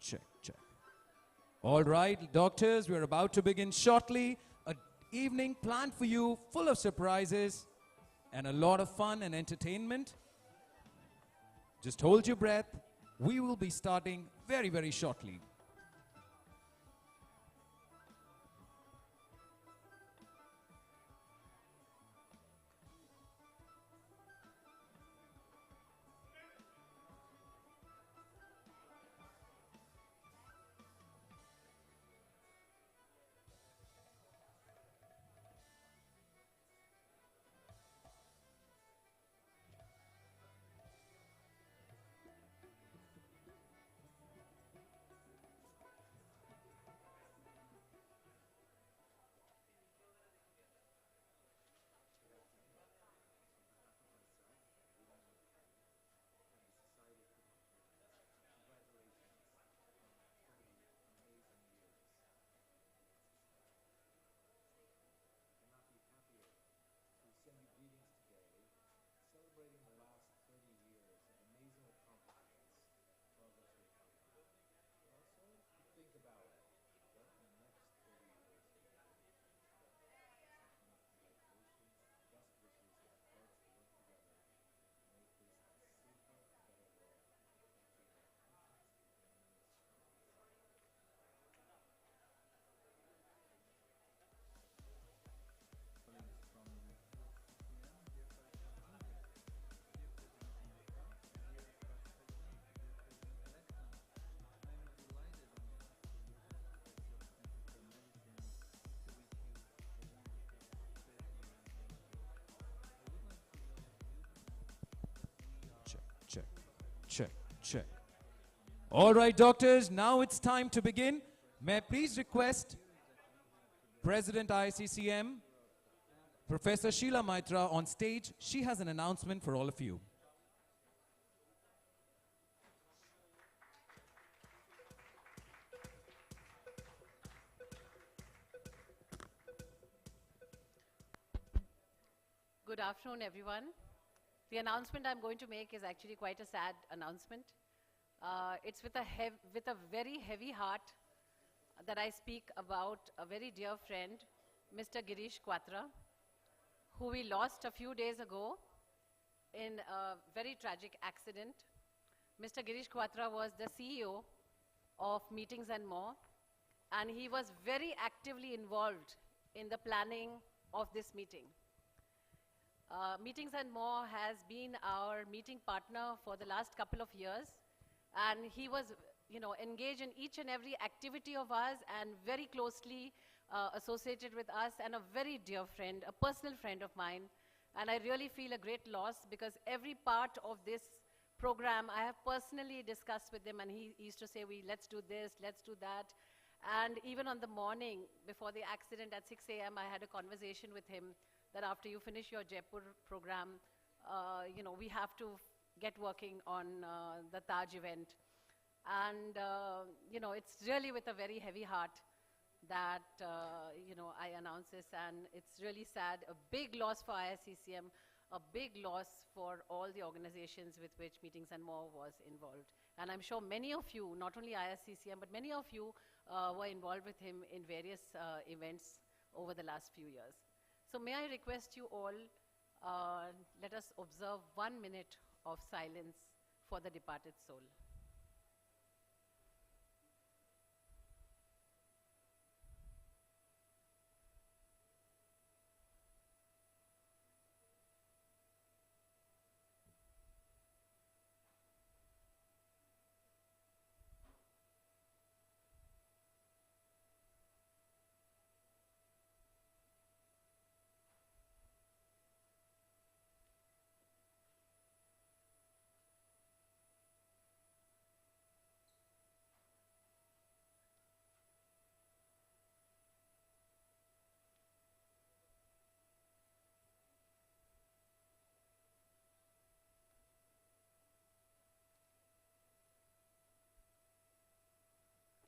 check, check. All right, doctors, we're about to begin shortly. An evening planned for you, full of surprises and a lot of fun and entertainment. Just hold your breath. We will be starting very, very shortly. Check, check, check. All right, doctors, now it's time to begin. May I please request President ISCCM, Professor Sheila Maitra on stage. She has an announcement for all of you. Good afternoon, everyone. The announcement I'm going to make is actually quite a sad announcement. It's with a very heavy heart that I speak about a very dear friend, Mr. Girish Quatra, who we lost a few days ago in a very tragic accident. Mr. Girish Quatra was the CEO of Meetings and More, and he was very actively involved in the planning of this meeting. Meetings and More has been our meeting partner for the last couple of years, and he was engaged in each and every activity of ours and very closely associated with us, and a very dear friend, a personal friend of mine. And I really feel a great loss because every part of this program I have personally discussed with him, and he used to say, let's do this, let's do that. And even on the morning before the accident at 6 a.m., I had a conversation with him that after you finish your Jaipur program, we have to get working on the Taj event. And, it's really with a very heavy heart that, I announce this, and it's really sad. A big loss for ISCCM, a big loss for all the organizations with which Meetings and More was involved. And I'm sure many of you, not only ISCCM, but many of you were involved with him in various events over the last few years. So may I request you all, let us observe 1 minute of silence for the departed soul.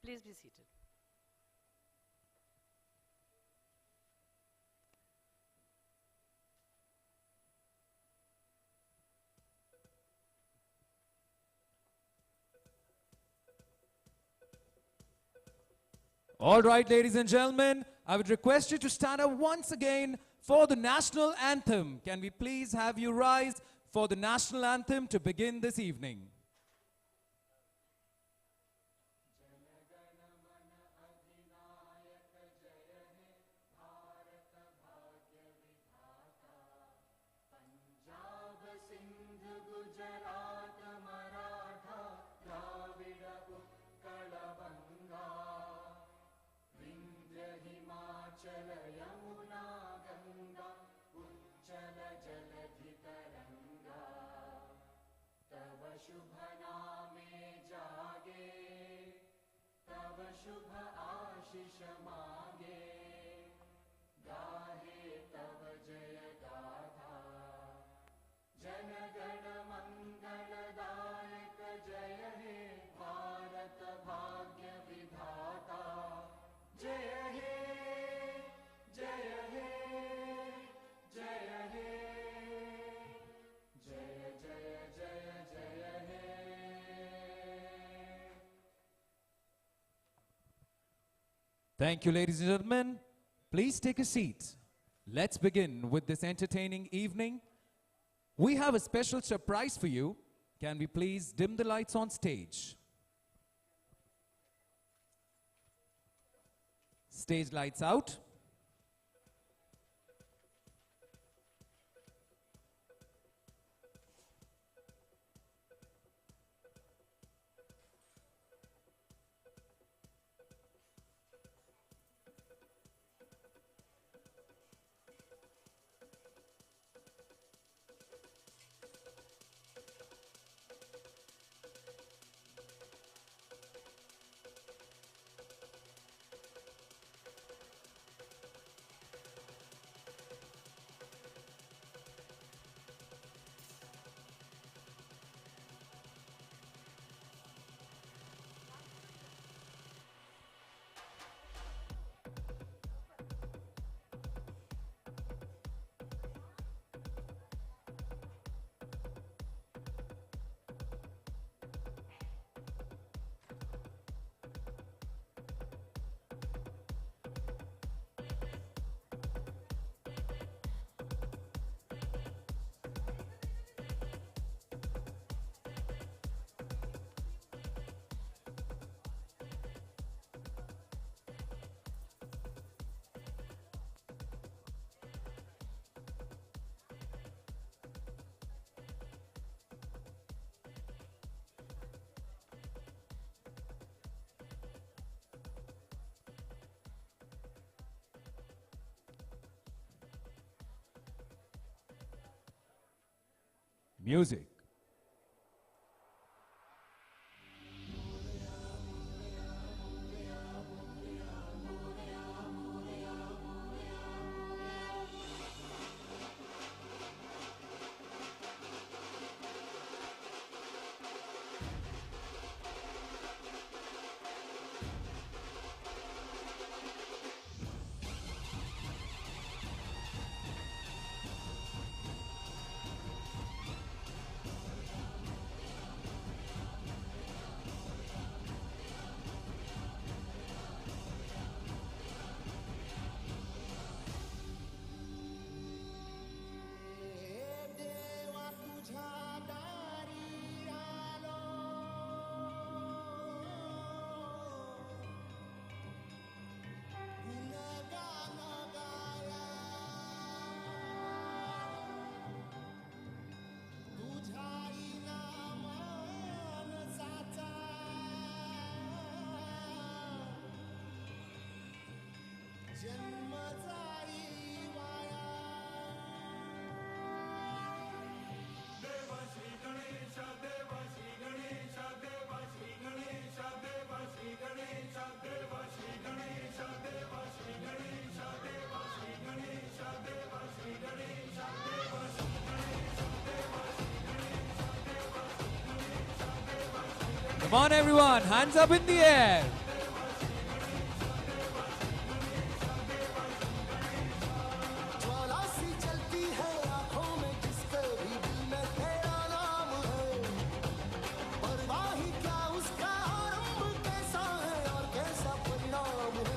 Please be seated. All right, ladies and gentlemen, I would request you to stand up once again for the national anthem. Can we please have you rise for the national anthem to begin this evening? शुभ नामे जागे तब शुभ आशीष मांगे गाहे तब जय गाथा जन गण मंगलदायक जय हे भारत भाग्य विधाता जय हे जय हे जय हे जय जय जय जय हे Thank you, ladies and gentlemen. Please take a seat. Let's begin with this entertaining evening. We have a special surprise for you. Can we please dim the lights on stage? Stage lights out. Music. Come on, everyone, hands up in the air. परवाही क्या उसका आरंभ कैसा है और कैसा परिणाम है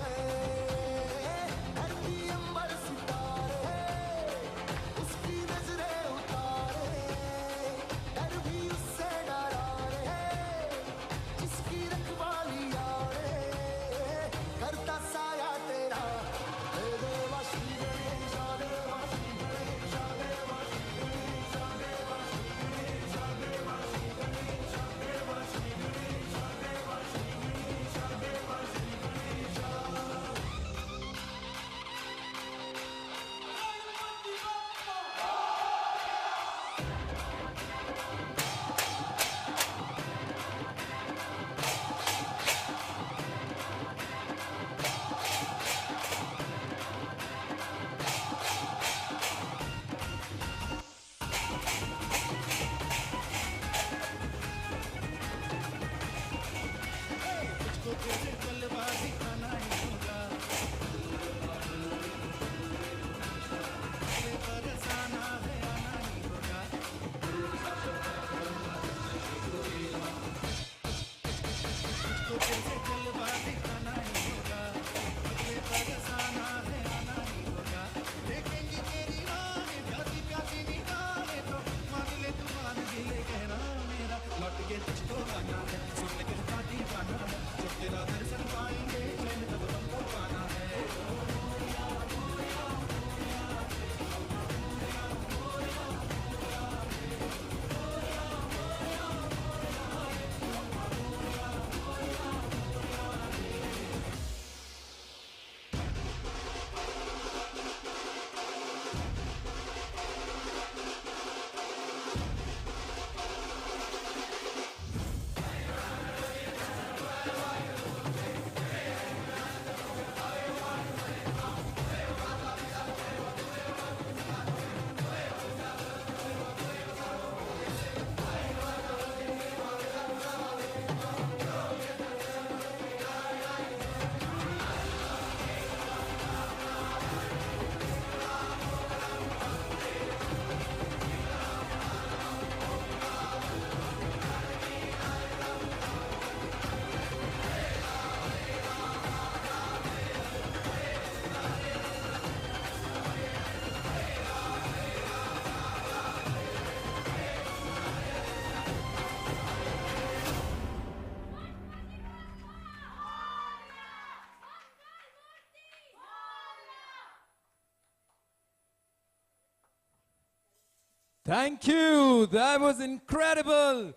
Thank you. That was incredible.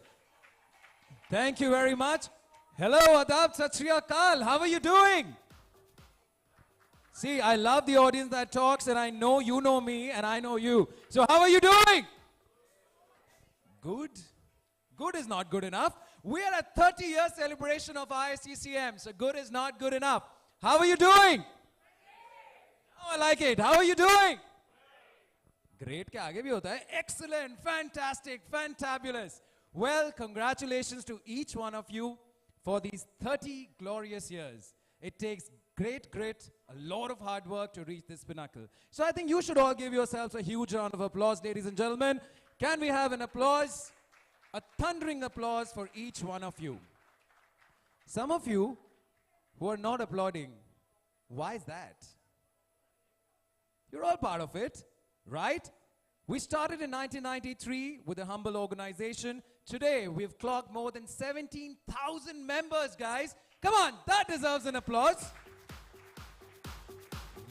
Thank you very much. Hello, Adab, Sat Shri Akal. How are you doing? See, I love the audience that talks, and I know you know me, and I know you. So how are you doing? Good. Good is not good enough. We are at 30-year celebration of ISCCM, so good is not good enough. How are you doing? Oh, I like it. How are you doing? Great के आगे भी होता है. Excellent, fantastic, fantabulous. Well, congratulations to each one of you for these 30 glorious years. It takes great grit, a lot of hard work to reach this pinnacle. So I think you should all give yourselves a huge round of applause, ladies and gentlemen. Can we have an applause? A thundering applause for each one of you. Some of you who are not applauding, why is that? You're all part of it, right? We started in 1993 with a humble organization. Today, we've clocked more than 17,000 members, guys. Come on, that deserves an applause.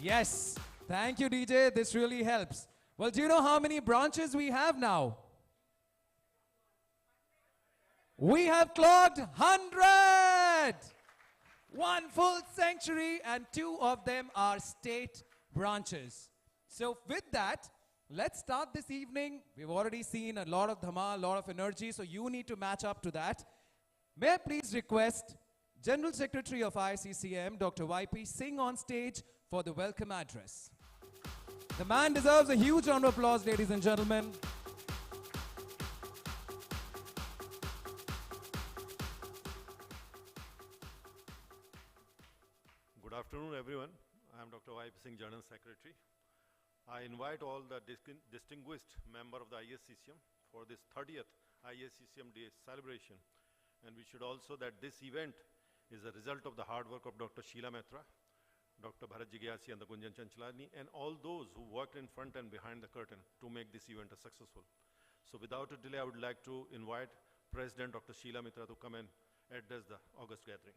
Yes, thank you, DJ. This really helps. Well, do you know how many branches we have now? We have clocked 100! One full century, and 2 of them are state branches. So with that, let's start this evening. We've already seen a lot of dhama, a lot of energy, so you need to match up to that. May I please request General Secretary of ISCCM, Dr. YP, sing on stage for the welcome address. The man deserves a huge round of applause, ladies and gentlemen. Good afternoon, everyone. I am Dr. YP Singh, General Secretary. I invite all the distinguished member of the ISCCM for this 30th ISCCM Day Celebration. And we should also that this event is a result of the hard work of Dr. Sheila Mehta, Dr. Bharat Jigyasi and the Gunjan Chanchalani, and all those who worked in front and behind the curtain to make this event a successful. So without a delay, I would like to invite President Dr. Sheila Mehta to come and address the August gathering.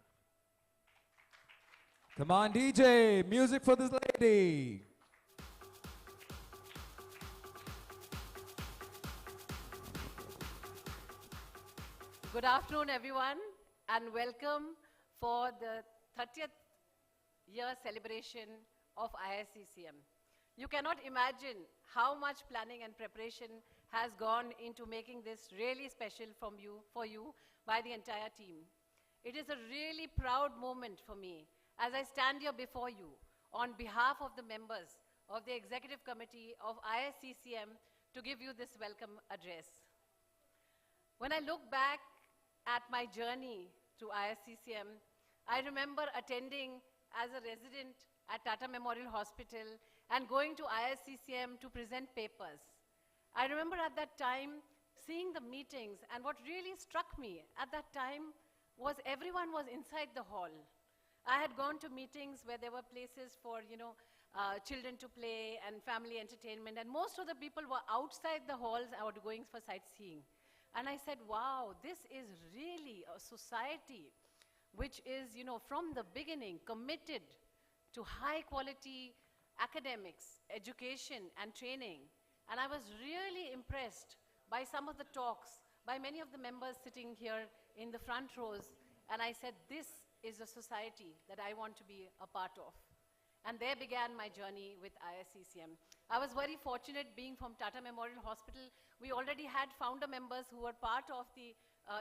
Come on, DJ, music for this lady. Good afternoon, everyone, and welcome for the 30th year celebration of ISCCM. You cannot imagine how much planning and preparation has gone into making this really special for you by the entire team. It is a really proud moment for me as I stand here before you on behalf of the members of the Executive Committee of ISCCM to give you this welcome address. When I look back at my journey to ISCCM, I remember attending as a resident at Tata Memorial Hospital and going to ISCCM to present papers. I remember at that time seeing the meetings, and what really struck me at that time was everyone was inside the hall. I had gone to meetings where there were places for, children to play and family entertainment, and most of the people were outside the halls or going for sightseeing. And I said, wow, this is really a society which is, from the beginning committed to high quality academics, education and training. And I was really impressed by some of the talks by many of the members sitting here in the front rows. And I said, this is a society that I want to be a part of. And there began my journey with ISCCM. I was very fortunate being from Tata Memorial Hospital. We already had founder members who were part of the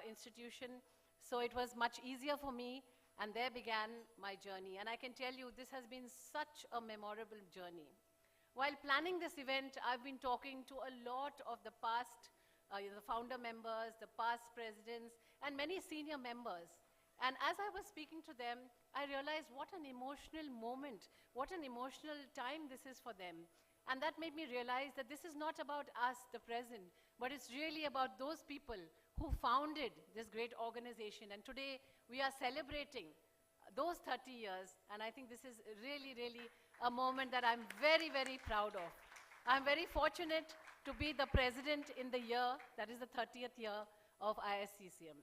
institution, so it was much easier for me, and there began my journey. And I can tell you, this has been such a memorable journey. While planning this event, I've been talking to a lot of the past, the founder members, the past presidents, and many senior members. And as I was speaking to them, I realized what an emotional moment, what an emotional time this is for them. And that made me realize that this is not about us, the present, but it's really about those people who founded this great organization. And today, we are celebrating those 30 years, and I think this is really, really a moment that I'm very, very proud of. I'm very fortunate to be the president in the year, that is the 30th year of ISCCM.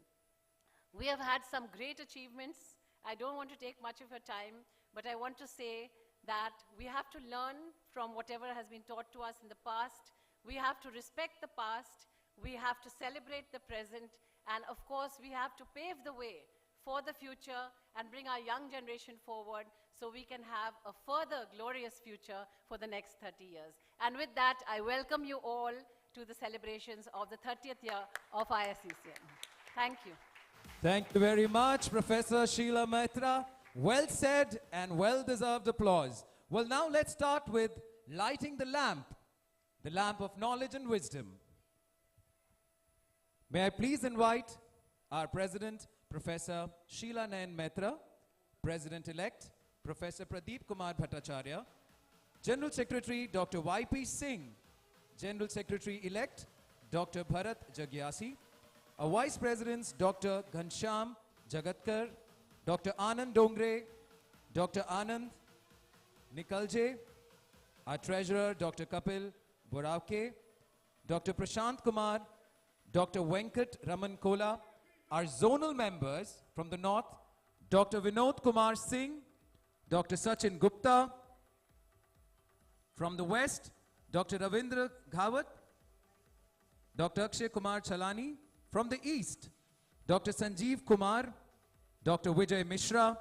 We have had some great achievements. I don't want to take much of your time, but I want to say that we have to learn from whatever has been taught to us in the past. We have to respect the past, we have to celebrate the present, and of course, we have to pave the way for the future and bring our young generation forward so we can have a further glorious future for the next 30 years. And with that, I welcome you all to the celebrations of the 30th year of ISCCM. Thank you. Thank you very much, Professor Sheila Mehta. Well said and well-deserved applause. Well, now let's start with lighting the lamp of knowledge and wisdom. May I please invite our President, Professor Sheila Nayan Mehta, President-elect, Professor Pradeep Kumar Bhattacharya, General Secretary, Dr. Y.P. Singh, General Secretary-elect, Dr. Bharat Jagyasi, our Vice Presidents, Dr. Ghanshyam Jagatkar, Dr. Anand Dongre, Dr. Anand Nikalje, our Treasurer, Dr. Kapil Boravke, Dr. Prashant Kumar, Dr. Venkat Raman Kola, our zonal members from the north, Dr. Vinod Kumar Singh, Dr. Sachin Gupta, from the west, Dr. Ravindra Ghawat, Dr. Akshay Kumar Chalani, from the east, Dr. Sanjeev Kumar, Dr. Vijay Mishra,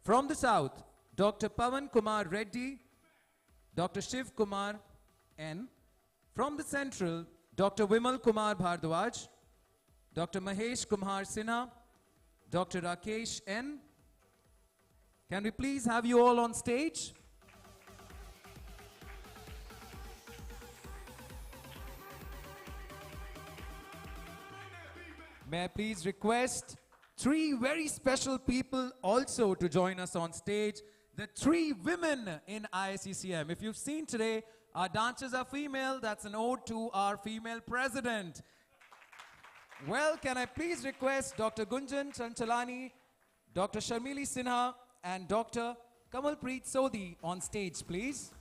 from the south, Dr. Pavan Kumar Reddy, Dr. Shiv Kumar N, from the central, Dr. Vimal Kumar Bhardwaj, Dr. Mahesh Kumar Sinha, Dr. Rakesh N. Can we please have you all on stage? May I please request three very special people also to join us on stage. The three women in ISCCM. If you've seen today, our dancers are female. That's an ode to our female president. Well, can I please request Dr. Gunjan Chanchalani, Dr. Sharmili Sinha, and Dr. Kamalpreet Sodhi on stage, please.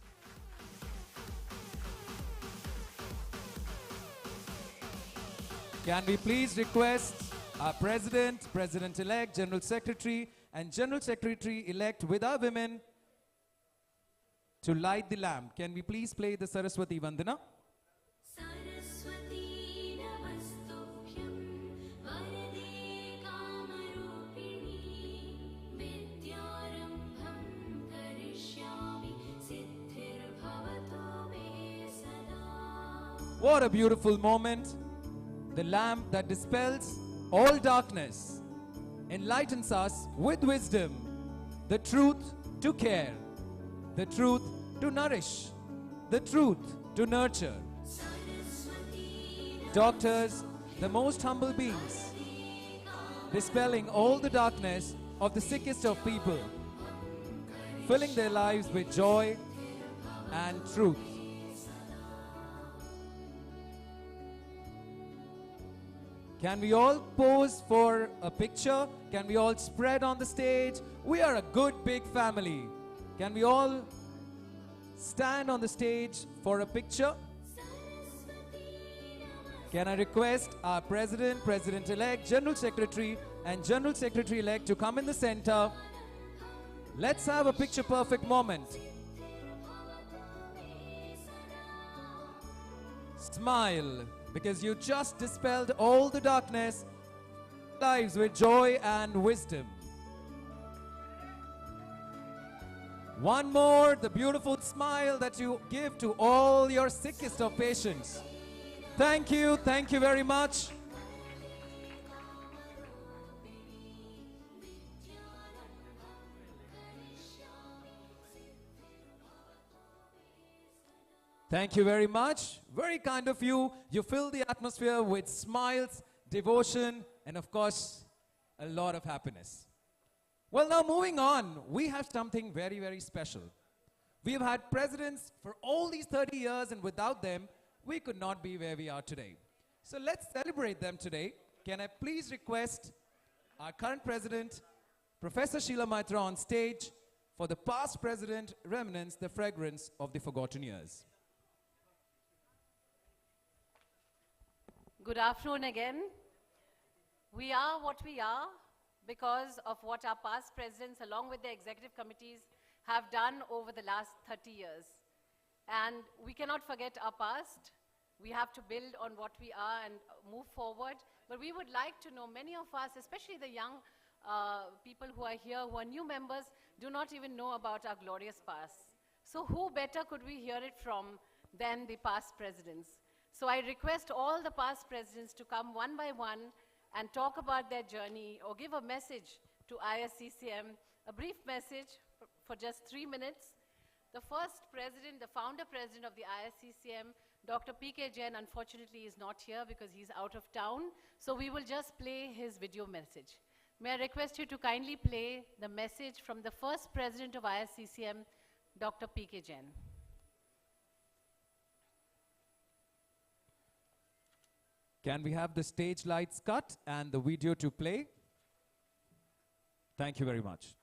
Can we please request our President, President-elect, General Secretary, and General Secretary-elect with our women to light the lamp. Can we please play the Saraswati Vandana? Saraswati Namastubhyam Varade Kamarupini Vidyarambham Karishyami Siddhir Me Sada. What a beautiful moment. The lamp that dispels all darkness enlightens us with wisdom, the truth to care, the truth to nourish, the truth to nurture. Doctors, the most humble beings, dispelling all the darkness of the sickest of people, filling their lives with joy and truth. Can we all pose for a picture? Can we all spread on the stage? We are a good big family. Can we all stand on the stage for a picture? Can I request our President, President-elect, General Secretary, and General Secretary-elect to come in the center? Let's have a picture-perfect moment. Smile, because you just dispelled all the darkness, lives with joy and wisdom. One more, the beautiful smile that you give to all your sickest of patients. Thank you very much. Thank you very much. Very kind of you. You fill the atmosphere with smiles, devotion, and of course, a lot of happiness. Well, now moving on, we have something very, very special. We've had presidents for all these 30 years, and without them, we could not be where we are today. So let's celebrate them today. Can I please request our current president, Professor Sheila Mehta, on stage for the past president remnants, the fragrance of the forgotten years. Good afternoon again. We are what we are because of what our past presidents, along with the executive committees, have done over the last 30 years. And we cannot forget our past. We have to build on what we are and move forward. But we would like to know, many of us, especially the young people who are here, who are new members, do not even know about our glorious past. So who better could we hear it from than the past presidents? So I request all the past presidents to come one by one and talk about their journey or give a message to ISCCM, a brief message for just 3 minutes. The first president, the founder president of the ISCCM, Dr. P.K. Jain, unfortunately is not here because he's out of town. So we will just play his video message. May I request you to kindly play the message from the first president of ISCCM, Dr. P.K. Jain. Can we have the stage lights cut and the video to play? Thank you very much.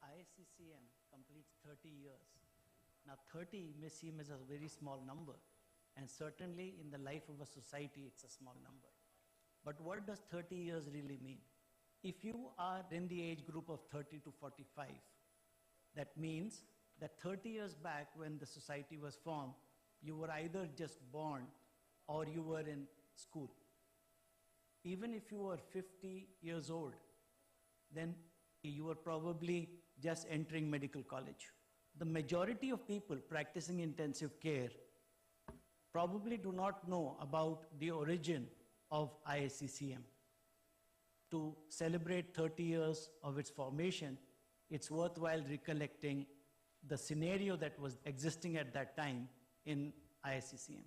ISCCM completes 30 years. Now 30 may seem as a very small number, and certainly in the life of a society it's a small number. But what does 30 years really mean? If you are in the age group of 30 to 45, that means that 30 years back when the society was formed, you were either just born or you were in school. Even if you were 50 years old, then you were probably just entering medical college. The majority of people practicing intensive care probably do not know about the origin of ISCCM. To celebrate 30 years of its formation, it's worthwhile recollecting the scenario that was existing at that time in ISCCM.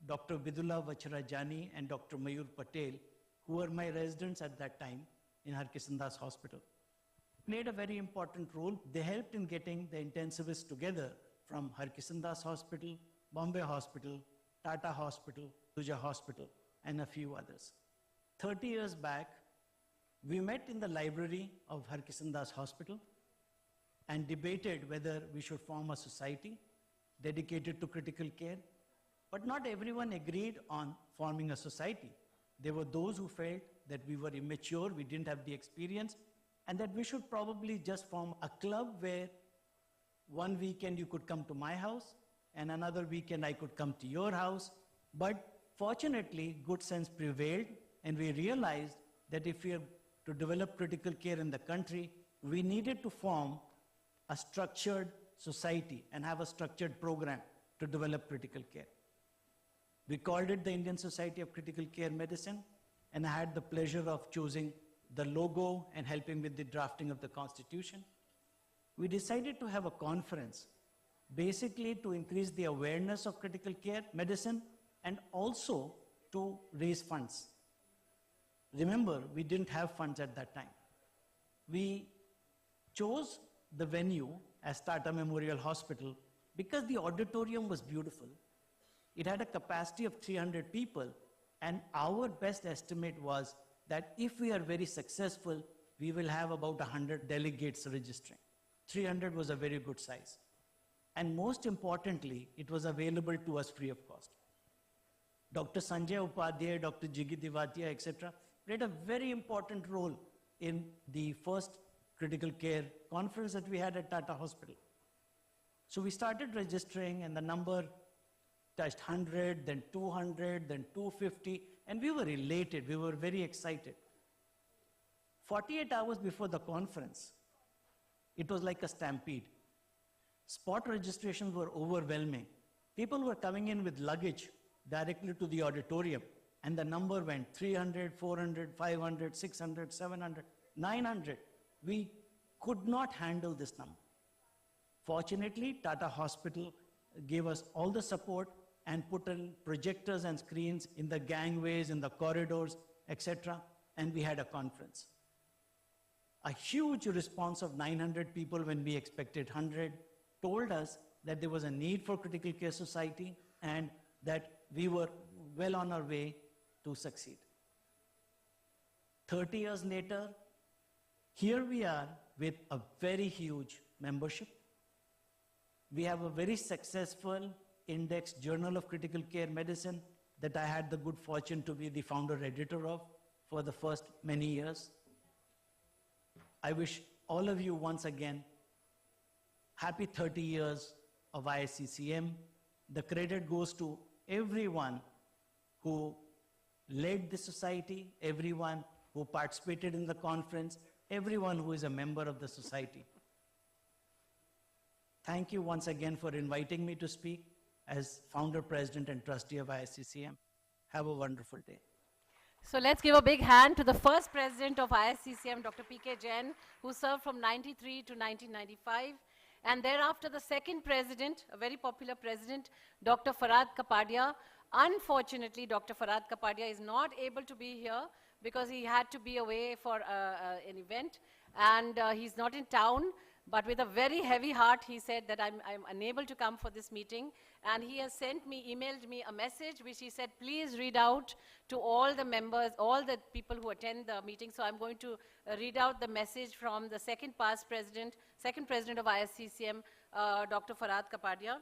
Dr. Vidula Vacharajani and Dr. Mayur Patel, who were my residents at that time in Harkishan Das Hospital, played a very important role. They helped in getting the intensivists together from Harkishan Das Hospital, Bombay Hospital, Tata Hospital, Tuja Hospital, and a few others. 30 years back, we met in the library of Harkishan Das Hospital and debated whether we should form a society dedicated to critical care. But not everyone agreed on forming a society. There were those who felt that we were immature, we didn't have the experience, and that we should probably just form a club where one weekend you could come to my house and another weekend I could come to your house. But fortunately, good sense prevailed, and we realized that if we are to develop critical care in the country, we needed to form a structured society and have a structured program to develop critical care. We called it the Indian Society of Critical Care Medicine, and I had the pleasure of choosing the logo and helping with the drafting of the constitution. We decided to have a conference, basically to increase the awareness of critical care medicine and also to raise funds. Remember, we didn't have funds at that time. We chose the venue as Tata Memorial Hospital because the auditorium was beautiful. It had a capacity of 300 people, and our best estimate was that if we are very successful, we will have about 100 delegates registering. 300 was a very good size. And most importantly, it was available to us free of cost. Dr. Sanjay Upadhyay, Dr. Jiggy Divatia, etc., played a very important role in the first critical care conference that we had at Tata Hospital. So we started registering, and the number touched 100, then 200, then 250, and we were elated, we were very excited. 48 hours before the conference, it was like a stampede. Spot registrations were overwhelming. People were coming in with luggage directly to the auditorium, and the number went 300, 400, 500, 600, 700, 900. We could not handle this number. Fortunately, Tata Hospital gave us all the support and put in projectors and screens in the gangways, in the corridors, etc., and we had a conference. A huge response of 900 people when we expected 100 told us that there was a need for critical care society and that we were well on our way to succeed. 30 years later, here we are with a very huge membership. We have a very successful index Journal of Critical Care Medicine that I had the good fortune to be the founder editor of for the first many years. I wish all of you once again happy 30 years of ISCCM, The credit goes to everyone who led the society, everyone who participated in the conference, everyone who is a member of the society. Thank you once again for inviting me to speak as founder, president, and trustee of ISCCM. Have a wonderful day. So let's give a big hand to the first president of ISCCM, Dr. P.K. Jain, who served from 93 to 1995. And thereafter, the second president, a very popular president, Dr. Farhad Kapadia. Unfortunately, Dr. Farhad Kapadia is not able to be here because he had to be away for an event. And he's not in town. But with a very heavy heart, he said that I'm unable to come for this meeting. And he has emailed me a message which he said, please read out to all the members, all the people who attend the meeting. So I'm going to read out the message from the second president of ISCCM, Dr. Farhad Kapadia.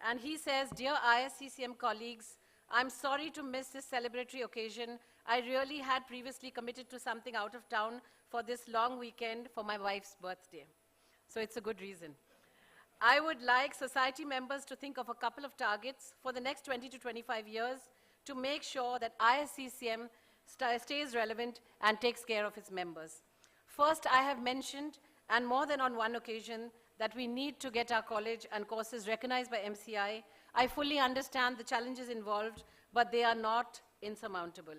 And he says, dear ISCCM colleagues, I'm sorry to miss this celebratory occasion. I really had previously committed to something out of town for this long weekend for my wife's birthday. So it's a good reason. I would like society members to think of a couple of targets for the next 20 to 25 years to make sure that ISCCM stays relevant and takes care of its members. First, I have mentioned, and more than on one occasion, that we need to get our college and courses recognized by MCI. I fully understand the challenges involved, but they are not insurmountable.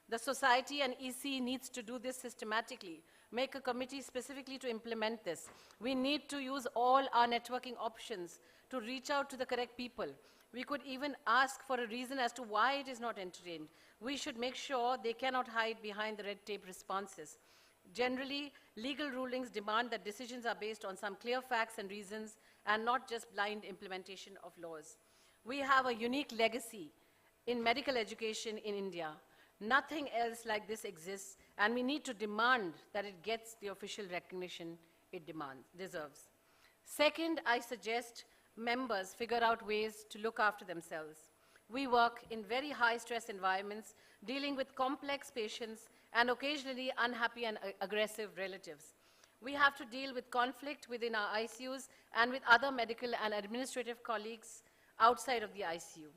The society and EC needs to do this systematically. Make a committee specifically to implement this. We need to use all our networking options to reach out to the correct people. We could even ask for a reason as to why it is not entertained. We should make sure they cannot hide behind the red tape responses. Generally, legal rulings demand that decisions are based on some clear facts and reasons and not just blind implementation of laws. We have a unique legacy in medical education in India. Nothing else like this exists, and we need to demand that it gets the official recognition it deserves. Second, I suggest members figure out ways to look after themselves. We work in very high-stress environments, dealing with complex patients and occasionally unhappy and aggressive relatives. We have to deal with conflict within our ICUs and with other medical and administrative colleagues outside of the ICU.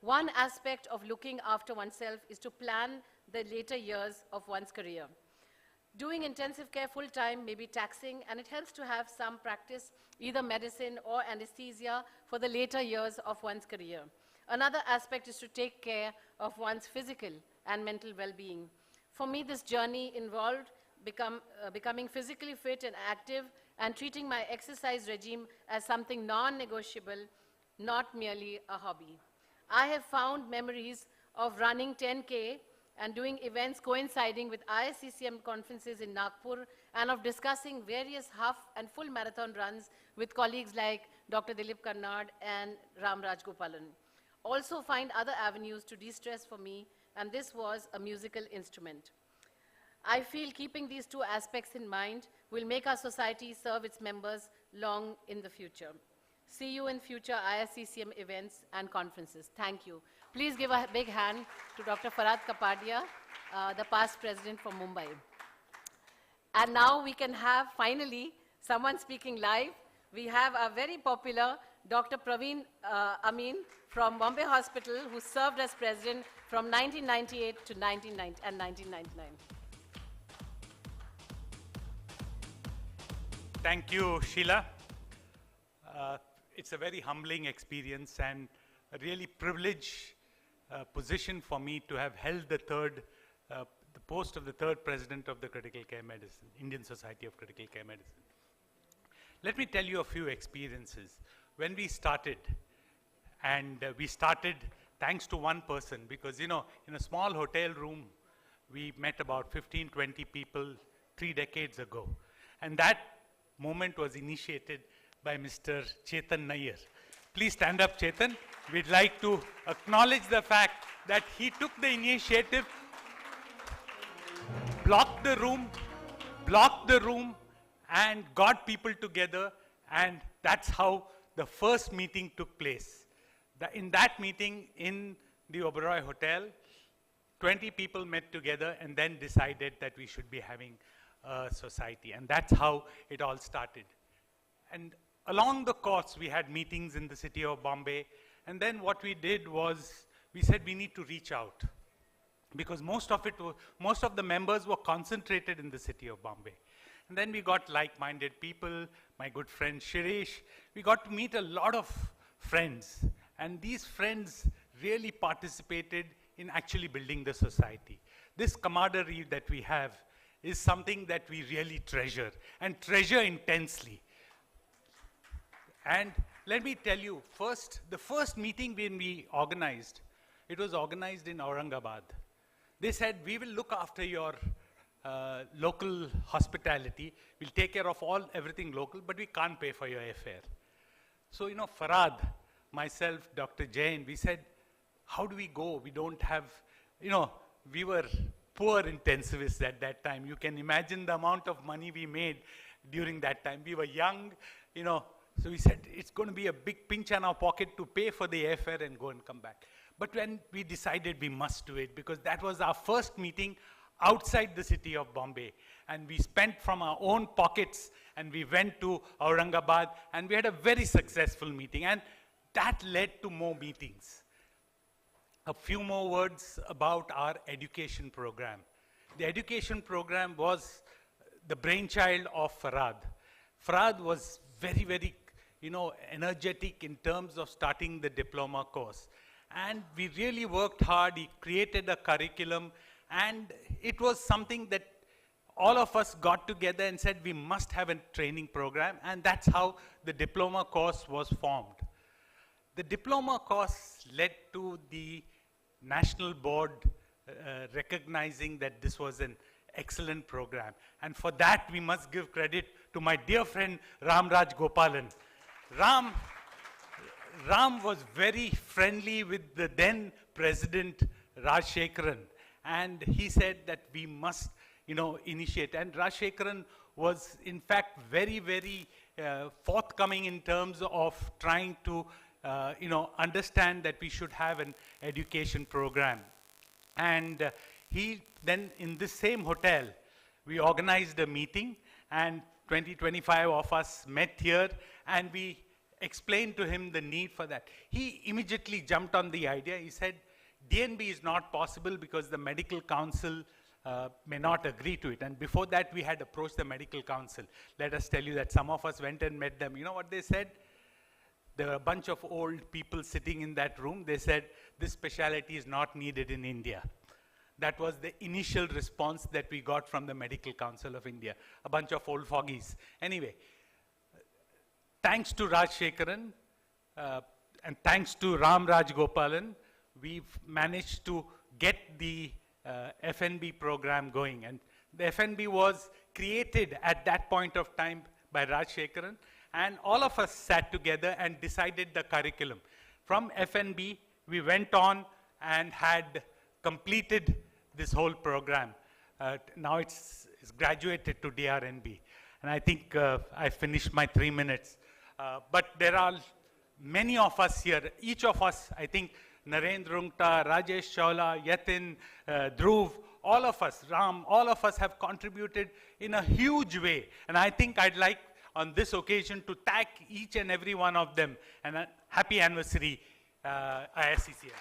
One aspect of looking after oneself is to plan the later years of one's career. Doing intensive care full-time may be taxing, and it helps to have some practice, either medicine or anesthesia, for the later years of one's career. Another aspect is to take care of one's physical and mental well-being. For me, this journey involved becoming physically fit and active and treating my exercise regime as something non-negotiable, not merely a hobby. I have found memories of running 10K and doing events coinciding with ISCCM conferences in Nagpur and of discussing various half and full marathon runs with colleagues like Dr. Dilip Karnad and Ram Rajgopalan. Also find other avenues to de-stress for me, and this was a musical instrument. I feel keeping these two aspects in mind will make our society serve its members long in the future. See you in future ISCCM events and conferences. Thank you. Please give a big hand to Dr. Farhad Kapadia, the past president from Mumbai. And now we can have, finally, someone speaking live. We have a very popular Dr. Praveen Amin from Bombay Hospital, who served as president from 1998 to 1999. Thank you, Sheila. It's a very humbling experience and a really privileged position for me to have held the post of the third president of the Critical Care Medicine, Indian Society of Critical Care Medicine. Let me tell you a few experiences. When we started, and we started thanks to one person, because in a small hotel room, we met about 15, 20 people 3 decades ago. And that moment was initiated by Mr. Chetan Nayyar. Please stand up, Chetan. We'd like to acknowledge the fact that he took the initiative, blocked the room, and got people together, and that's how the first meeting took place. In that meeting in the Oberoi Hotel, 20 people met together and then decided that we should be having a society, and that's how it all started. And along the course, we had meetings in the city of Bombay, And then what we did was, we said we need to reach out, because most of the members were concentrated in the city of Bombay. And then we got like-minded people, my good friend Shirish. We got to meet a lot of friends, and these friends really participated in actually building the society. This camaraderie that we have is something that we really treasure, and treasure intensely. And let me tell you, the first meeting when we organized, it was organized in Aurangabad. They said, we will look after your local hospitality. We'll take care of everything local, but we can't pay for your airfare. So, Farad, myself, Dr. Jain, we said, how do we go? We don't have, we were poor intensivists at that time. You can imagine the amount of money we made during that time. We were young, so we said, it's going to be a big pinch in our pocket to pay for the airfare and go and come back. But when we decided we must do it, because that was our first meeting outside the city of Bombay. And we spent from our own pockets, and we went to Aurangabad, and we had a very successful meeting. And that led to more meetings. A few more words about our education program. The education program was the brainchild of Farad. Farad was very, very, energetic in terms of starting the diploma course. And we really worked hard. He created a curriculum, and it was something that all of us got together and said we must have a training program, and that's how the diploma course was formed. The diploma course led to the national board recognizing that this was an excellent program. And for that, we must give credit to my dear friend Ram Raj Gopalan. Ram was very friendly with the then president Rajshekharan, and he said that we must initiate. And Rajshekharan was in fact very, very forthcoming in terms of trying to understand that we should have an education program. And he then, in this same hotel, we organized a meeting, and 25 of us met here, and we explained to him the need for that. He immediately jumped on the idea. He said, DNB is not possible because the medical council may not agree to it. And before that, we had approached the medical council. Let us tell you that some of us went and met them. You know what they said? There were a bunch of old people sitting in that room. They said, this specialty is not needed in India. That was the initial response that we got from the Medical Council of India. A bunch of old foggies. Anyway, thanks to Rajshekharan and thanks to Ram Raj Gopalan, we've managed to get the FNB program going. And the FNB was created at that point of time by Rajshekharan, and all of us sat together and decided the curriculum. From FNB, we went on and had completed this whole program. Now it's graduated to DRNB. And I think I finished my 3 minutes. But there are many of us here, each of us, I think, Narendra Rungta, Rajesh Chawla, Yatin, Dhruv, all of us, Ram, all of us have contributed in a huge way. And I think I'd like on this occasion to thank each and every one of them. And a happy anniversary, ISCCM.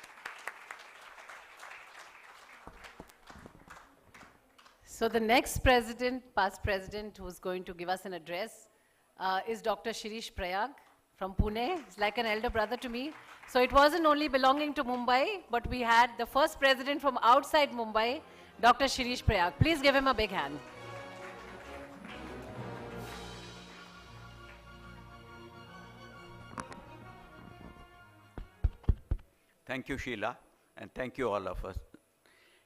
So the next president, past president, who's going to give us an address is Dr. Shirish Prayag from Pune. He's like an elder brother to me. So it wasn't only belonging to Mumbai, but we had the first president from outside Mumbai, Dr. Shirish Prayag. Please give him a big hand. Thank you, Sheila, and thank you all of us.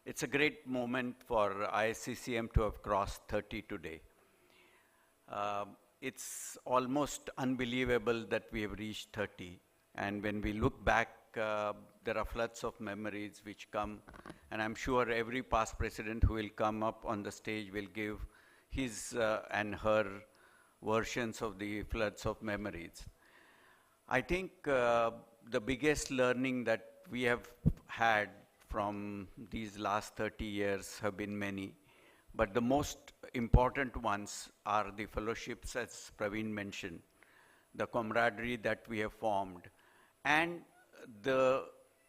It's a great moment for ISCCM to have crossed 30 today. It's almost unbelievable that we have reached 30. And when we look back, there are floods of memories which come. And I'm sure every past president who will come up on the stage will give his and her versions of the floods of memories. I think the biggest learning that we have had from these last 30 years have been many, but the most important ones are the fellowships, as Praveen mentioned, the camaraderie that we have formed, and the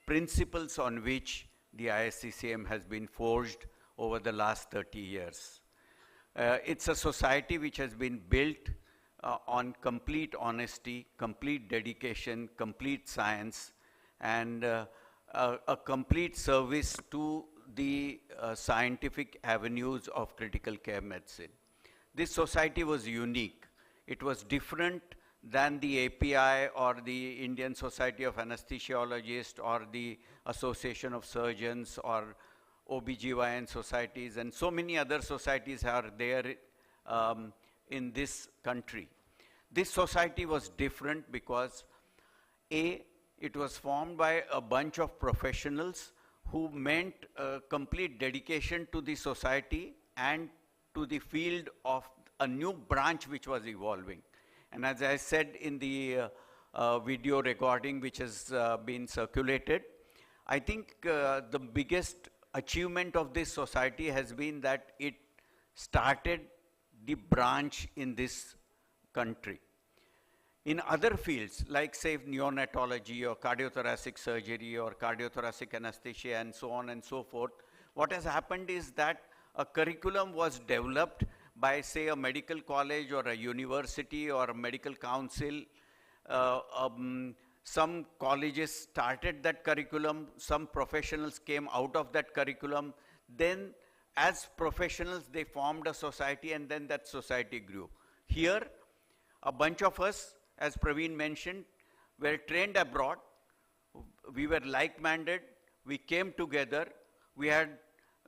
principles on which the ISCCM has been forged over the last 30 years. It's a society which has been built on complete honesty, complete dedication, complete science, and a complete service to the scientific avenues of critical care medicine. This society was unique. It was different than the API or the Indian Society of Anesthesiologists or the Association of Surgeons or OBGYN societies, and so many other societies are there in this country. This society was different because A, it was formed by a bunch of professionals who meant complete dedication to the society and to the field of a new branch which was evolving. And as I said in the video recording which has been circulated, I think the biggest achievement of this society has been that it started the branch in this country. In other fields, like say neonatology or cardiothoracic surgery or cardiothoracic anesthesia and so on and so forth, what has happened is that a curriculum was developed by say a medical college or a university or a medical council. Some colleges started that curriculum, some professionals came out of that curriculum, then as professionals they formed a society and then that society grew. Here, a bunch of us, as Praveen mentioned, were trained abroad. We were like-minded, we came together, we had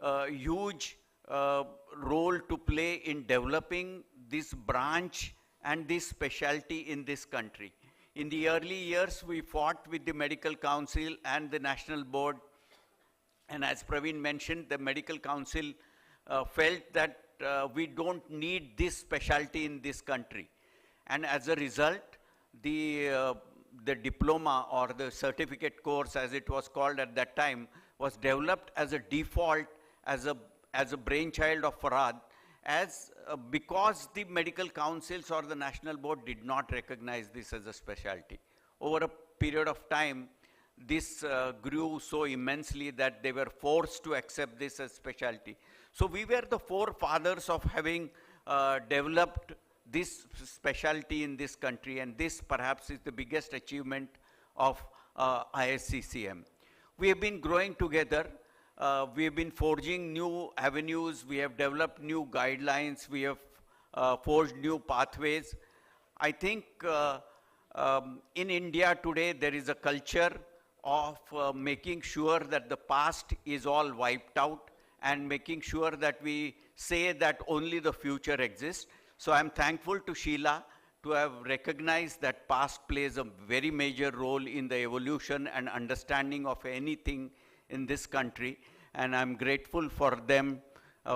a huge role to play in developing this branch and this specialty in this country. In the early years, we fought with the Medical Council and the National Board, and as Praveen mentioned, the Medical Council felt that we don't need this specialty in this country. And as a result, the diploma or the certificate course, as it was called at that time, was developed as a default, as a brainchild of Farad, because the medical councils or the national board did not recognize this as a specialty. Over a period of time, this grew so immensely that they were forced to accept this as specialty. So we were the forefathers of having developed this specialty in this country, and this perhaps is the biggest achievement of ISCCM. We have been growing together. We have been forging new avenues. We have developed new guidelines. We have forged new pathways. I think in India today there is a culture of making sure that the past is all wiped out and making sure that we say that only the future exists. So I'm thankful to Sheila to have recognized that past plays a very major role in the evolution and understanding of anything in this country. And I'm grateful for them,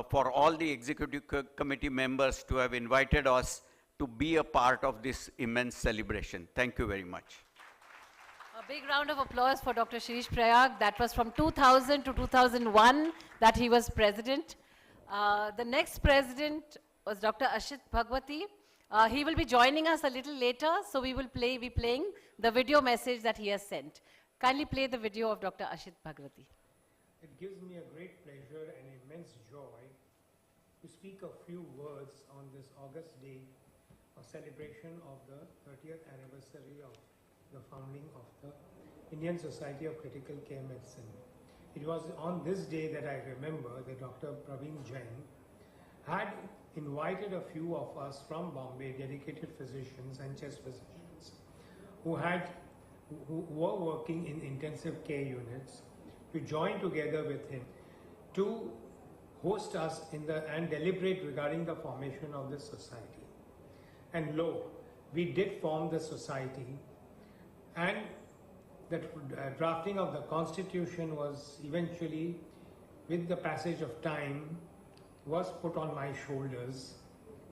for all the executive committee members to have invited us to be a part of this immense celebration. Thank you very much. A big round of applause for Dr. Shirish Prayag. That was from 2000 to 2001 that he was president. The next president was Dr. Ashit Bhagwati. He will be joining us a little later, so we will be playing the video message that he has sent. Kindly play the video of Dr. Ashit Bhagwati. It gives me a great pleasure and immense joy to speak a few words on this August day, a celebration of the 30th anniversary of the founding of the Indian Society of Critical Care Medicine. It was on this day that I remember that Dr. Praveen Jain had invited a few of us from Bombay, dedicated physicians and chest physicians, who were working in intensive care units, to join together with him to host us and deliberate regarding the formation of this society. And lo, we did form the society, and the drafting of the constitution was eventually, with the passage of time, was put on my shoulders,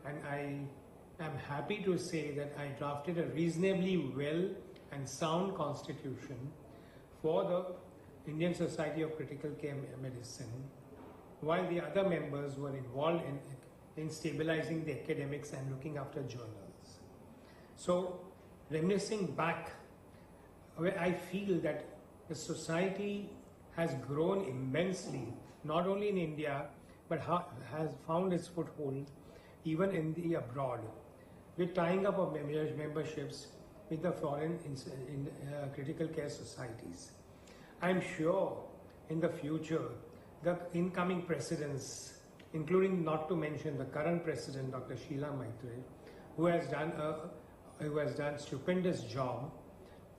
and I am happy to say that I drafted a reasonably well and sound constitution for the Indian Society of Critical Care Medicine, while the other members were involved in stabilizing the academics and looking after journals. So, reminiscing back where I feel that the society has grown immensely, not only in India, but has found its foothold even in the abroad. We're tying up of memberships with the foreign critical care societies. I'm sure in the future, the incoming presidents, including not to mention the current president, Dr. Sheila Maitre, who has done stupendous job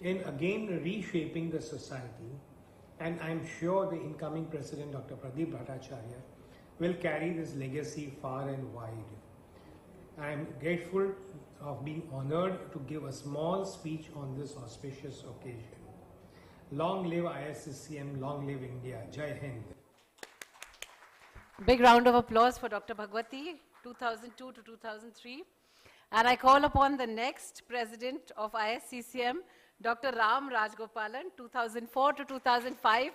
in again reshaping the society, and I'm sure the incoming president, Dr. Pradeep Bhattacharya, will carry this legacy far and wide. I am grateful of being honored to give a small speech on this auspicious occasion. Long live ISCCM, long live India. Jai Hind. Big round of applause for Dr. Bhagwati, 2002 to 2003. And I call upon the next president of ISCCM, Dr. Ram Rajgopalan, 2004 to 2005.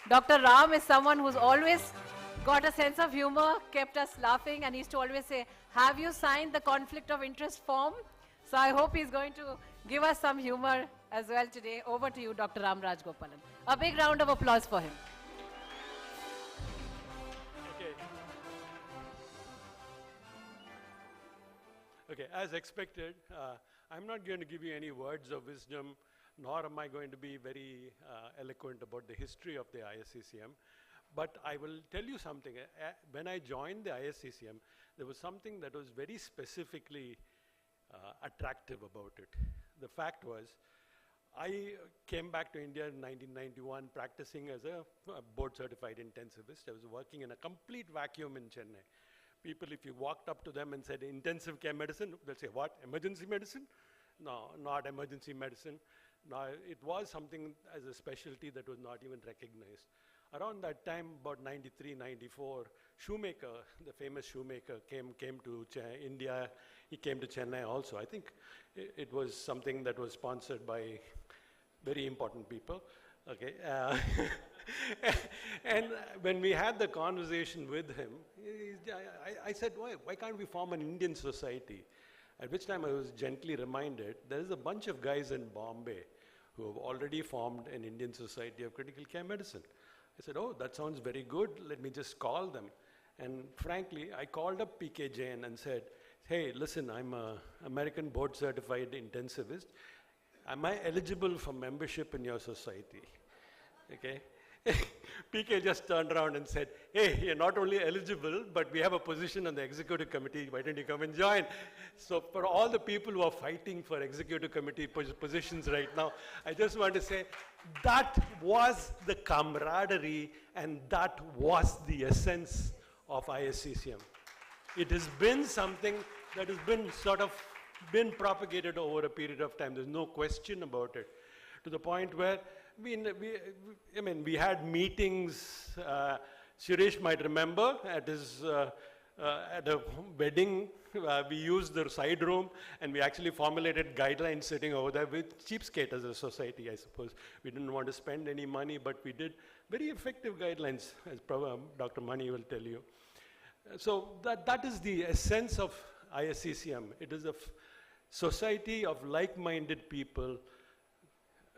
Dr. Ram is someone who's always got a sense of humor, kept us laughing, and he used to always say, have you signed the conflict of interest form? So I hope he's going to give us some humor as well today. Over to you, Dr. Ram Rajgopalan. A big round of applause for him. Okay, as expected, I'm not going to give you any words of wisdom, nor am I going to be very eloquent about the history of the ISCCM. But I will tell you something. When I joined the ISCCM, there was something that was very specifically attractive about it. The fact was, I came back to India in 1991 practicing as a board-certified intensivist. I was working in a complete vacuum in Chennai. People, if you walked up to them and said intensive care medicine, they'll say, what, emergency medicine? No, not emergency medicine. No, it was something as a specialty that was not even recognized. Around that time, about 93, 94, Shoemaker, the famous Shoemaker, came to India. He came to Chennai also. I think it was something that was sponsored by very important people. Okay. And when we had the conversation with him, I said, why can't we form an Indian society? At which time I was gently reminded, there is a bunch of guys in Bombay who have already formed an Indian Society of Critical Care Medicine. I said, oh, that sounds very good. Let me just call them. And frankly, I called up PK Jain and said, hey, listen, I'm an American board-certified intensivist. Am I eligible for membership in your society? Okay. PK just turned around and said, hey, you're not only eligible, but we have a position on the executive committee. Why don't you come and join? So for all the people who are fighting for executive committee positions right now, I just want to say that was the camaraderie and that was the essence of ISCCM. It has been something that has been sort of been propagated over a period of time. There's no question about it. To the point where we had meetings. Suresh might remember at his at a wedding, we used the side room, and we actually formulated guidelines sitting over there with cheapskate as a society, I suppose. We didn't want to spend any money, but we did very effective guidelines, as Dr. Mani will tell you. So that is the essence of ISCCM. It is a society of like-minded people,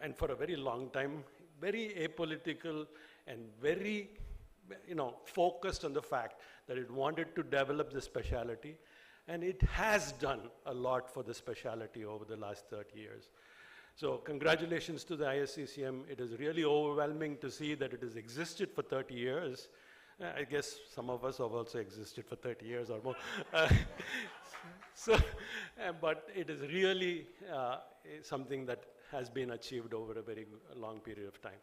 and for a very long time, very apolitical and very, focused on the fact that it wanted to develop the specialty, and it has done a lot for the specialty over the last 30 years. So congratulations to the ISCCM. It is really overwhelming to see that it has existed for 30 years. I guess some of us have also existed for 30 years or more. But it is really something that has been achieved over a very long period of time.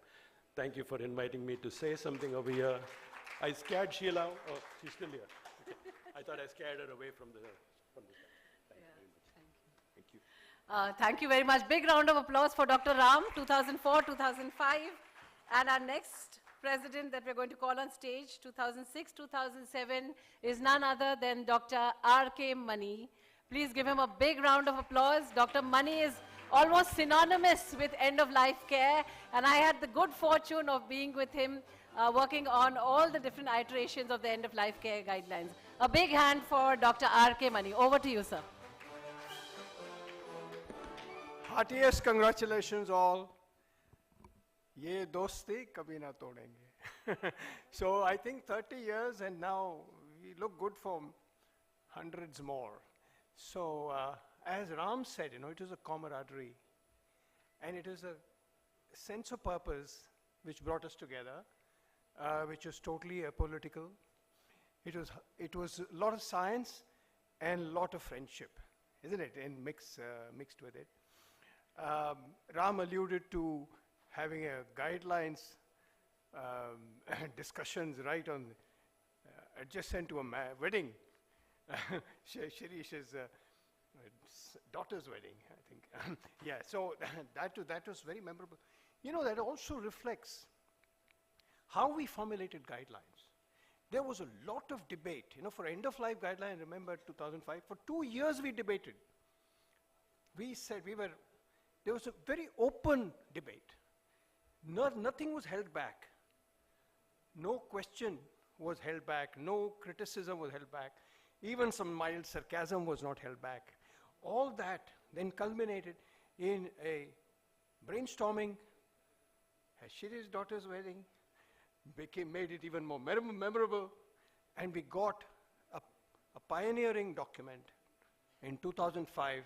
Thank you for inviting me to say something over here. I scared Sheila. Oh, she's still here. Okay. I thought I scared her away from the Thank you very much. Thank you. Thank you very much. Big round of applause for Dr. Ram, 2004, 2005. And our next president that we're going to call on stage, 2006, 2007, is none other than Dr. R.K. Mani. Please give him a big round of applause. Dr. Mani is almost synonymous with end-of-life care, and I had the good fortune of being with him, working on all the different iterations of the end-of-life care guidelines. A big hand for Dr. R.K. Mani. Over to you, sir. Heartiest congratulations all. ye dosti kabhi na todenge. So I think 30 years and now we look good for hundreds more. So as Ram said, it is a camaraderie and it is a sense of purpose which brought us together, which was totally apolitical. It was a lot of science and a lot of friendship, isn't it? And mixed with it. Ram alluded to having a guidelines discussions right on adjacent to a wedding. Shirish's daughter's wedding, I think. Yeah, so that was very memorable. That also reflects how we formulated guidelines. There was a lot of debate. For end-of-life guideline, remember 2005, for 2 years we debated. We said there was a very open debate. Nothing was held back. No question was held back. No criticism was held back. Even some mild sarcasm was not held back. All that then culminated in a brainstorming at Shiri's daughter's wedding, made it even more memorable, and we got a pioneering document in 2005,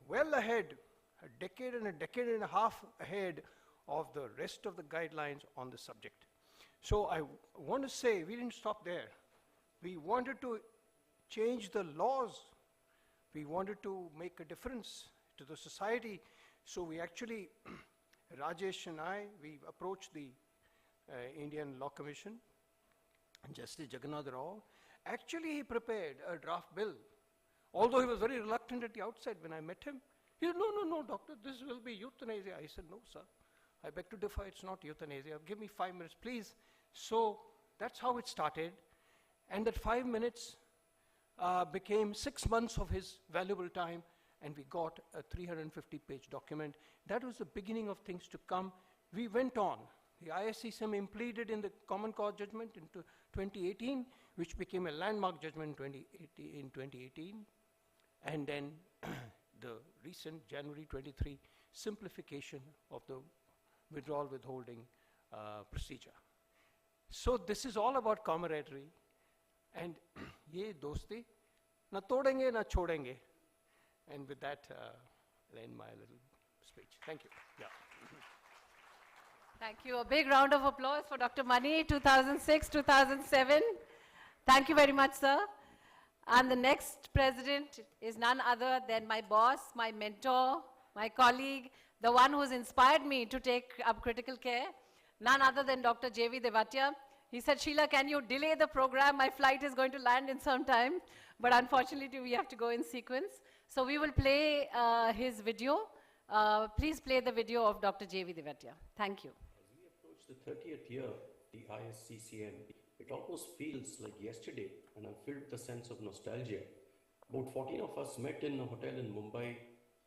well ahead, a decade and a half ahead of the rest of the guidelines on the subject. So I want to say we didn't stop there. We wanted to change the laws. We wanted to make a difference to the society. So we actually, Rajesh and I, we approached the Indian Law Commission, Justice Jagannath Rao. Actually, he prepared a draft bill. Although he was very reluctant at the outset when I met him. He said, no, doctor, this will be euthanasia. I said, no, sir. I beg to differ, it's not euthanasia. Give me 5 minutes, please. So that's how it started. And that 5 minutes became 6 months of his valuable time, and we got a 350-page document. That was the beginning of things to come. We went on. The ISCCM pleaded in the Common Cause judgment in 2018, which became a landmark judgment in 2018. And then the recent January 23 simplification of the withdrawal withholding procedure. So this is all about camaraderie. And ye dosti, na todenge, na chodenge. And with that, I'll end my little speech. Thank you. Yeah. Thank you. A big round of applause for Dr. Mani, 2006, 2007. Thank you very much, sir. And the next president is none other than my boss, my mentor, my colleague, the one who's inspired me to take up critical care, none other than Dr. J.V. Devatia. He said, Sheila, can you delay the program? My flight is going to land in some time. But unfortunately, we have to go in sequence. So we will play his video. Please play the video of Dr. J.V. Devatia. Thank you. As we approach the 30th year of the ISCCM, it almost feels like yesterday, and I'm filled with a sense of nostalgia. About 14 of us met in a hotel in Mumbai.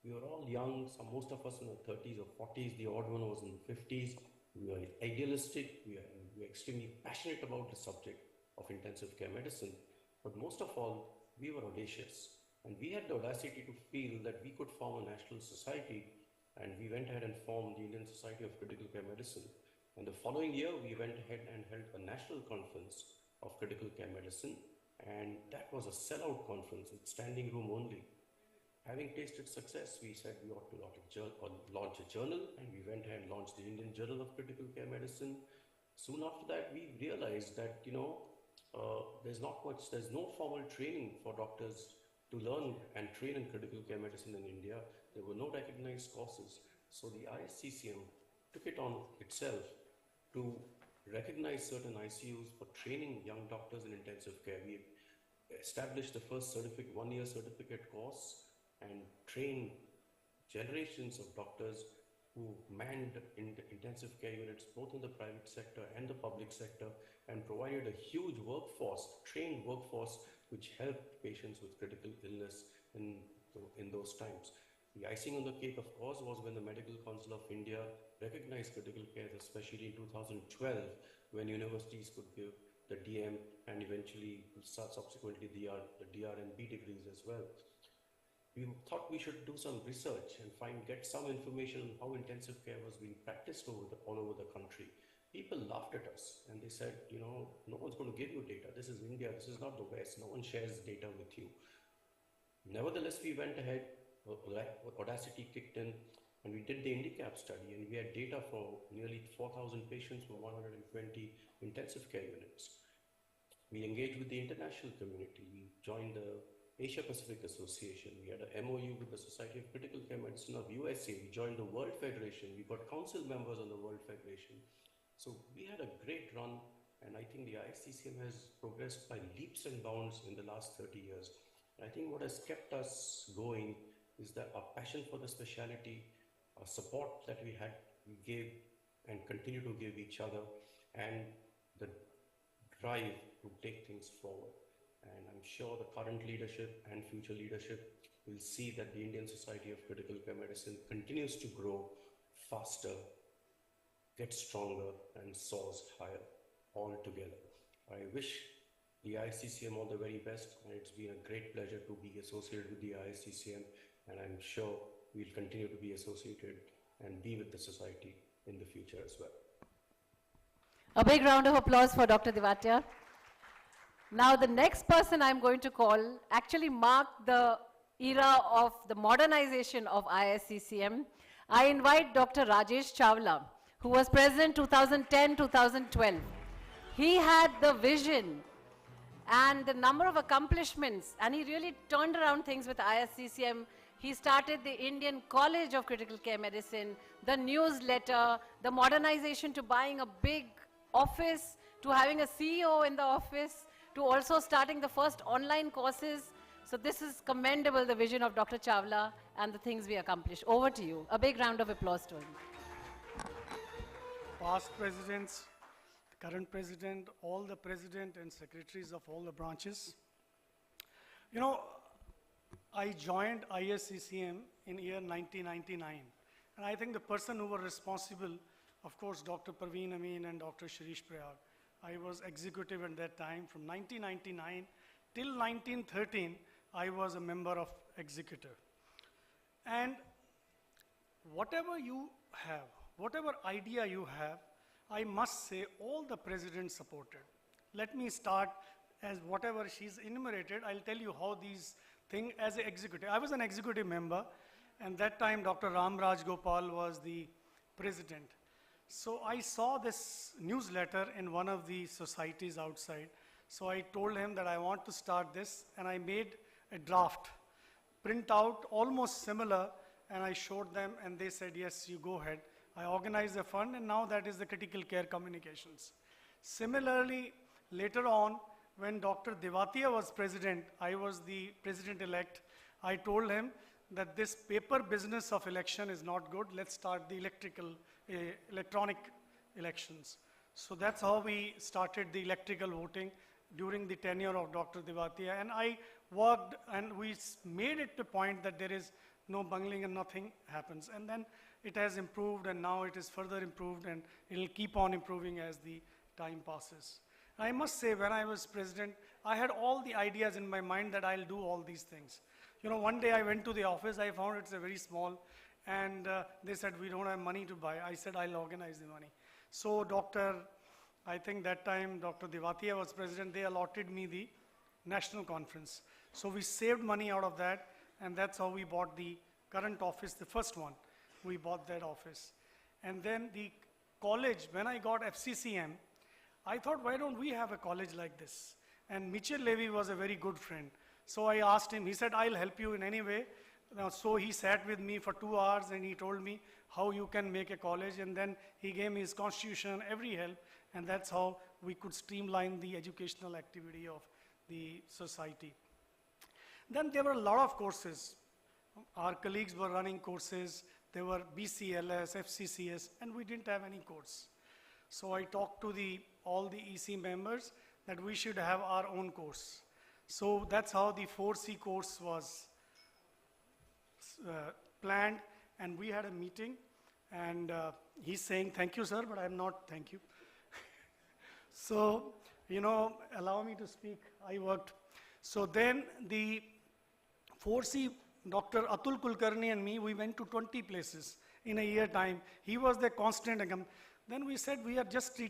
We were all young, most of us in our 30s or 40s, the odd one was in the 50s. We were idealistic, we were extremely passionate about the subject of intensive care medicine, but most of all, we were audacious. And we had the audacity to feel that we could form a national society, and we went ahead and formed the Indian Society of Critical Care Medicine. And the following year, we went ahead and held a national conference of critical care medicine, and that was a sellout conference with standing room only. Having tasted success, we said we ought to launch a journal, and we went ahead and launched the Indian Journal of Critical Care Medicine. Soon after that, we realized that, there's no formal training for doctors to learn and train in critical care medicine in India. There were no recognized courses. So the ISCCM took it on itself to recognize certain ICUs for training young doctors in intensive care. We established the first one-year certificate course and trained generations of doctors who manned intensive care units both in the private sector and the public sector, and provided a huge trained workforce, which helped patients with critical illness in those times. The icing on the cake, of course, was when the Medical Council of India recognized critical care, especially in 2012, when universities could give the DM and eventually subsequently the DR and B degrees as well. we thought we should do some research and get some information on how intensive care was being practiced all over the country. People laughed at us and they said, you know, no one's going to give you data. This is India. This is not the West. No one shares data with you. Nevertheless, we went ahead, audacity kicked in, and we did the INDICAP study, and we had data for nearly 4,000 patients for 120 intensive care units. We engaged with the international community. We joined the Asia Pacific Association. We had a MOU with the Society of Critical Care Medicine of USA. We joined the World Federation. We got council members on the World Federation. So we had a great run, and I think the ISCCM has progressed by leaps and bounds in the last 30 years. I think what has kept us going is that our passion for the specialty, our support that we gave and continue to give each other, and the drive to take things forward. And I'm sure the current leadership and future leadership will see that the Indian Society of Critical Care Medicine continues to grow faster, gets stronger, and soars higher all together. I wish the ISCCM all the very best, and it's been a great pleasure to be associated with the ISCCM, and I'm sure we'll continue to be associated and be with the society in the future as well. A big round of applause for Dr. Diwatia. Now the next person I'm going to call actually marked the era of the modernization of ISCCM. I invite Dr. Rajesh Chawla, who was president 2010-2012. He had the vision and the number of accomplishments, and he really turned around things with ISCCM. He started the Indian College of Critical Care Medicine, the newsletter, the modernization to buying a big office, to having a CEO in the office, to also starting the first online courses. So this is commendable, the vision of Dr. Chawla and the things we accomplished. Over to you. A big round of applause to him. Past presidents, the current president, all the president and secretaries of all the branches. You know, I joined ISCCM in year 1999. And I think the person who were responsible, of course, Dr. Parveen Amin and Dr. Shirish Prayag. I was executive at that time. From 1999 till 1913, I was a member of executive. And whatever you have, whatever idea you have, I must say all the presidents supported. Let me start as whatever she's enumerated. I'll tell you how these things as an executive. I was an executive member, and that time Dr. Ram Raj Gopal was the president. So I saw this newsletter in one of the societies outside. So I told him that I want to start this, and I made a draft, print out almost similar, and I showed them, and they said, yes, you go ahead. I organized a fund, and now that is the Critical Care Communications. Similarly, later on, when Dr. Diwatia was president, I was the president-elect, I told him that this paper business of election is not good. Let's start the electronic elections. So that's how we started the electrical voting during the tenure of Dr. Diwatia. And I worked, and we made it a point that there is no bungling and nothing happens. And then it has improved, and now it is further improved, and it will keep on improving as the time passes. I must say, when I was president, I had all the ideas in my mind that I'll do all these things. You know, one day I went to the office, I found it's a very small, and they said, we don't have money to buy. I said, I'll organize the money. So I think that time Dr. Diwatia was president, they allotted me the national conference. So we saved money out of that, and that's how we bought the current office, the first one. We bought that office. And then the college, when I got FCCM, I thought, why don't we have a college like this? And Mitchell Levy was a very good friend. So I asked him, he said, I'll help you in any way. So he sat with me for 2 hours, and he told me how you can make a college, and then he gave me his constitution, every help, and that's how we could streamline the educational activity of the society. Then there were a lot of courses. Our colleagues were running courses. There were BCLS, FCCS, and we didn't have any course. So I talked to all the EC members that we should have our own course. So that's how the 4C course was planned, and we had a meeting, and he's saying, thank you, sir, but I'm not, thank you. So, you know, allow me to speak, I worked. So then the 4C Dr. Atul Kulkarni and me, we went to 20 places in a year time. He was the constant income. Then we said we are just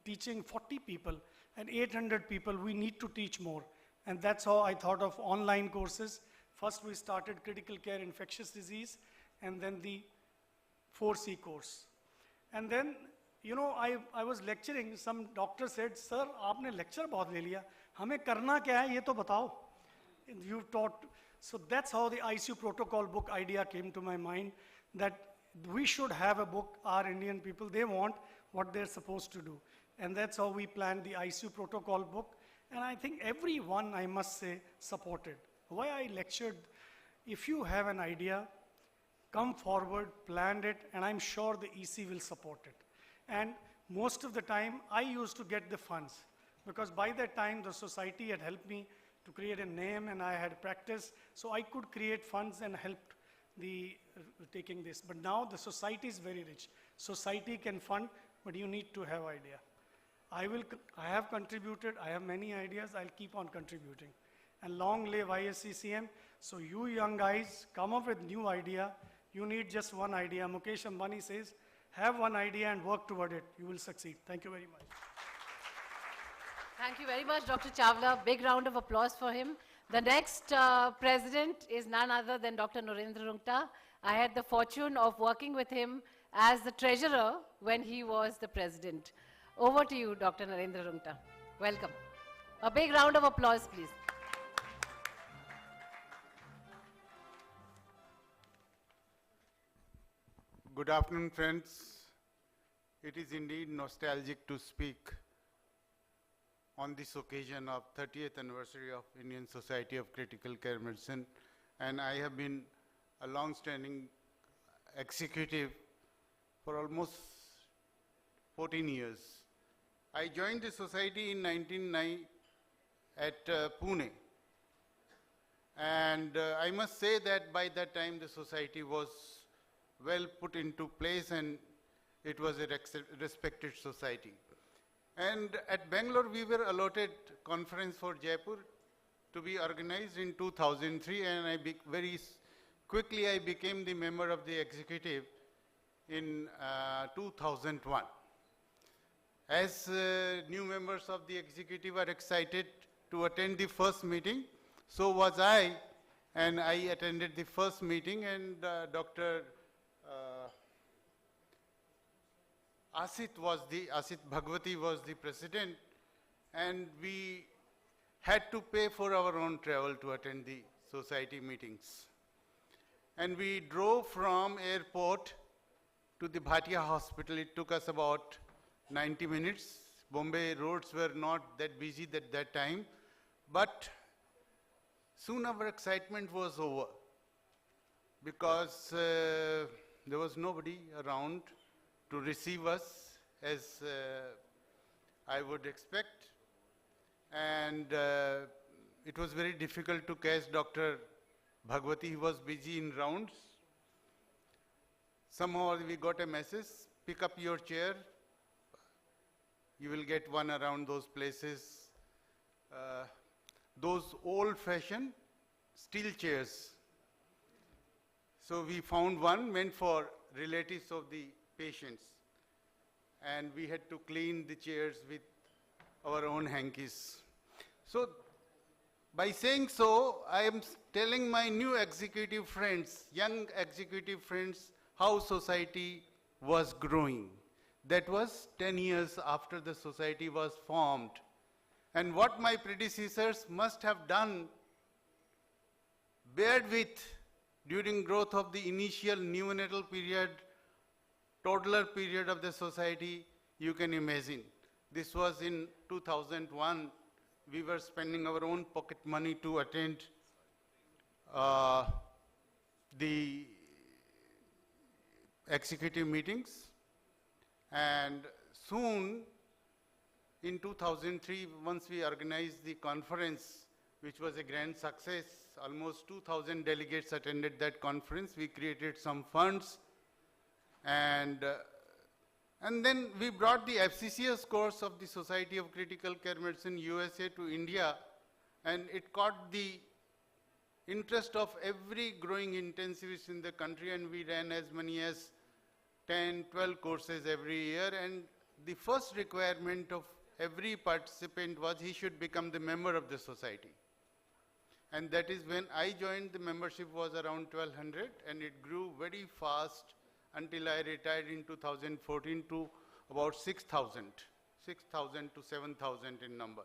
teaching 40 people and 800 people, we need to teach more. And that's how I thought of online courses. First we started critical care infectious disease and then the 4C course. And then, you know, I was lecturing, some doctor said, sir, aapne lecture bahut le liya, hame karna kya hai, ye to batao. You taught, so that's how the ICU protocol book idea came to my mind, that we should have a book, our Indian people, they want what they're supposed to do. And that's how we planned the ICU protocol book. And I think everyone, I must say, supported. Why I lectured, if you have an idea, come forward, plan it, and I'm sure the EC will support it. And most of the time, I used to get the funds, because by that time, the society had helped me to create a name, and I had practice, so I could create funds and help the taking this. But now the society is very rich. Society can fund, but you need to have idea. I have contributed, I have many ideas, I'll keep on contributing. And long live ISCCM. So you young guys, come up with new idea. You need just one idea. Mukesh Ambani says, have one idea and work toward it. You will succeed. Thank you very much. Thank you very much, Dr. Chawla. Big round of applause for him. The next president is none other than Dr. Narendra Rungta. I had the fortune of working with him as the treasurer when he was the president. Over to you, Dr. Narendra Rungta. Welcome. A big round of applause, please. Good afternoon, friends. It is indeed nostalgic to speak on this occasion of 30th anniversary of Indian Society of Critical Care Medicine, and I have been a long-standing executive for almost 14 years. I joined the society in 1990 at Pune, and I must say that by that time the society was well put into place and it was a respected society. And at Bangalore, we were allotted conference for Jaipur to be organized in 2003, and very quickly I became the member of the executive in 2001. As new members of the executive are excited to attend the first meeting, so was I, and I attended the first meeting, and Dr. Asit Bhagwati was the president, and we had to pay for our own travel to attend the society meetings. And we drove from airport to the Bhatia hospital. It took us about 90 minutes. Bombay roads were not that busy at that time, but soon our excitement was over because there was nobody around to receive us as I would expect. And it was very difficult to catch Dr. Bhagwati. He was busy in rounds. Somehow we got a message, pick up your chair. You will get one around those places. Those old-fashioned steel chairs. So we found one meant for relatives of the patients, and we had to clean the chairs with our own hankies. So by saying so, I am telling my new executive friends, young executive friends, how society was growing. That was 10 years after the society was formed. And what my predecessors must have done, bared with during growth of the initial neonatal period, toddler period of the society, you can imagine. This was in 2001. We were spending our own pocket money to attend the executive meetings. And soon, in 2003, once we organized the conference, which was a grand success, almost 2,000 delegates attended that conference. We created some funds. And then we brought the FCCS course of the Society of Critical Care Medicine USA to India, and it caught the interest of every growing intensivist in the country, and we ran as many as 10, 12 courses every year, and the first requirement of every participant was he should become the member of the society. And that is when I joined, the membership was around 1200, and it grew very fast until I retired in 2014 to about 6,000 to 7,000 in number.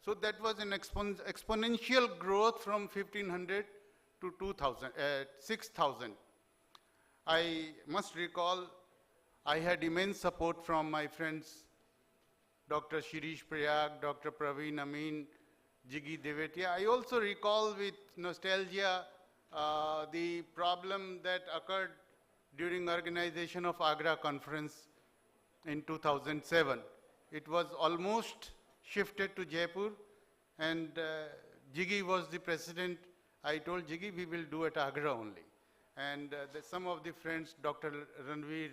So that was an exponential growth from 1,500 to 6,000. I must recall I had immense support from my friends, Dr. Shirish Prayag, Dr. Praveen Amin, Jiggy Devetia. I also recall with nostalgia the problem that occurred during organization of Agra conference in 2007. It was almost shifted to Jaipur, and Jiggy was the president. I told Jiggy we will do at Agra only. And some of the friends, Dr. Ranveer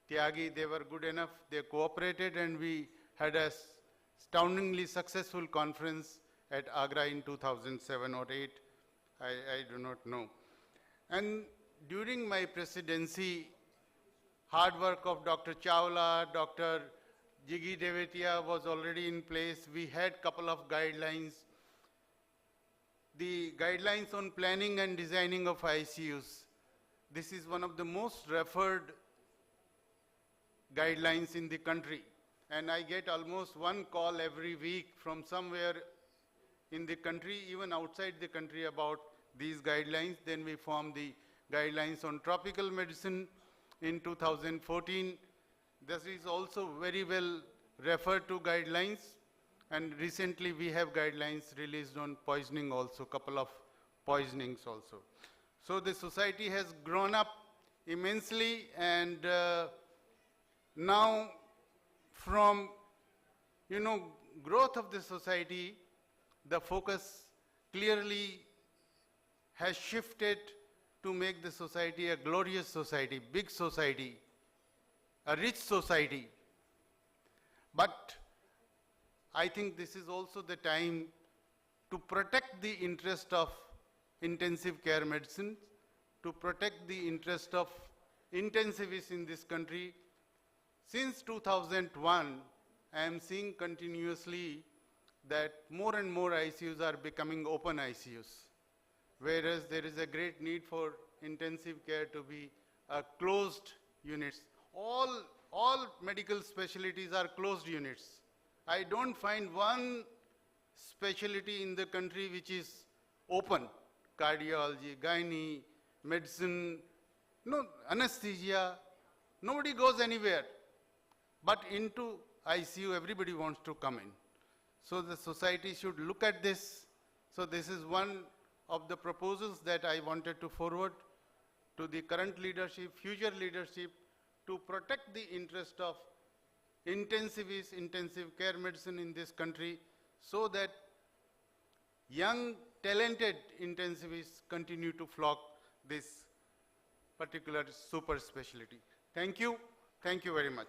Tyagi, they were good enough. They cooperated, and we had a astoundingly successful conference at Agra in 2007 or 8, I do not know. And during my presidency, hard work of Dr. Chawla, Dr. Jiggy Devetia was already in place. We had couple of guidelines. The guidelines on planning and designing of ICUs. This is one of the most referred guidelines in the country. And I get almost one call every week from somewhere in the country, even outside the country, about these guidelines. Then we formed the guidelines on tropical medicine in 2014. This is also very well referred to guidelines. And recently we have guidelines released on poisoning also, couple of poisonings also. So the society has grown up immensely, and now from, growth of the society, the focus clearly has shifted to make the society a glorious society, big society, a rich society. But I think this is also the time to protect the interest of intensive care medicine, to protect the interest of intensivists in this country. Since 2001, I am seeing continuously that more and more ICUs are becoming open ICUs, whereas there is a great need for intensive care to be closed units. All medical specialties are closed units. I don't find one specialty in the country which is open. Cardiology, gynae, medicine, no, anesthesia, nobody goes anywhere. But into ICU, everybody wants to come in. So the society should look at this. So this is one of the proposals that I wanted to forward to the current leadership, future leadership, to protect the interest of intensivists, intensive care medicine in this country, so that young, talented intensivists continue to flock this particular super specialty. Thank you. Thank you very much.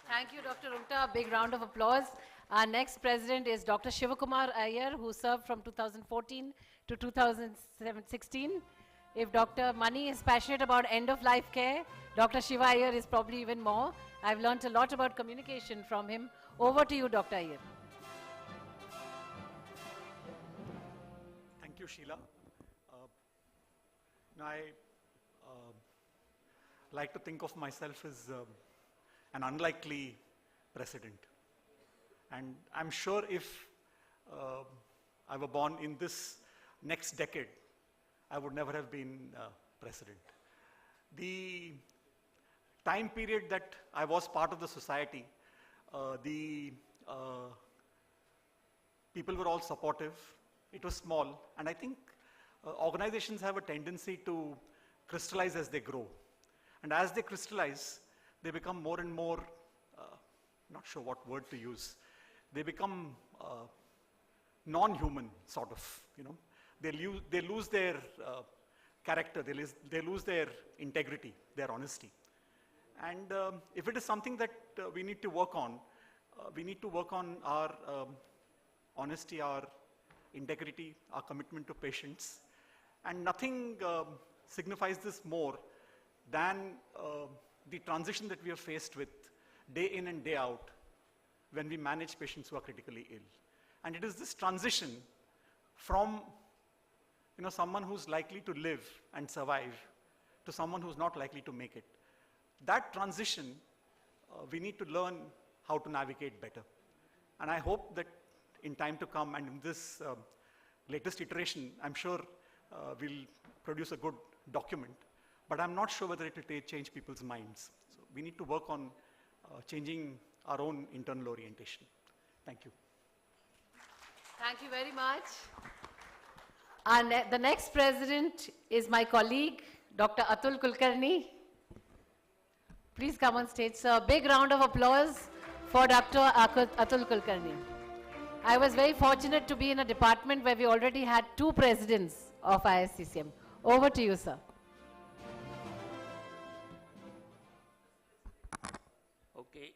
Thank you, Dr. Rungta. A big round of applause. Our next president is Dr. Shivakumar Iyer, who served from 2014 to 2016. If Dr. Mani is passionate about end-of-life care, Dr. Shiva Iyer is probably even more. I've learned a lot about communication from him. Over to you, Dr. Iyer. Thank you, Sheila. I like to think of myself as an unlikely president. And I'm sure if I were born in this next decade, I would never have been president. The time period that I was part of the society, the people were all supportive. It was small, and I think organizations have a tendency to crystallize as they grow. And as they crystallize, they become more and more, not sure what word to use, they become non-human, sort of, They lose their character, they lose their integrity, their honesty. And if it is something that we need to work on, we need to work on our honesty, our integrity, our commitment to patients. And nothing signifies this more than the transition that we are faced with day in and day out when we manage patients who are critically ill. And it is this transition from someone who's likely to live and survive to someone who's not likely to make it. That transition, we need to learn how to navigate better. And I hope that in time to come and in this latest iteration, I'm sure we'll produce a good document, but I'm not sure whether it will change people's minds. So we need to work on changing our own internal orientation. Thank you. Thank you very much. The next president is my colleague, Dr. Atul Kulkarni. Please come on stage, sir. Big round of applause for Dr. Atul Kulkarni. I was very fortunate to be in a department where we already had 2 presidents of ISCCM. Over to you, sir. Okay,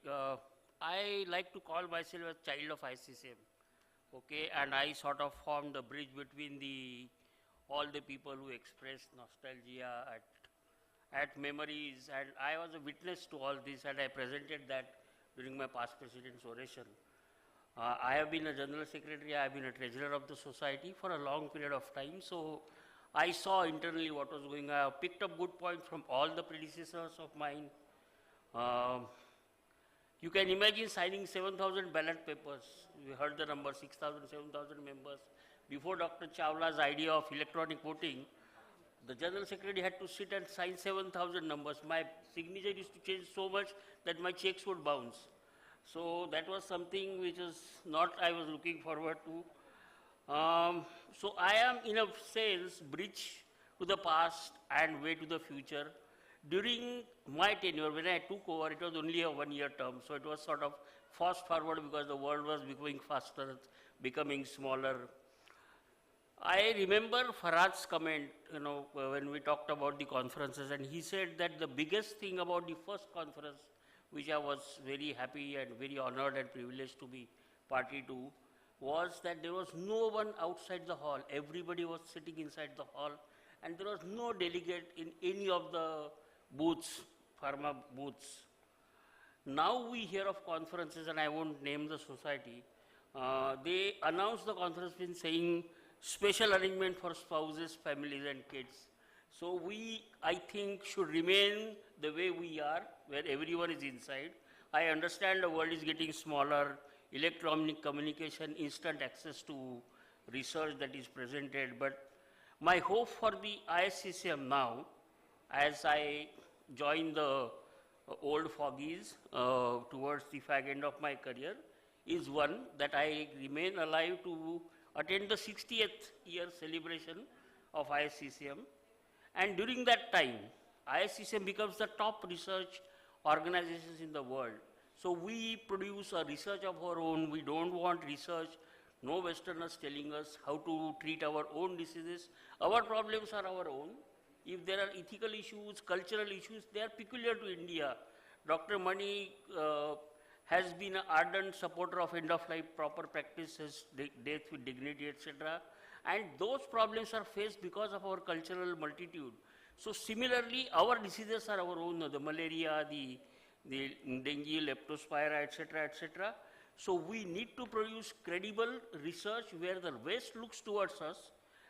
I like to call myself a child of ISCCM. Okay, and I sort of formed the bridge between all the people who expressed nostalgia at memories, and I was a witness to all this, and I presented that during my past president's oration. I have been a general secretary, I have been a treasurer of the society for a long period of time, so I saw internally what was going on. I picked up good points from all the predecessors of mine. You can imagine signing 7,000 ballot papers. We heard the number, 6,000, 7,000 members. Before Dr. Chawla's idea of electronic voting, the General Secretary had to sit and sign 7,000 numbers. My signature used to change so much that my checks would bounce. So that was something which is not I was looking forward to. So I am, in a sense, bridge to the past and way to the future. During my tenure, when I took over, it was only a 1-year term, so it was sort of fast forward because the world was becoming faster, becoming smaller. I remember Farad's comment, when we talked about the conferences, and he said that the biggest thing about the first conference, which I was very happy and very honored and privileged to be party to, was that there was no one outside the hall. Everybody was sitting inside the hall, and there was no delegate in any of the booths, pharma booths. Now we hear of conferences, and I won't name the society. They announced the conference in saying special arrangement for spouses, families, and kids. So we, I think, should remain the way we are, where everyone is inside. I understand the world is getting smaller, electronic communication, instant access to research that is presented, but my hope for the ISCCM now, as I join the old foggies towards the fag end of my career, is one, that I remain alive to attend the 60th year celebration of ISCCM. And during that time, ISCCM becomes the top research organizations in the world. So we produce a research of our own. We don't want research, no Westerners telling us how to treat our own diseases. Our problems are our own. If there are ethical issues, cultural issues, they are peculiar to India. Dr. Mani has been an ardent supporter of end-of-life proper practices, death with dignity, etc. And those problems are faced because of our cultural multitude. So similarly, our diseases are our own, the malaria, the dengue, leptospira, etc., etc. So we need to produce credible research where the West looks towards us,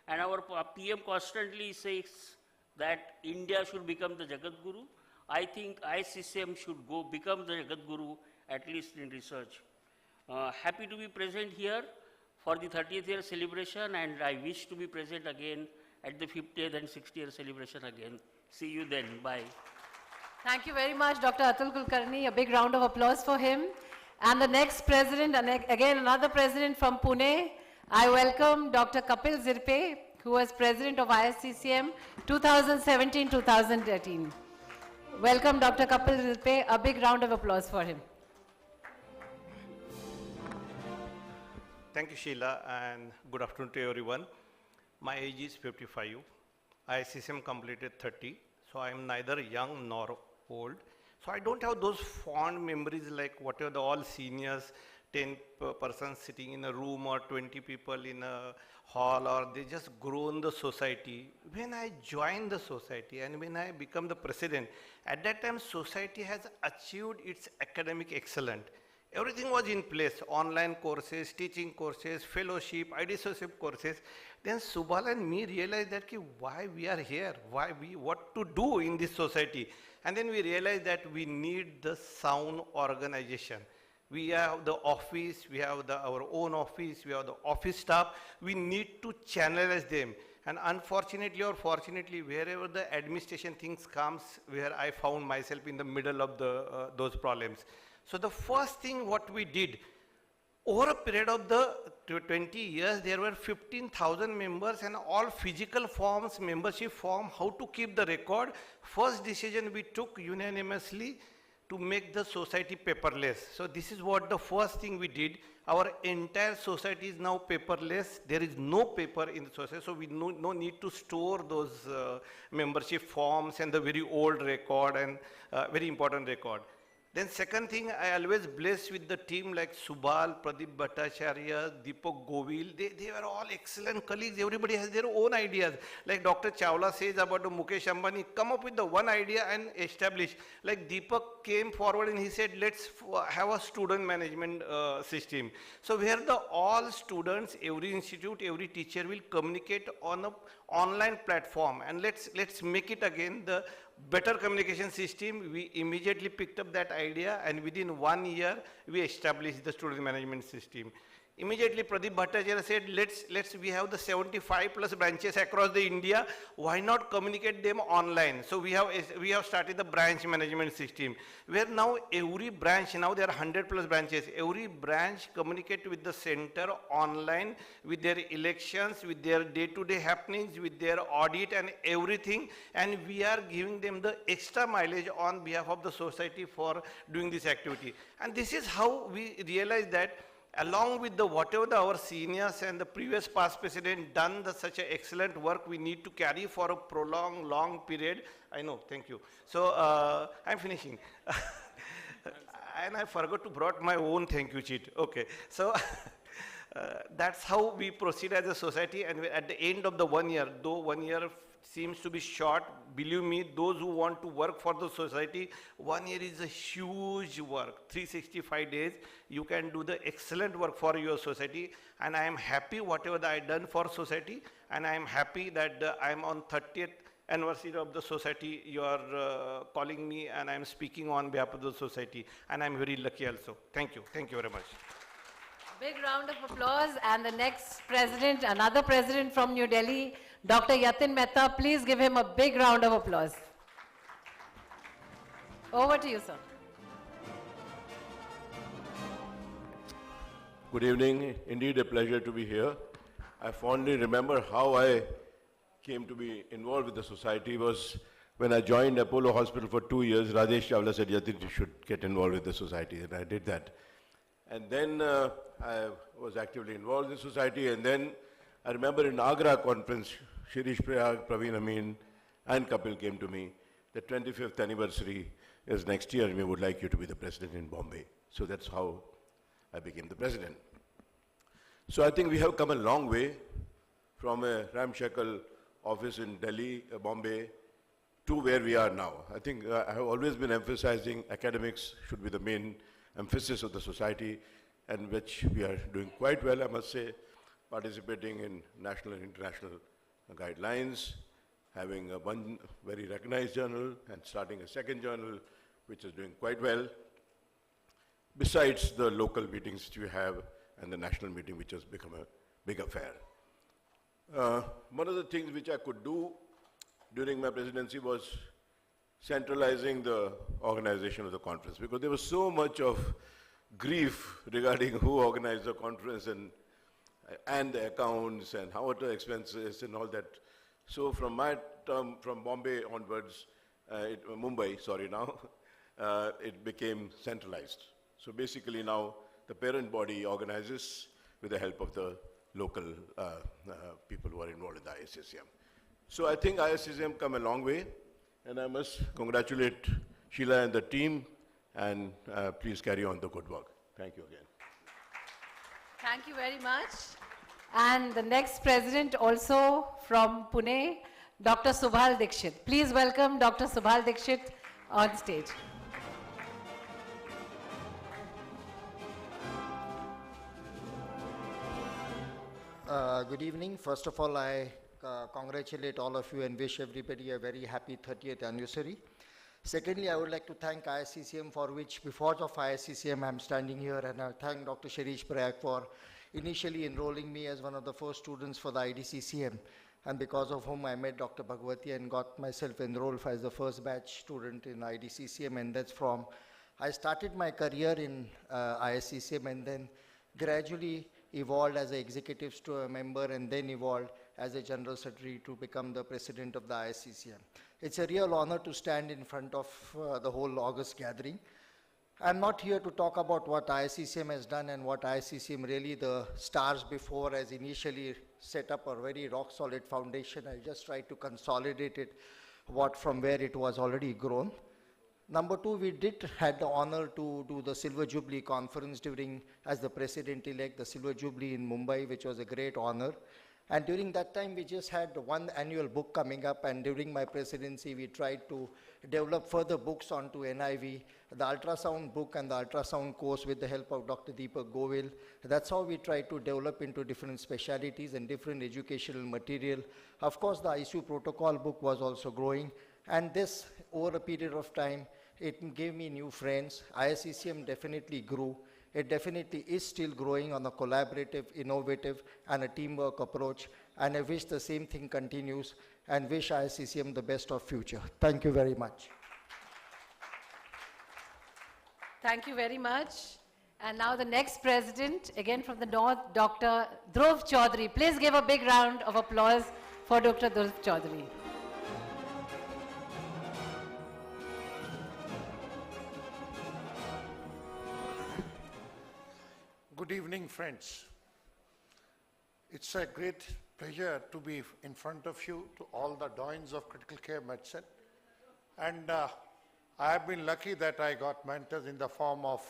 and our PM constantly says that India should become the Jagat Guru. I think ISCCM should become the Jagat Guru, at least in research. Happy to be present here for the 30th year celebration, and I wish to be present again at the 50th and 60th year celebration again. See you then. Bye. Thank you very much, Dr. Atul Kulkarni. A big round of applause for him. And the next president, and again another president from Pune, I welcome Dr. Kapil Zirpe, who was president of ISCCM 2017-2018. Welcome, Dr. Kapil Zirpe. A big round of applause for him. Thank you, Sheila, and good afternoon to everyone. My age is 55. ISCCM completed 30, so I am neither young nor old. So I don't have those fond memories like whatever the all seniors 10 persons sitting in a room or 20 people in a hall, or they just grown the society. When I joined the society and when I become the president, at that time society has achieved its academic excellence. Everything was in place, online courses, teaching courses, fellowship, IDSOship courses. Then Subal and me realized that why we are here, what to do in this society. And then we realized that we need the sound organization. We have the office, we have our own office, we have the office staff. We need to channelize them. And unfortunately or fortunately, wherever the administration things comes, where I found myself in the middle of those problems. So the first thing what we did, over a period of the 20 years, there were 15,000 members and all physical forms, membership form, how to keep the record. First decision we took unanimously to make the society paperless. So this is what the first thing we did. Our entire society is now paperless. There is no paper in the society, so we no need to store those membership forms and the very old record and very important record. Then second thing, I always bless with the team like Subal, Pradeep Bhattacharya, Deepak Govil. They were all excellent colleagues. Everybody has their own ideas. Like Dr. Chawla says about the Mukesh Ambani, come up with the one idea and establish. Like Deepak came forward and he said, let's have a student management system. So where all students, every institute, every teacher will communicate on an online platform. And let's make it again the better communication system. We immediately picked up that idea, and within 1 year, we established the student management system. Immediately, Pradeep Bhattacharya said, we have the 75 plus branches across the India. Why not communicate them online? So we have started the branch management system, where now every branch, now there are 100 plus branches, every branch communicate with the center online, with their elections, with their day-to-day happenings, with their audit and everything. And we are giving them the extra mileage on behalf of the society for doing this activity. And this is how we realize that along with whatever our seniors and the previous past president done such an excellent work, we need to carry for a prolonged, long period. I know, thank you. So I'm finishing. And I forgot to brought my own thank you sheet. Okay, so that's how we proceed as a society. And at the end of the 1 year, though 1 year seems to be short, believe me, those who want to work for the society, 1 year is a huge work. 365 days, you can do the excellent work for your society. And I am happy whatever I done for society. And I am happy that I am on 30th anniversary of the society. You are calling me and I am speaking on behalf of the society. And I am very lucky also. Thank you. Thank you very much. Big round of applause. And the next president, another president from New Delhi, Dr. Yatin Mehta. Please give him a big round of applause. Over to you, sir. Good evening. Indeed a pleasure to be here. I fondly remember how I came to be involved with the society was when I joined Apollo Hospital for 2 years. Rajesh Chawla said, Yatin, you should get involved with the society, and I did that. And then I was actively involved in the society, and then I remember in Agra conference, Shirish Prayag, Praveen Amin, and Kapil came to me. The 25th anniversary is next year, and we would like you to be the president in Bombay. So that's how I became the president. So I think we have come a long way from a ramshackle office in Delhi, Bombay, to where we are now. I think I have always been emphasizing academics should be the main emphasis of the society, and which we are doing quite well, I must say, participating in national and international guidelines, having one very recognized journal and starting a second journal, which is doing quite well, besides the local meetings which we have and the national meeting, which has become a big affair. One of the things which I could do during my presidency was centralizing the organization of the conference, because there was so much of grief regarding who organized the conference and the accounts and how much expenses and all that. So from my term, from Bombay onwards, Mumbai, sorry now, it became centralized. So basically now the parent body organizes with the help of the local people who are involved in the ISCCM. So I think ISCCM come a long way, and I must congratulate Sheila and the team, and please carry on the good work. Thank you again. Thank you very much. And the next president also from Pune, Dr. Subhal Dikshit. Please welcome Dr. Subhal Dikshit on stage. Good evening. First of all, I congratulate all of you and wish everybody a very happy 30th anniversary. Secondly, I would like to thank ISCCM, for which, because of ISCCM, I'm standing here, and I thank Dr. Shirish Prayag for initially enrolling me as one of the first students for the IDCCM, and because of whom I met Dr. Bhagwati and got myself enrolled as the first batch student in IDCCM, and that's from, I started my career in ISCCM and then gradually evolved as an executive member and then evolved as a general secretary to become the president of the ISCCM. It's a real honor to stand in front of the whole August gathering. I'm not here to talk about what ISCCM has done and what ISCCM really the stars before has initially set up a very rock solid foundation. I'll just try to consolidate it from where it was already grown. Number two, we had the honor to do the Silver Jubilee conference as the president-elect, the Silver Jubilee in Mumbai, which was a great honor. And during that time, we just had one annual book coming up, and during my presidency, we tried to develop further books onto NIV, the ultrasound book and the ultrasound course with the help of Dr. Deepak Govil. That's how we tried to develop into different specialities and different educational material. Of course, the ICU protocol book was also growing, and this, over a period of time, it gave me new friends. ISCCM definitely grew. It definitely is still growing on a collaborative, innovative, and a teamwork approach. And I wish the same thing continues and wish ISCCM the best of future. Thank you very much. Thank you very much. And now the next president, again from the north, Dr. Dhruv Chaudhary. Please give a big round of applause for Dr. Dhruv Chaudhary. Good evening, friends. It's a great pleasure to be in front of you, to all the doyens of critical care medicine. And I have been lucky that I got mentors in the form of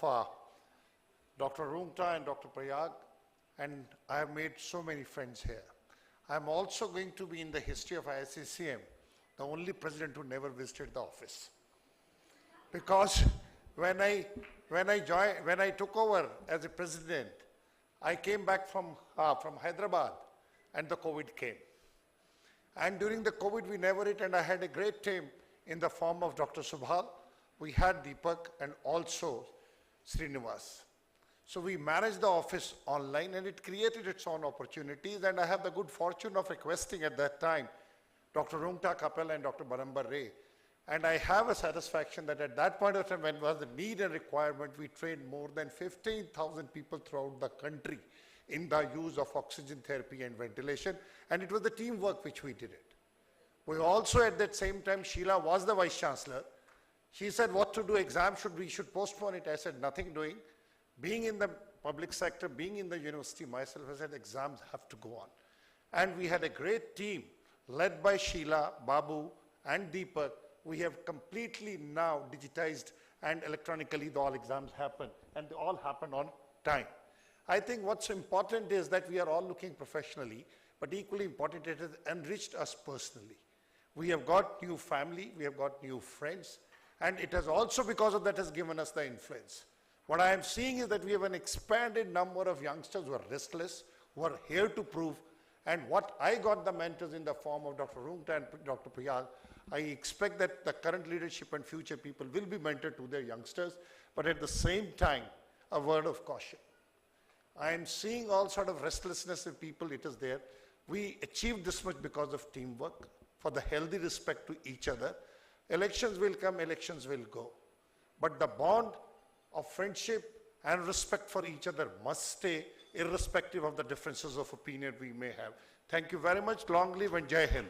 Dr. Rungta and Dr. Prayag, and I have made so many friends here. I'm also going to be in the history of ISCCM, the only president who never visited the office. Because when I took over as a president, I came back from Hyderabad and the COVID came. And during the COVID, we never ate, and I had a great team in the form of Dr. Subhal. We had Deepak and also Srinivas. So we managed the office online, and it created its own opportunities. And I have the good fortune of requesting at that time Dr. Rungta Kapil and Dr. Barambar Ray. And I have a satisfaction that at that point of time, when was the need and requirement, we trained more than 15,000 people throughout the country in the use of oxygen therapy and ventilation. And it was the teamwork which we did it. We also, at that same time, Sheila was the Vice Chancellor. She said, what to do, we should postpone it. I said, nothing doing. Being in the public sector, being in the university myself, I said, exams have to go on. And we had a great team led by Sheila, Babu, and Deepak. We have completely now digitized, and electronically all exams happen, and they all happen on time. I think what's important is that we are all looking professionally, but equally important, it has enriched us personally. We have got new family, we have got new friends, and it has also, because of that, has given us the influence. What I am seeing is that we have an expanded number of youngsters who are restless, who are here to prove, and what I got the mentors in the form of Dr. Rungta and Dr. Priyal, I expect that the current leadership and future people will be mentored to their youngsters, but at the same time, a word of caution. I am seeing all sort of restlessness in people, it is there. We achieved this much because of teamwork, for the healthy respect to each other. Elections will come, elections will go. But the bond of friendship and respect for each other must stay, irrespective of the differences of opinion we may have. Thank you very much. Long live and Jai Hind.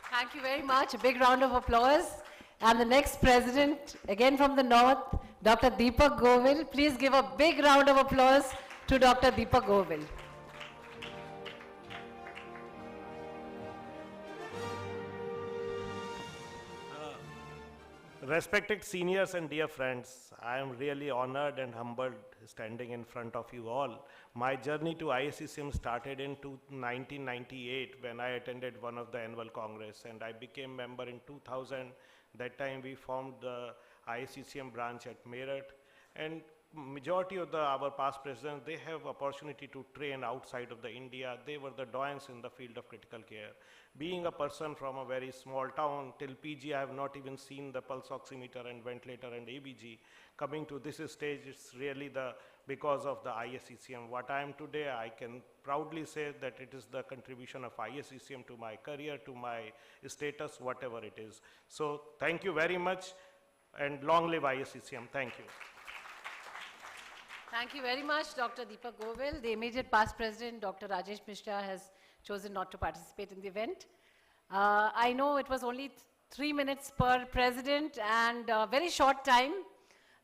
Thank you very much. A big round of applause. And the next president, again from the north, Dr. Deepak Govil. Please give a big round of applause to Dr. Deepak Govil. Respected seniors and dear friends, I am really honored and humbled standing in front of you all. My journey to ISCCM started in 1998 when I attended one of the annual congress, and I became member in 2000. That time we formed the ISCCM branch at Meerut, and majority of our past presidents, they have opportunity to train outside of the India. They were the doyens in the field of critical care. Being a person from a very small town, till PG I have not even seen the pulse oximeter and ventilator and ABG. Coming to this stage, it's really because of the ISCCM. What I am today, I can proudly say that it is the contribution of ISCCM to my career, to my status, whatever it is. So thank you very much, and long live ISCCM. Thank you. Thank you very much, Dr. Deepak Govil. The immediate past president, Dr. Rajesh Mishra, has chosen not to participate in the event. I know it was only 3 minutes per president and a very short time.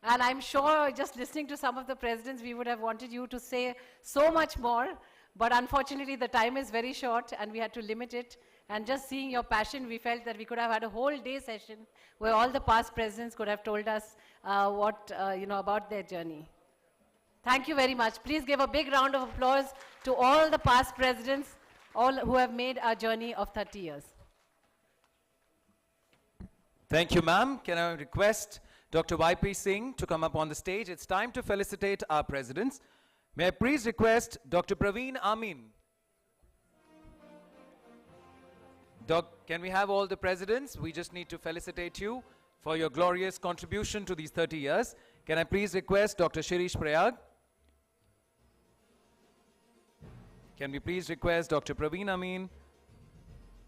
And I'm sure just listening to some of the presidents, we would have wanted you to say so much more. But unfortunately, the time is very short and we had to limit it. And just seeing your passion, we felt that we could have had a whole day session where all the past presidents could have told us about their journey. Thank you very much. Please give a big round of applause to all the past presidents, all who have made our journey of 30 years. Thank you, ma'am. Can I request Dr. YP Singh to come up on the stage? It's time to felicitate our presidents. May I please request Dr. Praveen Amin. Can we have all the presidents? We just need to felicitate you for your glorious contribution to these 30 years. Can I please request Dr. Shirish Prayag? Can we please request Dr. Praveen Amin,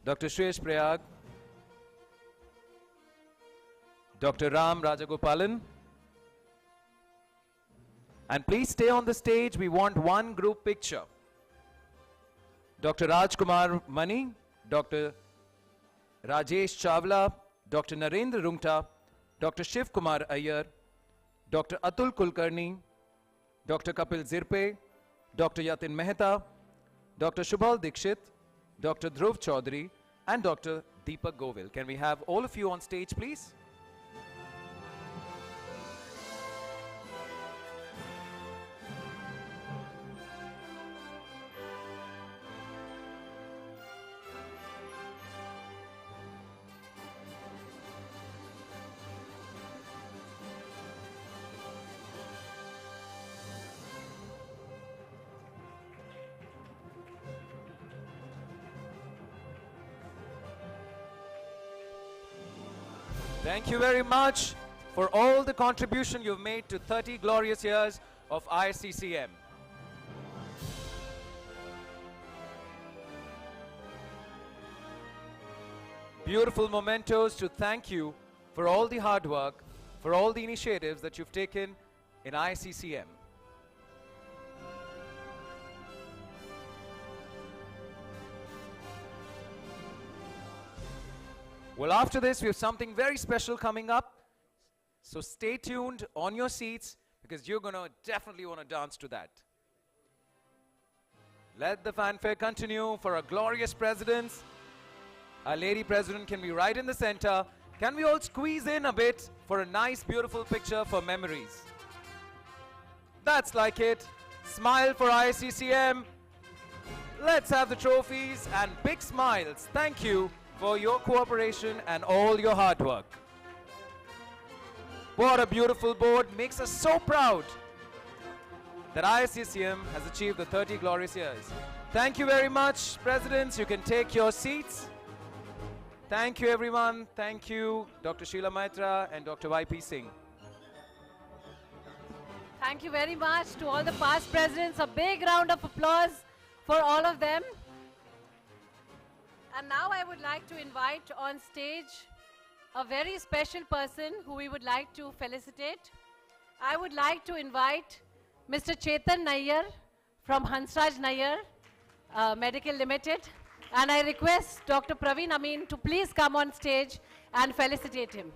Dr. Shirish Prayag, Dr. Ram Rajagopalan? And please stay on the stage. We want one group picture. Dr. Rajkumar Mani, Dr. Rajesh Chawla, Dr. Narendra Rungta, Dr. Shiv Kumar Iyer, Dr. Atul Kulkarni, Dr. Kapil Zirpe, Dr. Yatin Mehta, Dr. Shubhal Dikshit, Dr. Dhruv Chaudhary, and Dr. Deepak Govil. Can we have all of you on stage, please? Thank you very much for all the contribution you've made to 30 glorious years of ISCCM. Beautiful mementos to thank you for all the hard work, for all the initiatives that you've taken in ISCCM. Well, after this, we have something very special coming up. So stay tuned on your seats because you're going to definitely want to dance to that. Let the fanfare continue for our glorious presidents. Our lady president can be right in the center. Can we all squeeze in a bit for a nice, beautiful picture for memories? That's like it. Smile for ISCCM. Let's have the trophies and big smiles. Thank you for your cooperation and all your hard work. What a beautiful board, makes us so proud that ISCCM has achieved the 30 glorious years. Thank you very much, presidents. You can take your seats. Thank you, everyone. Thank you, Dr. Sheila Maitra and Dr. YP Singh. Thank you very much to all the past presidents. A big round of applause for all of them. And now I would like to invite on stage a very special person who we would like to felicitate. I would like to invite Mr. Chetan Nayyar from Hansraj Nayyar Medical Limited. And I request Dr. Praveen Amin to please come on stage and felicitate him.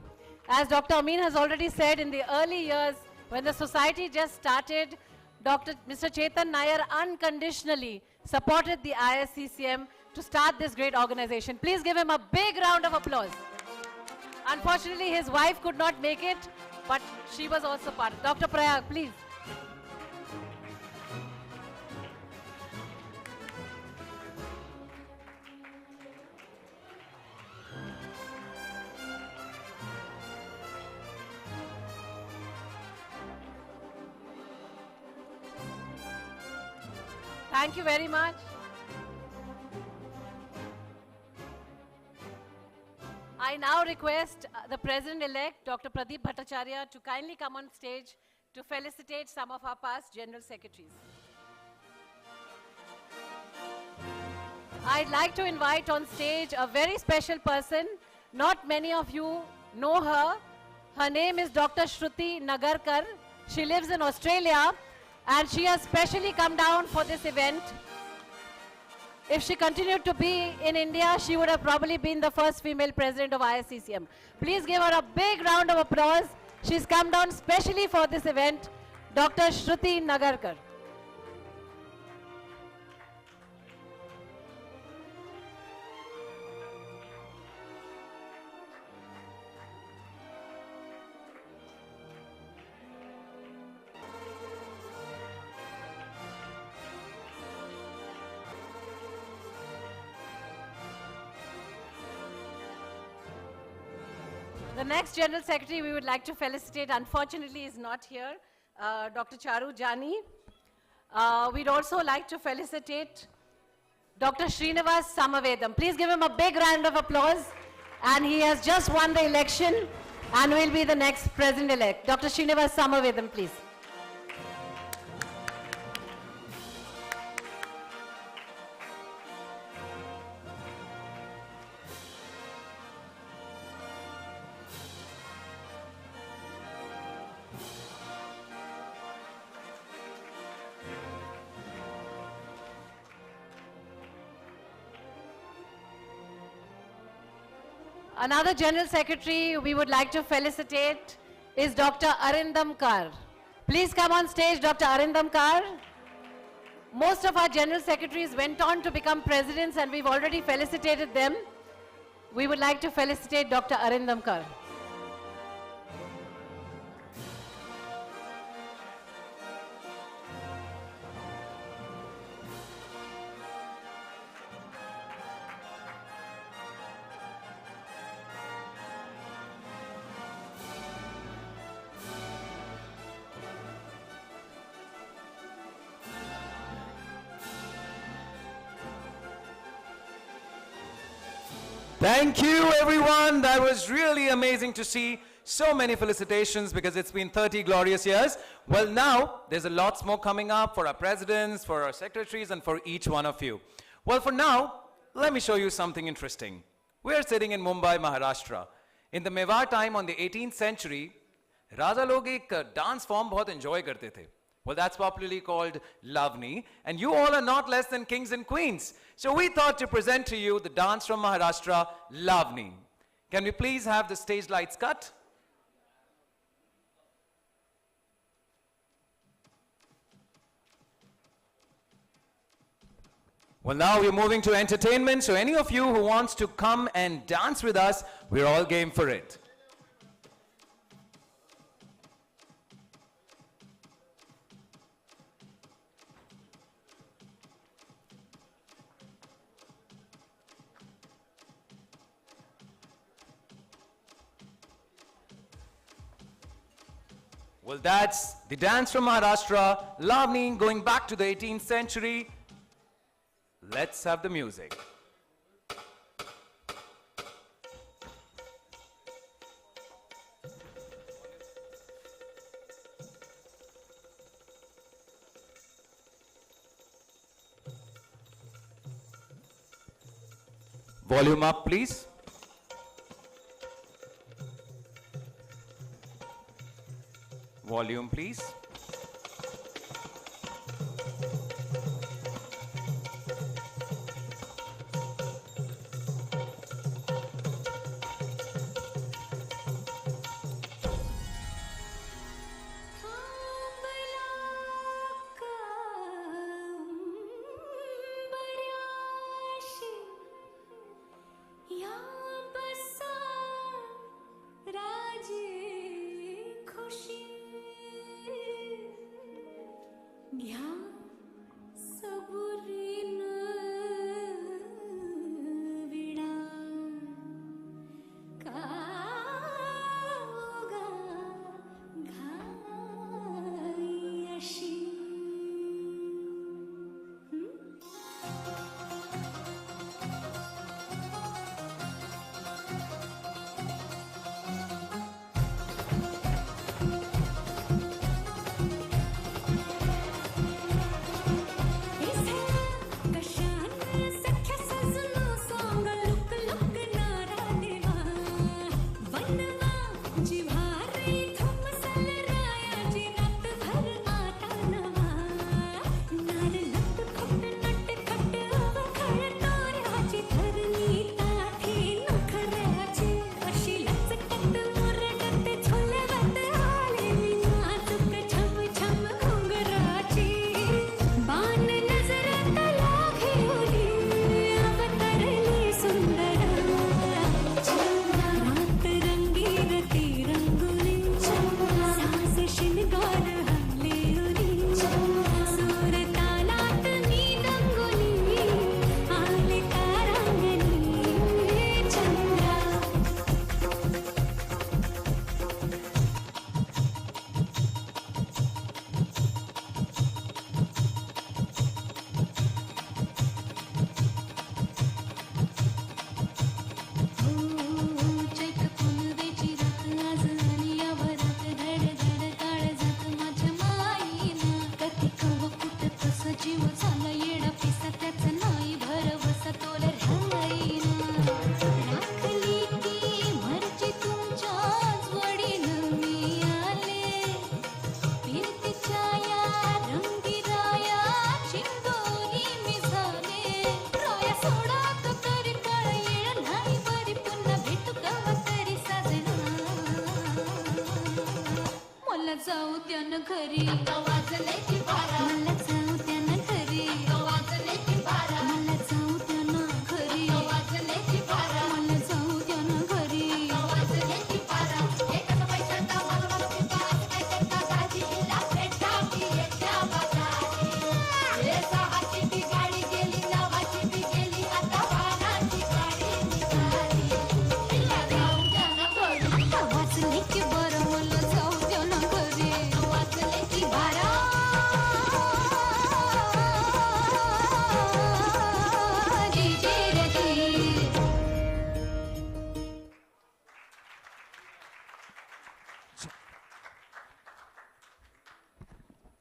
As Dr. Amin has already said, in the early years, when the society just started, Mr. Chetan Nayyar unconditionally supported the ISCCM to start this great organization. Please give him a big round of applause. Unfortunately, his wife could not make it, but she was also part. Dr. Prayag, please. Thank you very much. I now request the President-elect, Dr. Pradeep Bhattacharya, to kindly come on stage to felicitate some of our past General Secretaries. I'd like to invite on stage a very special person. Not many of you know her. Her name is Dr. Shruti Nagarkar. She lives in Australia and she has specially come down for this event. If she continued to be in India, she would have probably been the first female president of ISCCM. Please give her a big round of applause. She's come down specially for this event, Dr. Shruti Nagarkar. The next General Secretary we would like to felicitate, unfortunately, is not here, Dr. Charu Jani. We'd also like to felicitate Dr. Srinivas Samavedam. Please give him a big round of applause. And he has just won the election and will be the next President-elect. Dr. Srinivas Samavedam, please. Another General Secretary we would like to felicitate is Dr. Arindam Kar. Please come on stage, Dr. Arindam Kar. Most of our General Secretaries went on to become presidents and we've already felicitated them. We would like to felicitate Dr. Arindam Kar. Thank you, everyone. That was really amazing to see. So many felicitations because it's been 30 glorious years. Well, now there's a lots more coming up for our presidents, for our secretaries, and for each one of you. Well, for now, let me show you something interesting. We're sitting in Mumbai, Maharashtra. In the Mewar time on the 18th century, Raja log ek dance form bahut enjoy karte the. Well, that's popularly called Lavani, and you all are not less than kings and queens. So we thought to present to you the dance from Maharashtra, Lavani. Can we please have the stage lights cut? Well, now we're moving to entertainment, so any of you who wants to come and dance with us, we're all game for it. Well, that's the dance from Maharashtra, Lavani, going back to the 18th century. Let's have the music. Volume up, please. Volume, please. घ्या सबुरीन विडा कागा घाई अशी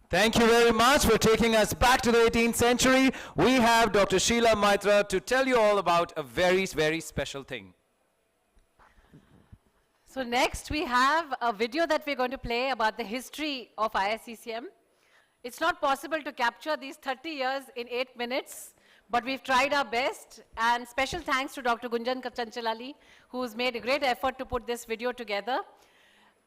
Thank you very much for taking us back to the 18th century. We have Dr. Sheila Maitra to tell you all about a very, very special thing. So next we have a video that we're going to play about the history of ISCCM. It's not possible to capture these 30 years in 8 minutes, but we've tried our best. And special thanks to Dr. Gunjan Chanchalali, who's made a great effort to put this video together.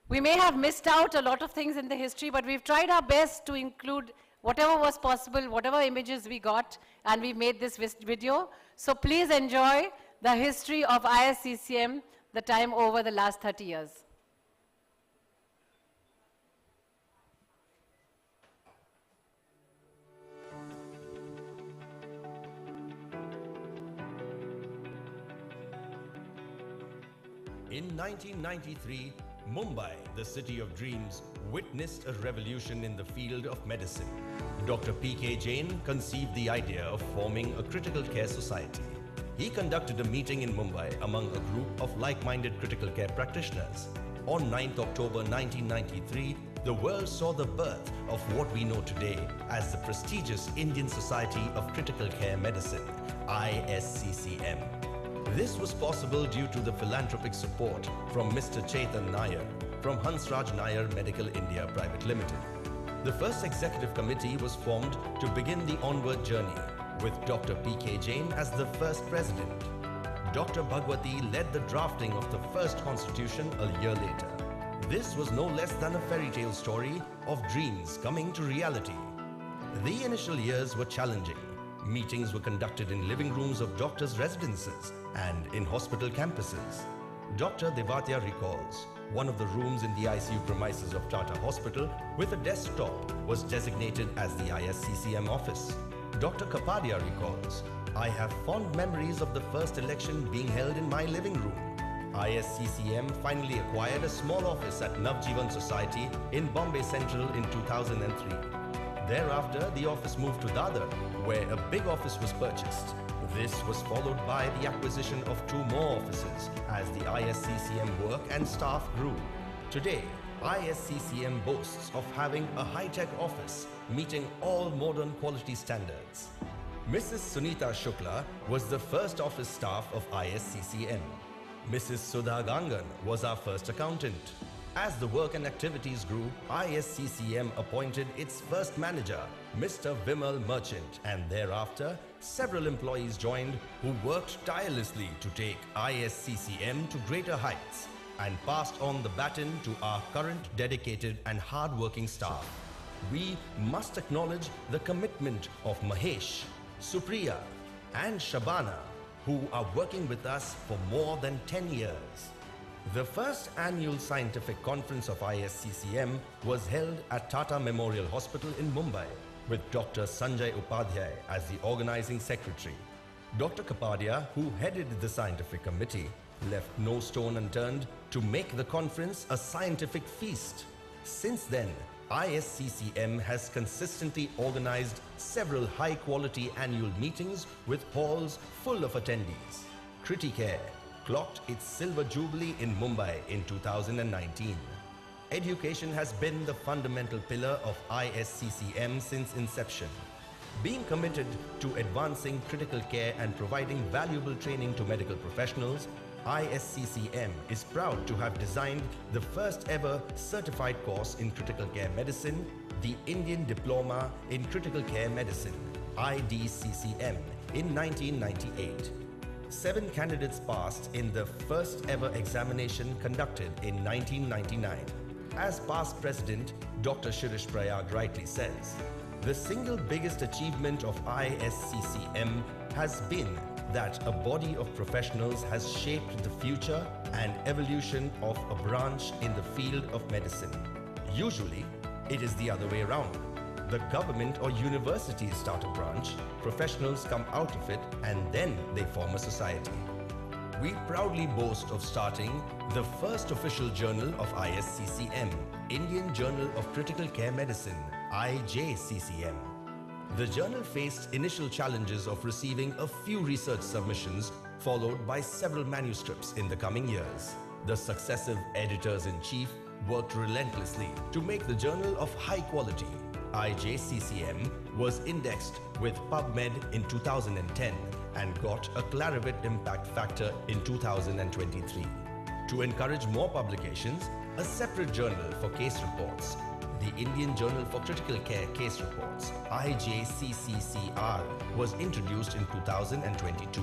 We may have missed out a lot of things in the history, but we've tried our best to include whatever was possible, whatever images we got, and we made this video. So please enjoy the history of ISCCM, the time over the last 30 years. In 1993, Mumbai, the city of dreams, witnessed a revolution in the field of medicine. Dr. P.K. Jain conceived the idea of forming a critical care society. He conducted a meeting in Mumbai among a group of like-minded critical care practitioners. On 9th October 1993, the world saw the birth of what we know today as the prestigious Indian Society of Critical Care Medicine, ISCCM. This was possible due to the philanthropic support from Mr. Chetan Nair from Hansraj Nair Medical India Private Limited. The first executive committee was formed to begin the onward journey, with Dr. P.K. Jain as the first president. Dr. Bhagwati led the drafting of the first constitution a year later. This was no less than a fairy tale story of dreams coming to reality. The initial years were challenging. Meetings were conducted in living rooms of doctors' residences and in hospital campuses. Dr. Devatya recalls, one of the rooms in the ICU premises of Tata Hospital with a desktop was designated as the ISCCM office. Dr. Kapadia recalls, "I have fond memories of the first election being held in my living room. ISCCM finally acquired a small office at Navjivan Society in Bombay Central in 2003. Thereafter, the office moved to Dadar, where a big office was purchased. This was followed by the acquisition of 2 more offices as the ISCCM work and staff grew. Today, ISCCM boasts of having a high-tech office meeting all modern quality standards. Mrs. Sunita Shukla was the first office staff of ISCCM. Mrs. Sudha Gangan was our first accountant. As the work and activities grew, ISCCM appointed its first manager, Mr. Vimal Merchant, and thereafter, several employees joined who worked tirelessly to take ISCCM to greater heights and passed on the baton to our current dedicated and hard-working staff. We must acknowledge the commitment of Mahesh, Supriya, and Shabana, who are working with us for more than 10 years. The first annual scientific conference of ISCCM was held at Tata Memorial Hospital in Mumbai with Dr. Sanjay Upadhyay as the organizing secretary. Dr. Kapadia, who headed the scientific committee, left no stone unturned to make the conference a scientific feast. Since then, ISCCM has consistently organized several high-quality annual meetings with halls full of attendees. Criticare clocked its silver jubilee in Mumbai in 2019. Education has been the fundamental pillar of ISCCM since inception. Being committed to advancing critical care and providing valuable training to medical professionals, ISCCM is proud to have designed the first ever certified course in critical care medicine, the Indian Diploma in Critical Care Medicine, IDCCM, in 1998. 7 candidates passed in the first ever examination conducted in 1999. As past President Dr. Shirish Prayag rightly says, the single biggest achievement of ISCCM has been that a body of professionals has shaped the future and evolution of a branch in the field of medicine. Usually, it is the other way around. The government or universities start a branch, professionals come out of it, and then they form a society. We proudly boast of starting the first official journal of ISCCM, Indian Journal of Critical Care Medicine, IJCCM. The journal faced initial challenges of receiving a few research submissions, followed by several manuscripts in the coming years. The successive editors-in-chief worked relentlessly to make the journal of high quality. IJCCM was indexed with PubMed in 2010 and got a Clarivate Impact Factor in 2023. To encourage more publications, a separate journal for case reports, the Indian Journal for Critical Care Case Reports, IJCCCR, was introduced in 2022.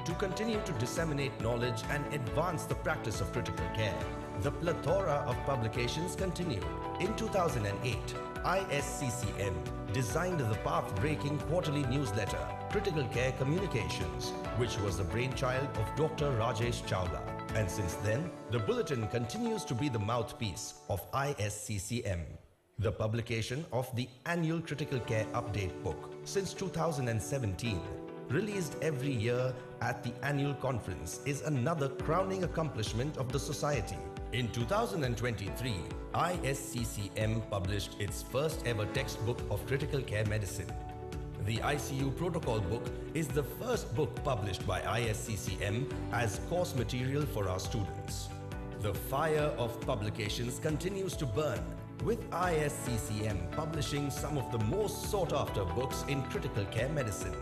To continue to disseminate knowledge and advance the practice of critical care, the plethora of publications continued. In 2008, ISCCM designed the path-breaking quarterly newsletter, Critical Care Communications, which was the brainchild of Dr. Rajesh Chawla. And since then, the bulletin continues to be the mouthpiece of ISCCM. The publication of the annual Critical Care Update book since 2017, released every year at the annual conference, is another crowning accomplishment of the society. In 2023, ISCCM published its first ever textbook of critical care medicine. The ICU Protocol book is the first book published by ISCCM as course material for our students. The fire of publications continues to burn, with ISCCM publishing some of the most sought-after books in critical care medicine.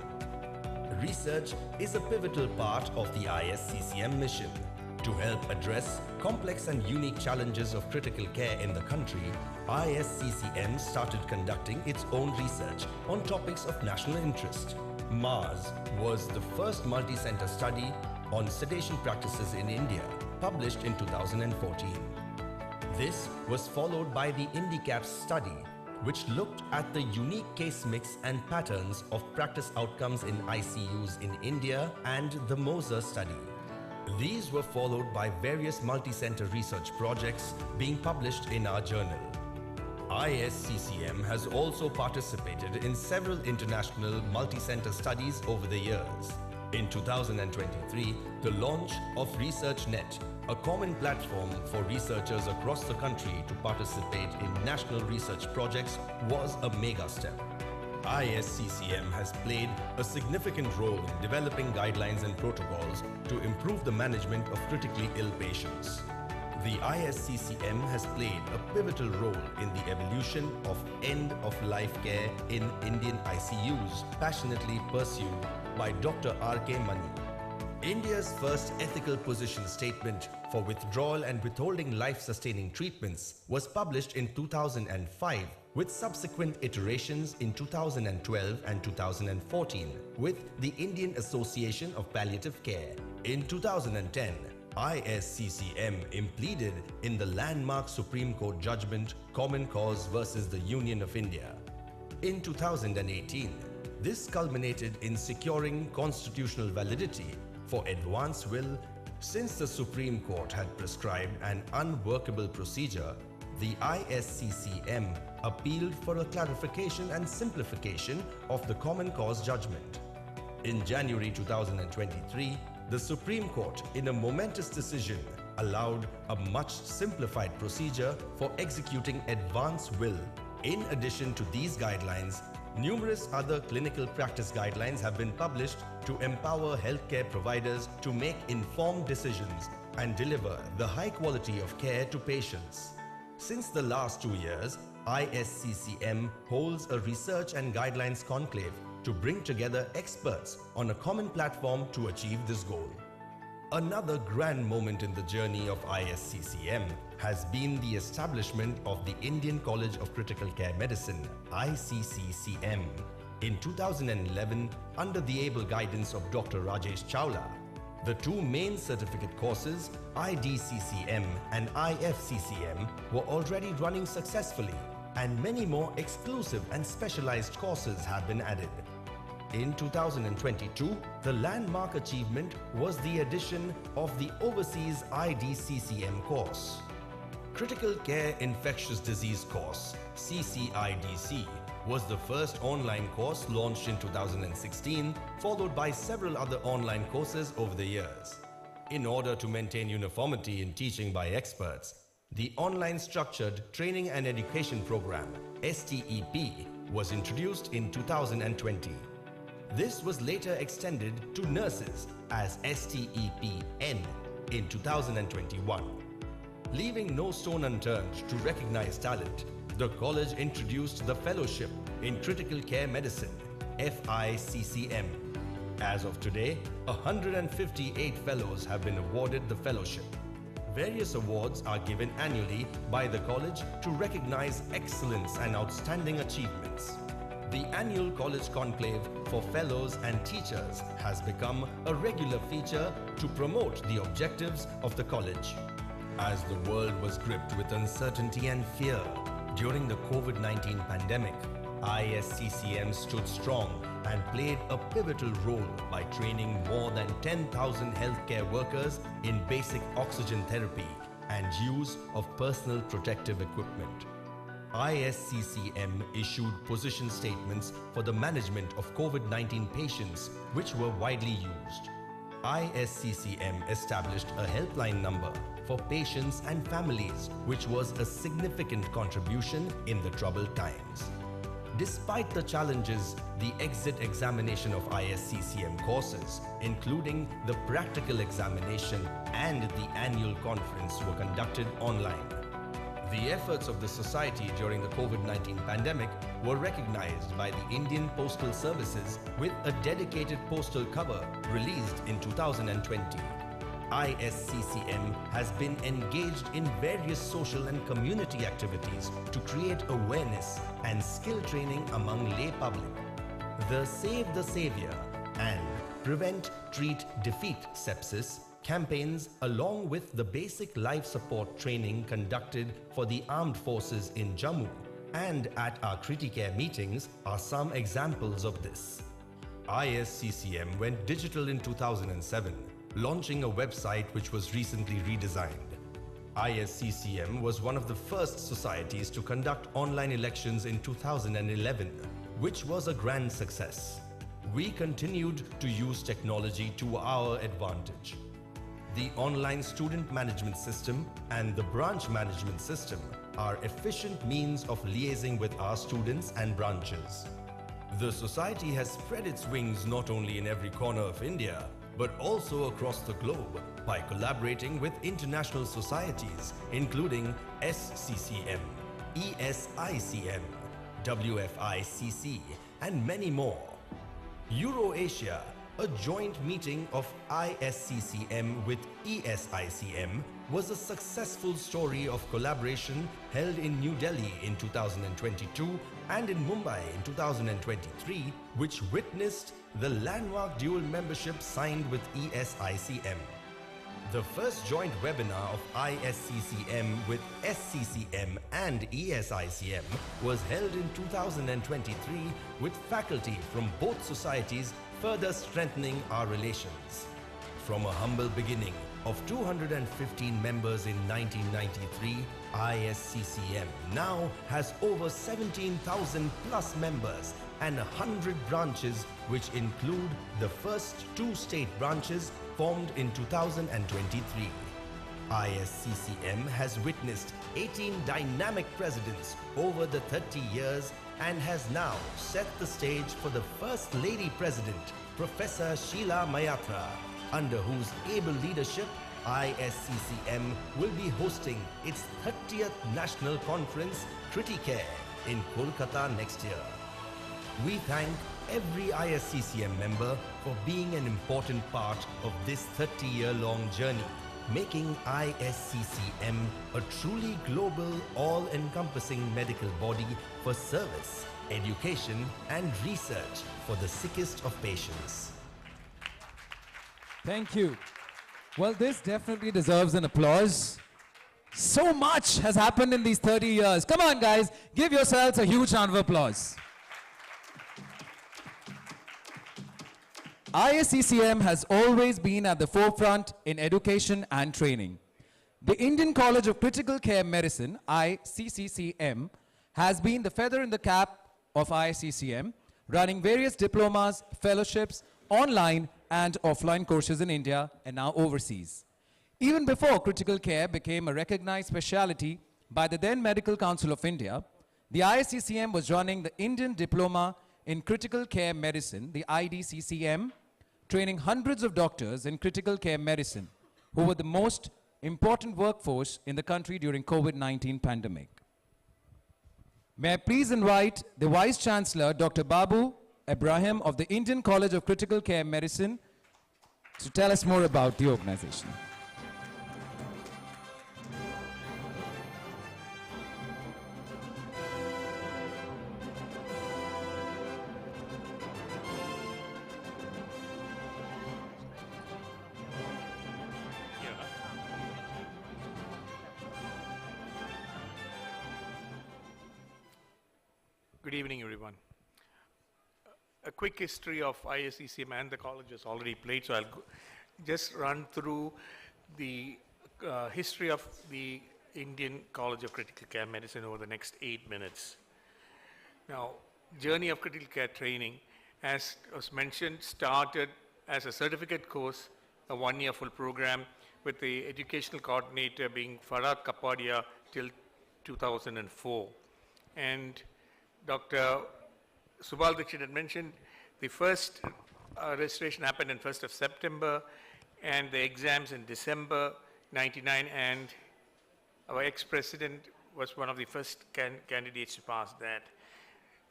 Research is a pivotal part of the ISCCM mission. To help address complex and unique challenges of critical care in the country, ISCCM started conducting its own research on topics of national interest. MARS was the first multi-center study on sedation practices in India, published in 2014. This was followed by the INDICAPS study, which looked at the unique case mix and patterns of practice outcomes in ICUs in India, and the MOSA study. These were followed by various multi-center research projects being published in our journal. ISCCM has also participated in several international multi-center studies over the years. In 2023, the launch of ResearchNet, a common platform for researchers across the country to participate in national research projects, was a mega step. ISCCM has played a significant role in developing guidelines and protocols to improve the management of critically ill patients. The ISCCM has played a pivotal role in the evolution of end-of-life care in Indian ICUs, passionately pursued by Dr. R.K. Mani. India's first ethical position statement for withdrawal and withholding life-sustaining treatments was published in 2005, with subsequent iterations in 2012 and 2014 with the Indian Association of Palliative Care. In 2010, ISCCM impleaded in the landmark Supreme Court judgment Common Cause versus the Union of India. In 2018, this culminated in securing constitutional validity for advance will. Since the Supreme Court had prescribed an unworkable procedure, the ISCCM appealed for a clarification and simplification of the Common Cause judgment. In January 2023, the Supreme Court, in a momentous decision, allowed a much simplified procedure for executing advance will. In addition to these guidelines, numerous other clinical practice guidelines have been published to empower healthcare providers to make informed decisions and deliver the high quality of care to patients. Since the last 2 years, ISCCM holds a research and guidelines conclave to bring together experts on a common platform to achieve this goal. Another grand moment in the journey of ISCCM has been the establishment of the Indian College of Critical Care Medicine, ICCCM. In 2011, under the able guidance of Dr. Rajesh Chawla, the two main certificate courses, IDCCM and IFCCM, were already running successfully, and many more exclusive and specialized courses have been added. In 2022, the landmark achievement was the addition of the Overseas IDCCM course. Critical Care Infectious Disease course, CCIDC, was the first online course launched in 2016, followed by several other online courses over the years. In order to maintain uniformity in teaching by experts, the Online Structured Training and Education Program, STEP, was introduced in 2020. This was later extended to nurses as STEPN in 2021. Leaving no stone unturned to recognize talent, the college introduced the Fellowship in Critical Care Medicine, FICCM. As of today, 158 fellows have been awarded the fellowship. Various awards are given annually by the college to recognize excellence and outstanding achievements. The annual college conclave for fellows and teachers has become a regular feature to promote the objectives of the college. As the world was gripped with uncertainty and fear during the COVID-19 pandemic, ISCCM stood strong and played a pivotal role by training more than 10,000 healthcare workers in basic oxygen therapy and use of personal protective equipment. ISCCM issued position statements for the management of COVID-19 patients, which were widely used. ISCCM established a helpline number for patients and families, which was a significant contribution in the troubled times. Despite the challenges, the exit examination of ISCCM courses, including the practical examination and the annual conference, were conducted online. The efforts of the society during the COVID-19 pandemic were recognized by the Indian Postal Services with a dedicated postal cover released in 2020. ISCCM has been engaged in various social and community activities to create awareness and skill training among lay public. The Save the Savior and Prevent, Treat, Defeat Sepsis campaigns, along with the basic life support training conducted for the armed forces in Jammu and at our Criticare meetings, are some examples of this. ISCCM went digital in 2007 launching a website which was recently redesigned. ISCCM was one of the first societies to conduct online elections in 2011, which was a grand success. We continued to use technology to our advantage. The online student management system and the branch management system are efficient means of liaising with our students and branches. The society has spread its wings not only in every corner of India, but also across the globe by collaborating with international societies including SCCM, ESICM, WFICC, and many more. EuroAsia, a joint meeting of ISCCM with ESICM, was a successful story of collaboration held in New Delhi in 2022 and in Mumbai in 2023, which witnessed the landmark dual membership signed with ESICM. The first joint webinar of ISCCM with SCCM and ESICM was held in 2023 with faculty from both societies, further strengthening our relations. From a humble beginning of 215 members in 1993, ISCCM now has over 17,000 plus members and 100 branches, which include the first 2 state branches formed in 2023. ISCCM has witnessed 18 dynamic presidents over the 30 years and has now set the stage for the First Lady President, Professor Sheila Mayatra, under whose able leadership ISCCM will be hosting its 30th National Conference, Criticare, in Kolkata next year. We thank every ISCCM member for being an important part of this 30-year-long journey, making ISCCM a truly global, all-encompassing medical body for service, education, and research for the sickest of patients. Thank you. Well, this definitely deserves an applause. So much has happened in these 30 years. Come on, guys, give yourselves a huge round of applause. ISCCM has always been at the forefront in education and training. The Indian College of Critical Care Medicine, ICCCM, has been the feather in the cap of ISCCM, running various diplomas, fellowships, online and offline courses in India and now overseas. Even before critical care became a recognized specialty by the then Medical Council of India, the ISCCM was running the Indian Diploma in Critical Care Medicine, the IDCCM, training hundreds of doctors in critical care medicine who were the most important workforce in the country during COVID-19 pandemic. May I please invite the Vice Chancellor, Dr. Babu Ibrahim of the Indian College of Critical Care Medicine to tell us more about the organization. Good evening, everyone. A quick history of ISCCM and the college is already played, so I'll just run through the history of the Indian College of Critical Care Medicine over the next 8 minutes. Now, journey of critical care training, as was mentioned, started as a certificate course, a 1-year full program, with the educational coordinator being Farhad Kapadia till 2004. And Dr. Subal Dixit had mentioned the first registration happened on 1st of September and the exams in December 99, and our ex-president was one of the first candidates to pass that.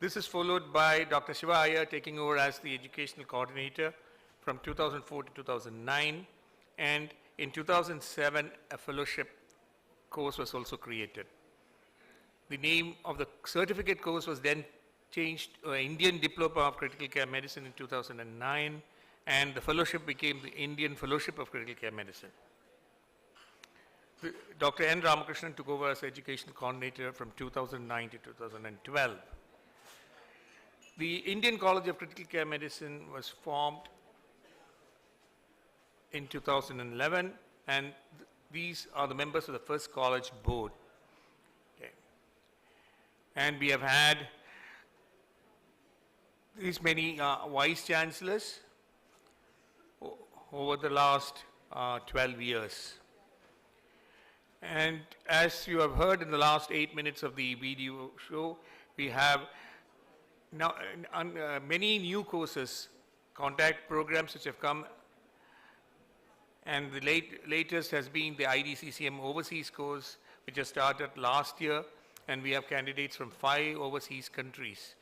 This is followed by Dr. Shiva Iyer taking over as the educational coordinator from 2004 to 2009, and in 2007 a fellowship course was also created. The name of the certificate course was then changed to Indian Diploma of Critical Care Medicine in 2009, and the fellowship became the Indian Fellowship of Critical Care Medicine. Dr. N. Ramakrishnan took over as educational coordinator from 2009 to 2012. The Indian College of Critical Care Medicine was formed in 2011, and these are the members of the first college board. Okay. And we have had these many vice chancellors over the last 12 years. And as you have heard in the last 8 minutes of the video show, we have now many new courses, contact programs which have come, and the latest has been the IDCCM overseas course, which has started last year, and we have candidates from 5 overseas countries.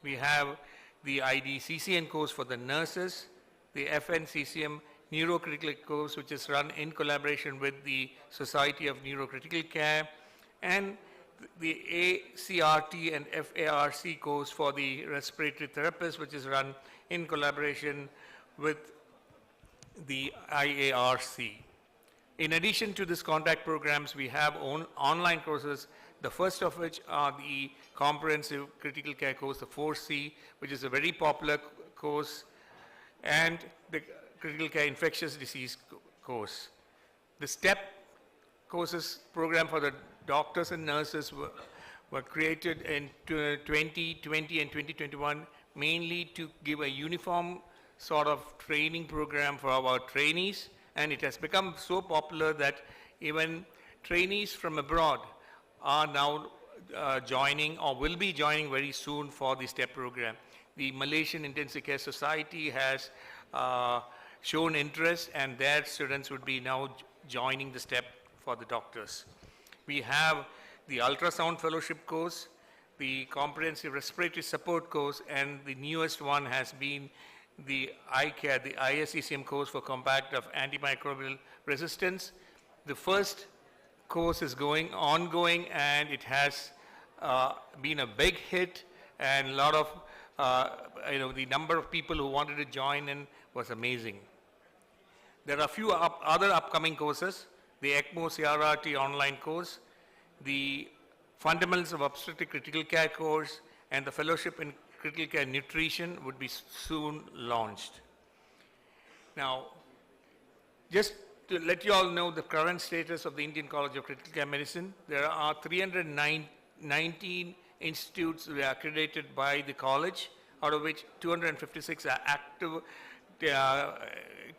We have the IDCCN course for the nurses, the FNCCM neurocritical course, which is run in collaboration with the Society of Neurocritical Care, and the ACRT and FARC course for the respiratory therapist, which is run in collaboration with the IARC. In addition to these contact programs, we have online courses, the first of which are the comprehensive critical care course, the 4C, which is a very popular course, and the critical care infectious disease course. The STEP courses program for the doctors and nurses were created in 2020 and 2021 mainly to give a uniform sort of training program for our trainees, and it has become so popular that even trainees from abroad are now joining or will be joining very soon for the STEP program. The Malaysian Intensive Care Society has shown interest, and their students would be now joining the STEP for the doctors. We have the ultrasound fellowship course, the comprehensive respiratory support course, and the newest one has been the ICARE, the ISCCM course for combat of antimicrobial resistance. The first course is ongoing, and it has been a big hit, and a lot of, the number of people who wanted to join in was amazing. There are a few other upcoming courses, the ECMO CRRT online course, the Fundamentals of Obstetric Critical Care course, and the Fellowship in Critical Care Nutrition would be soon launched. Now, just to let you all know the current status of the Indian College of Critical Care Medicine, there are 319 institutes that are accredited by the college, out of which 256 are active,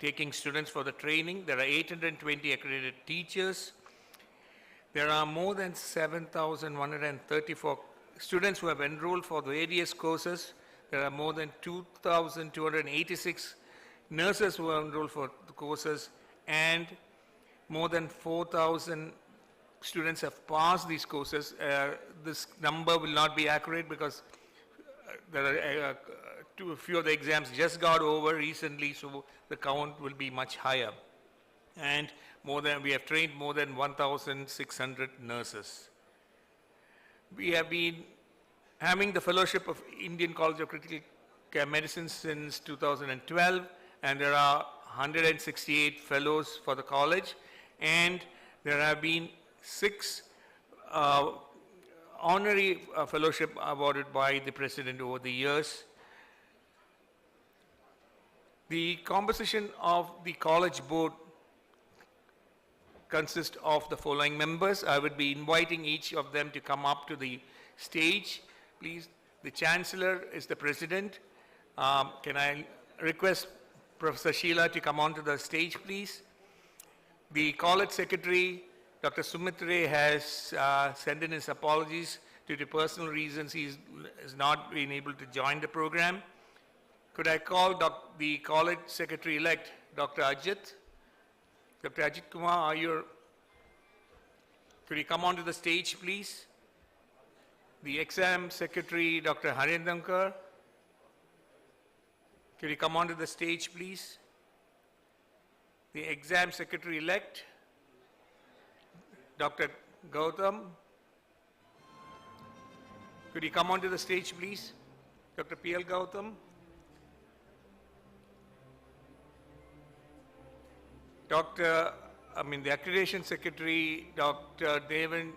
taking students for the training. There are 820 accredited teachers. There are more than 7,134 students who have enrolled for various courses. There are more than 2,286 nurses who have enrolled for the courses, and more than 4,000 students have passed these courses. This number will not be accurate because there are a few of the exams just got over recently, so the count will be much higher. And we have trained more than 1,600 nurses. We have been having the fellowship of Indian College of Critical Care Medicine since 2012, and there are 168 fellows for the college, and there have been 6 honorary fellowship awarded by the president over the years. The composition of the college board consists of the following members. I would be inviting each of them to come up to the stage, please. The Chancellor is the President. Can I request Professor Sheila to come onto the stage, please? The College Secretary, Dr. Sumitre, has sent in his apologies due to personal reasons. He has not been able to join the program. Could I call the College Secretary-elect, Dr. Ajit? Dr. Ajit Kumar, could you come onto the stage, please? The Exam Secretary, Dr. Harindankar. Could you come onto the stage, please? The Exam Secretary-elect, Dr. Gautam. Could you come onto the stage, please? Dr. P.L. Gautam. The Accreditation Secretary, Dr. Devan,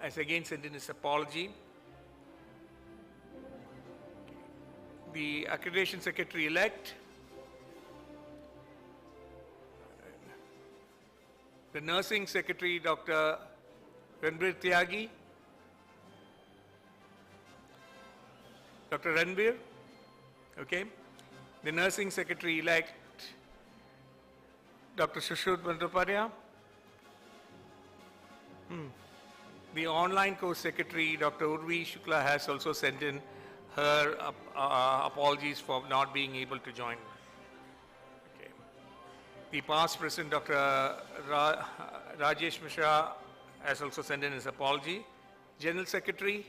has again sent in his apology. The Accreditation Secretary-elect, The Nursing Secretary, Dr. Ranbir Tyagi. Dr. Ranbir, okay. The Nursing Secretary-elect, Dr. Sushruth Bandyopadhyay. The online course secretary, Dr. Urvi Shukla, has also sent in her apologies for not being able to join. Okay. The past president, Dr. Rajesh Mishra, has also sent in his apology. General Secretary,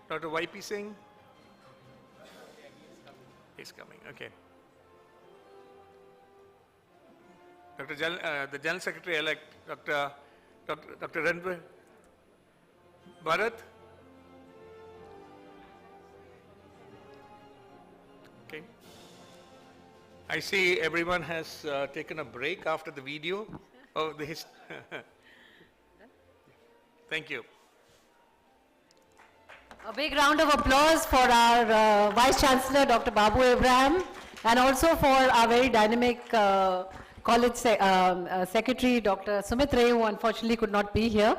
Dr. YP Singh. He's coming, okay. The General Secretary-elect, Dr. Ranbir Bharat. Okay. I see everyone has taken a break after the video of the Thank you. A big round of applause for our Vice Chancellor, Dr. Babu Abraham, and also for our very dynamic College Secretary, Dr. Sumit Ray, who unfortunately could not be here.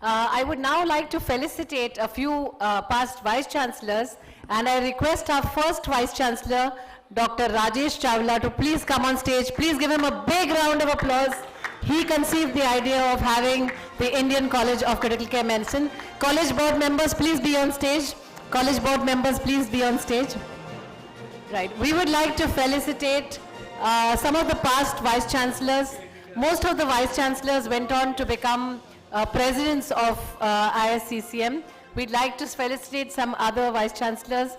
I would now like to felicitate a few past Vice Chancellors, and I request our first Vice Chancellor, Dr. Rajesh Chawla, to please come on stage. Please give him a big round of applause. He conceived the idea of having the Indian College of Critical Care Medicine. College board members, please be on stage. College board members, please be on stage. Right. We would like to felicitate some of the past Vice Chancellors. Most of the Vice Chancellors went on to become presidents of ISCCM. We'd like to felicitate some other Vice Chancellors,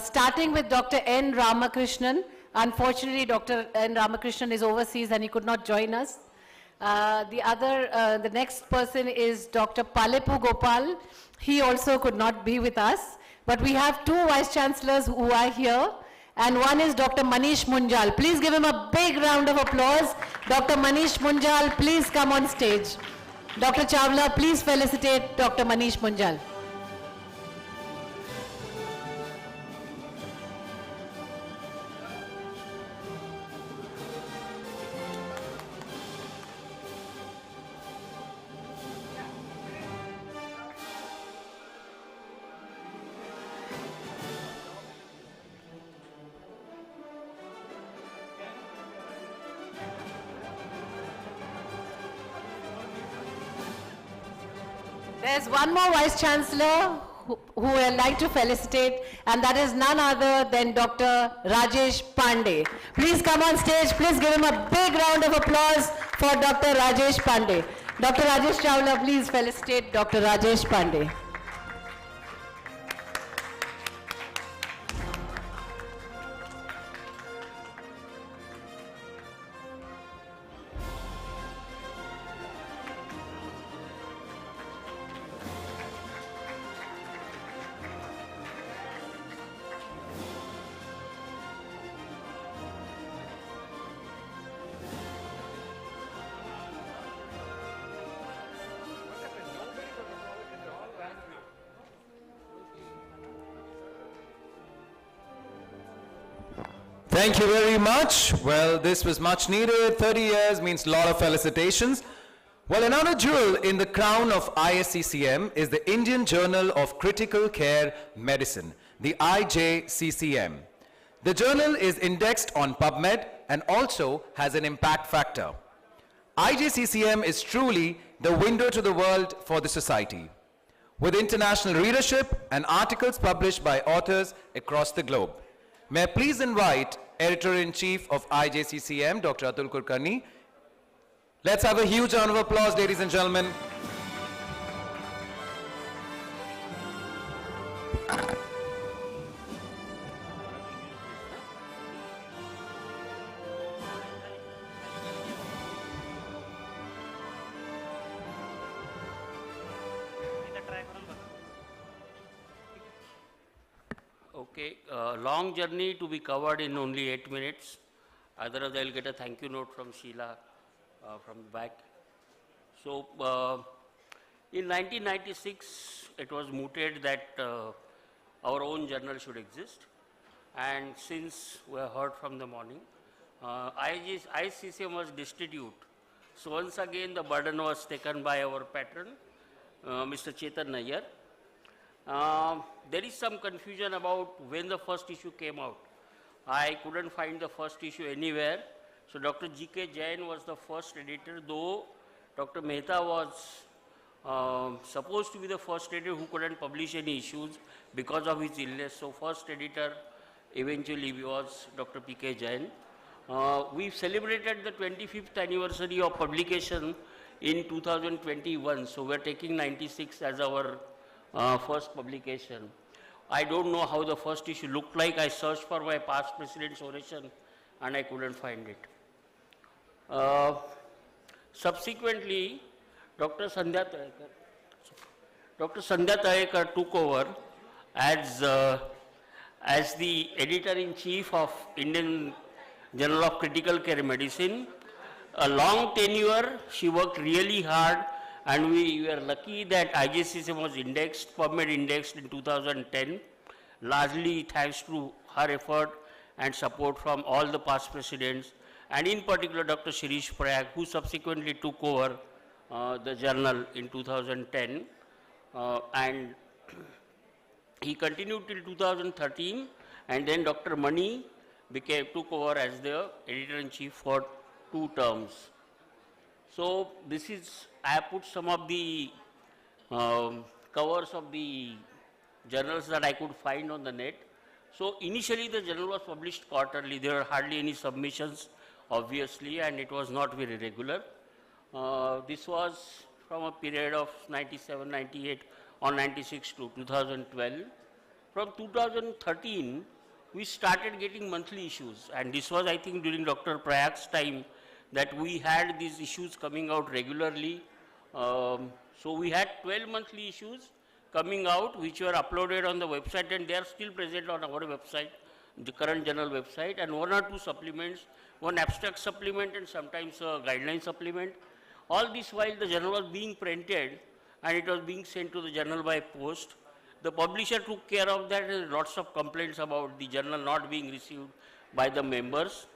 starting with Dr. N. Ramakrishnan. Unfortunately, Dr. N. Ramakrishnan is overseas and he could not join us. The next person is Dr. Palepu Gopal. He also could not be with us. But we have two Vice Chancellors who are here. And one is Dr. Manish Munjal. Please give him a big round of applause. Dr. Manish Munjal, please come on stage. Dr. Chawla, please felicitate Dr. Manish Munjal. There's one more Vice Chancellor who I'd like to felicitate, and that is none other than Dr. Rajesh Pandey. Please come on stage. Please give him a big round of applause for Dr. Rajesh Pandey. Dr. Rajesh Chawla, please felicitate Dr. Rajesh Pandey. Thank you very much. Well, this was much needed. 30 years means a lot of felicitations. Well, another jewel in the crown of ISCCM is the Indian Journal of Critical Care Medicine, the IJCCM. The journal is indexed on PubMed and also has an impact factor. IJCCM is truly the window to the world for the society, with international readership and articles published by authors across the globe. May I please invite Editor-in-Chief of IJCCM, Dr. Atul Kulkarni. Let's have a huge round of applause, ladies and gentlemen. Okay, long journey to be covered in only 8 minutes. Otherwise, I'll get a thank you note from Sheila from the back. So, in 1996, it was mooted that our own journal should exist. And since we have heard from the morning, ISCCM was destitute So once again, the burden was taken by our patron, Mr. Chetan Nayyar. There is some confusion about when the first issue came out. I couldn't find the first issue anywhere. So Dr. G.K. Jain was the first editor, though Dr. Mehta was supposed to be the first editor who couldn't publish any issues because of his illness. So first editor eventually was Dr. P.K. Jain. We celebrated the 25th anniversary of publication in 2021. So we're taking 96 as our first publication. I don't know how the first issue looked like. I searched for my past president's oration and I couldn't find it. Subsequently, Dr. Sandhya Tayekar took over as the editor-in-chief of Indian Journal of Critical Care Medicine. A long tenure, she worked really hard, and we were lucky that ISCCM was indexed, PubMed indexed in 2010, largely thanks to her effort and support from all the past presidents, and in particular Dr. Shirish Prayag, who subsequently took over the journal in 2010, and he continued till 2013, and then Dr. Mani took over as the editor-in-chief for 2 terms. So this is, I have put some of the covers of the journals that I could find on the net. So initially the journal was published quarterly. There were hardly any submissions, obviously, and it was not very regular. This was from a period of 97, 98 or 96 to 2012. From 2013, we started getting monthly issues, and this was, I think, during Dr. Prayag's time that we had these issues coming out regularly. So we had 12 monthly issues coming out, which were uploaded on the website, and they are still present on our website, the current journal website, and 1 or 2 supplements, one abstract supplement and sometimes a guideline supplement. All this while the journal was being printed and it was being sent to the journal by post. The publisher took care of that. There were lots of complaints about the journal not being received by the members.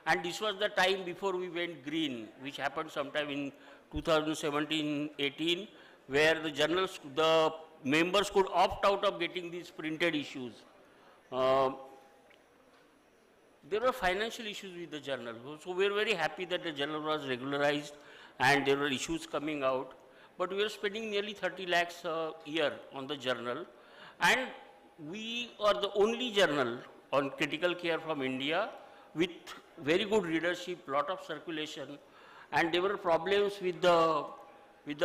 And this was the time before we went green, which happened sometime in 2017-18, where the journals, the members could opt out of getting these printed issues. There were financial issues with the journal. So we were very happy that the journal was regularized and there were issues coming out. But we were spending nearly 30 lakhs a year on the journal. And we are the only journal on critical care from India with very good readership, lot of circulation. And there were problems with the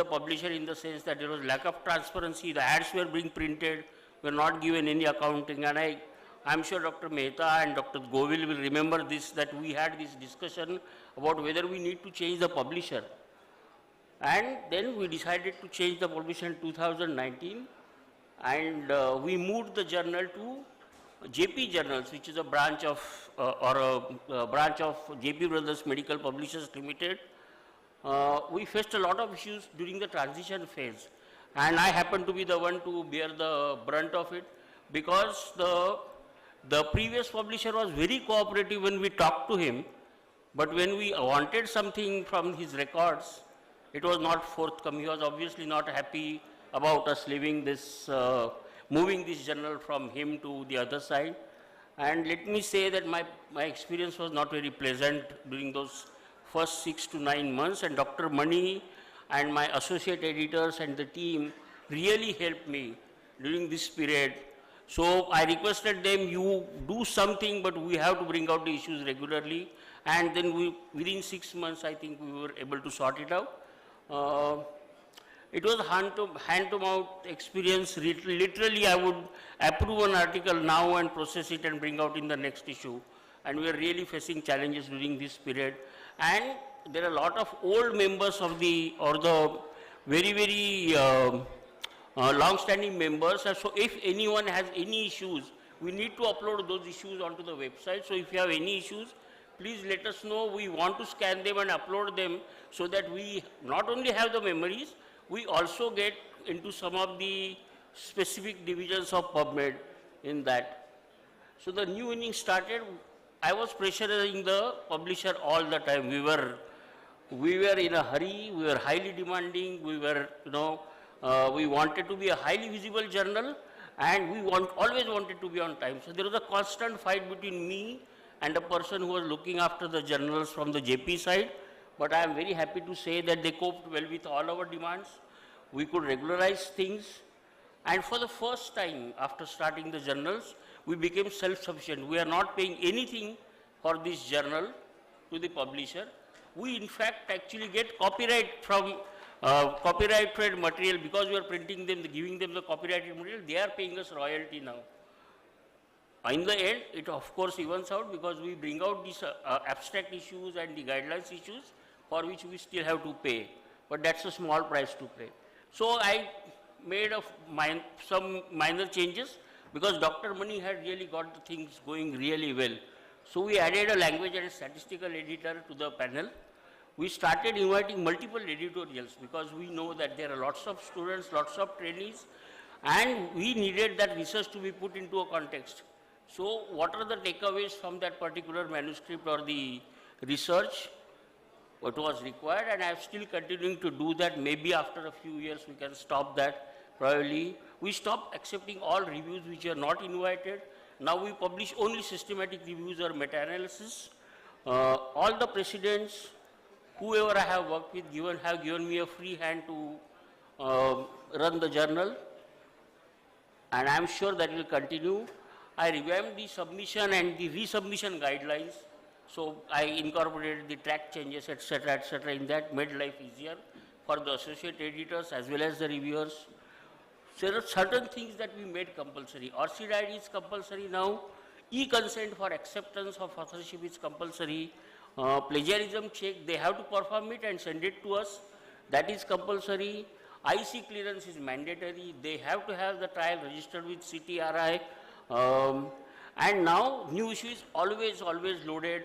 publisher in the sense that there was lack of transparency. The ads were being printed, were not given any accounting. And I'm sure Dr. Mehta and Dr. Govil will remember this, that we had this discussion about whether we need to change the publisher. And then we decided to change the publisher in 2019, and we moved the journal to JP Journals, which is a branch of, branch of JP Brothers Medical Publishers Limited. We faced a lot of issues during the transition phase, and I happened to be the one to bear the brunt of it, because the previous publisher was very cooperative when we talked to him, but when we wanted something from his records, it was not forthcoming. He was obviously not happy about us leaving this, moving this journal from him to the other side. And let me say that my experience was not very pleasant during those first 6 to 9 months, and Dr. Mani and my associate editors and the team really helped me during this period. So I requested them, you do something, but we have to bring out the issues regularly. And then within 6 months, I think we were able to sort it out. It was a hand-to-mouth experience. Literally, I would approve an article now and process it and bring out in the next issue. And we are really facing challenges during this period. And there are a lot of old members of the very, very long-standing members. So if anyone has any issues, we need to upload those issues onto the website. So if you have any issues, please let us know. We want to scan them and upload them so that we not only have the memories, we also get into some of the specific divisions of PubMed in that. So the new inning started. I was pressurizing the publisher all the time. We were we were in a hurry, we were highly demanding, we were, we wanted to be a highly visible journal, and we always wanted to be on time. So there was a constant fight between me and the person who was looking after the journals from the JP side. But I am very happy to say that they coped well with all our demands. We could regularize things. And for the first time after starting the journals, we became self-sufficient. We are not paying anything for this journal to the publisher. We in fact actually get copyright from copyrighted material because we are printing them, giving them the copyrighted material. They are paying us royalty now. In the end, it of course evens out because we bring out these abstract issues and the guidelines issues for which we still have to pay. But that's a small price to pay. So I made some minor changes because Dr. Mani had really got the things going really well. So we added a language and statistical editor to the panel. We started inviting multiple editorials because we know that there are lots of students, lots of trainees, and we needed that research to be put into a context. So what are the takeaways from that particular manuscript or the research? What was required, and I'm still continuing to do that. Maybe after a few years we can stop that, probably. We stopped accepting all reviews which are not invited. Now we publish only systematic reviews or meta-analysis. All the presidents, whoever I have worked with, have given me a free hand to run the journal, and I'm sure that will continue. I revamped the submission and the resubmission guidelines. So I incorporated the track changes, etc., in that, made life easier for the associate editors as well as the reviewers. So there are certain things that we made compulsory. ORCID ID is compulsory now. E-consent for acceptance of authorship is compulsory. Plagiarism check, they have to perform it and send it to us. That is compulsory. IC clearance is mandatory. They have to have the trial registered with CTRI. And now new issue is always loaded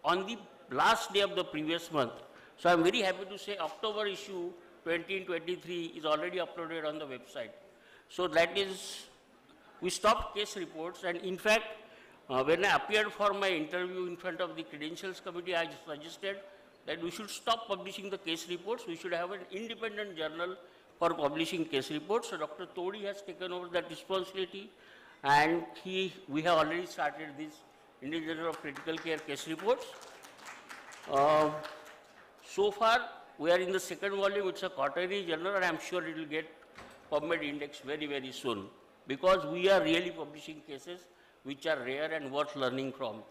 on the last day of the previous month. So I'm very happy to say October issue 2023 is already uploaded on the website. So that is, we stopped case reports, and in fact, when I appeared for my interview in front of the credentials committee, I suggested that we should stop publishing the case reports. We should have an independent journal for publishing case reports. So Dr. Todi has taken over that responsibility, and we have already started this Indian Journal of Critical Care case reports. So far, we are in the second volume. It's a quarterly journal, and I'm sure it will get PubMed index very, very soon, because we are really publishing cases which are rare and worth learning from.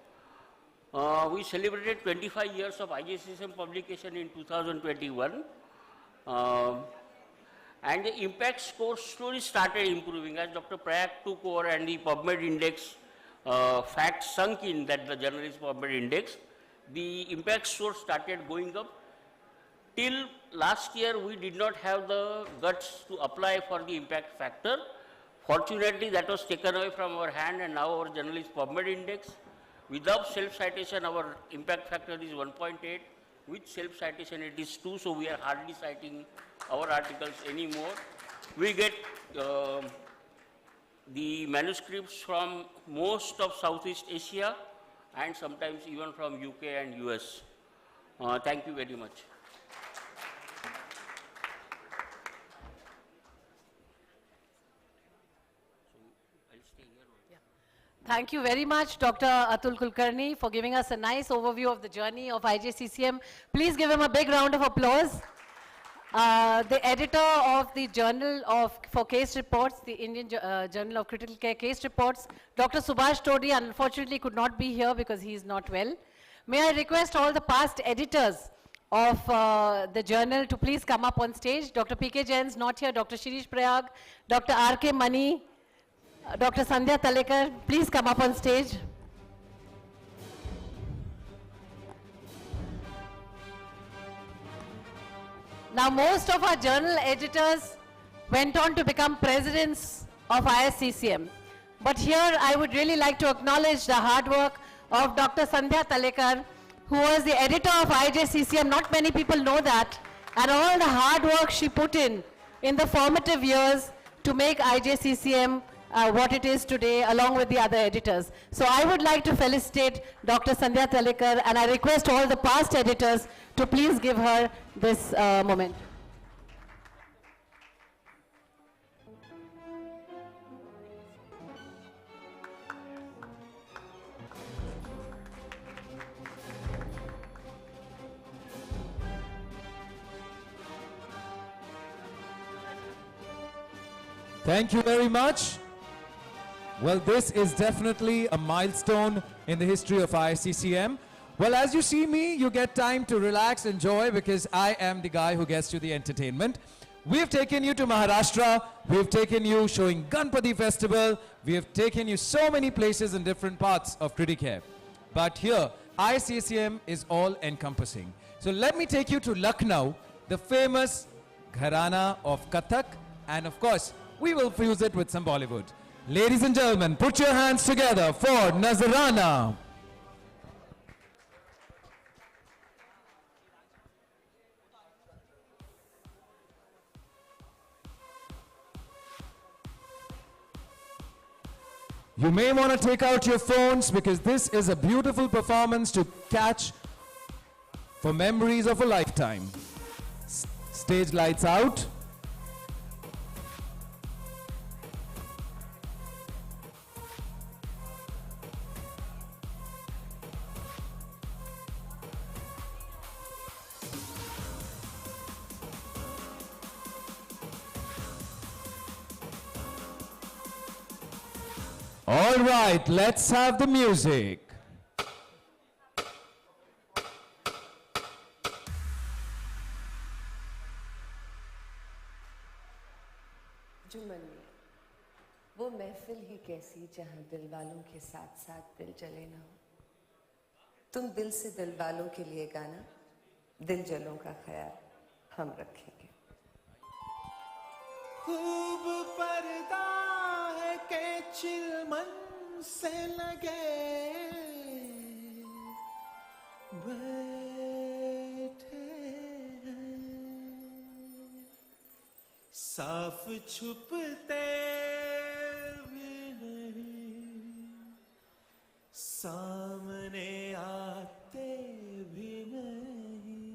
We celebrated 25 years of ISCCM publication in 2021. And the impact score slowly started improving as Dr. Prayak took over and the PubMed index fact sunk in that the journal is PubMed index. The impact score started going up. Till last year, we did not have the guts to apply for the impact factor. Fortunately, that was taken away from our hand, and now our journal is PubMed index. Without self-citation, our impact factor is 1.8. With self-citation, it is 2, so we are hardly citing our articles anymore. We get the manuscripts from most of Southeast Asia and sometimes even from UK and US. Thank you very much. Thank you very much, Dr. Atul Kulkarni, for giving us a nice overview of the journey of IJCCM. Please give him a big round of applause. The editor of the Journal for Case Reports, the Indian Journal of Critical Care Case Reports, Dr. Subhash Todi, unfortunately could not be here because he is not well. May I request all the past editors of the journal to please come up on stage. Dr. P.K. Jain is not here, Dr. Shirish Prayag, Dr. R.K. Mani, Dr. Sandhya Talekar, please come up on stage. Now, most of our journal editors went on to become presidents of ISCCM. But here, I would really like to acknowledge the hard work of Dr. Sandhya Talekar, who was the editor of IJCCM. Not many people know that. And all the hard work she put in the formative years to make IJCCM what it is today along with the other editors. So I would like to felicitate Dr. Sandhya Talekar, and I request all the past editors to please give her this moment. Thank you very much. Well, this is definitely a milestone in the history of ISCCM. Well, as you see me, you get time to relax, enjoy, because I am the guy who gets you the entertainment. We've taken you to Maharashtra, we've taken you showing Ganpati Festival, we have taken you so many places in different parts of Criticare. But here, ISCCM is all-encompassing. So let me take you to Lucknow, the famous Gharana of Kathak, and of course, we will fuse it with some Bollywood. Ladies and gentlemen, put your hands together for Nazarana. You may want to take out your phones because this is a beautiful performance to catch for memories of a lifetime. Stage lights out. All right, let's have the music. Juman वो महफिल ही कैसी जहां दिल वालों के साथ साथ दिल जले ना हो। तुम दिल से दिल वालों के लिए गाना, दिल जलों का ख्याल हम रखेंगे। खूब पर्दा है के चिलमन से लगे बैठे हैं, साफ छुपते भी नहीं, सामने आते भी नहीं।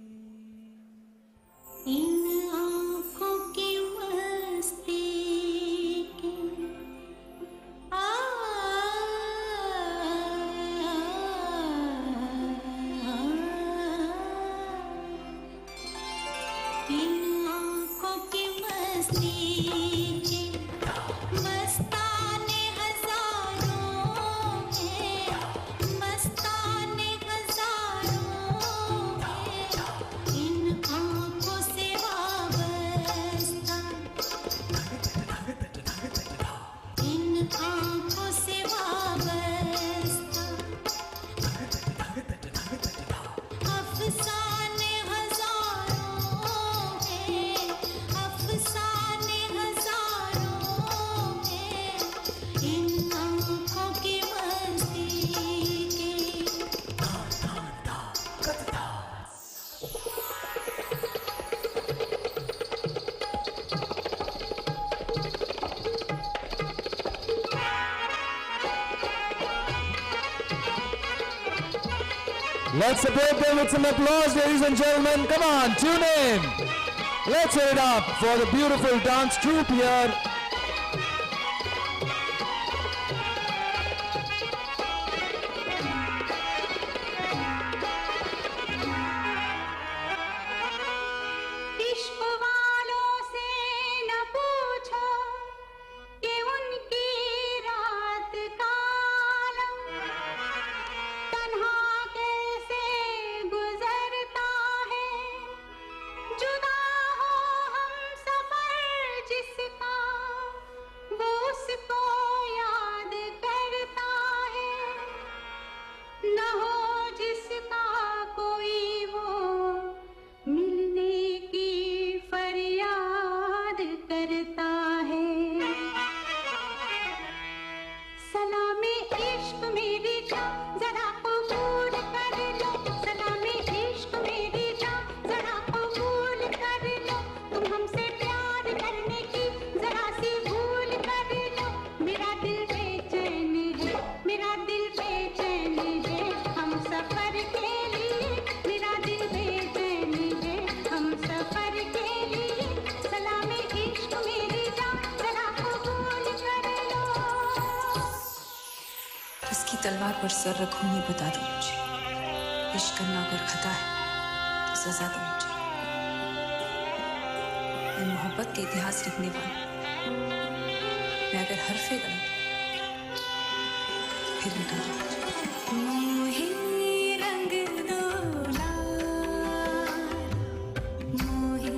इन आँखों की मस्ती की इन आँखों की मस्ती की मस्ताने हजारों में, मस्ताने हजारों में, इन आँखों से वाबस्ता, इन आँखों से वाबस्ता, अफसाने हजारों में, अफसाने हजारों में, इन आँखों की मस्ती की। Let's support them with some applause, ladies and gentlemen. Come on, tune in. Let's hear it up for the beautiful dance troupe here. इश्क वालों से न पूछो कि उनकी रात का आलम तन्हा कैसे गुजरता है, जुदा हो हम सफर जिसका तलवार पर सर रखूंगी, बता दो मुझे। इश्क करना अगर खता है तो सजा दो मुझे। मैं मोहब्बत के इतिहास लिखने वाली, मैं अगर हरफे गलत फिर मिटा दो मुझे। मोहे रंग दो लाल, मोहे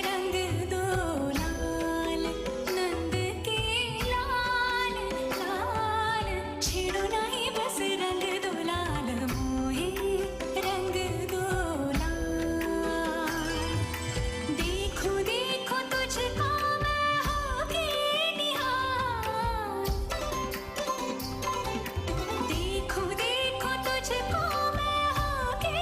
रंग दो लाल, नंद के लाल लाल, छेड़ो नहीं बस रंग दो लाल, मोहे रंग दो लाल। देखो देखो तुझको मैं होके निहाल, देखो देखो तुझको मैं होके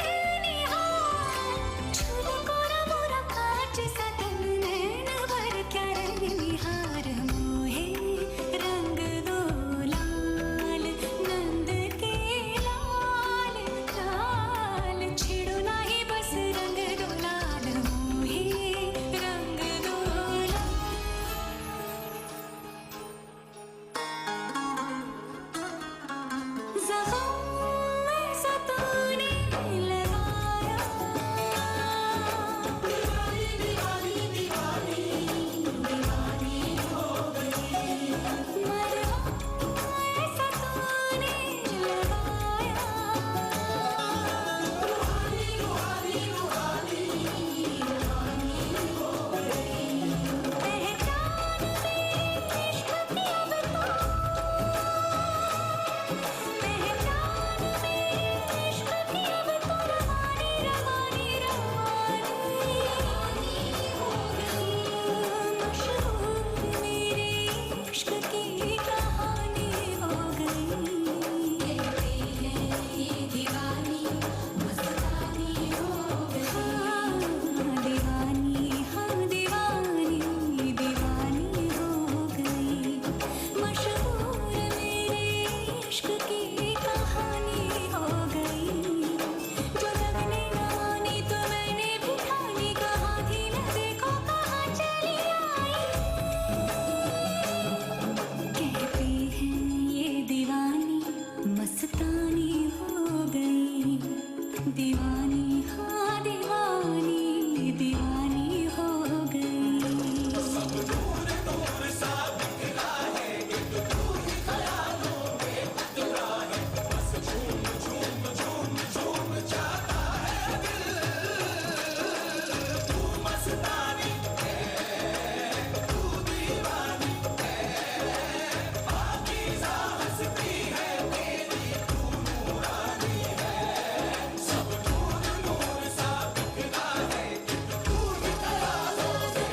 निहाल, छूले कोरा मोरा कांच सा तन, नैन भर क्या रंग निहार। मोहे रंग दो लाल, नंद के लाल लाल, छेड़ो नाही बस रंग दो लाल, मोहे रंग दो लाल। ज़ख़म सा तूने लगाया, दीवानी दीवानी दीवानी दीवानी हो गई। मरहम सा तूने लगाया, रूहानी रूहानी रूहानी रूहानी हो गई। पहचान में इश्क की अब तो, पहचान में इश्क की अब तो, रवानी रवानी रवानी हो गई। मशहूर मेरे इश्क की कहानी हो गई। कहते हैं ये दीवानी मस्तानी हो गई। हाँ दीवानी, हाँ दीवानी दीवानी हो गई। मशहूर मेरे इश्क की कहानी हो गई। जो लगने न आनी तो मैंने भी ठानी, कहाँ थी न देखो कहाँ चली आई। कहते हैं ये दीवानी मस्तानी हो गई। दीवानी, हाँ दीवानी दीवानी हो गई। सब नूर नूर सा बिखरा है, ये तो नूर ख्यालों में उतरा है। बस झूम झूम झूम झूम जाता है दिल, तू मस्तानी है, तू दीवानी है, पाकीज़ा हस्ती है तेरी, तू नूरानी है। सब नूर नूर सा बिखरा है, ये तो नूर ख्यालों में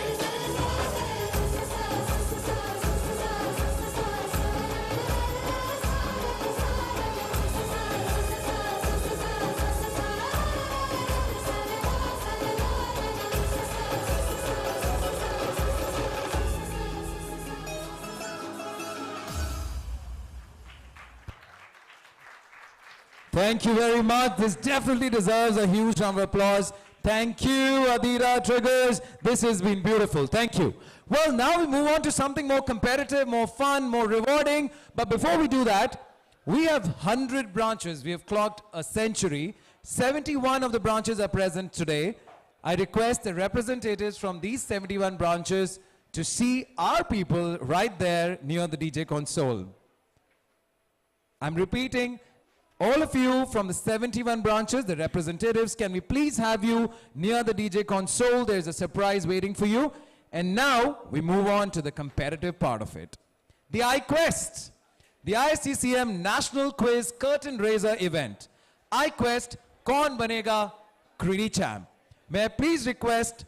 Thank you very much. This definitely deserves a huge round of applause. Thank you, Adira Triggers. This has been beautiful. Thank you. Well, now we move on to something more competitive, more fun, more rewarding. But before we do that, we have 100 branches. We have clocked a century. 71 of the branches are present today. I request the representatives from these 71 branches to see our people right there near the DJ console. I'm repeating, all of you from the 71 branches, the representatives, can we please have you near the DJ console? There's a surprise waiting for you. And now we move on to the competitive part of it. The iQuest, the ISCCM National Quiz Curtain Raiser event. iQuest, Kaun Banega Kriti Champ. May I please request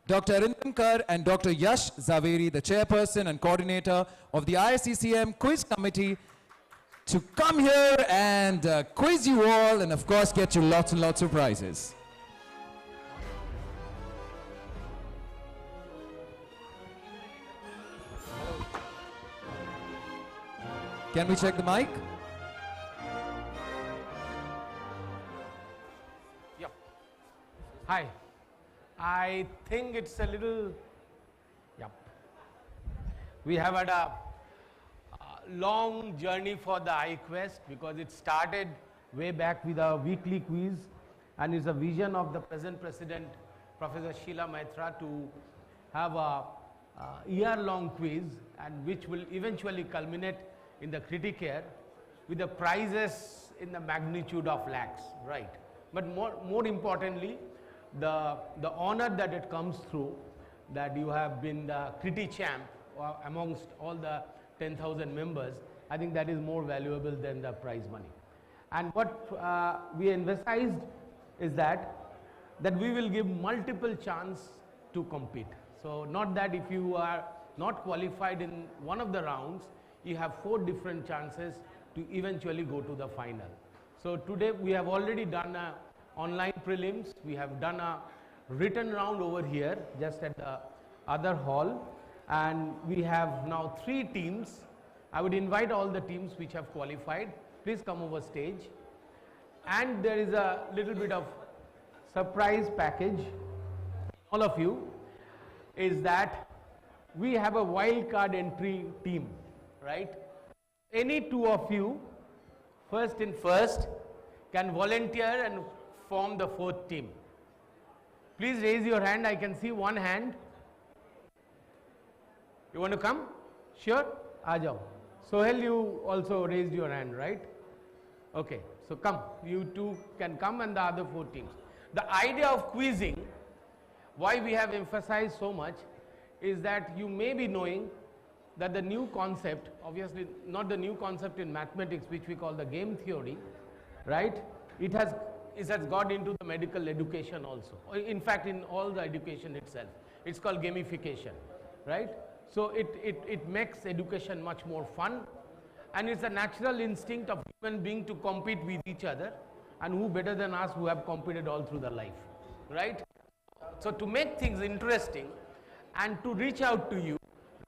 Dr. Arindam Kar and Dr. Yash Zaveri, the chairperson and coordinator of the ISCCM Quiz Committee, to come here and quiz you all and of course get you lots and lots of prizes. Can we check the mic? Yep. Hi. I think it's a little, yep. We have had a long journey for the iQuest because it started way back with a weekly quiz and is a vision of the present president, Professor Sheila Maitra, to have a year-long quiz and which will eventually culminate in the Criticare with the prizes in the magnitude of lakhs, right? But more importantly, the honor that it comes through, that you have been the Criti champ amongst all the 10,000 members, I think that is more valuable than the prize money. And what we emphasized is that we will give multiple chance to compete. So not that if you are not qualified in one of the rounds, you have 4 different chances to eventually go to the final. So today we have already done a online prelims, we have done a written round over here just at the other hall, and we have now 3 teams. I would invite all the teams which have qualified, please come over stage. And there is a little bit of surprise package, all of you, is that we have a wild card entry team, right? Any 2 of you, first in first, can volunteer and form the 4th team. Please raise your hand. I can see one hand. You want to come? Sure? Aajao. Sohel, you also raised your hand, right? Okay, so come. You 2 can come and the other 4 teams. The idea of quizzing, why we have emphasized so much, is that you may be knowing that the new concept, obviously not the new concept in mathematics which we call the game theory, right? It has got into the medical education also. In fact, in all the education itself. It's called gamification, right? So it makes education much more fun, and it's a natural instinct of human being to compete with each other, and who better than us who have competed all through the life, right? So to make things interesting and to reach out to you,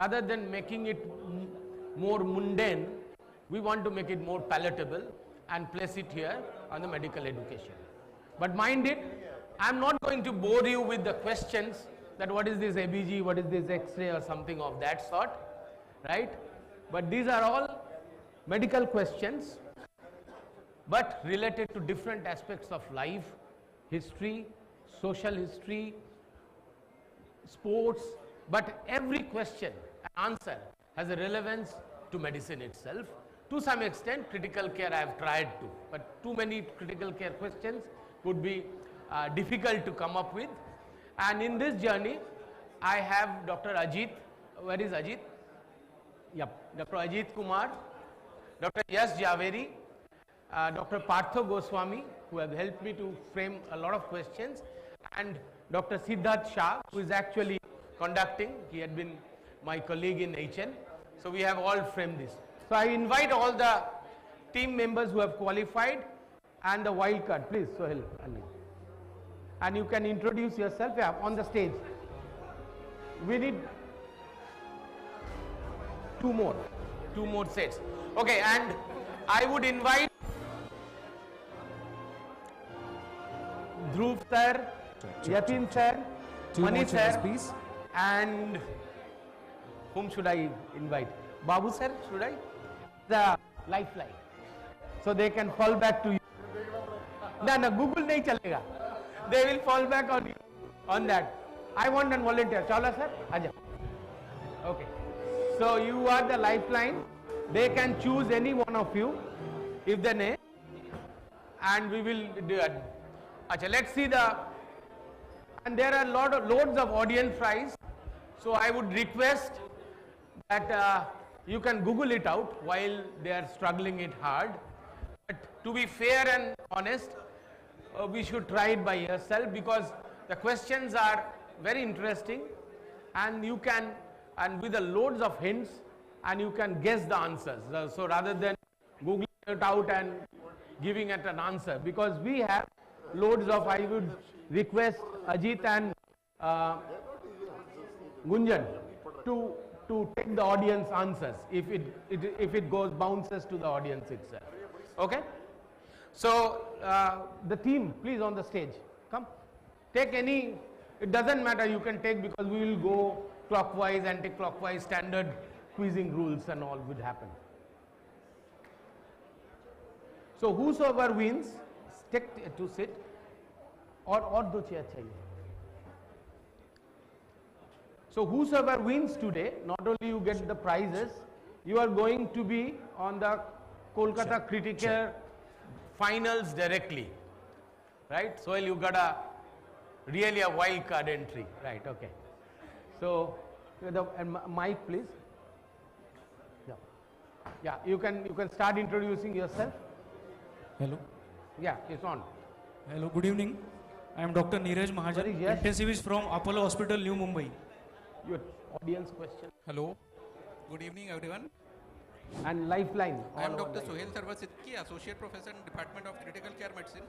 rather than making it more mundane, we want to make it more palatable and place it here on the medical education. But mind it, I'm not going to bore you with the questions that what is this ABG, what is this X-ray or something of that sort, right? But these are all medical questions, but related to different aspects of life, history, social history, sports, but every question and answer has a relevance to medicine itself. To some extent, critical care I have tried to, but too many critical care questions would be difficult to come up with. And in this journey, I have Dr. Ajit. Where is Ajit? Yep, Dr. Ajit Kumar, Dr. Yash Javeri, Dr. Partho Goswami, who have helped me to frame a lot of questions, and Dr. Siddharth Shah, who is actually conducting. He had been my colleague in HN. So we have all framed this. So I invite all the team members who have qualified and the wild card. Please, Sohel. And you can introduce yourself on the stage. We need 2 more sets. Okay, and I would invite Dhruv sir, Yatin sir, 2 more Mani chairs, sir, please. and whom should I invite? Babu sir, should I? The lifeline. So they can fall back to you. No, Google nahi chalega. They will fall back on you, on that. I want a volunteer. Chala sir, aja. Okay. So you are the lifeline. They can choose any one of you, if they name, and we will do it. Acha, let's see the. And there are loads of audience prize. So I would request that you can Google it out while they are struggling it hard. But to be fair and honest, we should try it by yourself, because the questions are very interesting, and you can, and with the loads of hints, and you can guess the answers. So rather than Googling it out and giving it an answer, because we have loads of, I would request Ajit and Gunjan to take the audience answers if it goes bounces to the audience itself. Okay? So the team, please, on the stage, come. Take any, it doesn't matter, you can take, because we will go clockwise, anti-clockwise, standard quizzing rules and all would happen. So whosoever wins, stick to sit, or दो chair चाहिए. So whosoever wins today, not only you get the prizes, you are going to be on the Kolkata Critical finals directly, right? So you got a really a wild card entry, right? Okay. So and mic, please. Yeah, you can start introducing yourself. Hello. Yeah, it's on. Hello, good evening. I am Dr. Neeraj Mahajan, intensivist from Apollo Hospital, New Mumbai. Your audience question. Hello. Good evening, everyone. And Lifeline. I am Dr. Sohail Sarwar Siddiqui, Associate Professor in Department of Critical Care Medicine.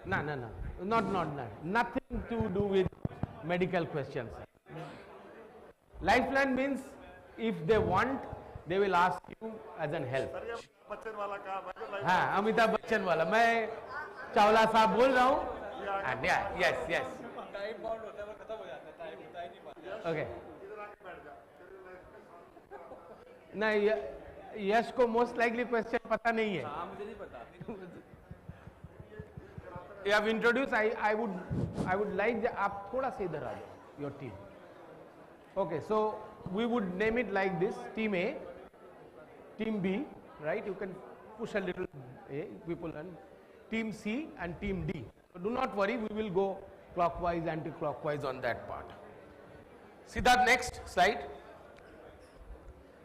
No. Not nothing to do with medical questions. Lifeline means if they want, they will ask you as an help. हाँ, अमिताभ बच्चन वाला. मैं चावला साहब बोल रहा हूँ. And yeah, yes. Okay. नहीं, यश को most likely question पता नहीं है. मुझे नहीं पता. You have introduced. I would like आप थोड़ा सा इधर आ जाओ. Your team. Okay, so we would name it like this: Team A, Team B, right? You can push a little A, people, and Team C and Team D. So do not worry, we will go clockwise, anti-clockwise on that part. See that next slide.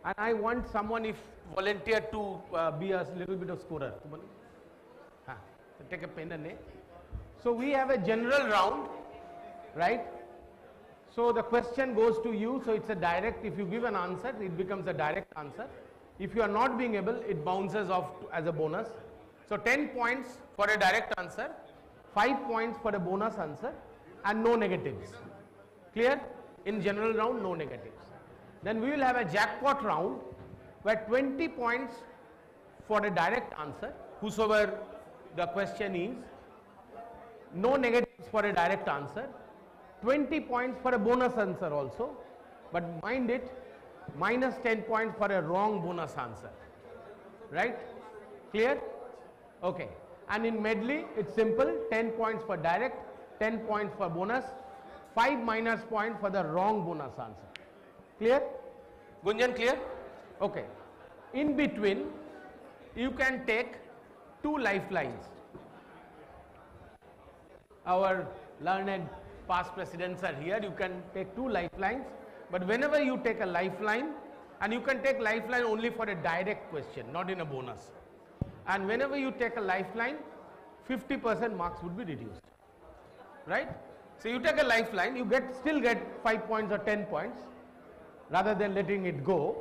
And I want someone, if volunteer, to be a little bit of scorer. So take a pen and a. So we have a general round, right? So the question goes to you, so it's a direct. If you give an answer, it becomes a direct answer. If you are not being able, it bounces off as a bonus. So 10 points for a direct answer, 5 points for a bonus answer, and no negatives. Clear? In general round, no negatives. Then we will have a jackpot round where 20 points for a direct answer, whosoever the question is, no negatives for a direct answer, 20 points for a bonus answer also, but mind it, minus 10 points for a wrong bonus answer, right? Clear? Okay. And in medley, it's simple: 10 points for direct, 10 points for bonus, 5 minus points for the wrong bonus answer. Clear? Gunjan, clear? Okay. In between, you can take 2 lifelines. Our learned past presidents are here. You can take 2 lifelines, but whenever you take a lifeline, and you can take lifeline only for a direct question, not in a bonus. And whenever you take a lifeline, 50% marks would be reduced, right? So you take a lifeline, you still get 5 points or 10 points, rather than letting it go.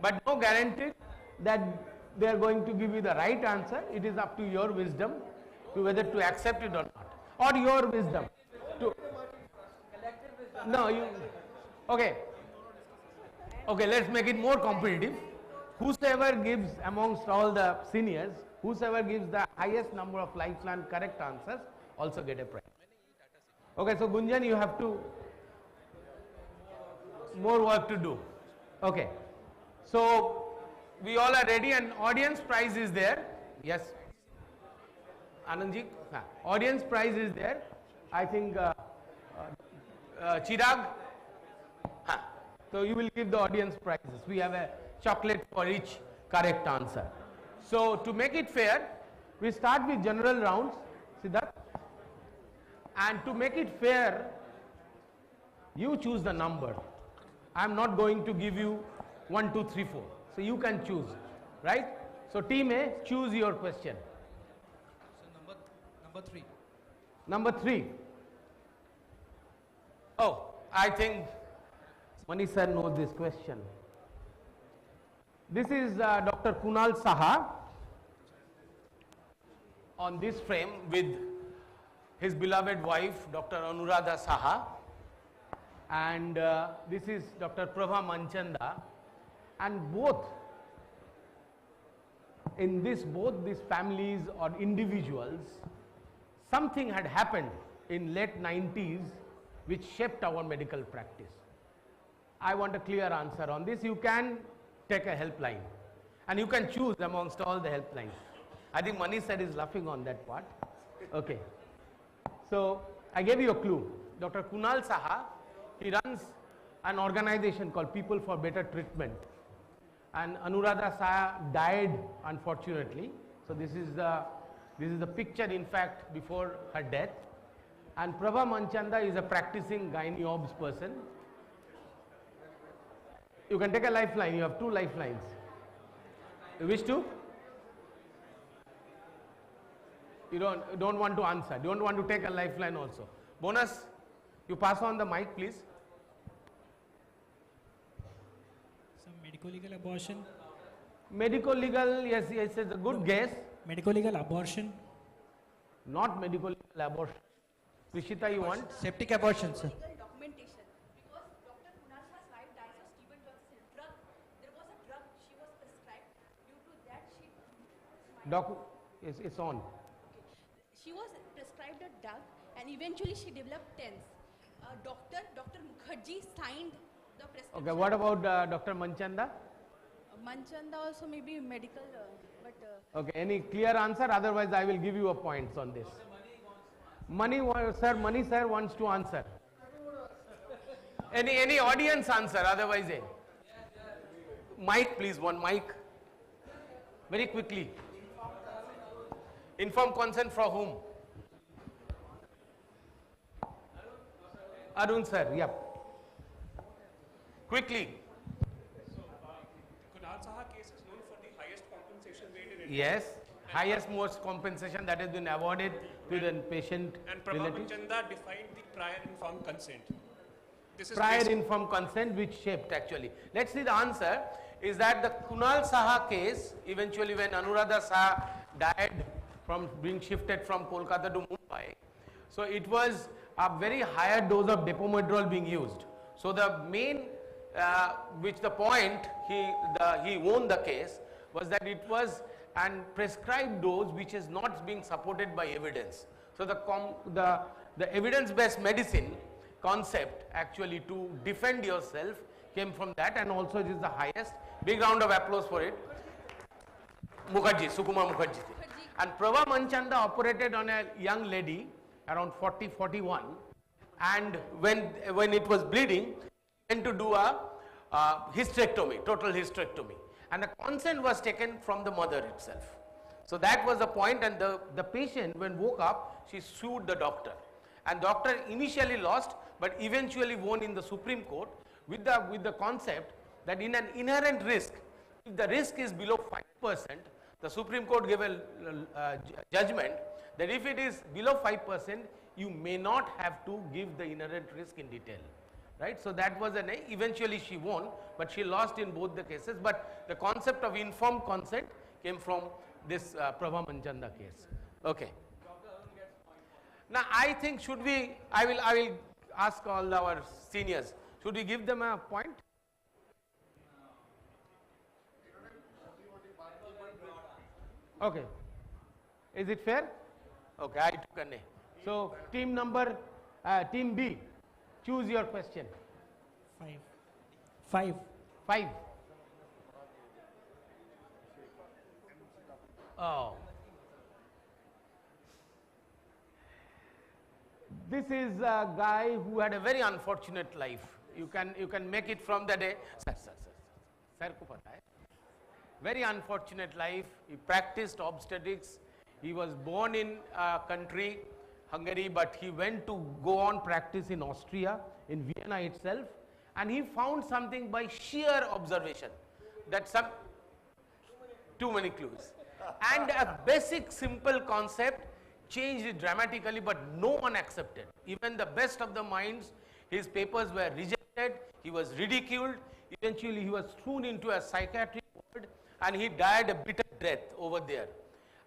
But no guarantee that they are going to give you the right answer. It is up to your wisdom to whether to accept it or not, or your wisdom. No, you. Okay, let's make it more competitive. Whosoever gives amongst all the seniors, whosoever gives the highest number of lifeline correct answers also get a prize. Okay, so Gunjan, you have to more work to do. Okay, so we all are ready, and audience prize is there. Yes, Anandji, audience prize is there. I think Chirag. So you will give the audience prizes. We have a chocolate for each correct answer. So to make it fair, we start with general rounds, Siddharth. And to make it fair, you choose the number. I am not going to give you 1, 2, 3, 4. So you can choose, right? So team A, choose your question. So number 3. Number 3. Oh, I think Manish sir knows this question. This is Dr. Kunal Saha on this frame with his beloved wife, Dr. Anuradha Saha, and this is Dr. Prabha Manchanda, and both these families or individuals, something had happened in late 90s which shaped our medical practice. I want a clear answer on this. You can take a helpline. And you can choose amongst all the helplines. I think Mani sir is laughing on that part. Okay. So I gave you a clue. Dr. Kunal Saha, he runs an organization called People for Better Treatment. And Anuradha Saha died, unfortunately. So this is the picture, in fact, before her death. And Prabha Manchanda is a practicing gynae obs person. You can take a lifeline. You have 2 lifelines. You wish to? You don't want to answer. You don't want to take a lifeline also. Bonus, you pass on the mic, please. Some medico-legal abortion. Medico-legal, yes, it's a good guess. Medico-legal abortion. Not medico-legal abortion. Prishita, you want? Septic abortion, sir. Documentation. Because Dr. Kunal Shah's wife dies of Stephen Johnson drug. There was a drug she was prescribed. Due to that, It's on. she was prescribed a drug, and eventually she developed TENS. Dr. Mukherjee signed the prescription. Okay, what about Dr. Manchanda? Manchanda also maybe medical, but. Okay, any clear answer? Otherwise, I will give you a points on this. Mani sir wants to answer. Any audience answer? Otherwise, mic, please, one mic. Very quickly. Informed consent from whom? Arun sir, yep. Quickly. Kunal Saha case is known for the highest compensation rate in India. Yes, highest most compensation that has been awarded to the patient And Prabha relatives. Manchanda defined the prior informed consent. This is Prior based- informed consent which shaped actually. Let's see the answer is that the Kunal Saha case, eventually when Anuradha Saha died from being shifted from Kolkata to Mumbai, so it was a very higher dose of depomedrol being used. So the main, which the point he won the case was that it was an prescribed dose which is not being supported by evidence. So the evidence-based medicine concept actually to defend yourself came from that, and also it is the highest. Big round of applause for it. Mukherjee, Sukumar Mukherjee. And Prabha Manchanda operated on a young lady around 40, 41, and when it was bleeding, went to do a hysterectomy, total hysterectomy. And the consent was taken from the mother itself. So that was the point, and the patient, when woke up, she sued the doctor. And doctor initially lost, but eventually won in the Supreme Court with the concept that in an inherent risk, if the risk is below 5%, the Supreme Court gave a judgment that if it is below 5%, you may not have to give the inherent risk in detail. Right? So that was eventually she won, but she lost in both the cases. But the concept of informed consent came from this Prabha Manchanda case. Okay. Now I think I will ask all our seniors, should we give them a point? Okay. Is it fair? Okay, I took a name. So team B, choose your question. 5. 5. Oh. This is a guy who had a very unfortunate life. You can make it from the day. Sir ko pata hai. Very unfortunate life. He practiced obstetrics. He was born in a country, Hungary, but he went to go on practice in Austria, in Vienna itself, and he found something by sheer observation, that too many clues, and a basic simple concept changed it dramatically, but no one accepted. Even the best of the minds, his papers were rejected, he was ridiculed, eventually he was thrown into a psychiatric ward, and he died a bitter death over there,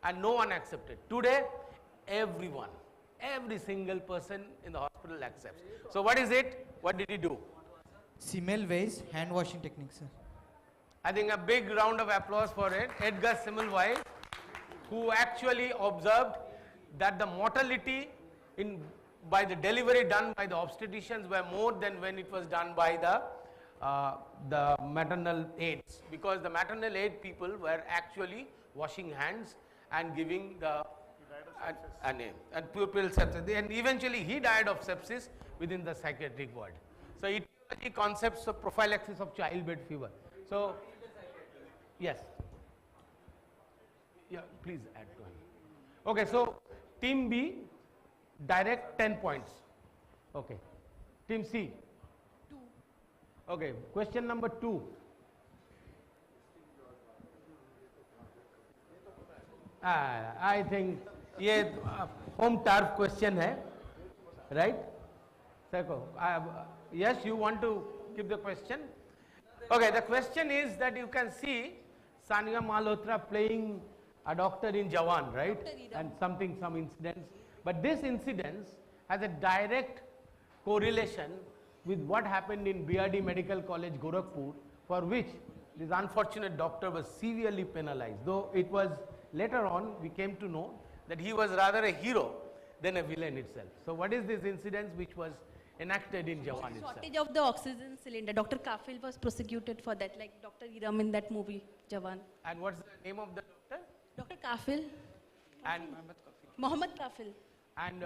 and no one accepted. Today, everyone, every single person in the hospital accepts. So what is it? What did he do? Semmelweis hand washing technique, sir. I think a big round of applause for it. Edgar Semmelweis, who actually observed that the mortality by the delivery done by the obstetricians were more than when it was done by the the maternal aids, because the maternal aid people were actually washing hands and giving the and pupil sepsis, and eventually he died of sepsis within the psychiatric ward. So etiology concepts of prophylaxis of childbed fever. So yes, yeah, please add to him. Okay, so team B direct 10 points. Okay, team C. 2. Okay, question number 2. I think ये home turf question है, right? Seko, yes, you want to give the question? Okay, the question is that you can see Sania Malhotra playing a doctor in Jawan, right? And some incidents. But this incident has a direct correlation with what happened in BRD Medical College, Gorakhpur, for which this unfortunate doctor was severely penalized. Though it was later on, we came to know that he was rather a hero than a villain itself. So what is this incident which was enacted in Jawan itself? Shortage of the oxygen cylinder. Dr. Kafil was prosecuted for that, like Dr. Iram in that movie, Jawan. And what's the name of the doctor? Dr. Kafil. And Mohammed Kafil. And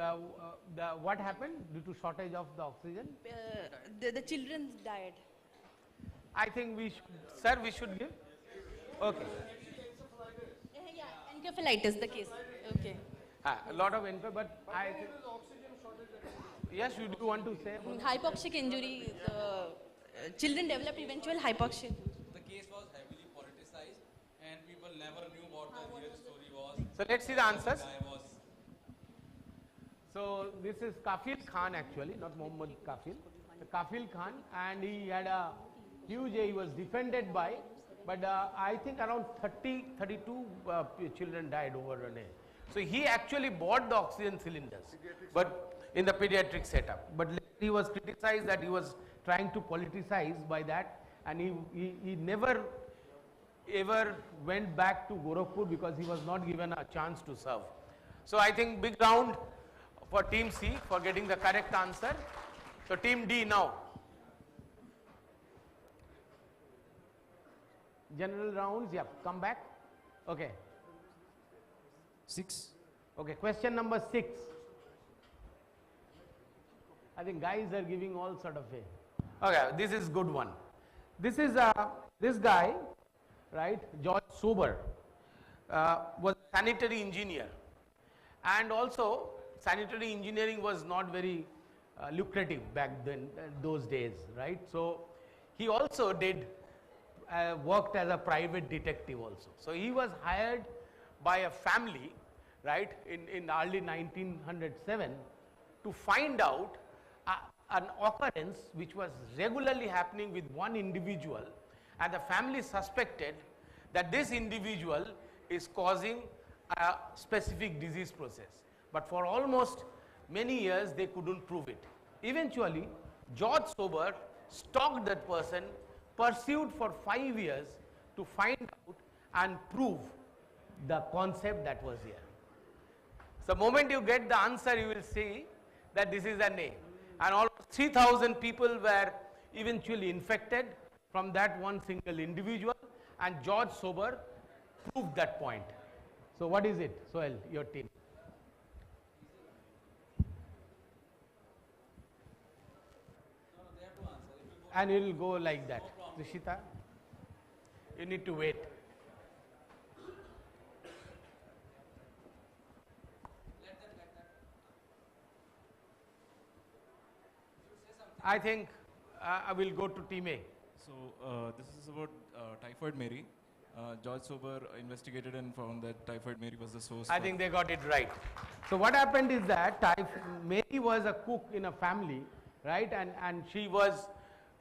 what happened due to shortage of the oxygen? The children died. I think we should, sir, we should give. Okay. Yeah, encephalitis, the case. Okay. A lot of info, but I think, yes, you do want to say about Hypoxic injury. Children developed eventual hypoxia. The case was heavily politicized and people never knew what the real story was. So let's see the answers. So this is Kafil Khan actually, not Mohammed Kafil. Kafil Khan, and he had a huge, he was defended by, but I think around 32 children died over an age. So he actually bought the oxygen cylinders, but in the pediatric setup. But he was criticized that he was trying to politicize by that, and he never ever went back to Gorakhpur because he was not given a chance to serve. So I think big round for team C for getting the correct answer. So team D now. General rounds, yeah, come back. Okay. 6. Okay, question number 6. I think guys are giving all sort of a. Okay, this is good one. This is this guy, right? George Sober was a sanitary engineer, and also sanitary engineering was not very lucrative back then, those days, right? So he also did worked as a private detective also. So he was hired by a family, right, in early 1907 to find out an occurrence which was regularly happening with one individual, and the family suspected that this individual is causing a specific disease process. But for almost many years they couldn't prove it. Eventually George Sober stalked that person, pursued for 5 years to find out and prove the concept that was here. So the moment you get the answer, you will see that this is a name. And almost 3,000 people were eventually infected from that one single individual, and George Sober proved that point. So what is it, Soel, your team? And it will go like that. Rishita, you need to wait. I think I will go to team A. So this is about Typhoid Mary. George Sober investigated and found that Typhoid Mary was the source. I think they got it right. So what happened is that Mary was a cook in a family, right? And she was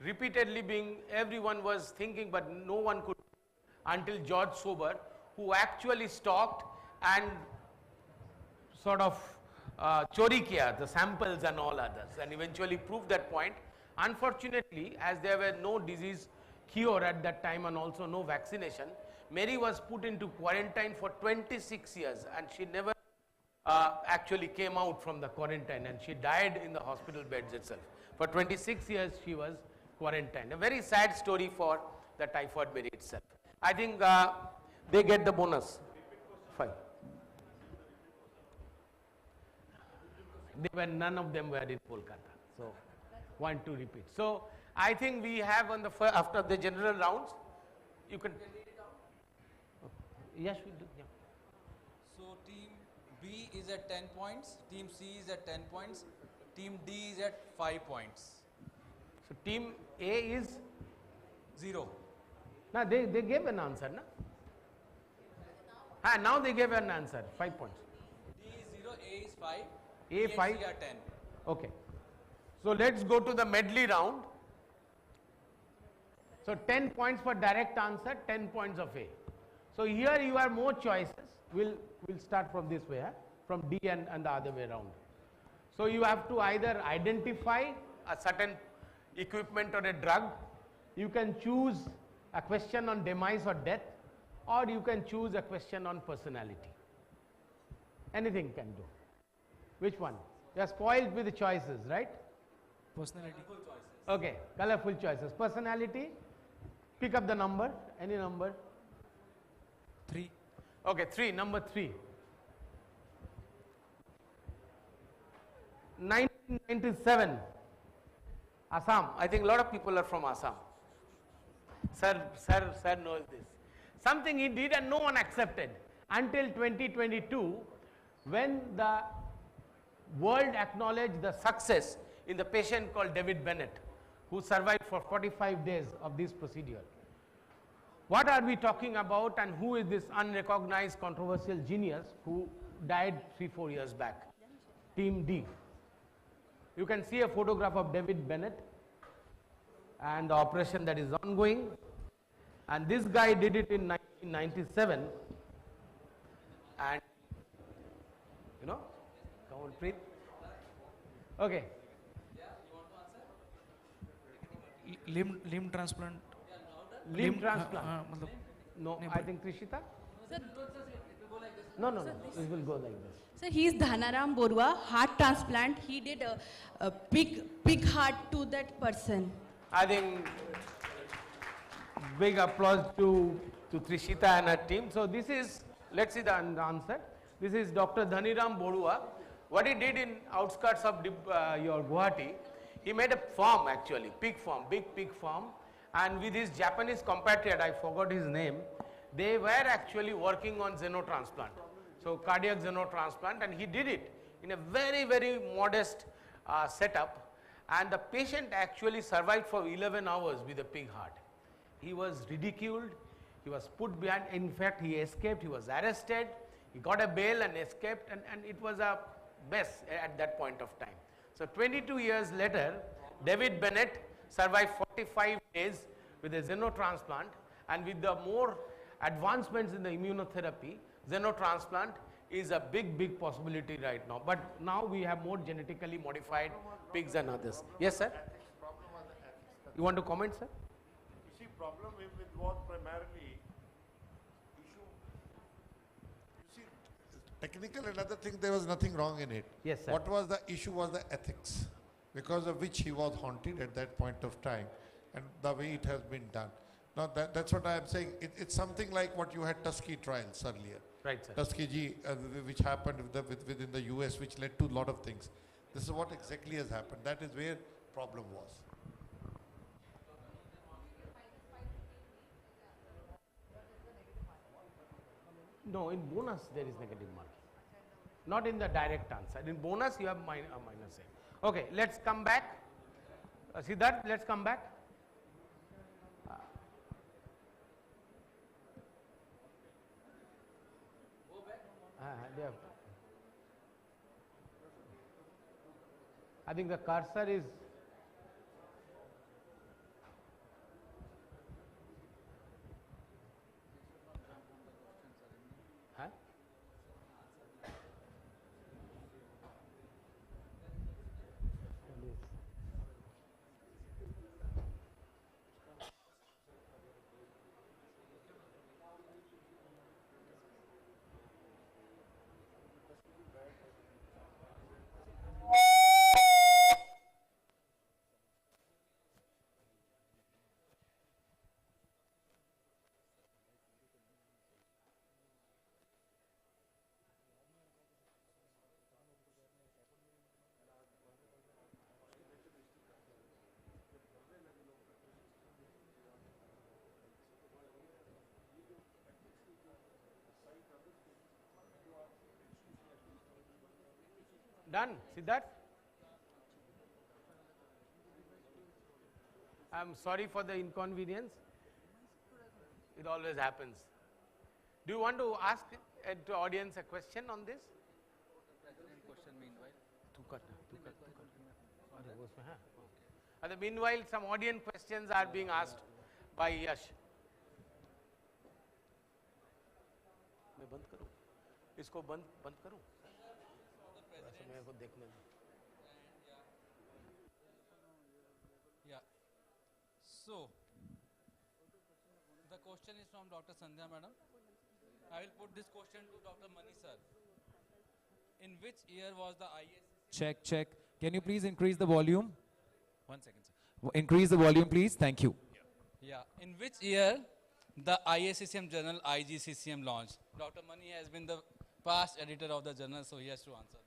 repeatedly being, everyone was thinking, but no one could, until George Sober, who actually stalked and sort of chori kiya, the samples and all others, and eventually proved that point. Unfortunately, as there were no disease cure at that time and also no vaccination, Mary was put into quarantine for 26 years, and she never actually came out from the quarantine, and she died in the hospital beds itself. For 26 years she was quarantined. A very sad story for the typhoid Mary itself. I think they get the bonus. Fine. None of them were in Kolkata. So, want to repeat. So, I think we have on the after the general rounds, you can. Yes, we do. Yeah. So team B is at 10 points, team C is at 10 points, team D is at 5 points. So team A is 0. Now they gave an answer, na? Now they gave an answer, 5 points. D is 0, A is 5, A B and 5. C are 10. Okay. So let's go to the medley round. So 10 points for direct answer, 10 points of A. So here you have more choices. We'll start from this way, from D and the other way around. So you have to either identify a certain equipment or a drug. You can choose a question on demise or death, or you can choose a question on personality. Anything can do. Which one? You are spoiled with the choices, right? Personality. Okay, colorful choices. Personality, pick up the number, any number. 3. Okay, 3, number 3. 1997, Assam. I think a lot of people are from Assam. Sir knows this. Something he did and no one accepted until 2022, when the world acknowledged the success in the patient called David Bennett, who survived for 45 days of this procedure. What are we talking about, and who is this unrecognized controversial genius who died 3-4 years back? Team D. You can see a photograph of David Bennett and the operation that is ongoing, and this guy did it in 1997, and come on, Preet. Okay. Limb transplant. Limb transplant. No, I think Trishita. No, it will go like this. Sir, he is Dhanaram Borua, heart transplant. He did a big heart to that person. I think big applause to Trishita and her team. So this is, let's see the answer. This is Dr. Dhaniram Borua. What he did in outskirts of your Guwahati, he made a farm actually, pig farm, big pig farm, and with his Japanese compatriot, I forgot his name, they were actually working on xenotransplant. So cardiac xenotransplant, and he did it in a very, very modest setup, and the patient actually survived for 11 hours with a pig heart. He was ridiculed, he was put behind, in fact he escaped, he was arrested, he got a bail and escaped, and it was a mess at that point of time. So 22 years later, David Bennett survived 45 days with a xenotransplant, and with the more advancements in the immunotherapy, xenotransplant is a big possibility right now. But now we have more genetically modified pigs and others. Yes, sir? You want to comment, sir? You see, problem with was primarily issue. You see, technical and other thing, there was nothing wrong in it. Yes, sir. What was the issue was the ethics, because of which he was haunted at that point of time, and the way it has been done. Now that's what I am saying. It's something like what you had Tuskegee trials earlier. Right, sir. Tuskegee, which happened within the US, which led to a lot of things. This is what exactly has happened. That is where problem was. No, in bonus there is negative marking. Not in the direct answer. In bonus you have minus A. Okay, let's come back. Siddharth, let's come back. I think the cursor is Done, Siddharth? I'm sorry for the inconvenience. It always happens. Do you want to ask the audience a question on this? Question meanwhile. Meanwhile, some audience questions are being asked by Yash. मैं बंद करूं? इसको बंद करूं? थोड़ा सा मेरे को देखने दो. Yeah. So, the question is from Dr. Sandhya madam. I will put this question to Dr. Mani sir. In which year was the ISCCM? Check. Can you please increase the volume? 1 second, sir. Increase the volume, please. Thank you. Yeah. In which year the ISCCM journal IGCCM launched? Dr. Mani has been the past editor of the journal, so he has to answer this.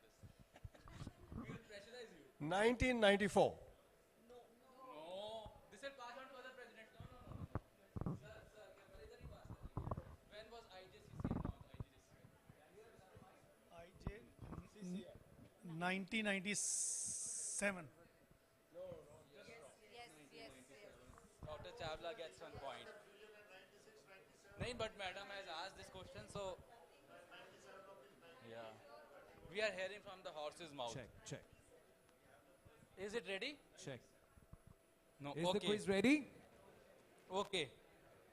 We will pressurize you. 1994. No. This will pass on to other presidents. No. Sir, when was IGCCM launched? 1997. Dr. Chawla gets 1 point. No, but madam has asked this question, so yeah. We are hearing from the horse's mouth. Check. Is it ready? Check. No. Is okay. the quiz ready? Okay.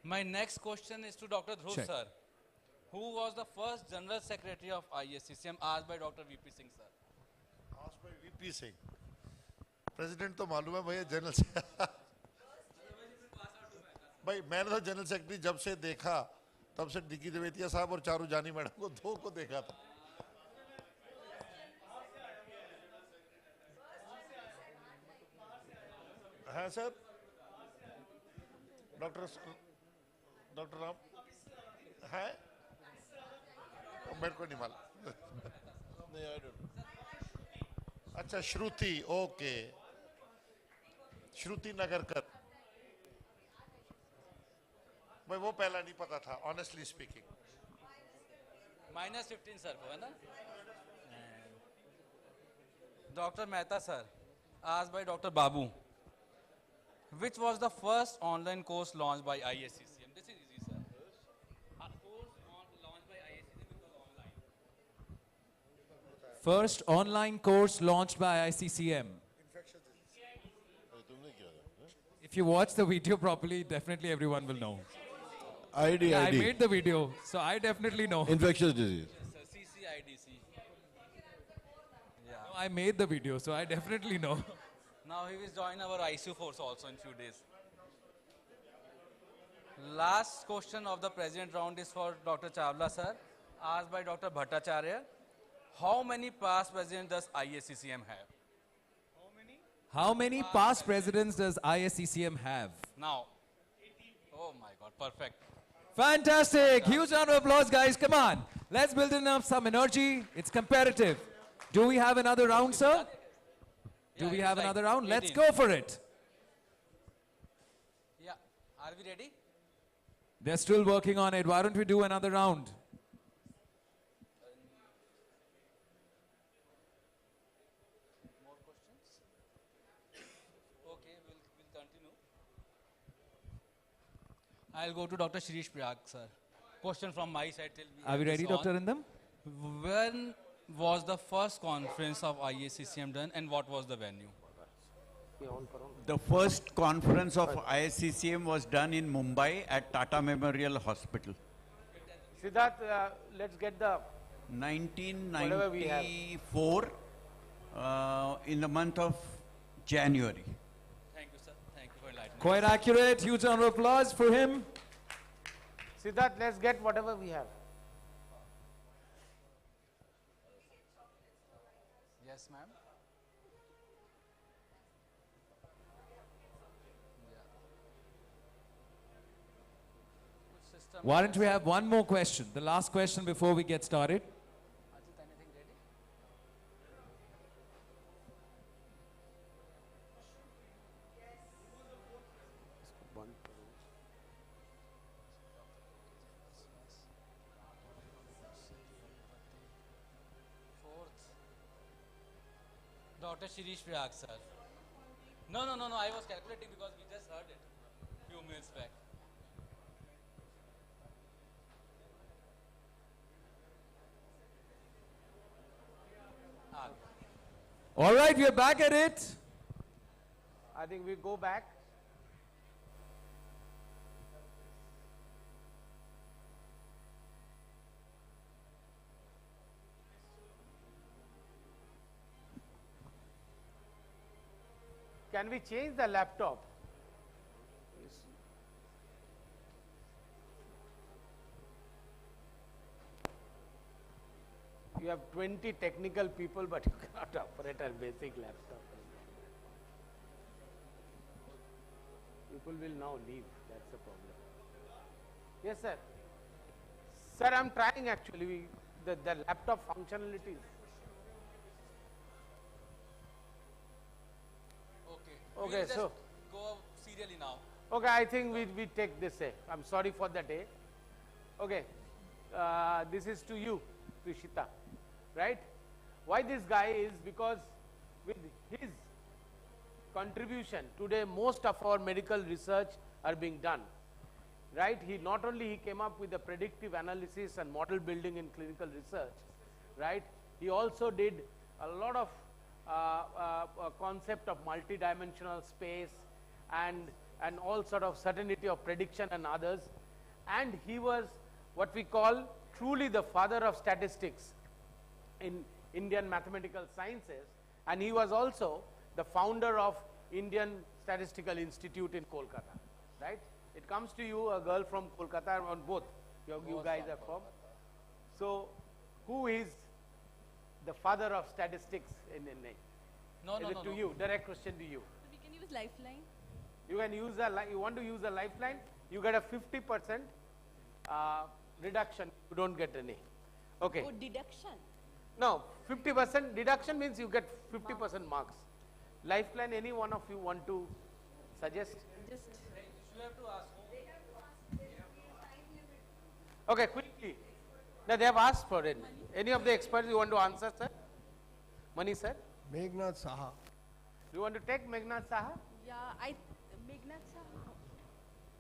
My next question is to Dr. Dhruv Check. sir. Who was the first General Secretary of ISCCM asked by Dr. VP Singh sir? Asked by VP Singh. President तो मालूम है भैया general से भाई मैंने तो general secretary जब से देखा तब से डिकी द्विवेदिया साहब और चारू जानी मैडम को दो को देखा था. हाँ सर. डॉक्टर राम है मेरे को नहीं मालूम. अच्छा श्रुति ओके श्रुति नगरकर भाई वो पहला नहीं पता था ऑनेस्टली स्पीकिंग. -15 sir को है ना? Dr. Mehta sir asked by Dr. Babu. Which was the first online course launched by ISCCM? This is easy sir. A course launched by ISCCM was online. First online course launched by ICCM. If you watch the video properly, definitely everyone will know. ID. I made the video, so I definitely know. Infectious disease. Yes, sir. CCIDC. Yeah. No, I made the video, so I definitely know. Now he will join our ICU force also in few days. Last question of the president round is for Dr. Chawla sir, asked by Dr. Bhattacharya. How many past presidents does ISCCM have? How many past presidents does ISCCM have? Now. Oh my God, perfect. Fantastic! Huge round of applause, guys. Come on. Let's build in up some energy. It's competitive. Do we have another round, sir? Do we have another round? Let's go for it. Yeah. Are we ready? They're still working on it. Why don't we do another round? More questions? Okay, we'll continue. I'll go to Dr. Shirish Priyag, sir. Question from my side till we Are we have ready, this on. Dr. Arindam? When was the first conference of ISCCM done and what was the venue? The first conference of ISCCM was done in Mumbai at Tata Memorial Hospital. Siddharth, let's get the 1994 in the month of January. Thank you, sir. Thank you for enlightening. Quite accurate. Huge round of applause for him. Siddharth, let's get whatever we have. Yes, ma'am. Why don't we have one more question? The last question before we get started. Ajit, anything ready? Fourth. Dr. Shirish Prayag, sir. No, I was calculating because we just heard it a few minutes back. All right, we are back at it. I think we go back. Can we change the laptop? You have 20 technical people, but you cannot operate a basic laptop. People will now leave. That's the problem. Yes, sir. Sir, I'm trying actually the laptop functionalities. We'll Okay, just so. go serially now. Okay, I think we take this. I'm sorry for the day. Okay, this is to you, Tushita, right? Why this guy is because with his contribution today, most of our medical research are being done, right? He not only he came up with the predictive analysis and model building in clinical research, right? He also did a lot of concept of multidimensional space and all sort of certainty of prediction and others, and he was what we call truly the father of statistics in Indian mathematical sciences, and he was also the founder of Indian Statistical Institute in Kolkata, right? It comes to you, a girl from Kolkata, on both you guys are from. So who is the father of statistics in India? No. To you, direct question to you. So we can use lifeline. You can use you want to use a lifeline, you get a 50% reduction, you don't get any. Okay. Oh, deduction. No, 50% deduction means you get 50% marks. Lifeline, any one of you want to suggest? Just. You have to ask. Okay, quickly. Now they have asked for it. Any of the experts you want to answer, sir? Mani, sir? Meghnad Saha. You want to take Meghnad Saha? Yeah, Meghnad Saha.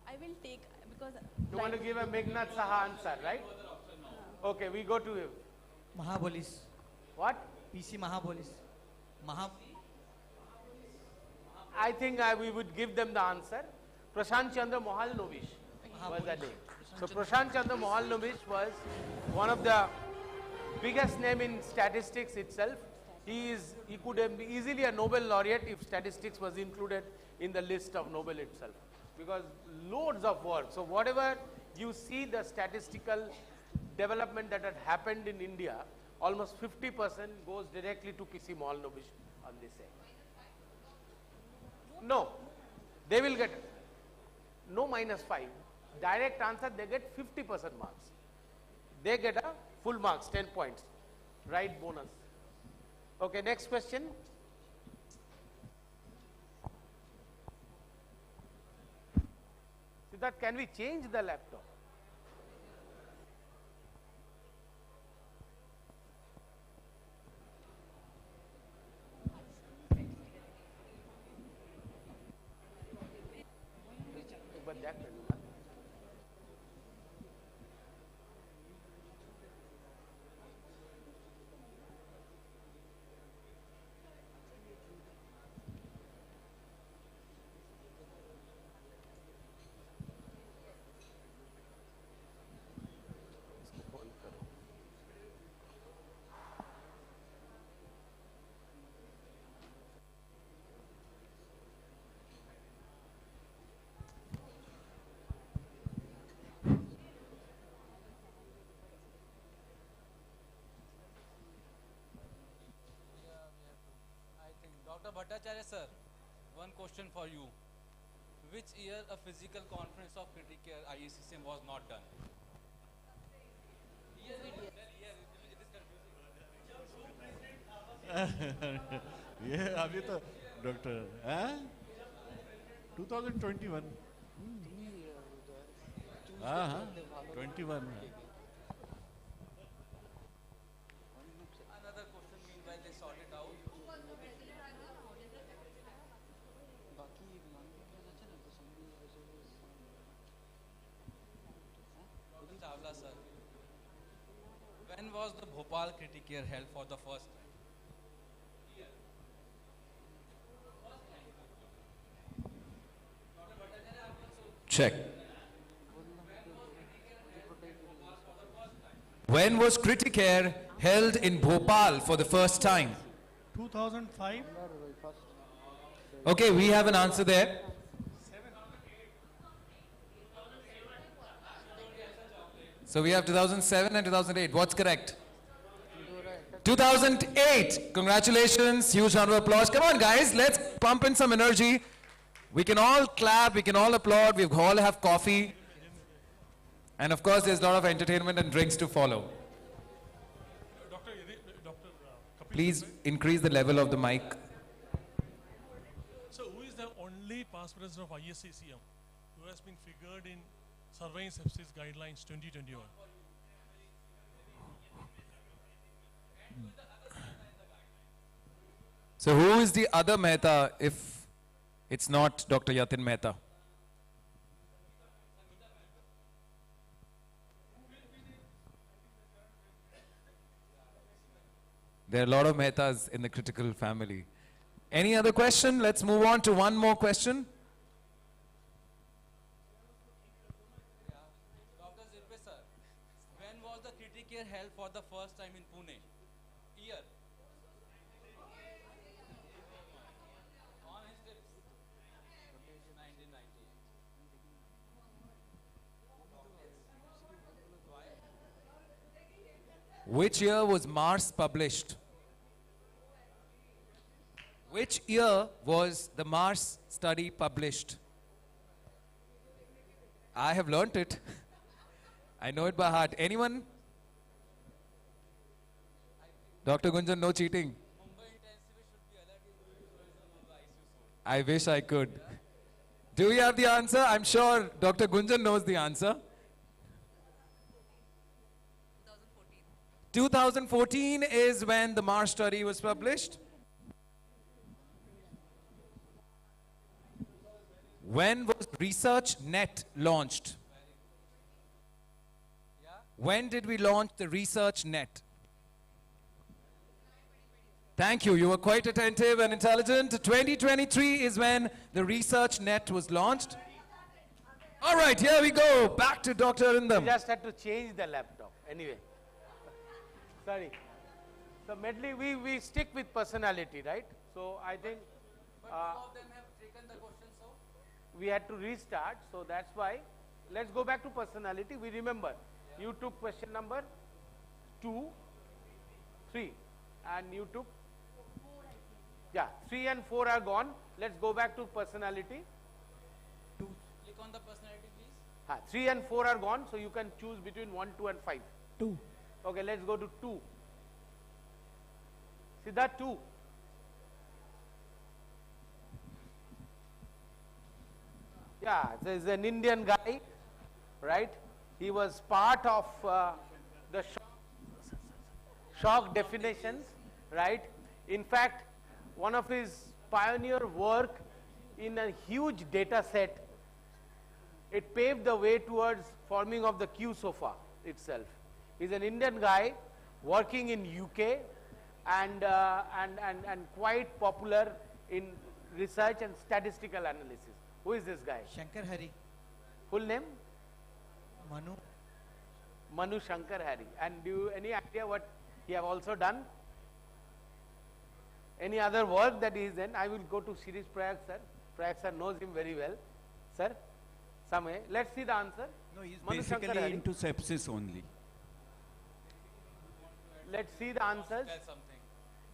I will take because. You want to give a Meghnad Saha answer, right? Okay, we go to you. Mahabolis. What? PC Mahabolis. I think we would give them the answer. Prashant Chandra Mohalnovich was the name. So Prashant Chandra Mohalnovich was one of the biggest name in statistics itself. He could have been easily a Nobel laureate if statistics was included in the list of Nobel itself, because loads of work. So whatever you see the statistical development that had happened in India, almost 50% goes directly to PC Mohalnovich on this end. No, they will get no -5. Direct answer, they get 50% marks. They get a full marks, 10 points, right bonus. Okay, next question. Siddharth, can we change the laptop? But that Dr. Bhattacharya sir, one question for you. Which year a physical conference of critical care ISCCM was not done? Yes, it is confusing. Yeah, अभी तो doctor हैं 2021 हाँ 21 Another question meanwhile they sort it out. was the Bhopal Critic Care held for the first time? Check. When was Criticare held in Bhopal for the first time? 2005. Okay, we have an answer there. So we have 2007 and 2008. What's correct? 2008. Congratulations. Huge round of applause. Come on, guys. Let's pump in some energy. We can all clap. We can all applaud. We all have coffee. And of course, there's a lot of entertainment and drinks to follow. Please increase the level of the mic. So who is the only past president of ISCCM who has been figured in Surveying Sepsis Guidelines 2021? So who is the other Mehta if it's not Dr. Yatin Mehta? There are a lot of Mehtas in the critical family. Any other question? Let's move on to one more question. Dr. Zirpe sir, when was the Critic Care held for the first time in Pune? Year? On his lips. 1998. Which year was Mars published? Which year was the Mars study published? I have learnt it. I know it by heart. Anyone? Dr. Gunjan, no cheating. I wish I could. Do we have the answer? I'm sure Dr. Gunjan knows the answer. 2014 is when the Mars study was published. When was ResearchNet launched? When did we launch the ResearchNet? Thank you. You were quite attentive and intelligent. 2023 is when the ResearchNet was launched. All right, here we go. Back to Dr. Arindam. We just had to change the laptop. Anyway. Sorry. So medley, we stick with personality, right? So I think we had to restart. So that's why. Let's go back to personality. We remember. You took question number 2, 3. And you took? 3 and 4 are gone. Let's go back to personality. Click on the personality, please. 3 and 4 are gone. So you can choose between 1, 2 and 5. 2. Okay, let's go to 2. Siddharth, 2. Yeah, there's an Indian guy, right? He was part of the shock definitions, right? In fact, one of his pioneer work in a huge data set, it paved the way towards forming of the Q sofa itself. He's an Indian guy working in UK and quite popular in research and statistical analysis. Who is this guy? Shankar Hari. Full name? Manu Shankar Hari. And do you any idea what he have also done? Any other work that he is in? I will go to Shirish Prayag sir. Prayag sir knows him very well. Sir, somewhere. Let's see the answer. No, he is Manu Shankar basically Hari. into sepsis only. Let's see the answers. Tell something.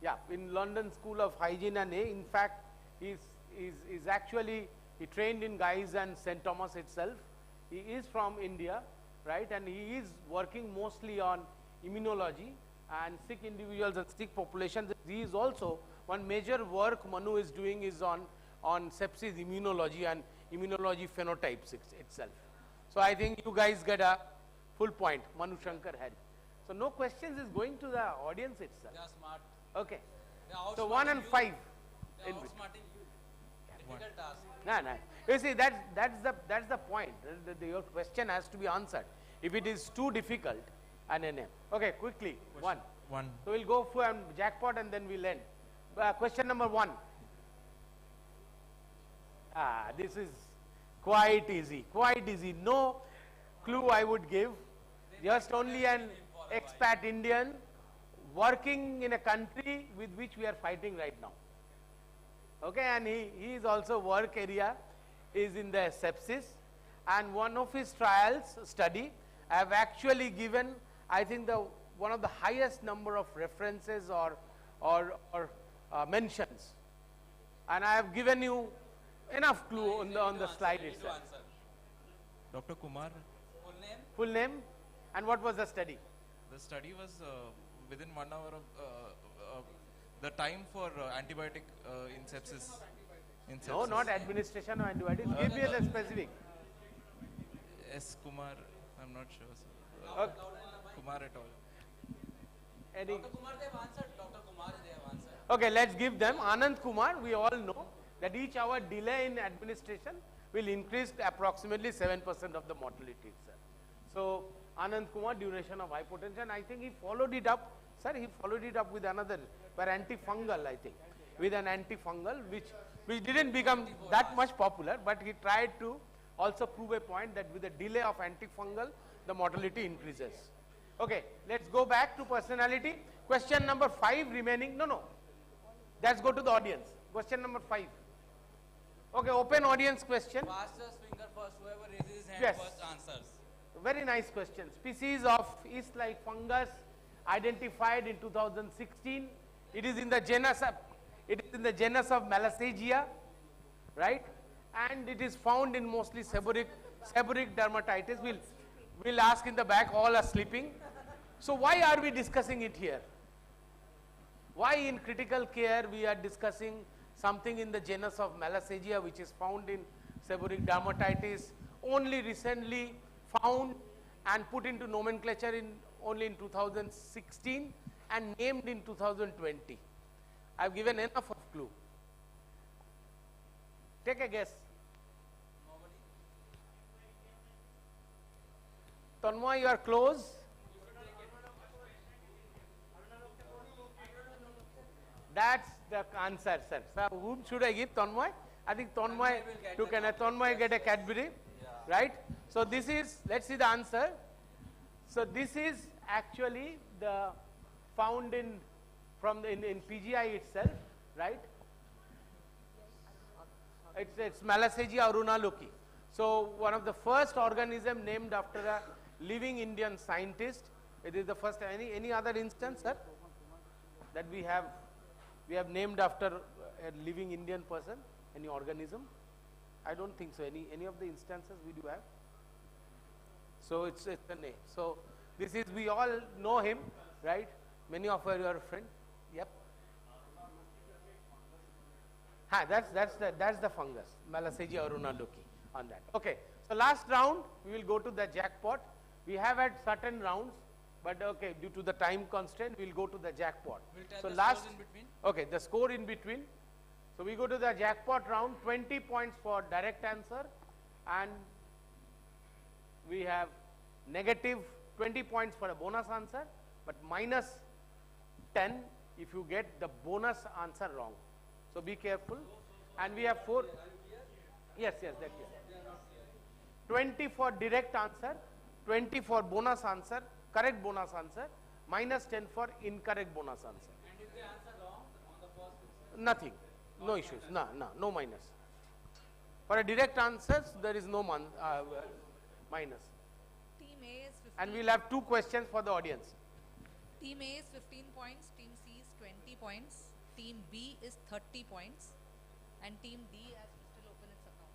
Yeah, in London School of Hygiene and A. In fact, he actually, he trained in Guy's and St. Thomas itself. He is from India, right? And he is working mostly on immunology and sick individuals and sick populations. He is also, one major work Manu is doing is on sepsis immunology and immunology phenotypes itself. So I think you guys get a full point, Manu Shankar Hari. So no questions is going to the audience itself. They are smart. Okay. They are So 1 and outsmarting 5. you. They are outsmarting you. Difficult task. No. You see, that's the point. Your question has to be answered. If it is too difficult, and NM. Okay, quickly. One. One. So we'll go for jackpot and then we'll end. Question number 1. This is quite easy. Quite easy. No clue I would give. Just only an expat Indian working in a country with which we are fighting right now. Okay, and he is also work area is in the sepsis, and one of his trials study I have actually given, I think, one of the highest number of references or mentions, and I have given you enough clue on the slide itself. Dr. Kumar. Full name, and what was the study? The study was within 1 hour of the time for antibiotic in sepsis. No, not administration of antibiotics. Give me the specific. S. Kumar, I'm not sure. Sir. Kumar et al. Any? Dr. Kumar, they have answered. Dr. Kumar, they have answered. Okay, let's give them. Anand Kumar, we all know that each hour delay in administration will increase approximately 7% of the mortality itself. So, Anand Kumar, duration of hypotension, I think he followed it up. Sir, he followed it up with another, for antifungal, I think, with an antifungal, which didn't become that much popular, but he tried to also prove a point that with a delay of antifungal, the mortality increases. Okay, let's go back to personality. Question number 5 remaining. No. Let's go to the audience. Question number 5. Okay, open audience question. Fastest finger first. Whoever raises his hand Yes. first answers. Very nice question. Species of yeast-like fungus identified in 2016. It is in the genus of Malassezia, right? And it is found in mostly seborrheic dermatitis. We'll ask in the back. All are sleeping. So why are we discussing it here? Why in critical care we are discussing something in the genus of Malassezia, which is found in seborrheic dermatitis, only recently found and put into nomenclature only in 2016 and named in 2020. I have given enough of clue. Take a guess. Tanmoy, you are close. That's the answer, sir. So whom should I give? Tanmoy? I think Tanmoy get a Cadbury, right? So this is, let's see the answer. So this is actually the found in PGI itself, right? It's Malassezia arunaloki. So one of the first organism named after a living Indian scientist. It is the first. Any other instance, sir, that we have named after a living Indian person, any organism? I don't think so. Any of the instances we do have. So it's a name. So this is, we all know him, right? Many of you are friends. Yep. That's the fungus, Malassezia arunaloki on that. Okay. So last round we will go to the jackpot. We have had certain rounds, but okay, due to the time constraint, we will go to the jackpot. We'll tell So the last, scores in between. okay, the score in between. So we go to the jackpot round. 20 points for direct answer, and we have negative 20 points for a bonus answer, but minus 10 if you get the bonus answer wrong. So be careful. And we have 4. Yes, that's clear. 20 for direct answer, 20 for bonus answer, correct bonus answer, minus 10 for incorrect bonus answer. And if they answer wrong on the first question? Nothing. No issues. No minus. For a direct answers, there is no minus. Team A is 15. And we'll have 2 questions for the audience. Team A is 15 points, Team C is 20 points, Team B is 30 points, and Team D has to still open its account.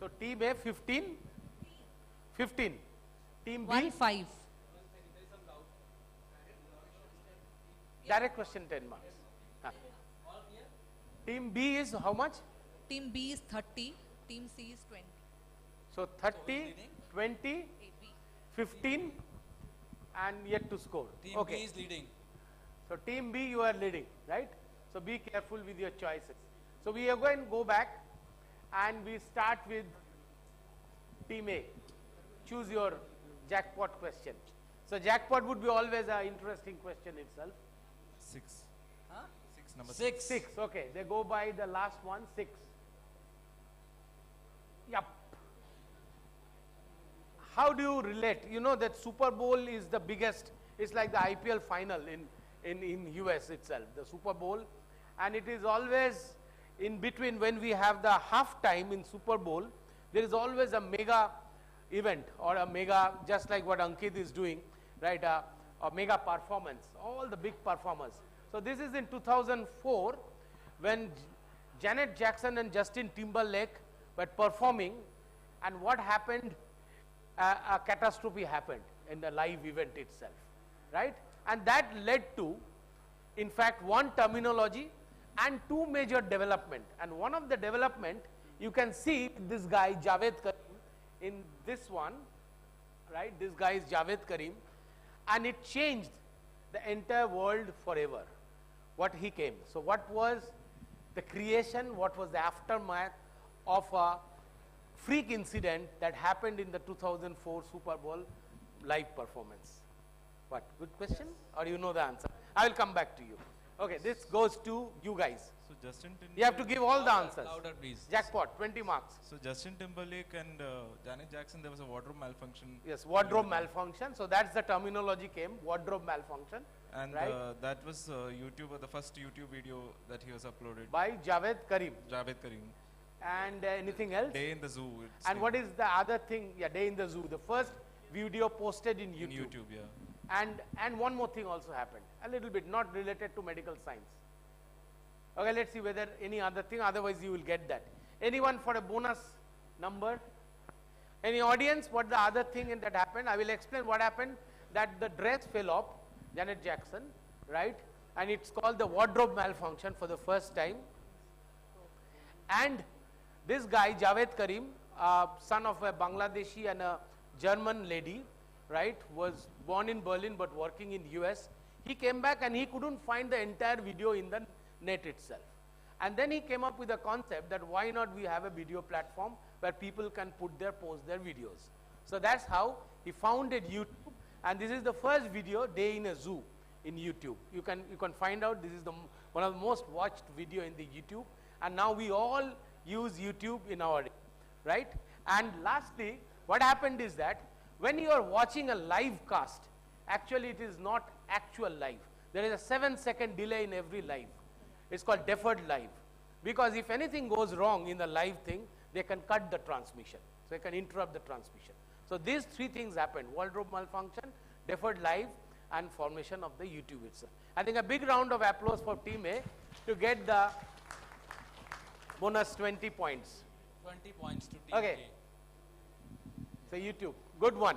So team A 15. Team B 1-5. direct question 10 marks. Team B is how much? Team B is 30, Team C is 20. So 30, 20, 15 and yet to score. Team Okay. B is leading. So team B, you are leading, right? So be careful with your choices. So we are going to go back and we start with team A. Choose your jackpot question. So jackpot would be always an interesting question itself. 6. Huh? 6, number 6. 6, okay. They go by the last one, 6. Yup. How do you relate? You know that Super Bowl is the biggest, it's like the IPL final in US itself, the Super Bowl. And it is always in between when we have the half time in Super Bowl, there is always a mega event or a mega, just like what Ankit is doing, right? A mega performance, all the big performers. So this is in 2004 when Janet Jackson and Justin Timberlake were performing, and what happened? A catastrophe happened in the live event itself, right? And that led to, in fact, one terminology and two major development. And one of the development, you can see this guy Javed Karim in this one, right? This guy is Javed Karim, and it changed the entire world forever, what he came. So what was the creation, what was the aftermath of a freak incident that happened in the 2004 Super Bowl live performance? What, good question? Or you know the answer? I will come back to you. Okay, this goes to you guys. So Justin Timberlake. You have to give all the answers. Louder, please. Jackpot, 20 marks. So Justin Timberlake and Janet Jackson, there was a wardrobe malfunction. Yes, wardrobe malfunction. So that's the terminology came, wardrobe malfunction. And right? that was YouTube, the first YouTube video that he was uploaded. By Javed Karim. Javed Karim. And anything else? Day in the Zoo. And what is the other thing? Yeah, Day in the Zoo. The first video posted in YouTube. In YouTube, yeah. And one more thing also happened. A little bit, not related to medical science. Okay, let's see whether any other thing, otherwise you will get that. Anyone for a bonus number? Any audience? What the other thing that happened? I will explain what happened. That the dress fell off, Janet Jackson, right? And it's called the wardrobe malfunction for the first time. And this guy, Javed Karim, son of a Bangladeshi and a German lady, right, was born in Berlin but working in US. He came back and he couldn't find the entire video in the net itself. And then he came up with a concept that why not we have a video platform where people can post their videos. So that's how he founded YouTube, and this is the first video, Day in a Zoo, in YouTube. You can find out this is one of the most watched video in the YouTube, and now we all use YouTube in our day, right? And lastly, what happened is that when you are watching a live cast, actually it is not actual live. There is a 7-second delay in every live. It's called deferred live. Because if anything goes wrong in the live thing, they can cut the transmission. So they can interrupt the transmission. So these three things happened: wardrobe malfunction, deferred live, and formation of the YouTube itself. I think a big round of applause for Team A to get the bonus 20 points. 20 points to Team Okay. So YouTube, good one.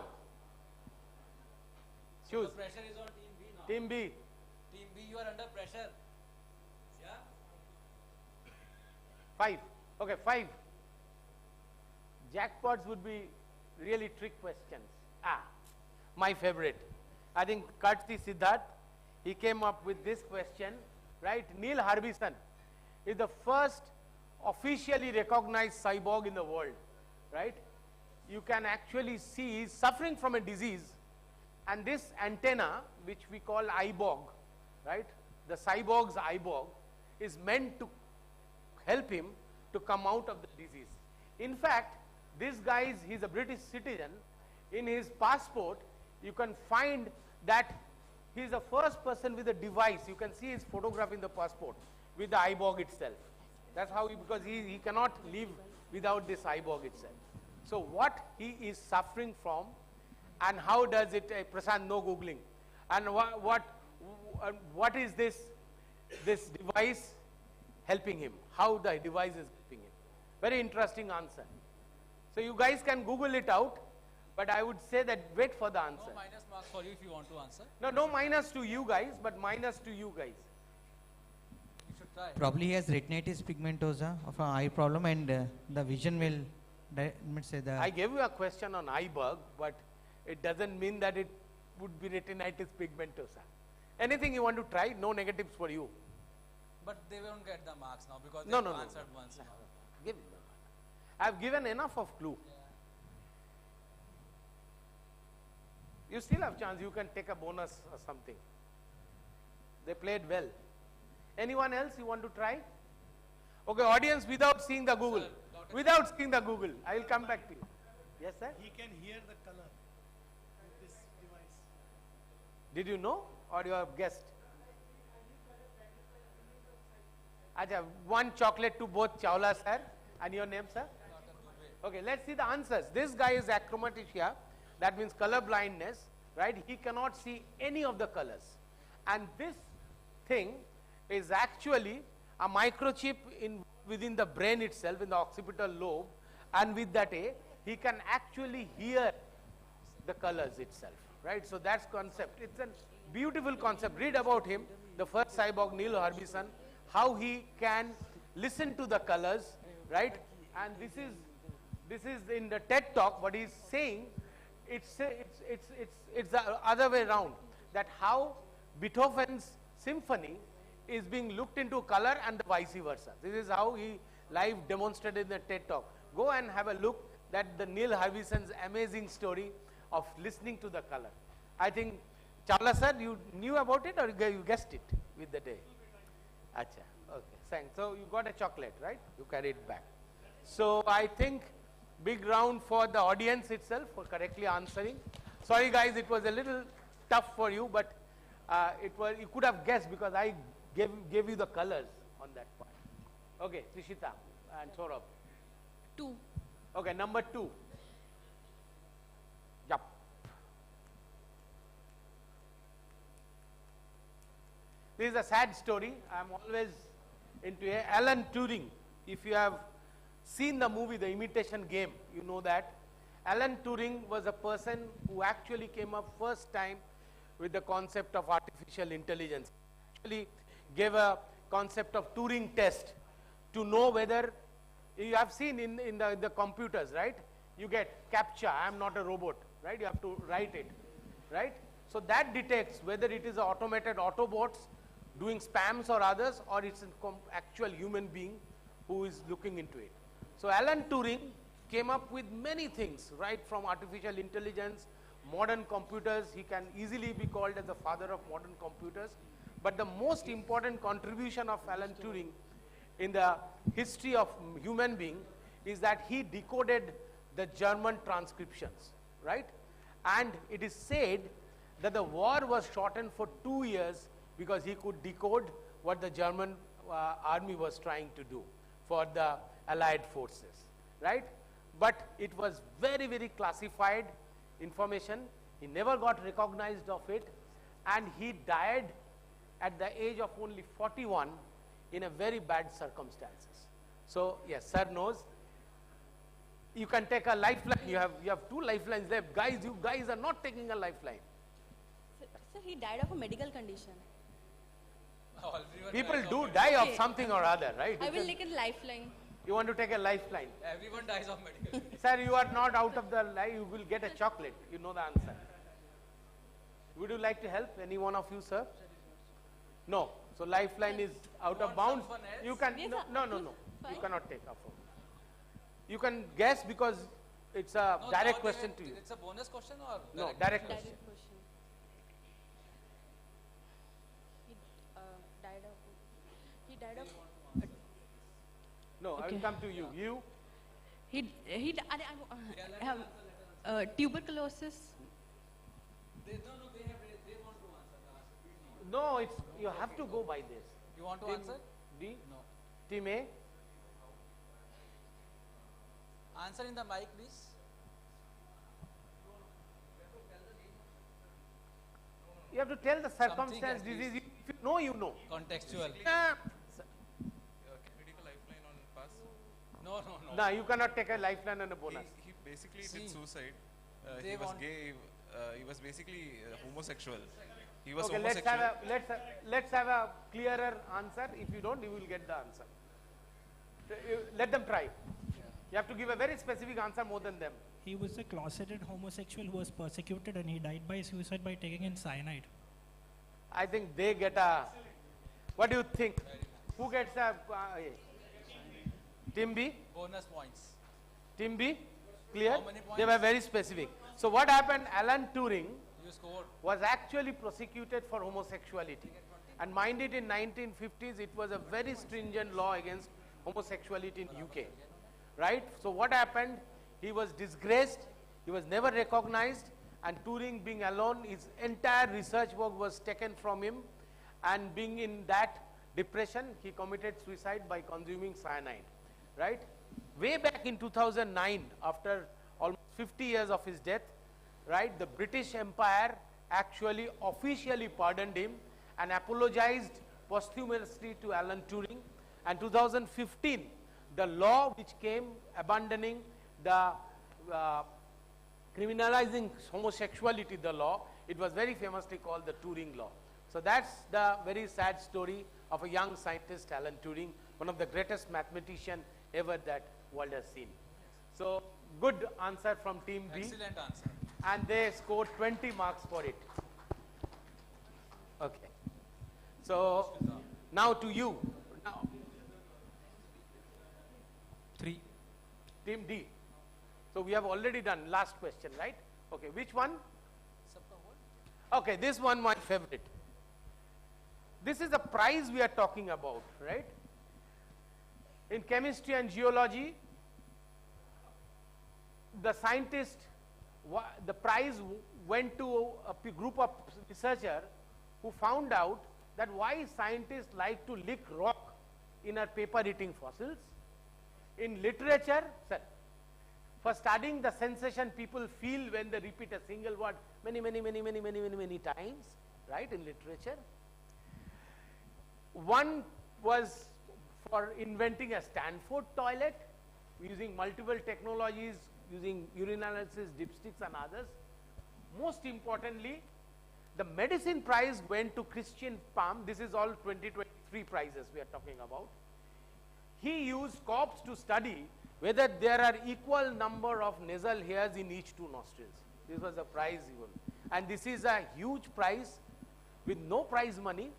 So Choose. the pressure is on Team B now. Team B. Team B, you are under pressure. Yeah? 5. Okay, 5. Jackpots would be really trick questions. My favorite. I think Karti Siddharth, he came up with this question, right? Neil Harbison is the first officially recognized cyborg in the world, right? You can actually see he's suffering from a disease, and this antenna, which we call iBog, right? The cyborg's iBog is meant to help him to come out of the disease. In fact, this guy he's a British citizen. In his passport, you can find that he's the first person with a device. You can see his photograph in the passport with the iBog itself. That's how because he cannot live without this iBog itself. So what he is suffering from, and how does it, Prasad, no Googling, and what is this device helping him? How the device is helping him? Very interesting answer. So you guys can Google it out, but I would say that wait for the answer. No minus marks for you if you want to answer. No minus to you guys, but minus to you guys. You should try. Probably he has retinitis pigmentosa of an eye problem, and the vision will, let's say the. I gave you a question on iBug, but it doesn't mean that it would be retinitis pigmentosa. Anything you want to try, no negatives for you. But they won't get the marks now because they No. answered once. No. Give them. I've given enough of clue. You still have chance. You can take a bonus or something. They played well. Anyone else you want to try? Okay, audience, without seeing the Google. Without seeing the Google. I will come back to you. Yes, sir? He can hear the color with this device. Did you know or you have guessed? Acha, one chocolate to both Chawla sir. And your name, sir? Okay, let's see the answers. This guy is achromatopsia. That means color blindness, right? He cannot see any of the colors. And this thing is actually a microchip within the brain itself, in the occipital lobe. And with that, he can actually hear the colors itself, right? So that's concept. It's a beautiful concept. Read about him, the first cyborg, Neil Harbison, how he can listen to the colors, right? And this is in the TED talk. What he's saying, it's the other way around. That how Beethoven's symphony is being looked into color and the vice versa. This is how he live demonstrated in the TED talk. Go and have a look at the Neil Harbison's amazing story of listening to the color. I think, Chawla sir, you knew about it or you guessed it with the day? Acha, okay, thanks. So you got a chocolate, right? You carry it back. So I think big round for the audience itself for correctly answering. Sorry guys, it was a little tough for you, but you could have guessed because I gave you the colors on that part. Okay, Trishita and Saurabh. 2. Okay, number 2. Yup. This is a sad story. I am always into it. Alan Turing. If you have seen the movie, The Imitation Game, you know that. Alan Turing was a person who actually came up first time with the concept of artificial intelligence. Actually gave a concept of Turing test to know whether, you have seen in the computers, right? You get CAPTCHA, I am not a robot, right? You have to write it, right? So that detects whether it is an automated Autobots doing spams or others, or it's an actual human being who is looking into it. So Alan Turing came up with many things, right, from artificial intelligence, modern computers. He can easily be called as the father of modern computers. But the most important contribution of Alan Turing in the history of human being is that he decoded the German transcriptions, right? And it is said that the war was shortened for 2 years because he could decode what the German army was trying to do for the Allied forces, right? But it was very, very classified information. He never got recognized of it, and he died at the age of only 41 in a very bad circumstances. So yes, sir knows. You can take a lifeline. You have 2 lifelines left. Guys, you guys are not taking a lifeline. Sir, he died of a medical condition. People do die of something or other, right? I will take a lifeline. You want to take a lifeline? Everyone dies of medical. Sir, you are not out of the line. You will get a chocolate. You know the answer. Would you like to help any one of you, sir? No. So lifeline is out of bounds. You can no. You cannot take a phone. You can guess because it's a direct question to you. It's a bonus question or no direct question. He died of. No, I will come to you. You? Tuberculosis. No, it's you have to go by this. You want to Team answer? D? No. Team A? Answer in the mic, please. You have to tell the circumstance, disease. If you know, you know. Contextual. No. No, you cannot take a lifeline and a bonus. He basically did suicide. He was gay. He was basically homosexual. He was okay, homosexual. let's have a clearer answer. If you don't, you will get the answer. Let them try. You have to give a very specific answer more than them. He was a closeted homosexual who was persecuted and he died by suicide by taking in cyanide. I think they get a. What do you think? Who gets a? Team B? Bonus points. Team B? Clear? How many points? They were very specific. So what happened? Alan Turing was actually prosecuted for homosexuality. And mind it, in 1950s, it was a very stringent law against homosexuality in UK, right? So what happened? He was disgraced, he was never recognized, and Turing being alone, his entire research work was taken from him, and being in that depression, he committed suicide by consuming cyanide, right? Way back in 2009, after almost 50 years of his death, right, the British Empire actually officially pardoned him and apologized posthumously to Alan Turing. And 2015, the law which came abandoning the criminalizing homosexuality, the law, it was very famously called the Turing law. So that's the very sad story of a young scientist, Alan Turing, one of the greatest mathematicians ever that world has seen. So good answer from team B. Excellent answer. And they scored 20 marks for it. Okay. So now to you. Now. 3. Team D. So we have already done last question, right? Okay, which one? Okay, this one my favorite. This is the prize we are talking about, right? In chemistry and geology, the scientist, the prize went to a group of researchers who found out that why scientists like to lick rock in our paper-eating fossils. In literature, sir, for studying the sensation people feel when they repeat a single word many times, right, in literature. One was for inventing a Stanford toilet using multiple technologies, using urinalysis, dipsticks and others. Most importantly, the medicine prize went to Christian Palm. This is all 2023 prizes we are talking about. He used corpse to study whether there are equal number of nasal hairs in each two nostrils. This was a prize given. And this is a huge prize with no prize money,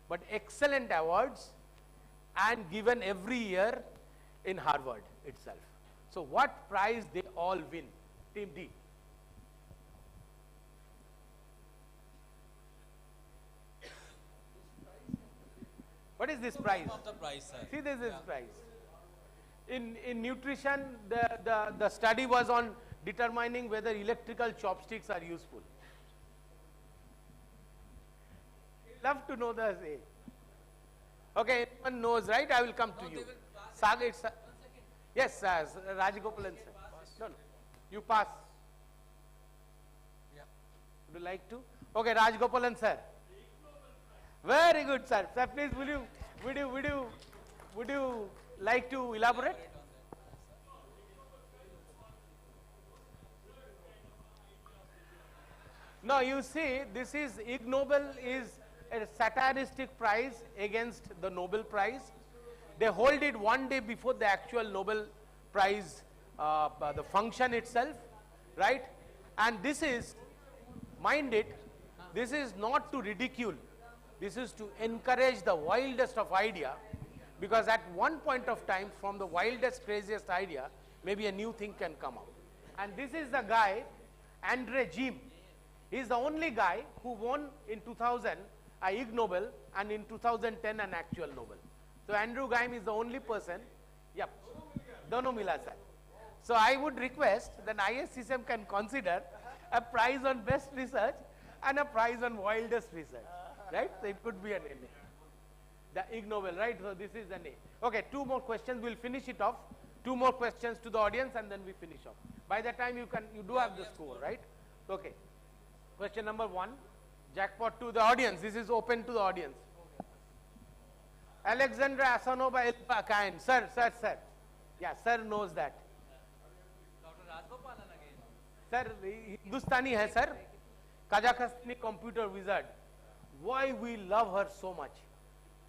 but excellent awards and given every year in Harvard itself. So what prize they all win? Team D. What is this prize? Of the prize, sir. See, this is prize. In nutrition, the study was on determining whether electrical chopsticks are useful. Love to know the say. Okay, everyone knows, right? I will come to you. Saga, it's yes, Rajagopalan sir. No, you pass. Yeah. Would you like to? Okay, Rajagopalan sir. Very good, sir. Sir, please, would you like to elaborate? No, you see, this is Ig Nobel is a satiristic prize against the Nobel Prize. They hold it one day before the actual Nobel Prize, the function itself, right? And this is, mind it, this is not to ridicule. This is to encourage the wildest of idea, because at one point of time, from the wildest, craziest idea, maybe a new thing can come out. And this is the guy, Andre Geim. He is the only guy who won in 2000 a Ig Nobel and in 2010 an actual Nobel. So Andrew Geim is the only person. Yep. Dono mila sir. So I would request that ISCCM can consider a prize on best research and a prize on wildest research. Right? So it could be an A. The Ig Nobel, right? So this is an A. Okay, 2 more questions. We'll finish it off. 2 more questions to the audience and then we finish off. By that time you do have the score, right? Okay. Question number 1. Jackpot to the audience. This is open to the audience. Alexandra Asanova Elpakayan. Sir. Yeah, sir knows that. Dr. Rajgopalan again. Sir, Hindustani hai, sir. Kazakhstani computer wizard. Why we love her so much?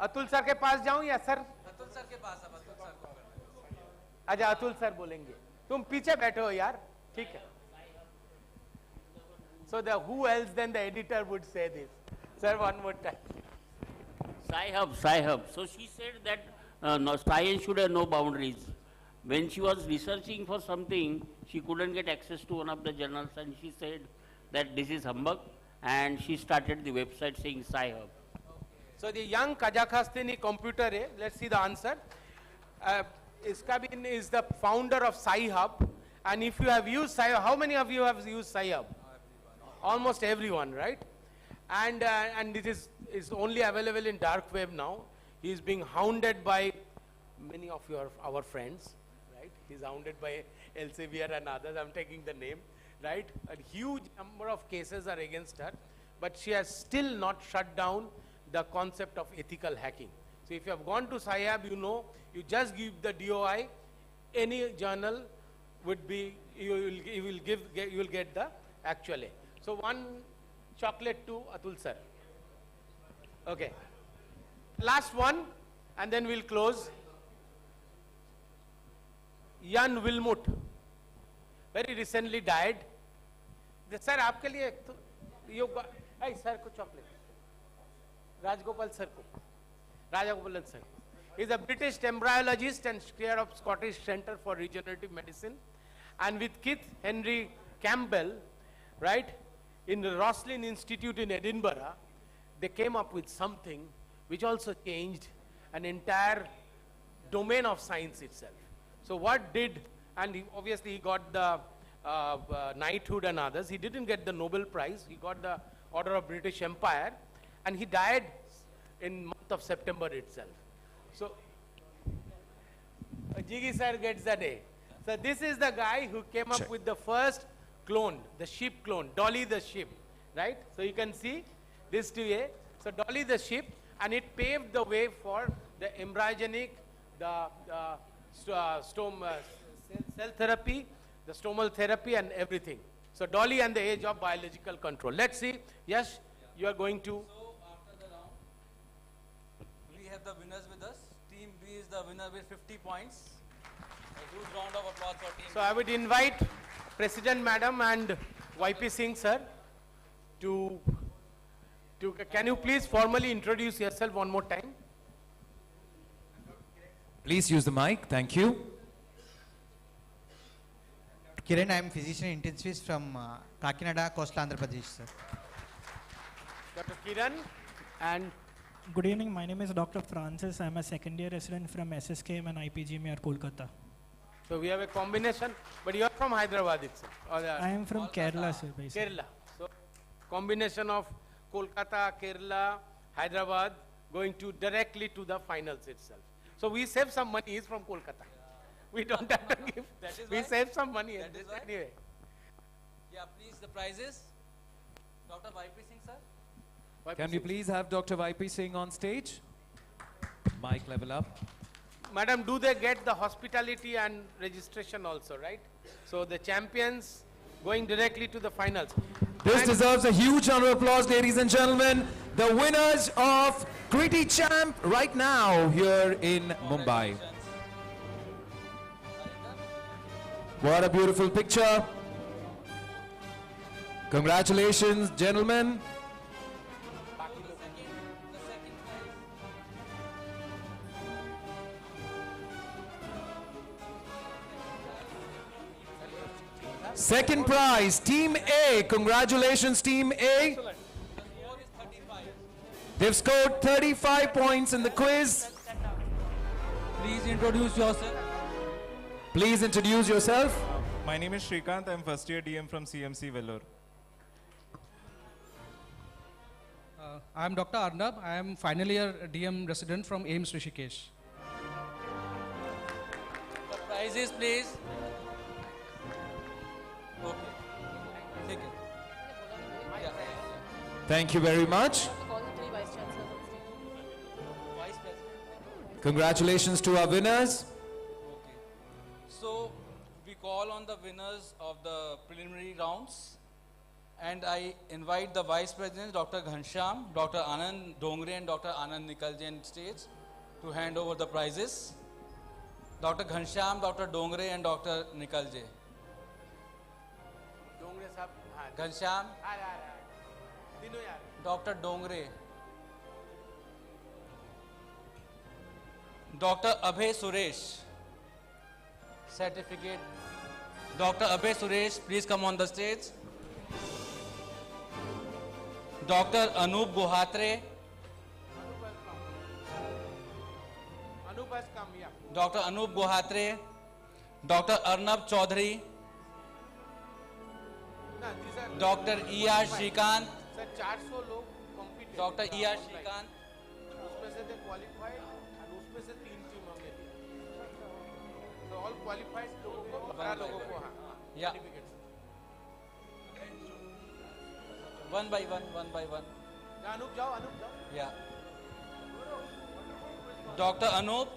Atul sir के पास जाऊं या sir? Atul sir के पास, अब Atul sir को करना। अच्छा, Atul sir बोलेंगे। तुम पीछे बैठे हो यार, ठीक है? So who else than the editor would say this? Sir, one more time. Sci-Hub. So she said that no, science should have no boundaries. When she was researching for something, she couldn't get access to one of the journals and she said that this is humbug and she started the website saying Sci-Hub. So the young Kazakhstani computer, let's see the answer. Iskabin is the founder of Sci-Hub, and if you have used Sci-Hub, how many of you have used Sci-Hub? Almost everyone, right? And it is only available in dark web now. He is being hounded by many of our friends, right? He's hounded by Elsevier and others. I'm taking the name, right? A huge number of cases are against her, but she has still not shut down the concept of ethical hacking. So if you have gone to Sci-Hub, you know, you just give the DOI, any journal would be, you will get the actual A. So one chocolate to Atul sir. Okay. Last one, and then we'll close. Jan Wilmut, very recently died. Sir, आपके लिए यो hey sir को chocolate. Rajgopal sir को. Rajagopalan sir. He is a British embryologist and chair of Scottish Centre for Regenerative Medicine, and with Keith Henry Campbell, right, in the Roslin Institute in Edinburgh, they came up with something which also changed an entire domain of science itself. So what did, and obviously he got the knighthood and others. He didn't get the Nobel Prize. He got the Order of British Empire, and he died in month of September itself. So Jiggy sir gets the day. So this is the guy who came up with the first clone, the sheep clone, Dolly the sheep, right? So you can see this to A. So Dolly the sheep, and it paved the way for the embryogenic, the cell therapy, the stomal therapy and everything. So Dolly and the age of biological control. Let's see. Yes, you are going to. So after the round, we have the winners with us. Team B is the winner with 50 points. A huge round of applause for Team So I would invite President Madam and YP Singh sir to can you please formally introduce yourself one more time? Please use the mic. Thank you. Kiran, I am physician intensivist from Kakinada, coastal Andhra Pradesh, sir. Dr. Kiran, and good evening. My name is Dr. Francis. I am a second year resident from SSKM and IPGMR, Kolkata. So we have a combination, but you are from Hyderabad itself. I am from Kerala, sir, basically. Kerala. So combination of Kolkata, Kerala, Hyderabad, going to directly to the finals itself. So we save some money. He's from Kolkata. We don't have to give. We save some money. Anyway. Yeah, please the prizes. Dr. YP Singh sir. Can we please have Dr. YP Singh on stage? Mic level up. Madam, do they get the hospitality and registration also, right? So the champions going directly to the finals. This deserves a huge round of applause, ladies and gentlemen. The winners of Gritty Champ right now here in Mumbai. What a beautiful picture. Congratulations, gentlemen. Second prize, Team A. Congratulations, Team A. They've scored 35 points in the quiz. Please introduce yourself. Please introduce yourself. My name is Shrikant. I'm first year DM from CMC Vellore. I am Dr. Arnab. I am final year DM resident from AIMS Rishikesh. The prizes, please. Okay. Take it. Yeah. Thank you very much. Congratulations to our winners. So we call on the winners of the preliminary rounds, and I invite the Vice Presidents, Dr. Ghanshyam, Dr. Anand Dongre and Dr. Anand Nikalje on stage to hand over the prizes. Dr. Ghanshyam, Dr. Dongre and Dr. Nikalje. Ghanshyam, Dr. Dongre, Dr. Abhay Suresh, certificate. Dr. Abhay Suresh, please come on the stage. Dr. Anup Gohatre, Anup has come, yeah. Dr. Anup Gohatre, Dr. Arnab Chaudhary, No, these are Dr. E.R. Shrikant, Sir, 400 लोग compete Dr. E.R. Shrikant, उसमें से they qualified and उसमें से 3 team हमने ली. So all qualified लोगों को 12 लोगों को हाँ. Yeah. One by one. Anup जाओ. Yeah. Dr. Anup,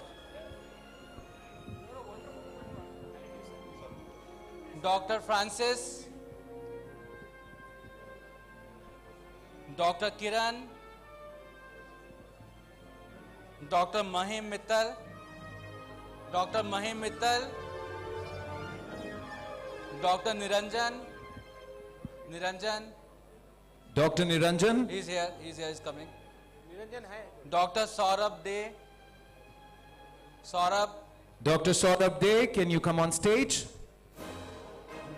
Dr. Francis, Dr. Kiran, Dr. Mahim Mittal, Dr. Niranjan, Dr. Niranjan. he's here, he's coming. Niranjan है. Dr. Saurabh De, Dr. Saurabh De, can you come on stage?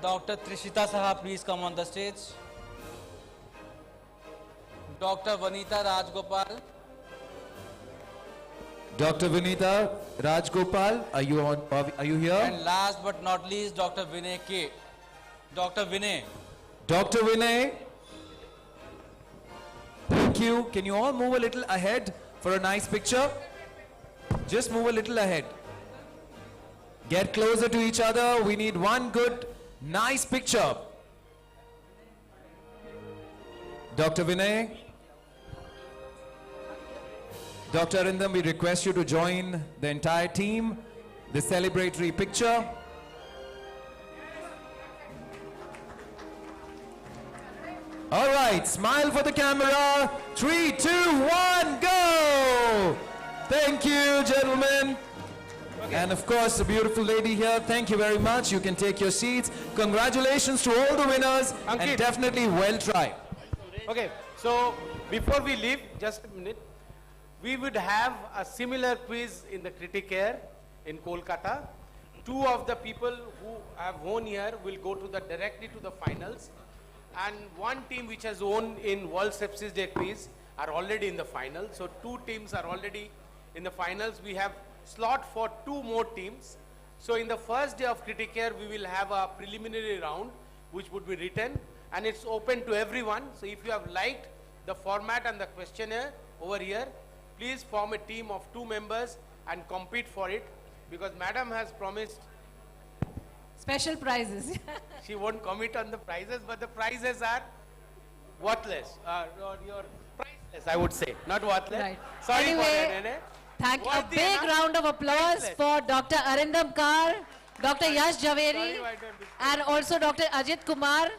Dr. Trishita Saha, please come on the stage. Dr. Vanita Rajgopal, Dr. Vinita Rajgopal, are you here? and last but not least, Dr. Vinay K. Dr. Vinay. Dr. Vinay. Thank you. Can you all move a little ahead for a nice picture? Just move a little ahead. Get closer to each other. We need one good, nice picture. Dr. Vinay. Dr. Arindam, we request you to join the entire team. The celebratory picture. All right, smile for the camera. 3, 2, 1, go! Thank you, gentlemen. And of course, the beautiful lady here, thank you very much. You can take your seats. Congratulations to all the winners, and Ankit. definitely well tried. Okay, so before we leave, just a minute, we would have a similar quiz in the Criticare in Kolkata. 2 of the people who have won here will go directly to the finals. And 1 team which has won in World Sepsis Day quiz are already in the final. So 2 teams are already in the finals. We have slot for 2 more teams. So in the first day of Criticare, we will have a preliminary round which would be written, and it's open to everyone. So if you have liked the format and the questionnaire over here, please form a team of 2 members and compete for it, because madam has promised Special prizes. she won't commit on the prizes, but the prizes are worthless, or your priceless, I would say, not worthless. Right. Sorry for that, Anyway, Nene. thank you. A Worthy big enough, round of applause priceless. for Dr. Arindam Kar, Dr. Yash Javeri, Sorry, why don't and also Dr. Ajit Kumar.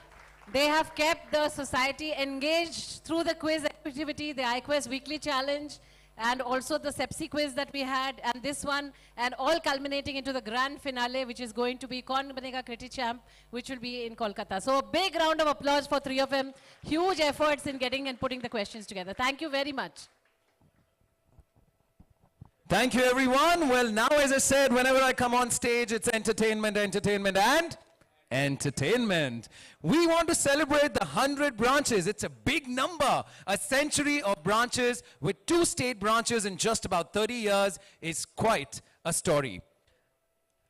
They have kept the society engaged through the quiz activity, the iQuest Weekly Challenge, and also the Sepsi quiz that we had, and this one, and all culminating into the grand finale, which is going to be Kaun Banega Criti Champ, which will be in Kolkata. So big round of applause for 3 of them. Huge efforts in getting and putting the questions together. Thank you very much. Thank you, everyone. Well, now, as I said, whenever I come on stage, it's entertainment, entertainment, and entertainment. We want to celebrate the 100 branches. It's a big number. A century of branches with 2 state branches in just about 30 years is quite a story.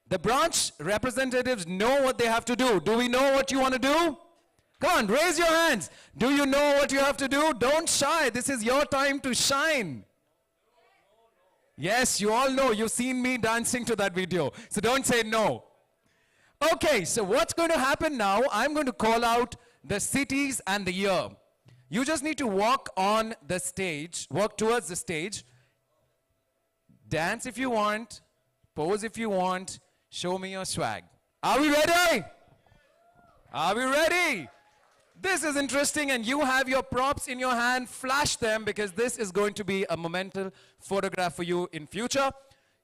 The branch representatives know what they have to do. Do we know what you want to do? Come on, raise your hands. Do you know what you have to do? Don't shy. This is your time to shine. Yes, you all know. You've seen me dancing to that video. So don't say no. Okay, so what's going to happen now? I'm going to call out the cities and the year. You just need to walk on the stage, walk towards the stage. Dance if you want, pose if you want, show me your swag. Are we ready? Are we ready? This is interesting, and you have your props in your hand. Flash them, because this is going to be a monumental photograph for you in future.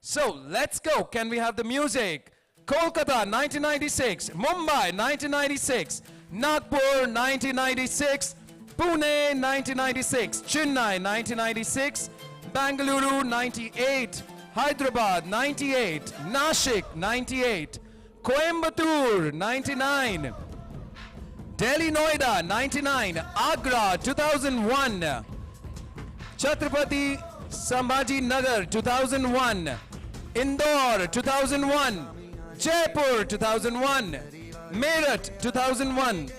So let's go. Can we have the music? Kolkata 1996, Mumbai 1996, Nagpur 1996, Pune 1996, Chennai 1996, Bangalore 98, Hyderabad 98, Nashik 98, Coimbatore 99, Delhi Noida 99, Agra 2001, Chhatrapati Sambhaji Nagar 2001, Indore 2001, Jaipur 2001, Meerut 2001.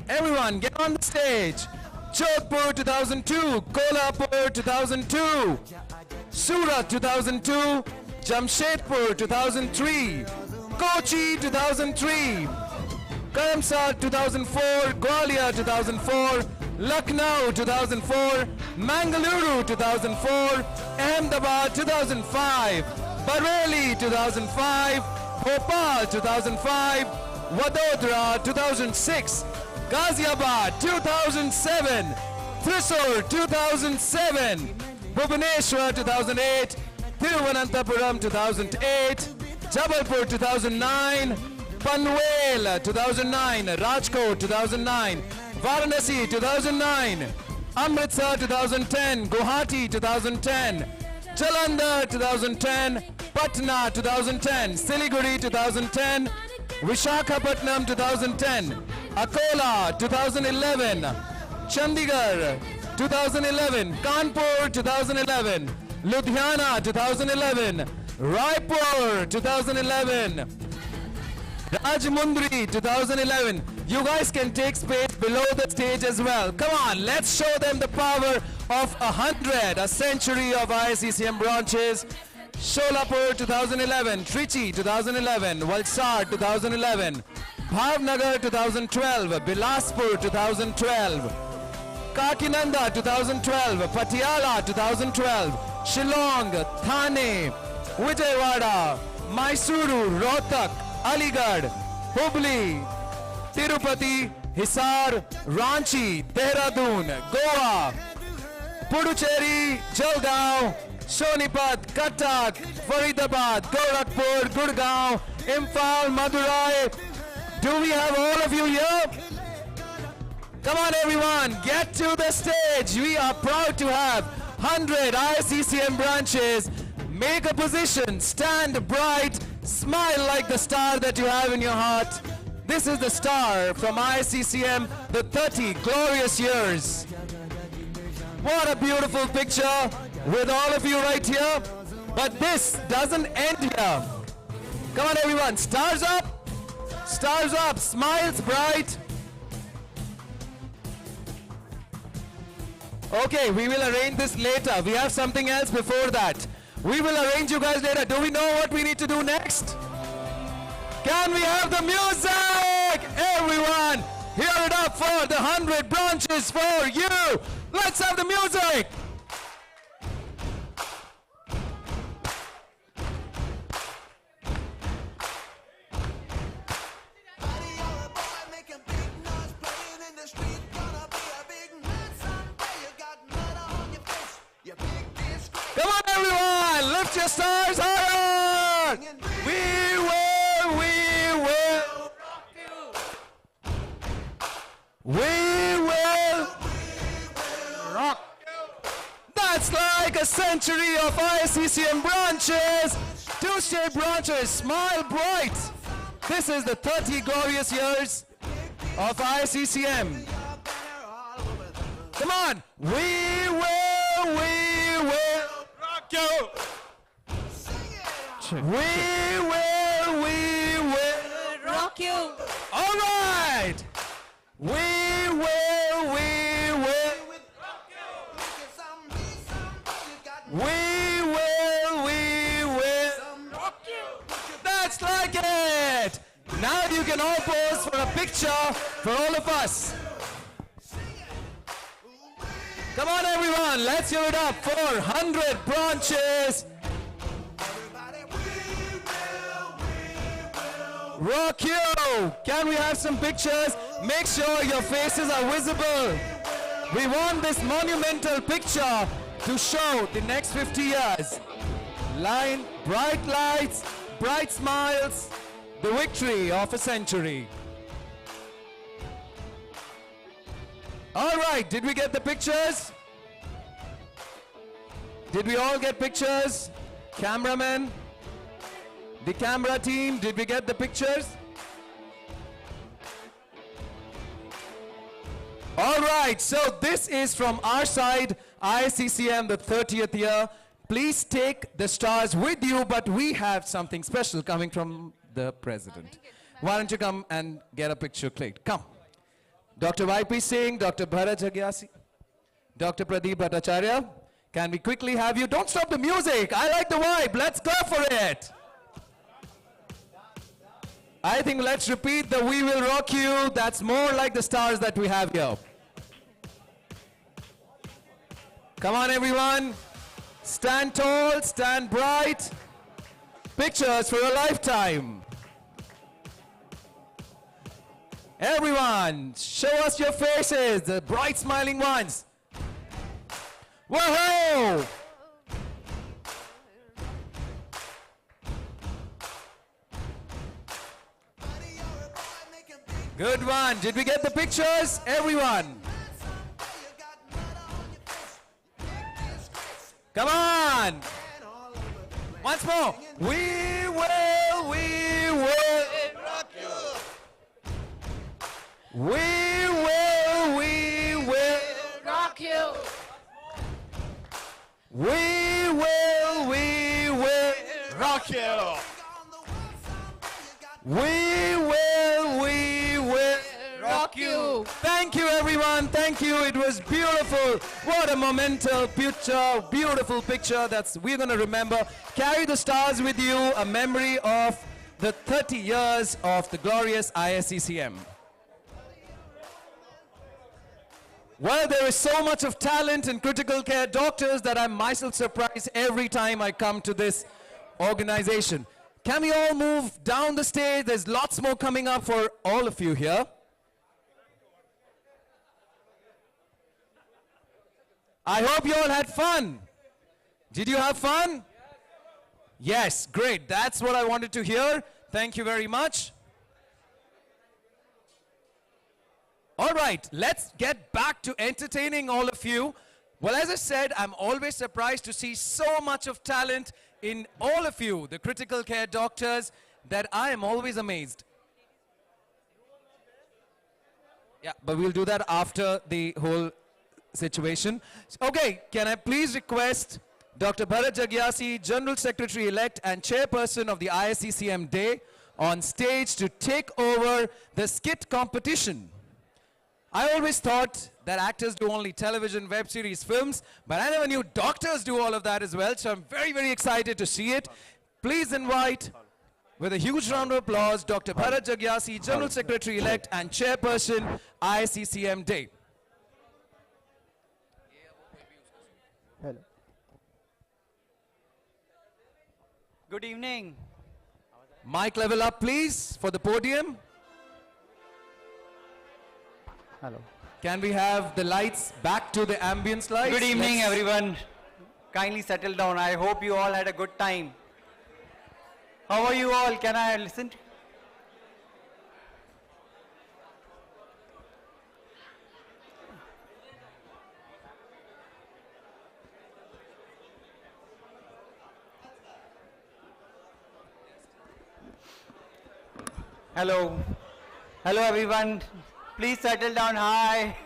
Everyone get on the stage. Jodhpur 2002, Kolhapur 2002, Surat 2002, Jamshedpur 2003, Kochi 2003, Karamsad 2004, Gwalior 2004, Lucknow 2004, Mangaluru 2004, Ahmedabad 2005, Bareilly 2005, Bhopal 2005, Vadodara 2006, Ghaziabad 2007, Thrissur 2007, Bhubaneswar 2008, Thiruvananthapuram 2008, Jabalpur 2009, Panvel 2009, Rajkot 2009, Varanasi 2009, Amritsar 2010, Guwahati 2010, Jalandhar 2010, Patna 2010, Siliguri 2010, Vishakhapatnam 2010, Akola 2011, Chandigarh 2011, Kanpur 2011, Ludhiana 2011, Raipur 2011, Rajmundry 2011. You guys can take space below the stage as well. Come on, let's show them the power of 100, a century of ISCCM branches. Sholapur 2011, Trichy 2011, Valsad 2011, Bhavnagar 2012, Bilaspur 2012, Kakinanda 2012, Patiala 2012, Shillong, Thane, Vijayawada, Mysuru, Rohtak, Aligarh, Hubli, Tirupati, Hisar, Ranchi, Dehradun, Goa, Puducherry, Jalgaon, Sonipat, Cuttack, Faridabad, Gorakhpur, Gurgaon, Imphal, Madurai. Do we have all of you here? Come on everyone, get to the stage. We are proud to have 100 ISCCM branches. Make a position, stand bright, smile like the star that you have in your heart. This is the star from ISCCM, the 30 glorious years. What a beautiful picture with all of you right here. But this doesn't end here. Come on everyone, stars up, smiles bright. Okay, we will arrange this later. We have something else before that. We will arrange you guys later. Do we know what we need to do next? Can we have the music? Everyone, hear it up for the 100 branches for you. Let's have the music. Come on everyone, lift your stars higher. We will rock. That's like a century of ISCCM branches. Tuesday branches, smile bright. This is the 30 glorious years of ISCCM. Come on, we will rock you. We will rock you. All right. We will. That's like it. Now you can all pose for a picture for all of us. Come on everyone, let's hear it up for 100 branches. Rock you! Can we have some pictures? Make sure your faces are visible. We want this monumental picture to show the next 50 years. Line, bright lights, bright smiles, the victory of a century. All right, did we get the pictures? Did we all get pictures? Cameramen? The camera team, did we get the pictures? All right, so this is from our side, ISCCM, the 30th year. Please take the stars with you, but we have something special coming from the president. Why don't you come and get a picture clicked? Come. Dr. YP Singh, Dr. Bharat Jagyasi, Dr. Pradeep Bhattacharya, can we quickly have you? Don't stop the music. I like the vibe. Let's go for it. I think let's repeat the "We Will Rock You." That's more like the stars that we have here. Come on, everyone. Stand tall, stand bright. Pictures for a lifetime. Everyone, show us your faces, the bright smiling ones. Whoa! Good one. Did we get the pictures? Everyone. Come on. Once more. We will rock you. We will rock you. We will rock you. We will rock you. Thank you, everyone. Thank you. It was beautiful. What a monumental picture. Beautiful picture that's we're going to remember. Carry the stars with you. A memory of the 30 years of the glorious ISCCM. Well, there is so much of talent in critical care doctors that I'm myself surprised every time I come to this organization. Can we all move down the stage? There's lots more coming up for all of you here. I hope you all had fun. Did you have fun? Yes, great. That's what I wanted to hear. Thank you very much. All right, let's get back to entertaining all of you. Well, as I said, I'm always surprised to see so much of talent in all of you, the critical care doctors, that I am always amazed. Yeah, but we'll do that after the whole situation. Okay, can I please request Dr. Bharat Jagyasi, General Secretary-elect and Chairperson of the ISCCM Day, on stage to take over the skit competition. I always thought that actors do only television, web series, films, but I never knew doctors do all of that as well, so I'm very, very excited to see it. Please invite, with a huge round of applause, Dr. Bharat Jagyasi, General Secretary-elect and Chairperson, ISCCM Day. Hello. Good evening. Mic level up, please, for the podium. Hello. Can we have the lights back to the ambience lights? Good evening, everyone. Kindly settle down. I hope you all had a good time. How are you all? Can I listen to? Hello. Hello, everyone. Please settle down. Hi.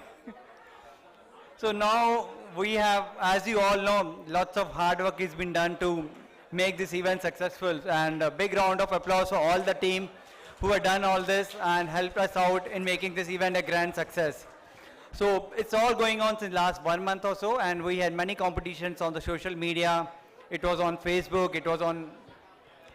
So now we have, as you all know, lots of hard work has been done to make this event successful, and a big round of applause for all the team who have done all this and helped us out in making this event a grand success. So it's all going on since last 1 month or so, and we had many competitions on the social media. It was on Facebook, it was on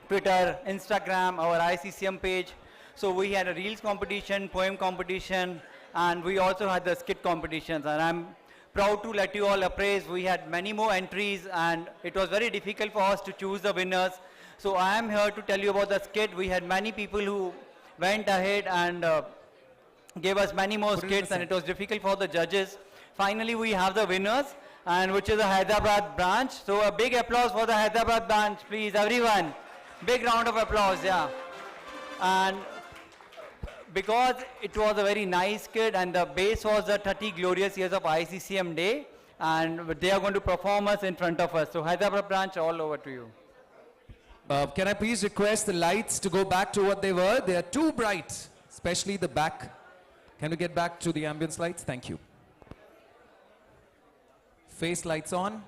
Twitter, Instagram, our ICCM page. So we had a reels competition, poem competition, and we also had the skit competitions. And I'm proud to let you all appraise. We had many more entries, and it was very difficult for us to choose the winners. So I am here to tell you about the skit. We had many people who went ahead and gave us many more skits, and it was difficult for the judges. Finally, we have the winners, and which is the Hyderabad branch. So a big applause for the Hyderabad branch, please, everyone. Big round of applause, yeah. And because it was a very nice skit, and the base was the 30 glorious years of ICCM Day, and they are going to perform us in front of us. So Hyderabad branch, all over to you. Can I please request the lights to go back to what they were? They are too bright, especially the back. Can we get back to the ambience lights? Thank you. Face lights on.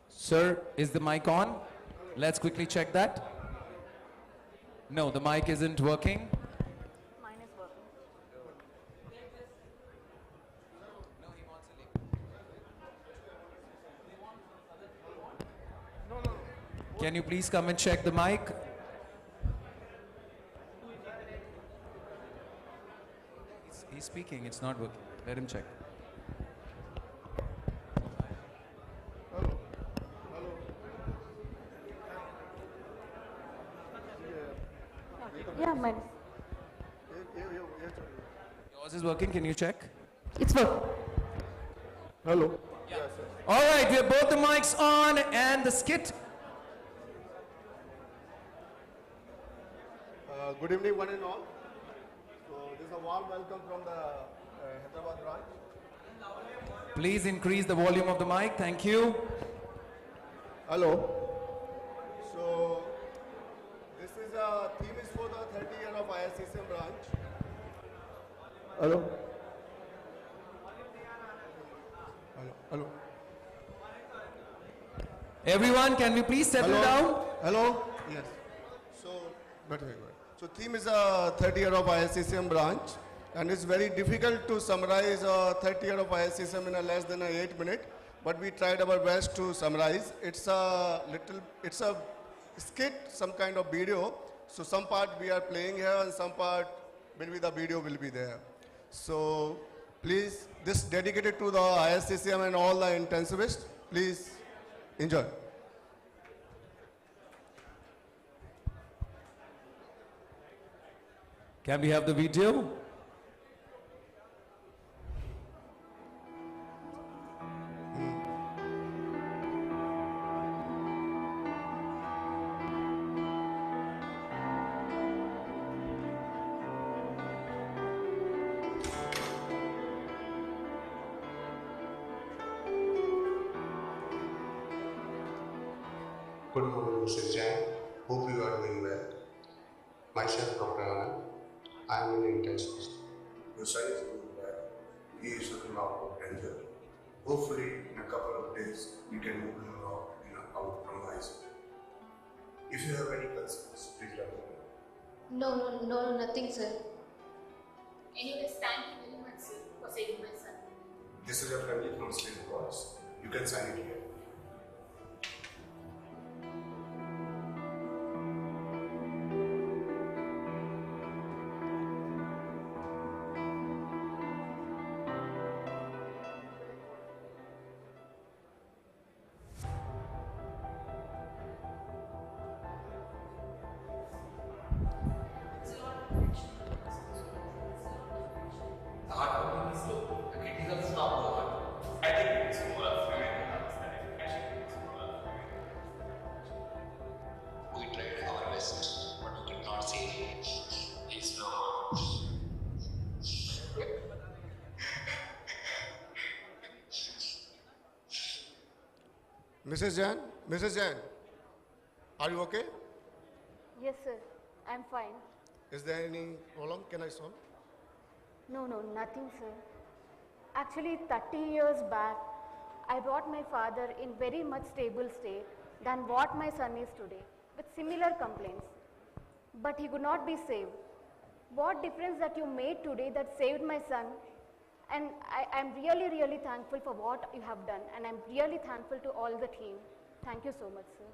Sir, is the mic on? Let's quickly check that. No, the mic isn't working. Mine is working. Can you please come and check the mic? He's speaking, it's not working. Let him check. Yeah, mine. Yours is working, can you check? It's working. Hello. All right, we have both the mics on and the skit. Good evening, one and all. So this is a warm welcome from the Hyderabad branch. Please increase the volume of the mic, thank you. Hello. So this is a theme is for the 30 year of ISCCM branch. Hello. Hello. Hello. Everyone, can we please settle Hello. down? Hello. Yes. So, so theme is a 30 year of ISCCM branch, and it's very difficult to summarize a 30 year of ISCCM in a less than 8 minutes. But we tried our best to summarize. It's a skit, some kind of video. So some part we are playing here, and some part maybe the video will be there. So please, this dedicated to the ISCCM and all the intensivists. Please enjoy. Can we have the video? Good morning, Mr. Jain. Hope you are doing well. Myself, Dr. Anand. I am an intensivist. Your son is doing well. He is looking out of danger. Hopefully, in a couple of days, we can move him out from ICU. If you have any concerns, please let me know. No, nothing, sir. Anyways, thank you very much, sir, for saving my son. This is a friendly counseling course. You can sign it here. We tried our best, but we could not save him. He's no more. Mrs. Jain, are you okay? Yes, sir. I'm fine. Is there any problem? Can I solve? No, nothing, sir. Actually, 30 years back, I brought my father in very much stable state than what my son is today, with similar complaints. But he could not be saved. What difference that you made today that saved my son? And I'm really, really thankful for what you have done. And I'm really thankful to all the team. Thank you so much, sir.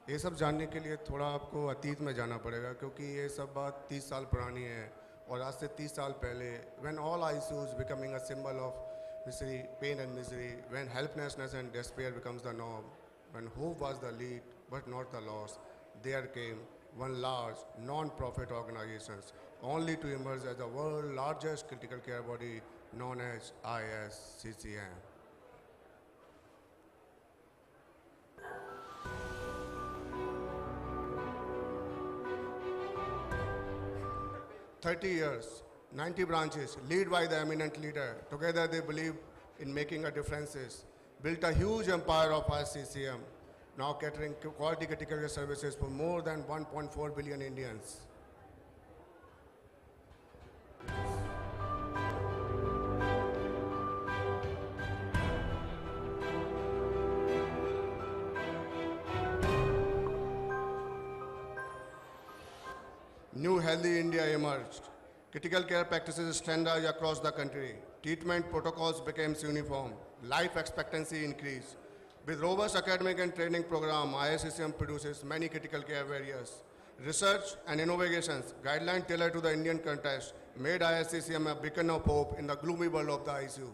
ये सब जानने के लिए थोड़ा आपको अतीत में जाना पड़ेगा, क्योंकि ये सब बात 30 साल पुरानी है, और आज से 30 साल पहले when all ICUs becoming a symbol of misery, pain and misery, when helplessness and despair becomes the norm, when hope was the lead but not the loss, there came one large non-profit organizations only to emerge as the world's largest critical care body known as ISCCM. "30 years, 90 branches, lead by the eminent leader. Together they believe in making a differences. Built a huge empire of ISCCM, now catering quality critical care services for more than 1.4 billion Indians. New Healthy India emerged. Critical care practices standardized across the country. Treatment protocols became uniform. Life expectancy increased. With robust academic and training program, ISCCM produces many critical care areas. Research and innovations, guidelines tailored to the Indian context, made ISCCM a beacon of hope in the gloomy world of the ICU.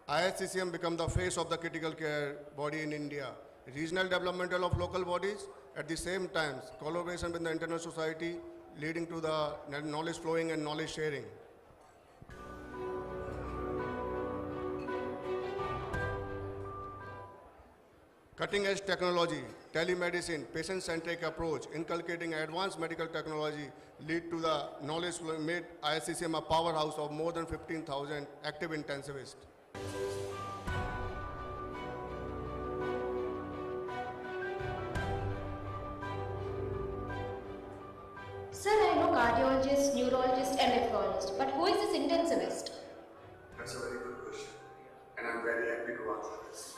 ISCCM became the face of the critical care body in India. Regional developmental of local bodies, at the same time, collaboration with the internal society, leading to the knowledge flowing and knowledge sharing. Cutting-edge technology, telemedicine, patient-centric approach, inculcating advanced medical technology lead to the knowledge flow, made ISCCM a powerhouse of more than 15,000 active intensivists. Sir, I know cardiologist, neurologist and nephrologist, but who is this intensivist? That's a very good question, and I'm very happy to answer this.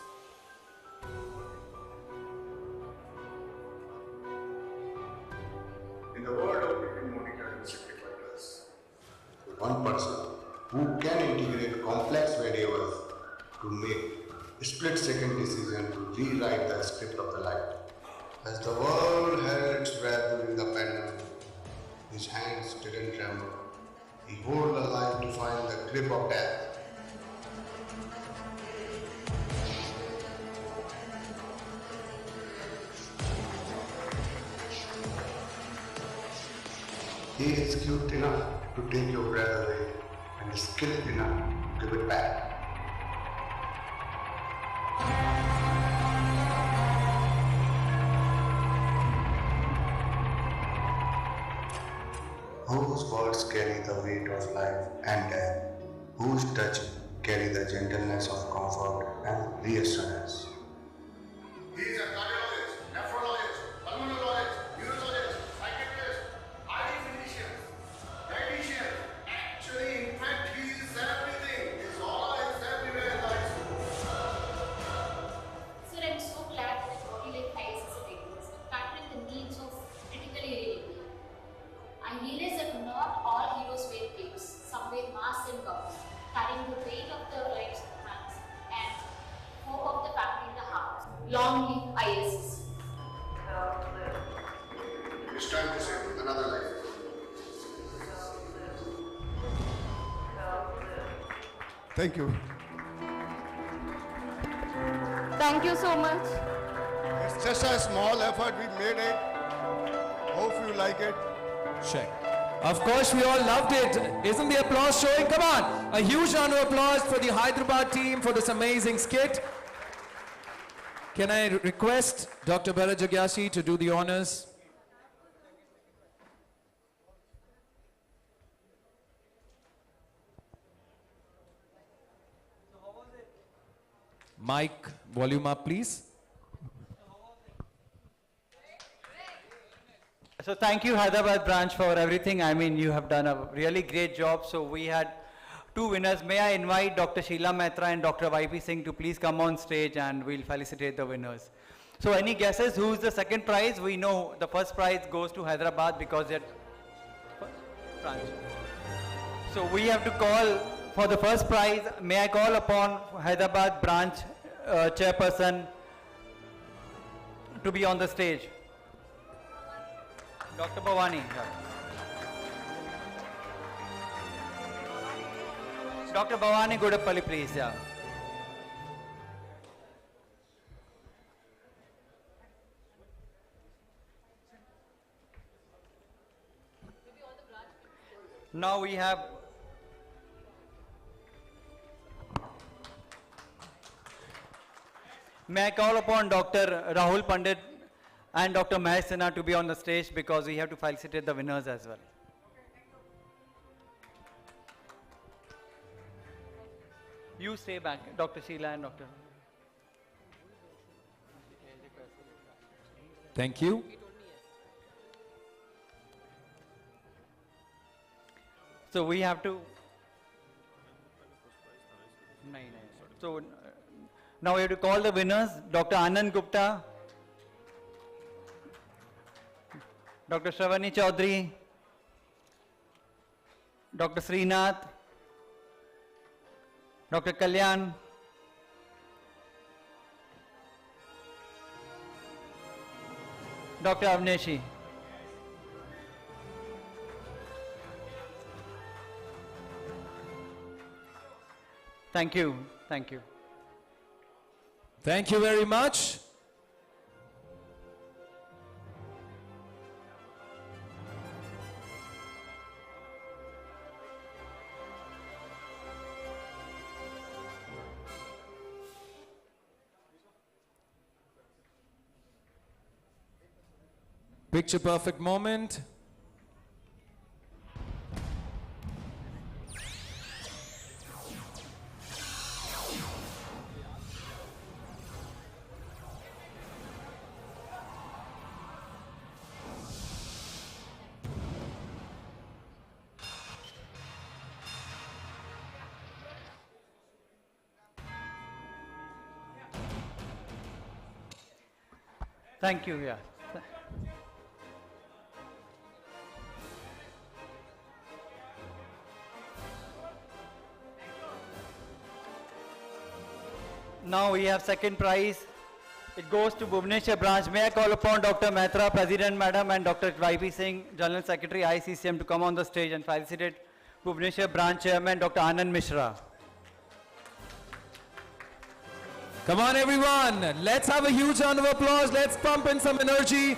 In the world of between monitored and septiculars, one person who can integrate complex variables to make split-second decision to rewrite the script of the life. As the world held its breath during the pandemic, his hands didn't tremble. He held the life to find the grip of death. He is cute enough to take your breath away and skilled enough to give it back. Whose words carry the weight of life and death? Whose touch carry the gentleness of comfort and reassurance? He is a cardiologist, nephrologist, pulmonologist, neurologist, psychiatrist, eye physician, dietitian. Actually, in fact, he is everything. His aura is everywhere in the ICU. Sir, I'm so glad that a body like ISCCM exists, tackling the needs of critically ill people. I realize that not all heroes wear capes. Some wear masks and gowns, carrying the weight of their lives in hands and hope of the family in the heart. Long live ISCCM. It's time to save another life. Thank you. Thank you so much. It's just a small effort, we made it. Hope you like it. Check. Of course, we all loved it. Isn't the applause showing? Come on. A huge round of applause for the Hyderabad team for this amazing skit. Can I request Dr. Bharat Jagyasi to do the honors? Mic, volume up, please. So thank you Hyderabad branch for everything. I mean, you have done a really great job. So we had two winners. May I invite Dr. Sheila Mehta and Dr. YP Singh to please come on stage and we'll felicitate the winners. So any guesses who's the second prize? We know the first prize goes to Hyderabad because they're branch. So we have to call for the first prize. May I call upon Hyderabad branch chairperson to be on the stage? Dr. Bhavani. Dr. Bhavani Gudappalli, please. Yeah. Now we have May I call upon Dr. Rahul Pandit and Dr. Mahesh Sinha to be on the stage because we have to felicitate the winners as well. You stay back, Dr. Sheila and Dr. Thank you. So we have to. So now we have to call the winners. Dr. Anand Gupta, Dr. Shravani Chaudhary, Dr. Srinath, Dr. Kalyan, Dr. Avneshi. Thank you. Thank you. Thank you very much. Picture perfect moment. Thank you, yeah. Now we have second prize. It goes to Bhubaneswar branch. May I call upon Dr. Mehta, President Madam, and Dr. YP Singh, General Secretary, ICCM, to come on the stage and felicitate Bhubaneswar branch Chairman, Dr. Anand Mishra. Come on, everyone. Let's have a huge round of applause. Let's pump in some energy.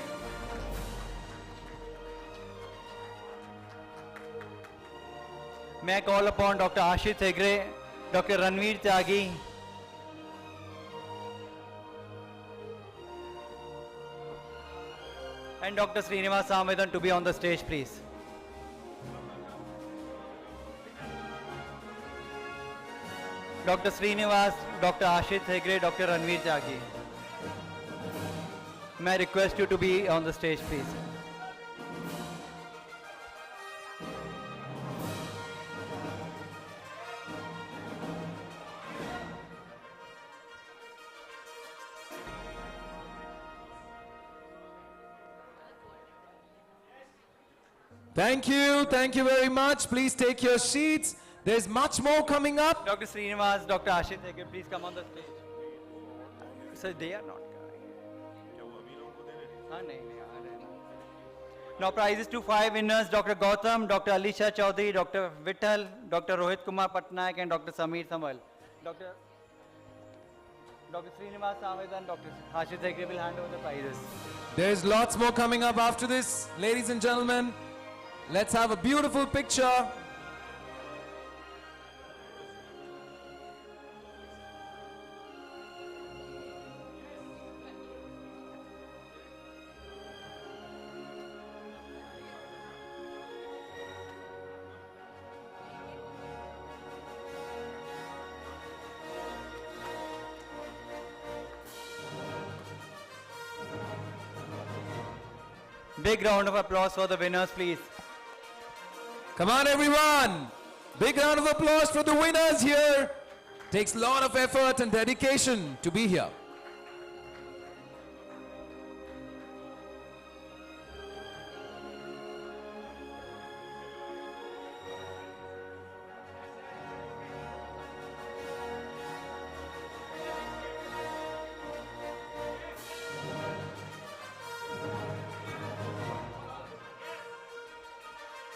May I call upon Dr. Ashit Hegre, Dr. Ranveer Tyagi, and Dr. Srinivas Samedan to be on the stage, please. Dr. Srinivas, Dr. Ashit Hegre, Dr. Ranveer Tyagi. May I request you to be on the stage, please. Thank you very much. Please take your seats. There's much more coming up. Dr. Srinivas, Dr. Ashit Hegre, please come on the stage. Sir, they are not coming. Now prizes to 5 winners, Dr. Gautam, Dr. Alisha Chaudhary, Dr. Vittal, Dr. Rohit Kumar Patnaik, and Dr. Sameer Samal. Dr. Srinivas Samedan, Dr. Ashit Hegre will hand over the prizes. There's lots more coming up after this. Ladies and gentlemen, let's have a beautiful picture. Big round of applause for the winners, please. Come on, everyone. Big round of applause for the winners here. Takes a lot of effort and dedication to be here.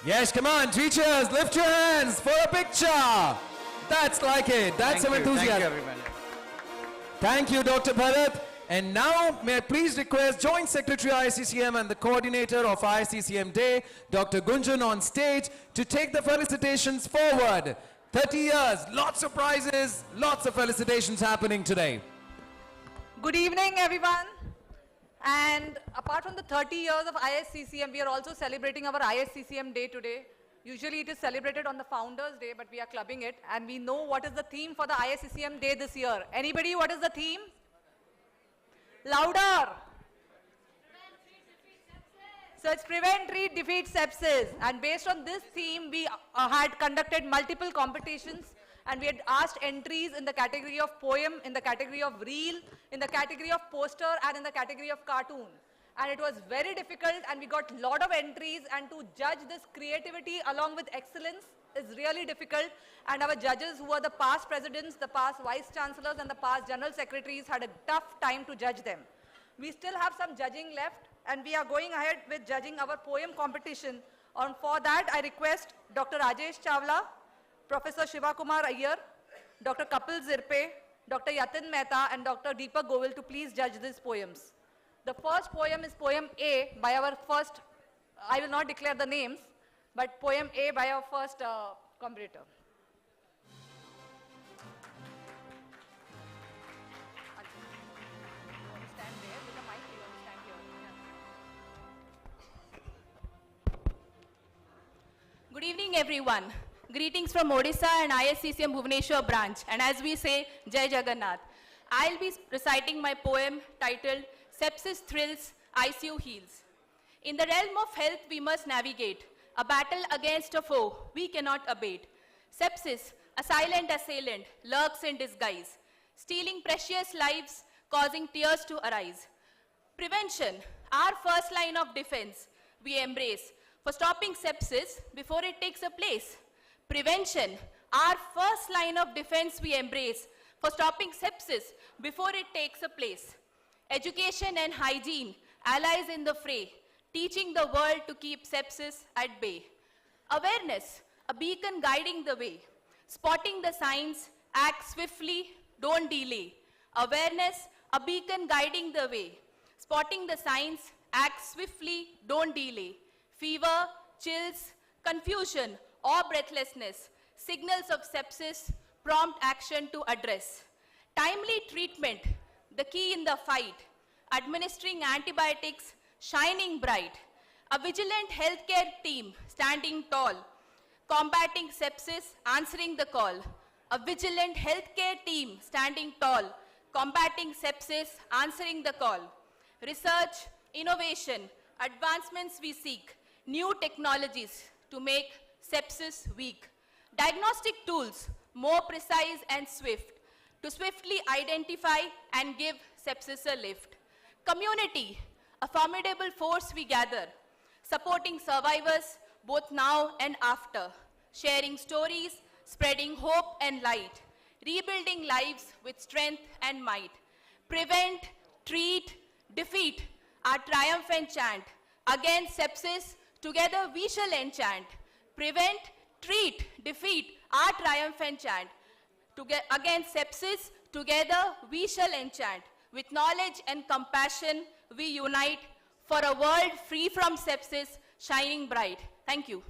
Yes, come on, teachers, lift your hands for a picture. That's like it. That's some enthusiasm. Thank you, everyone. Thank you, Dr. Bharat. And now, may I please request Joint Secretary ISCCM and the coordinator of ISCCM Day, Dr. Gunjan, on stage to take the felicitations forward. 30 years, lots of prizes, lots of felicitations happening today. Good evening, everyone. And apart from the 30 years of ISCCM, we are also celebrating our ISCCM Day today. Usually it is celebrated on the Founders Day, but we are clubbing it. And we know what is the theme for the ISCCM Day this year. Anybody, what is the theme? Louder. So it's prevent, treat, defeat sepsis. And based on this theme, we had conducted multiple competitions, and we had asked entries in the category of poem, in the category of reel, in the category of poster, and in the category of cartoon. And it was very difficult, and we got a lot of entries, and to judge this creativity along with excellence is really difficult. And our judges, who are the past presidents, the past vice chancellors, and the past general secretaries, had a tough time to judge them. We still have some judging left, and we are going ahead with judging our poem competition. And for that, I request Dr. Rajesh Chawla, Professor Shiva Kumar Iyer, Dr. Kapil Zirpe, Dr. Yatin Mehta, and Dr. Deepak Govil to please judge these poems. The first poem is poem A by our first, I will not declare the names, but poem A by our first competitor. Good evening, everyone. Greetings from Odisha and ISCCM Bhubaneswar branch. And as we say, Jai Jagannath. I'll be reciting my poem titled Sepsis Thrills, ICU Heals. In the realm of health, we must navigate a battle against a foe we cannot abate. Sepsis, a silent assailant, lurks in disguise, stealing precious lives, causing tears to arise. Prevention, our first line of defense, we embrace for stopping sepsis before it takes a place. Prevention, our first line of defense we embrace for stopping sepsis before it takes a place. Education and hygiene, allies in the fray, teaching the world to keep sepsis at bay. Awareness, a beacon guiding the way. Spotting the signs, act swiftly, don't delay. Awareness, a beacon guiding the way. Spotting the signs, act swiftly, don't delay. Fever, chills, confusion, or breathlessness, signals of sepsis, prompt action to address. Timely treatment, the key in the fight. Administering antibiotics, shining bright. A vigilant healthcare team standing tall. Combating sepsis, answering the call. A vigilant healthcare team standing tall. Combating sepsis, answering the call. Research, innovation, advancements we seek. New technologies to make sepsis weak. Diagnostic tools, more precise and swift, to swiftly identify and give sepsis a lift. Community, a formidable force we gather, supporting survivors both now and after, sharing stories, spreading hope and light, rebuilding lives with strength and might. Prevent, treat, defeat, our triumphant chant. Against sepsis, together we shall enchant. Prevent, treat, defeat, our triumphant chant. Against sepsis, together we shall enchant. With knowledge and compassion, we unite for a world free from sepsis, shining bright. Thank you.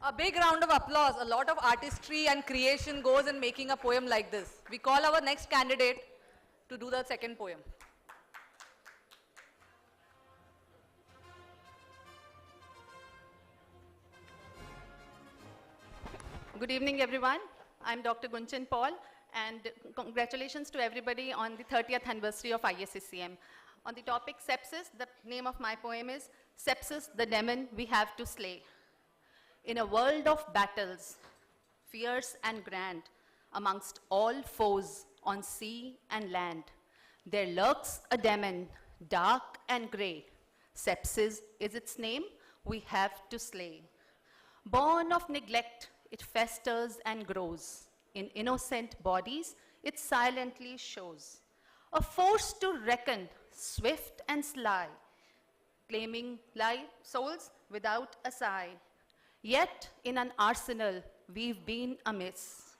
A big round of applause. A lot of artistry and creation goes in making a poem like this. We call our next candidate to do the second poem. Good evening, everyone. I'm Dr. Gunjan Paul, and congratulations to everybody on the 30th anniversary of ISCCM. On the topic sepsis, the name of my poem is Sepsis, the Demon We Have to Slay. In a world of battles, fierce and grand, amongst all foes on sea and land, there lurks a demon, dark and grey. Sepsis is its name, we have to slay. Born of neglect, it festers and grows. In innocent bodies, it silently shows. A force to reckon, swift and sly, claiming live souls without a sigh. Yet in an arsenal, we've been amiss.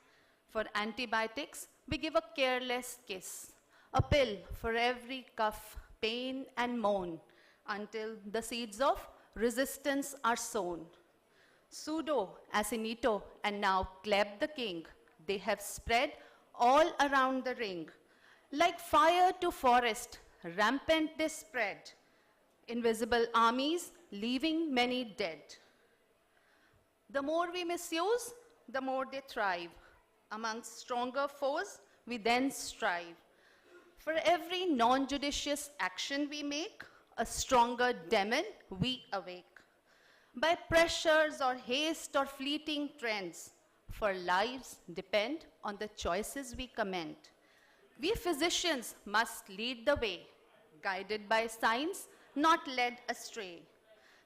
For antibiotics, we give a careless kiss, a pill for every cough, pain, and moan, until the seeds of resistance are sown. Pseudo, Acinito, and now Kleb the king, they have spread all around the ring. Like fire to forest, rampant they spread, invisible armies leaving many dead. The more we misuse, the more they thrive. Amongst stronger foes, we then strive. For every non-judicious action we make, a stronger demon we awake. By pressures or haste or fleeting trends, for lives depend on the choices we commend. We physicians must lead the way, guided by science, not led astray.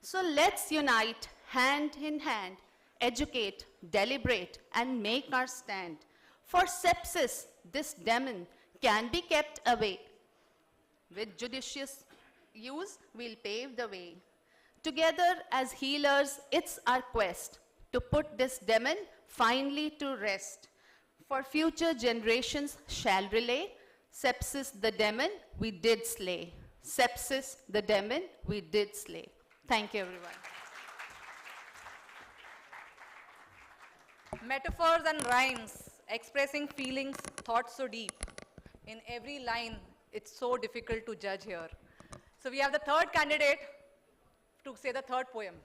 So let's unite hand in hand, educate, deliberate, and make our stand. For sepsis, this demon can be kept away. With judicious use, we'll pave the way. Together as healers, it's our quest to put this demon finally to rest. For future generations shall relay, sepsis the demon we did slay. Sepsis the demon we did slay. Thank you, everyone. Metaphors and rhymes, expressing feelings, thoughts so deep. In every line, it's so difficult to judge here. So we have the third candidate to say the third poem.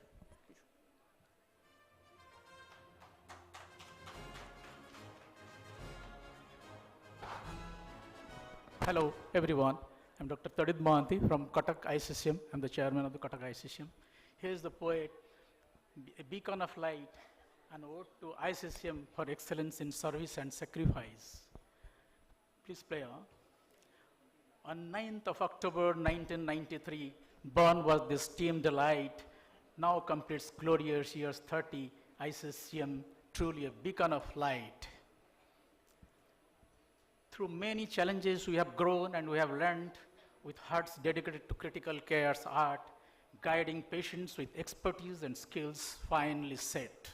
Hello, everyone. I'm Dr. Tadid Mohanty from Cuttack ISCCM. I'm the chairman of the Cuttack ISCCM. Here's the poet, a beacon of light, an ode to ISCCM for excellence in service and sacrifice. Please play on. On 9th of October 1993, born was this team delight, now completes glorious years 30, ISCCM, truly a beacon of light. Through many challenges, we have grown and we have learned with hearts dedicated to critical care's art, guiding patients with expertise and skills finely set.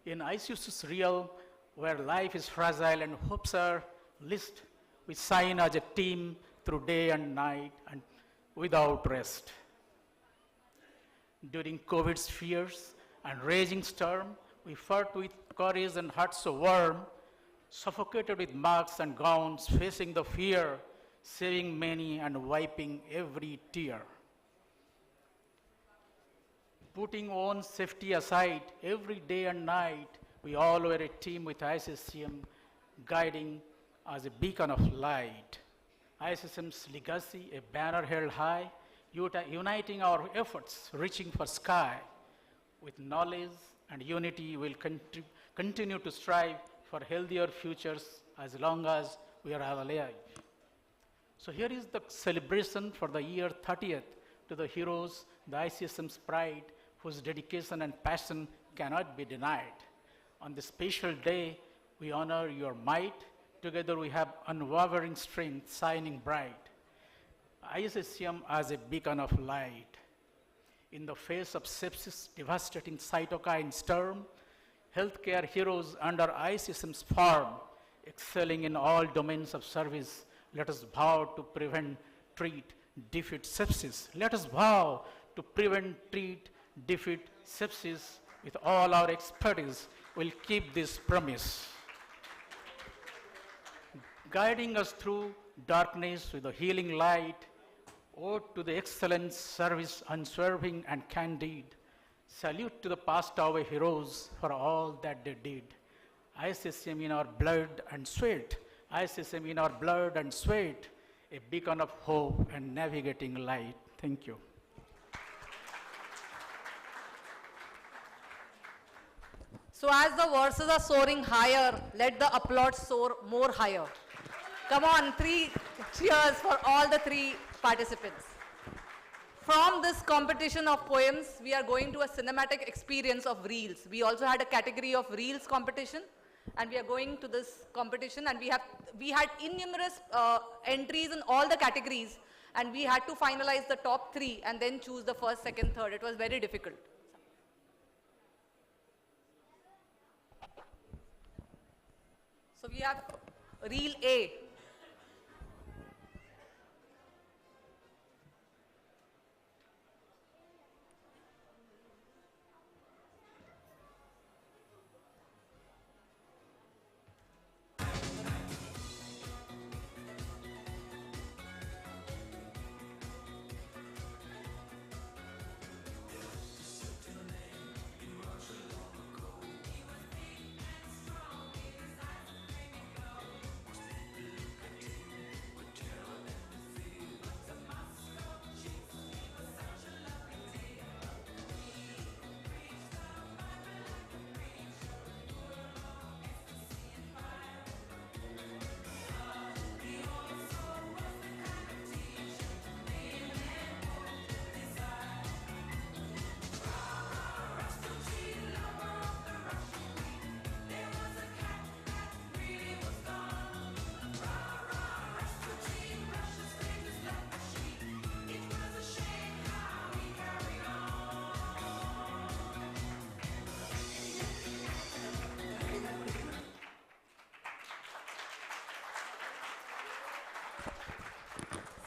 In ICU's realm, where life is fragile and hopes are least, we shine as a team through day and night and without rest. During COVID's fears and raging storm, we fought with courage and hearts so warm, suffocated with masks and gowns, facing the fear, saving many and wiping every tear. Putting own safety aside, every day and night, we all were a team with ISCCM, guiding as a beacon of light. ISCCM's legacy, a banner held high, uniting our efforts, reaching for sky. With knowledge and unity, we'll continue to strive for healthier futures as long as we are alive. So here is the celebration for the year 30th to the heroes, the ICSM's pride, whose dedication and passion cannot be denied. On this special day, we honor your might. Together we have unwavering strength, shining bright. ISCCM as a beacon of light. In the face of sepsis, devastating cytokine storm, healthcare heroes under ISCCM's farm, excelling in all domains of service. Let us vow to prevent, treat, defeat sepsis. Let us vow to prevent, treat, defeat sepsis with all our expertise. We'll keep this promise. Guiding us through darkness with a healing light, ode to the excellent service, unswerving and candid. Salute to the passed away heroes for all that they did. ISCCM in our blood and sweat. ISCCM in our blood and sweat. A beacon of hope and navigating light. Thank you. So as the verses are soaring higher, let the applause soar more higher. Come on, 3 cheers for all the 3 participants. From this competition of poems, we are going to a cinematic experience of reels. We also had a category of reels competition, and we are going to this competition, and we had innumerous entries in all the categories, and we had to finalize the top 3 and then choose the first, second, third. It was very difficult. So we have reel A.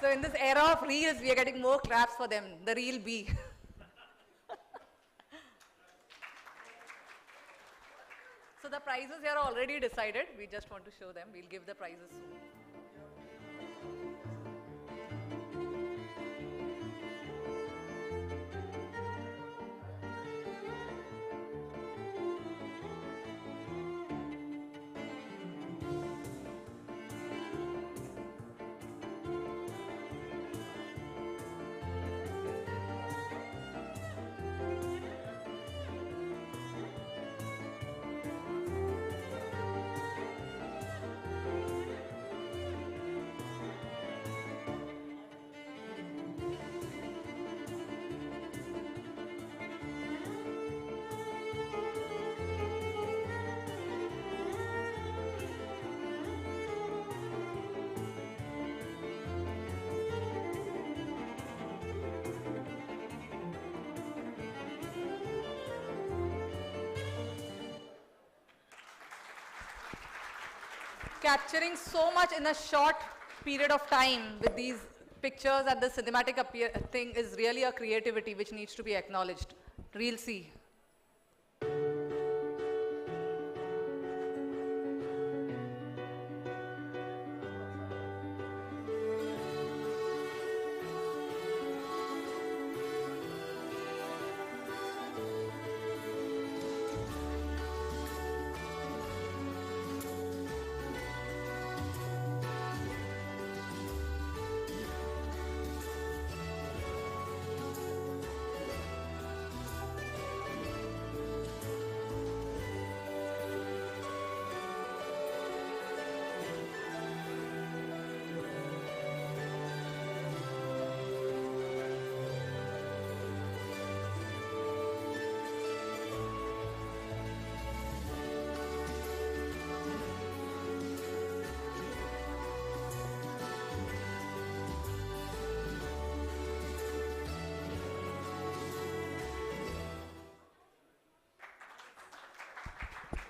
So in this era of reels, we are getting more claps for them, the reel B. So the prizes here are already decided. We just want to show them. We'll give the prizes soon. Capturing so much in a short period of time with these pictures and the cinematic thing is really a creativity which needs to be acknowledged. Reel C.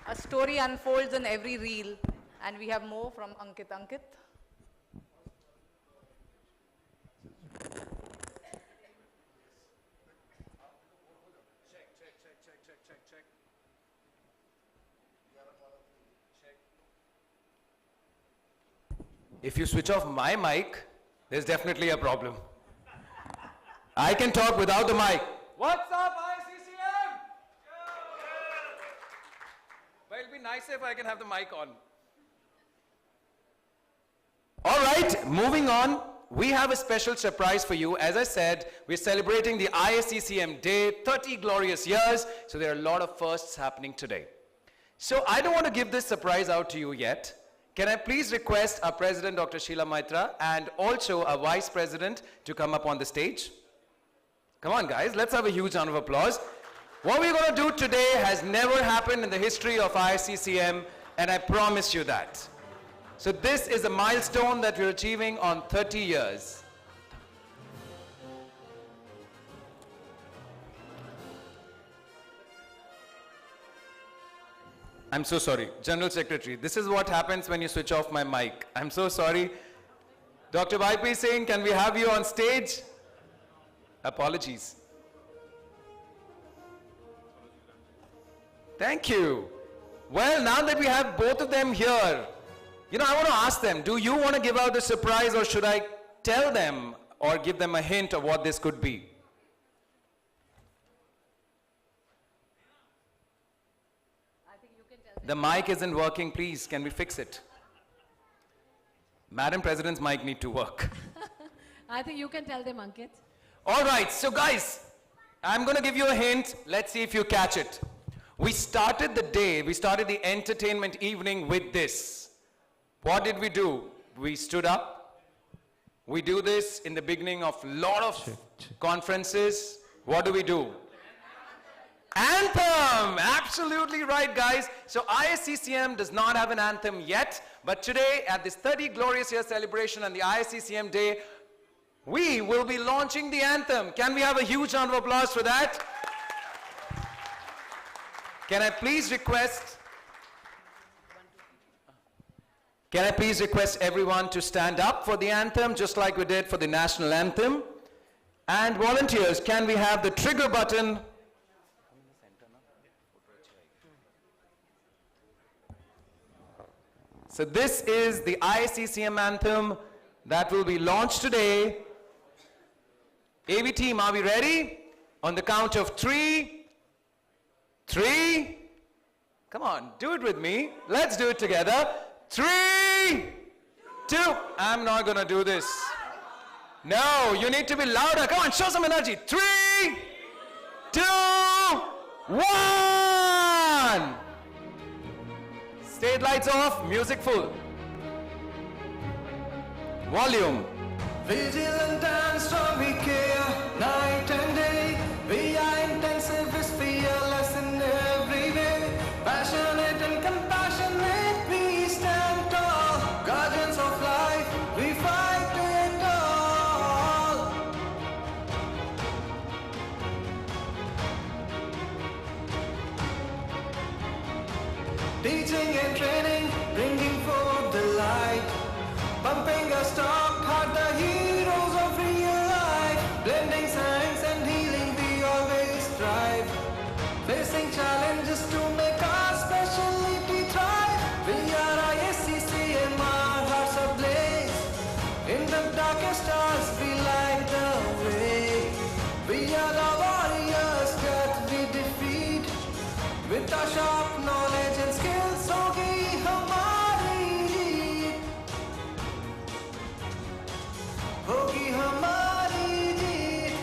A story unfolds in every reel, and we have more from Ankit. Ankit. If you switch off my mic, there's definitely a problem. I can talk without the mic. What's up, ISCCM? But it'll be nicer if I can have the mic on. All right, moving on. We have a special surprise for you. As I said, we're celebrating the ISCCM Day, 30 glorious years. So there are a lot of firsts happening today. So I don't want to give this surprise out to you yet. Can I please request our President, Dr. Sheila Maitra, and also our Vice President to come up on the stage? Come on, guys, let's have a huge round of applause. What we're going to do today has never happened in the history of ISCCM, and I promise you that. So this is a milestone that we're achieving on 30 years. I'm so sorry. General Secretary, this is what happens when you switch off my mic. I'm so sorry. Dr. YP Singh, can we have you on stage? Apologies. Thank you. Well, now that we have both of them here, I want to ask them, do you want to give out the surprise, or should I tell them or give them a hint of what this could be? The mic isn't working, please. Can we fix it? Madam President's mic need to work. I think you can tell them, Ankit. All right, so guys, I'm going to give you a hint. Let's see if you catch it. We started the entertainment evening with this. What did we do? We stood up. We do this in the beginning of a lot of conferences. What do? Anthem! Absolutely right, guys. So ISCCM does not have an anthem yet, but today at this 30 glorious year celebration and the ISCCM Day, we will be launching the anthem. Can we have a huge round of applause for that? Can I please request everyone to stand up for the anthem, just like we did for the national anthem? And volunteers, can we have the trigger button? So this is the ISCCM anthem that will be launched today. AV team, are we ready? On the count of 3. Come on, do it with me. Let's do it together. 3, 2. I'm not gonna do this. No, you need to be louder. Come on, show some energy. 3, 2, 1. Stage lights off, music full. Volume. Vigilant and strong we care, night and day. We are intensive, fearless in every way. Passionate and compassionate, we stand tall. Guardians of life, we fight it all. Teaching and training, bringing forth the light. Pumping a stock heart, the heroes of real life. Blending science and healing, we always strive. Facing challenges to make our specialty thrive. We are ISCCM, our hearts ablaze. In the darkest hours, we light the way. We are the warriors that we defeat. With our sharp knowledge and skills, hogi hamari jeet. Hogi hamari jeet.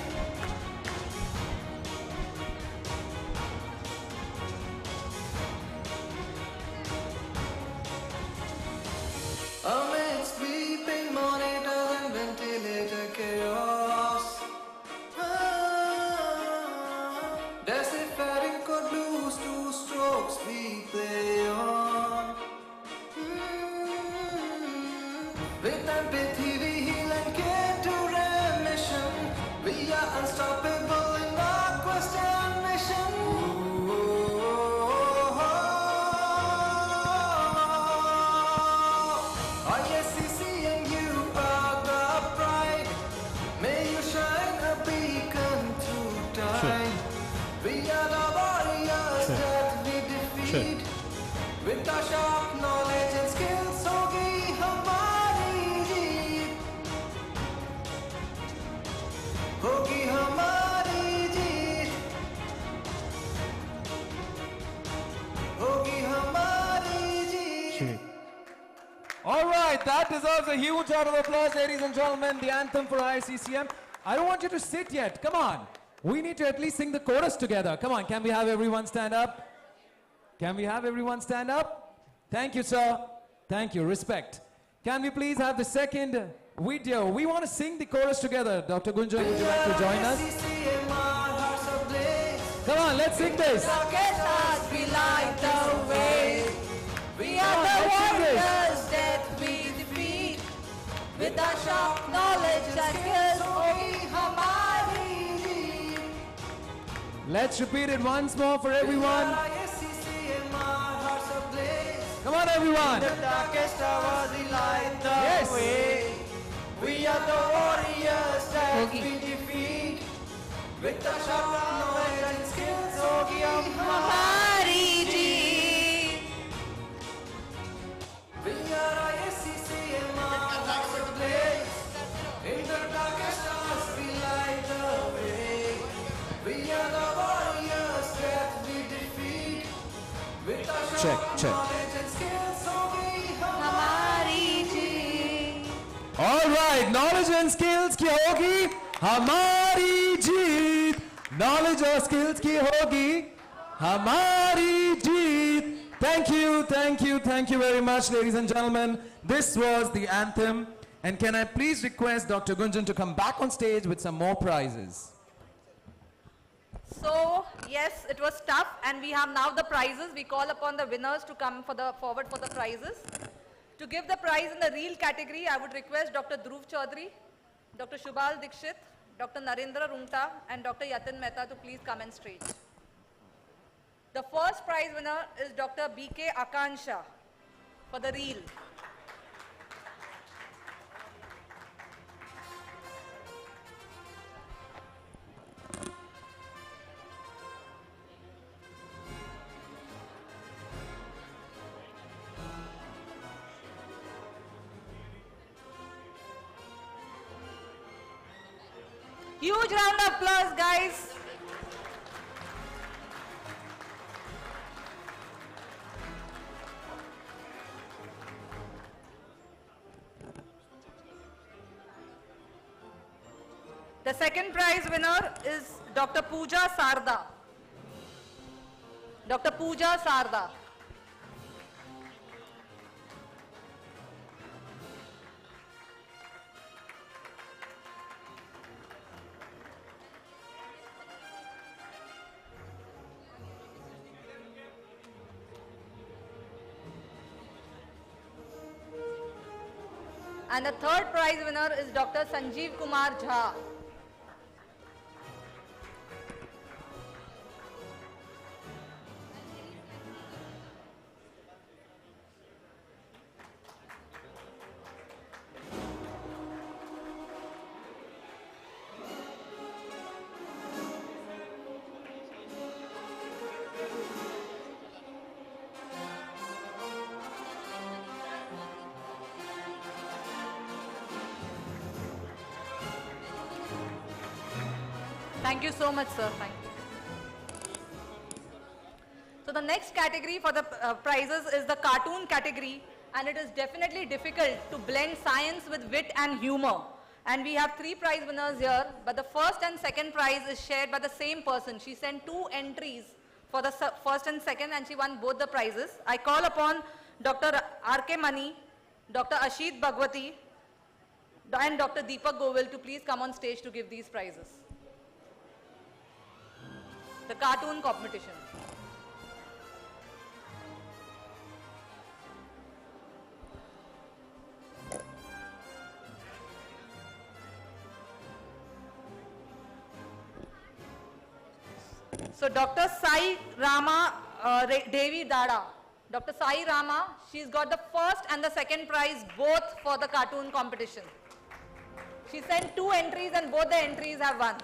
Amidst beeping monitors and ventilator chaos, deciphering code blues, 2 strokes we play on. With empathy we heal and care to remission. We are unstoppable in our quest and mission. ISCCM, you are the pride. May you shine a beacon through time. We are the warriors that we defeat. With our sharp knowledge and skills, hogi hamari jeet. Hogi hamari jeet. Hogi hamari jeet. All right, that deserves a huge round of applause, ladies and gentlemen. The anthem for ISCCM. I don't want you to sit yet. Come on. We need to at least sing the chorus together. Come on, can we have everyone stand up? Can we have everyone stand up? Thank you, sir. Thank you. Respect. Can we please have the second video? We want to sing the chorus together. Dr. Gunjan, would you like to join us? Come on, let's sing this. Darkest hours we light the way. We are the warriors that we defeat. With our sharp knowledge and skills, hogi hamari jeet. Let's repeat it once more for everyone. ISCCM, our hearts Come on, everyone. In the darkest hours, we light the Yes. way. We are the warriors that we defeat. With the sharp knowledge and skills, Hogi Hamari Jeet. We are ISCCM, our hearts ablaze. In the darkest hours, we light the way. We are the warriors that we defeat. With our Check, sharp check. knowledge and skills, Hogi Hamari Jeet. All right, knowledge and skills की होगी हमारी जीत. Knowledge और skills की होगी हमारी जीत. Thank you, thank you, thank you very much, ladies and gentlemen. This was the anthem. And can I please request Dr. Gunjan to come back on stage with some more prizes? So, yes, it was tough, and we have now the prizes. We call upon the winners to come forward for the prizes. To give the prize in the reel category, I would request Dr. Dhruv Chaudhary, Dr. Shubhal Dikshit, Dr. Narendra Rungta, and Dr. Yatin Mehta to please come on stage. The first prize winner is Dr. B.K. Akansha for the reel. Huge round of applause, guys. The second prize winner is Dr. Pooja Sarda. Dr. Pooja Sarda. And the third prize winner is Dr. Sanjeev Kumar Jha. Thank you so much, sir. Thank you. So the next category for the prizes is the cartoon category, and it is definitely difficult to blend science with wit and humor. And we have 3 prize winners here, but the first and second prize is shared by the same person. She sent 2 entries for the first and second, and she won both the prizes. I call upon Dr. R.K. Mani, Dr. Ashit Bhagwati, and Dr. Deepak Govil to please come on stage to give these prizes. The cartoon competition. So Dr. Sai Rama Devi Dada. Dr. Sai Rama, she's got the first and the second prize both for the cartoon competition. She sent 2 entries and both the entries have won.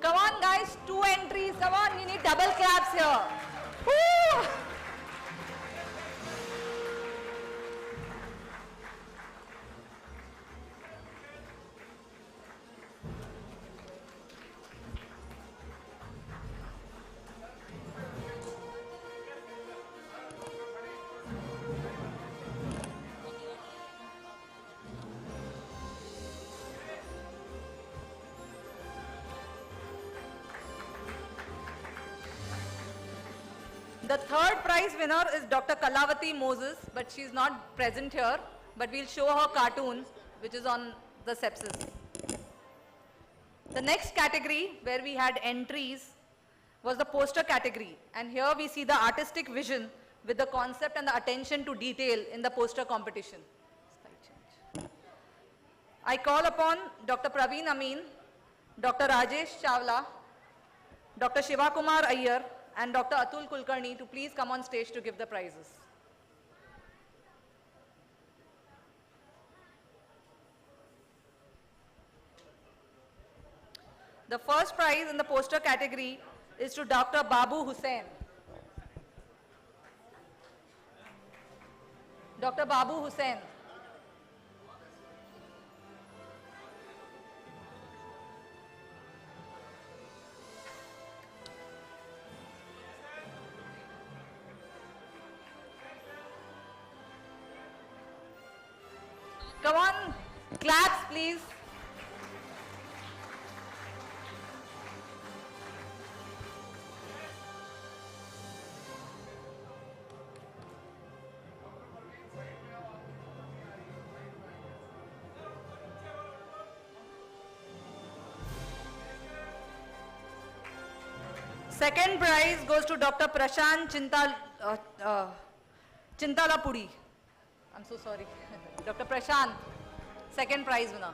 Come on guys, 2 entries, come on, we need double claps here. Woo! The third prize winner is Dr. Kalavati Moses, but she's not present here, but we'll show her cartoon, which is on the sepsis. The next category where we had entries was the poster category, and here we see the artistic vision with the concept and the attention to detail in the poster competition. I call upon Dr. Praveen Amin, Dr. Rajesh Chawla, Dr. Shiva Kumar Iyer, and Dr. Atul Kulkarni to please come on stage to give the prizes. The first prize in the poster category is to Dr. Babu Hussain. Dr. Babu Hussain. Come on, claps please. Second prize goes to Dr. Prashant Chintalapudi. I'm so sorry. Dr. Prashant, second prize winner.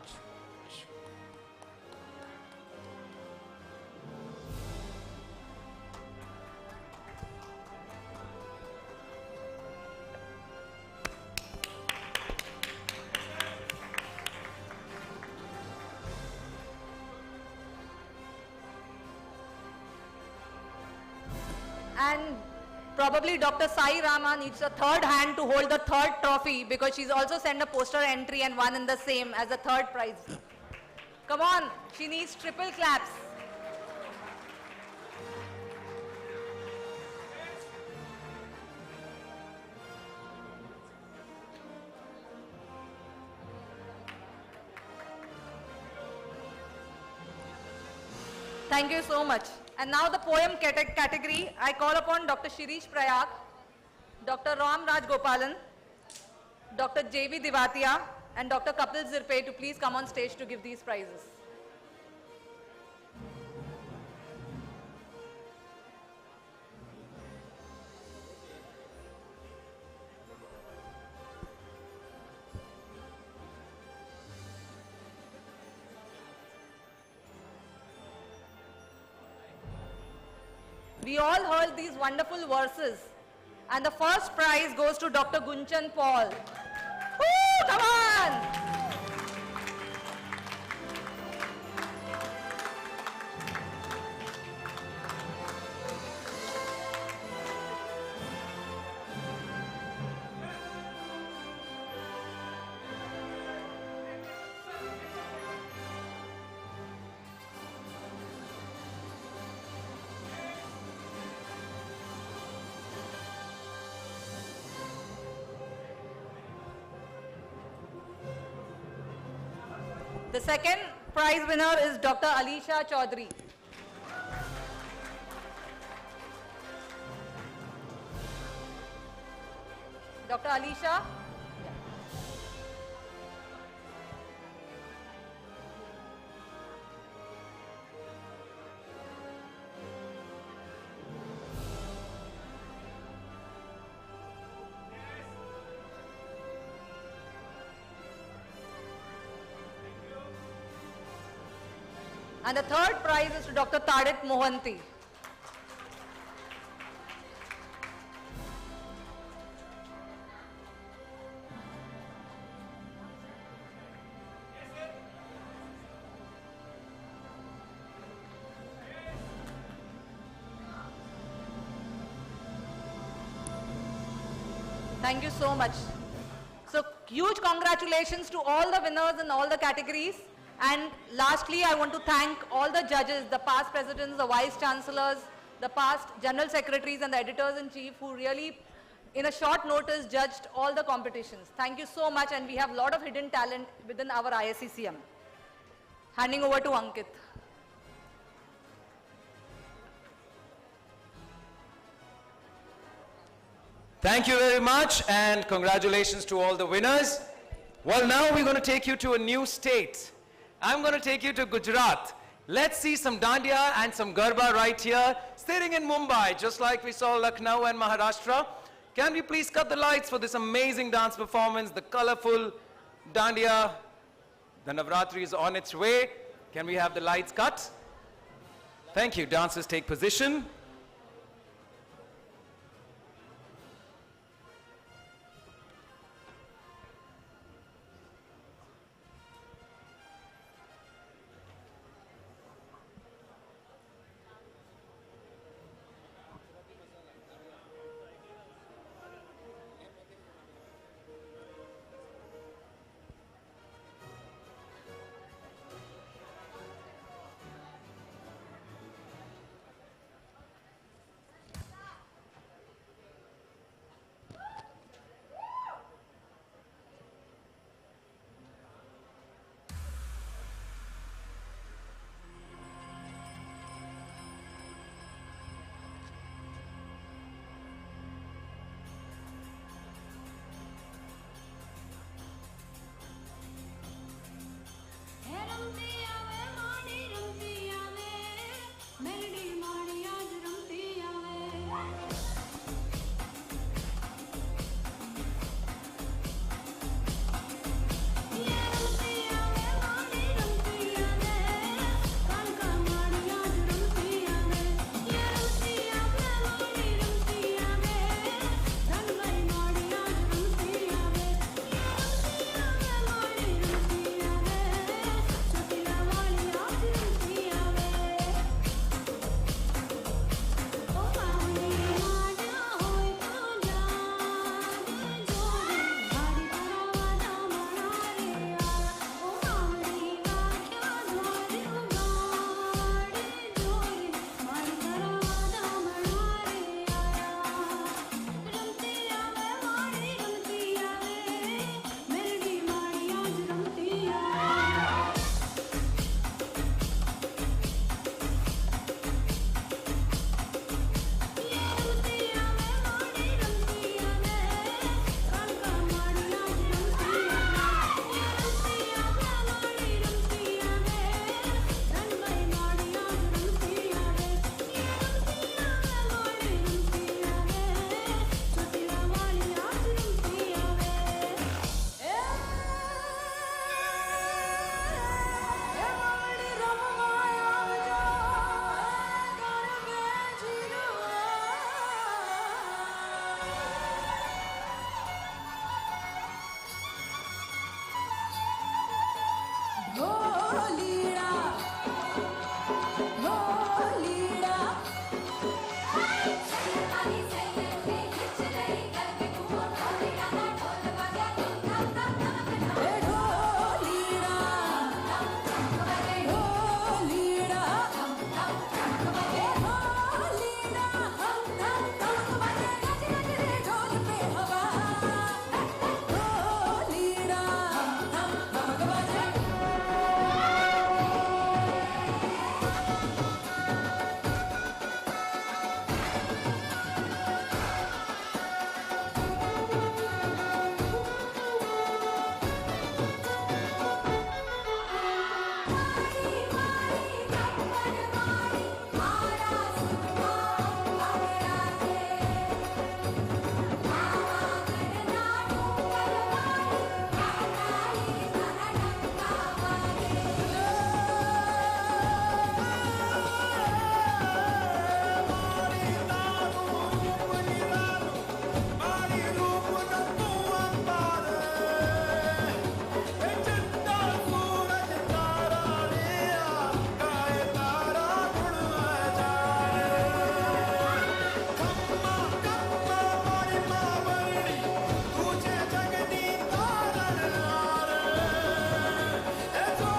And probably Dr. Sai Rama needs a third hand to hold the third trophy because she's also sent a poster entry and won in the same as a third prize. Come on, she needs triple claps. Thank you so much. And now the poem category, I call upon Dr. Shirish Prayak, Dr. Ram Raj Gopalan, Dr. J.V. Divatia, and Dr. Kapil Zirpe to please come on stage to give these prizes. We all heard these wonderful verses. And the first prize goes to Dr. Gunchan Paul. Woo, come on! The second prize winner is Dr. Alisha Chaudhary. Dr. Alisha. And the third prize is to Dr. Tadit Mohanty. Thank you so much. So huge congratulations to all the winners in all the categories. And lastly, I want to thank all the judges, the past presidents, the vice chancellors, the past general secretaries and the editors-in-chief who really, in a short notice, judged all the competitions. Thank you so much, and we have a lot of hidden talent within our ISCCM. Handing over to Ankit. Thank you very much, and congratulations to all the winners. Well, now we're going to take you to a new state. I'm going to take you to Gujarat. Let's see some Dandiya and some Garba right here, sitting in Mumbai, just like we saw Lucknow and Maharashtra. Can we please cut the lights for this amazing dance performance, the colorful Dandiya The Navratri is on its way. Can we have the lights cut? Thank you. Dancers take position.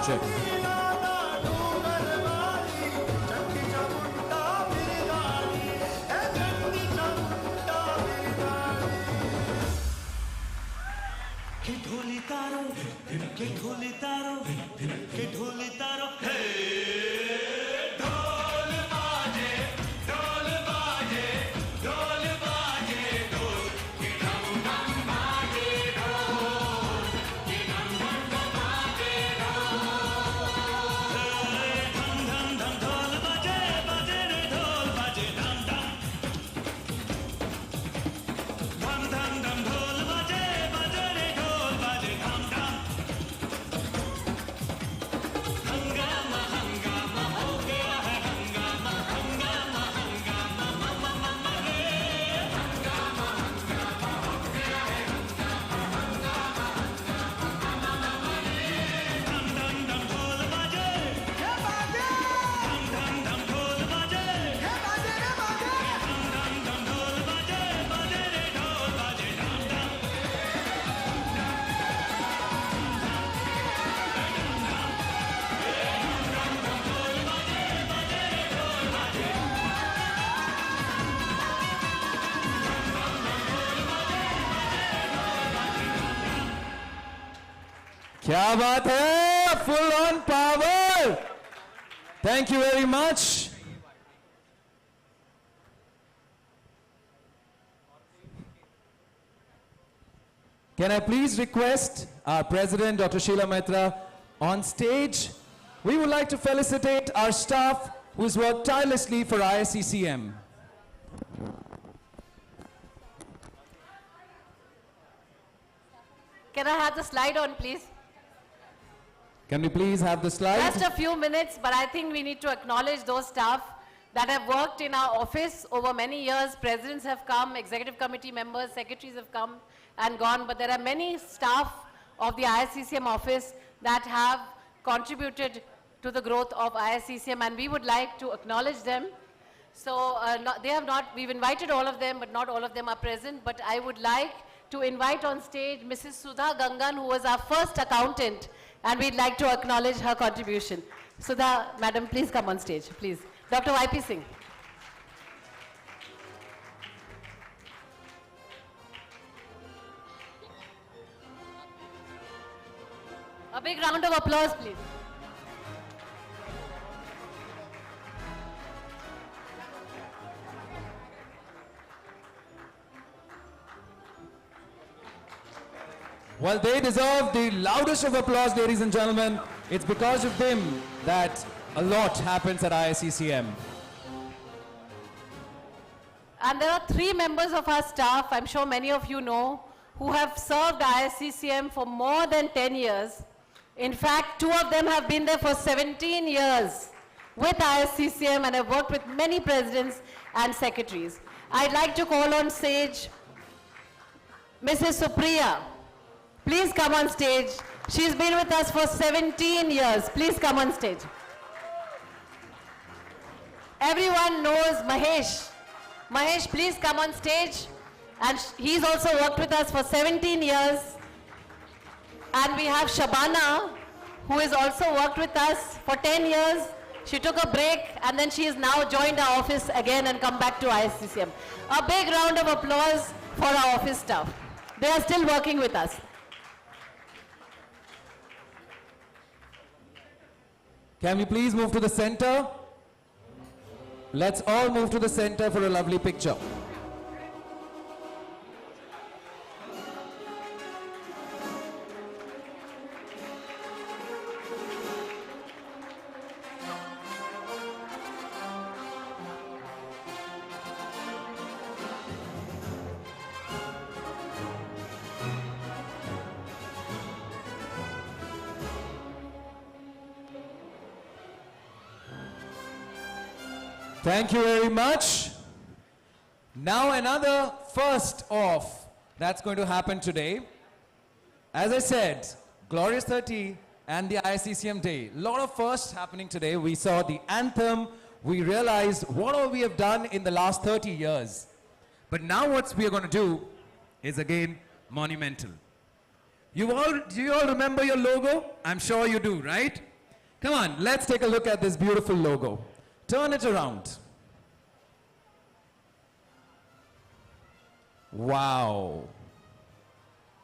Check. के ढोली तारो के ढोली तारो के ढोली तारो हे ढोल बाजे ढोल बाजे ढोल बाजे ढोल के ढम ढम बाजे ढोल के ढम ढम बाजे ढोल ढम ढम ढम ढोल बाजे बाजे रे ढोल बाजे ढम ढम ढम ढम ढम ढोल बाजे बाजे रे ढोल बाजे ढम ढम क्या बात है? Full on power. Thank you very much. Can I please request our President, Dr. Sheila Maitra, on stage? We would like to felicitate our staff who's worked tirelessly for ISCCM. Can I have the slide on, please? Can we please have the slide? Just a few minutes, but I think we need to acknowledge those staff that have worked in our office over many years. Presidents have come, executive committee members, secretaries have come and gone, but there are many staff of the ISCCM office that have contributed to the growth of ISCCM, and we would like to acknowledge them. So we've invited all of them, but not all of them are present, but I would like to invite on stage Mrs. Sudha Gangan, who was our first accountant, and we'd like to acknowledge her contribution. Sudha, madam, please come on stage, please. Dr. Y.P. Singh. A big round of applause, please. Well, they deserve the loudest of applause, ladies and gentlemen. It's because of them that a lot happens at ISCCM. And there are 3 members of our staff, I'm sure many of you know, who have served ISCCM for more than 10 years. In fact, 2 of them have been there for 17 years with ISCCM and have worked with many presidents and secretaries. I'd like to call on stage Mrs. Supriya. Please come on stage. She's been with us for 17 years. Please come on stage. Everyone knows Mahesh. Mahesh, please come on stage. And he's also worked with us for 17 years. And we have Shabana, who has also worked with us for 10 years. She took a break and then she has now joined our office again and come back to ISCCM. A big round of applause for our office staff. They are still working with us. Can we please move to the center? Let's all move to the center for a lovely picture. Thank you very much. Now another first off that's going to happen today. As I said, Glorious 30 and the ISCCM Day. A lot of firsts happening today. We saw the anthem. We realized what all we have done in the last 30 years. But now what we are going to do is again monumental. Do you all remember your logo? I'm sure you do, right? Come on, let's take a look at this beautiful logo. Turn it around. Wow.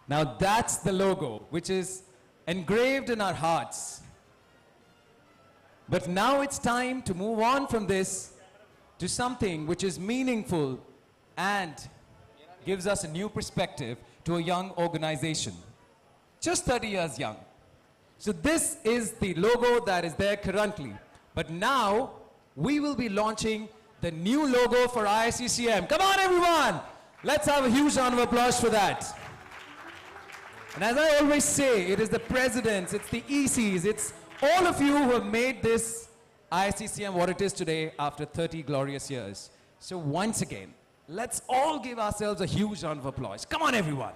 Now that's the logo, which is engraved in our hearts. But now it's time to move on from this to something which is meaningful and gives us a new perspective to a young organization. Just 30 years young. So this is the logo that is there currently. But now we will be launching the new logo for ISCCM. Come on, everyone! Let's have a huge round of applause for that. And as I always say, it is the presidents, it's the ECs, it's all of you who have made this ISCCM what it is today after 30 glorious years. So once again, let's all give ourselves a huge round of applause. Come on, everyone.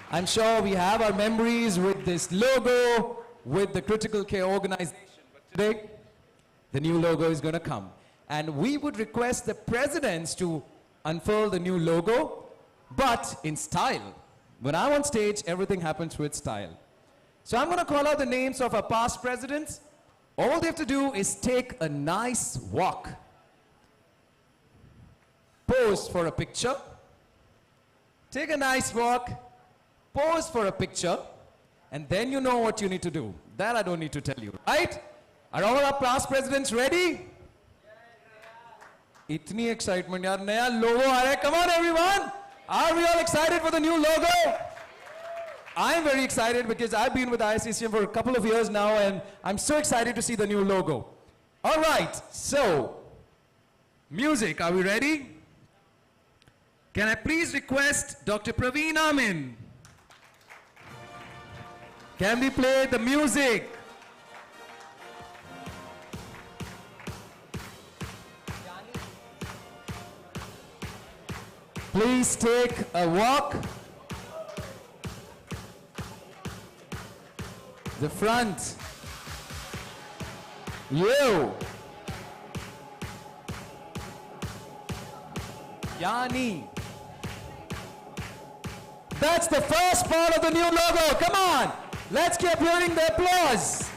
I'm sure we have our memories with this logo, with the critical care organization. But today, the new logo is going to come. And we would request the presidents to unfurl the new logo, but in style. When I'm on stage, everything happens with style. So I'm going to call out the names of our past presidents. All they have to do is take a nice walk. Pose for a picture. Take a nice walk. pose for a picture, and then you know what you need to do. That I don't need to tell you, right? Are all our past presidents ready? Itni excitement, yaar, naya logo aa raha hai. Come on, everyone. Are we all excited for the new logo? I'm very excited because I've been with ISCCM for a couple of years now, and I'm so excited to see the new logo. All right, so, music, are we ready? Can I please request Dr. Praveen Amin? Can we play the music? Please take a walk. The front. You. Yani. That's the first part of the new logo. Come on. Let's keep hearing the applause.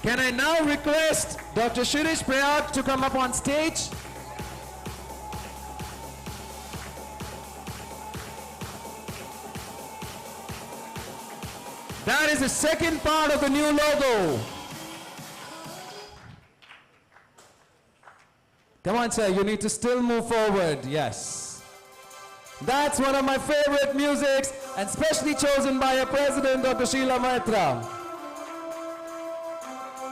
Can I now request Dr. Shirish Prayag to come up on stage? That is the second part of the new logo. Come on, sir, you need to still move forward. Yes. That's one of my favorite musics, and specially chosen by your president, Dr. Sheila Maitra.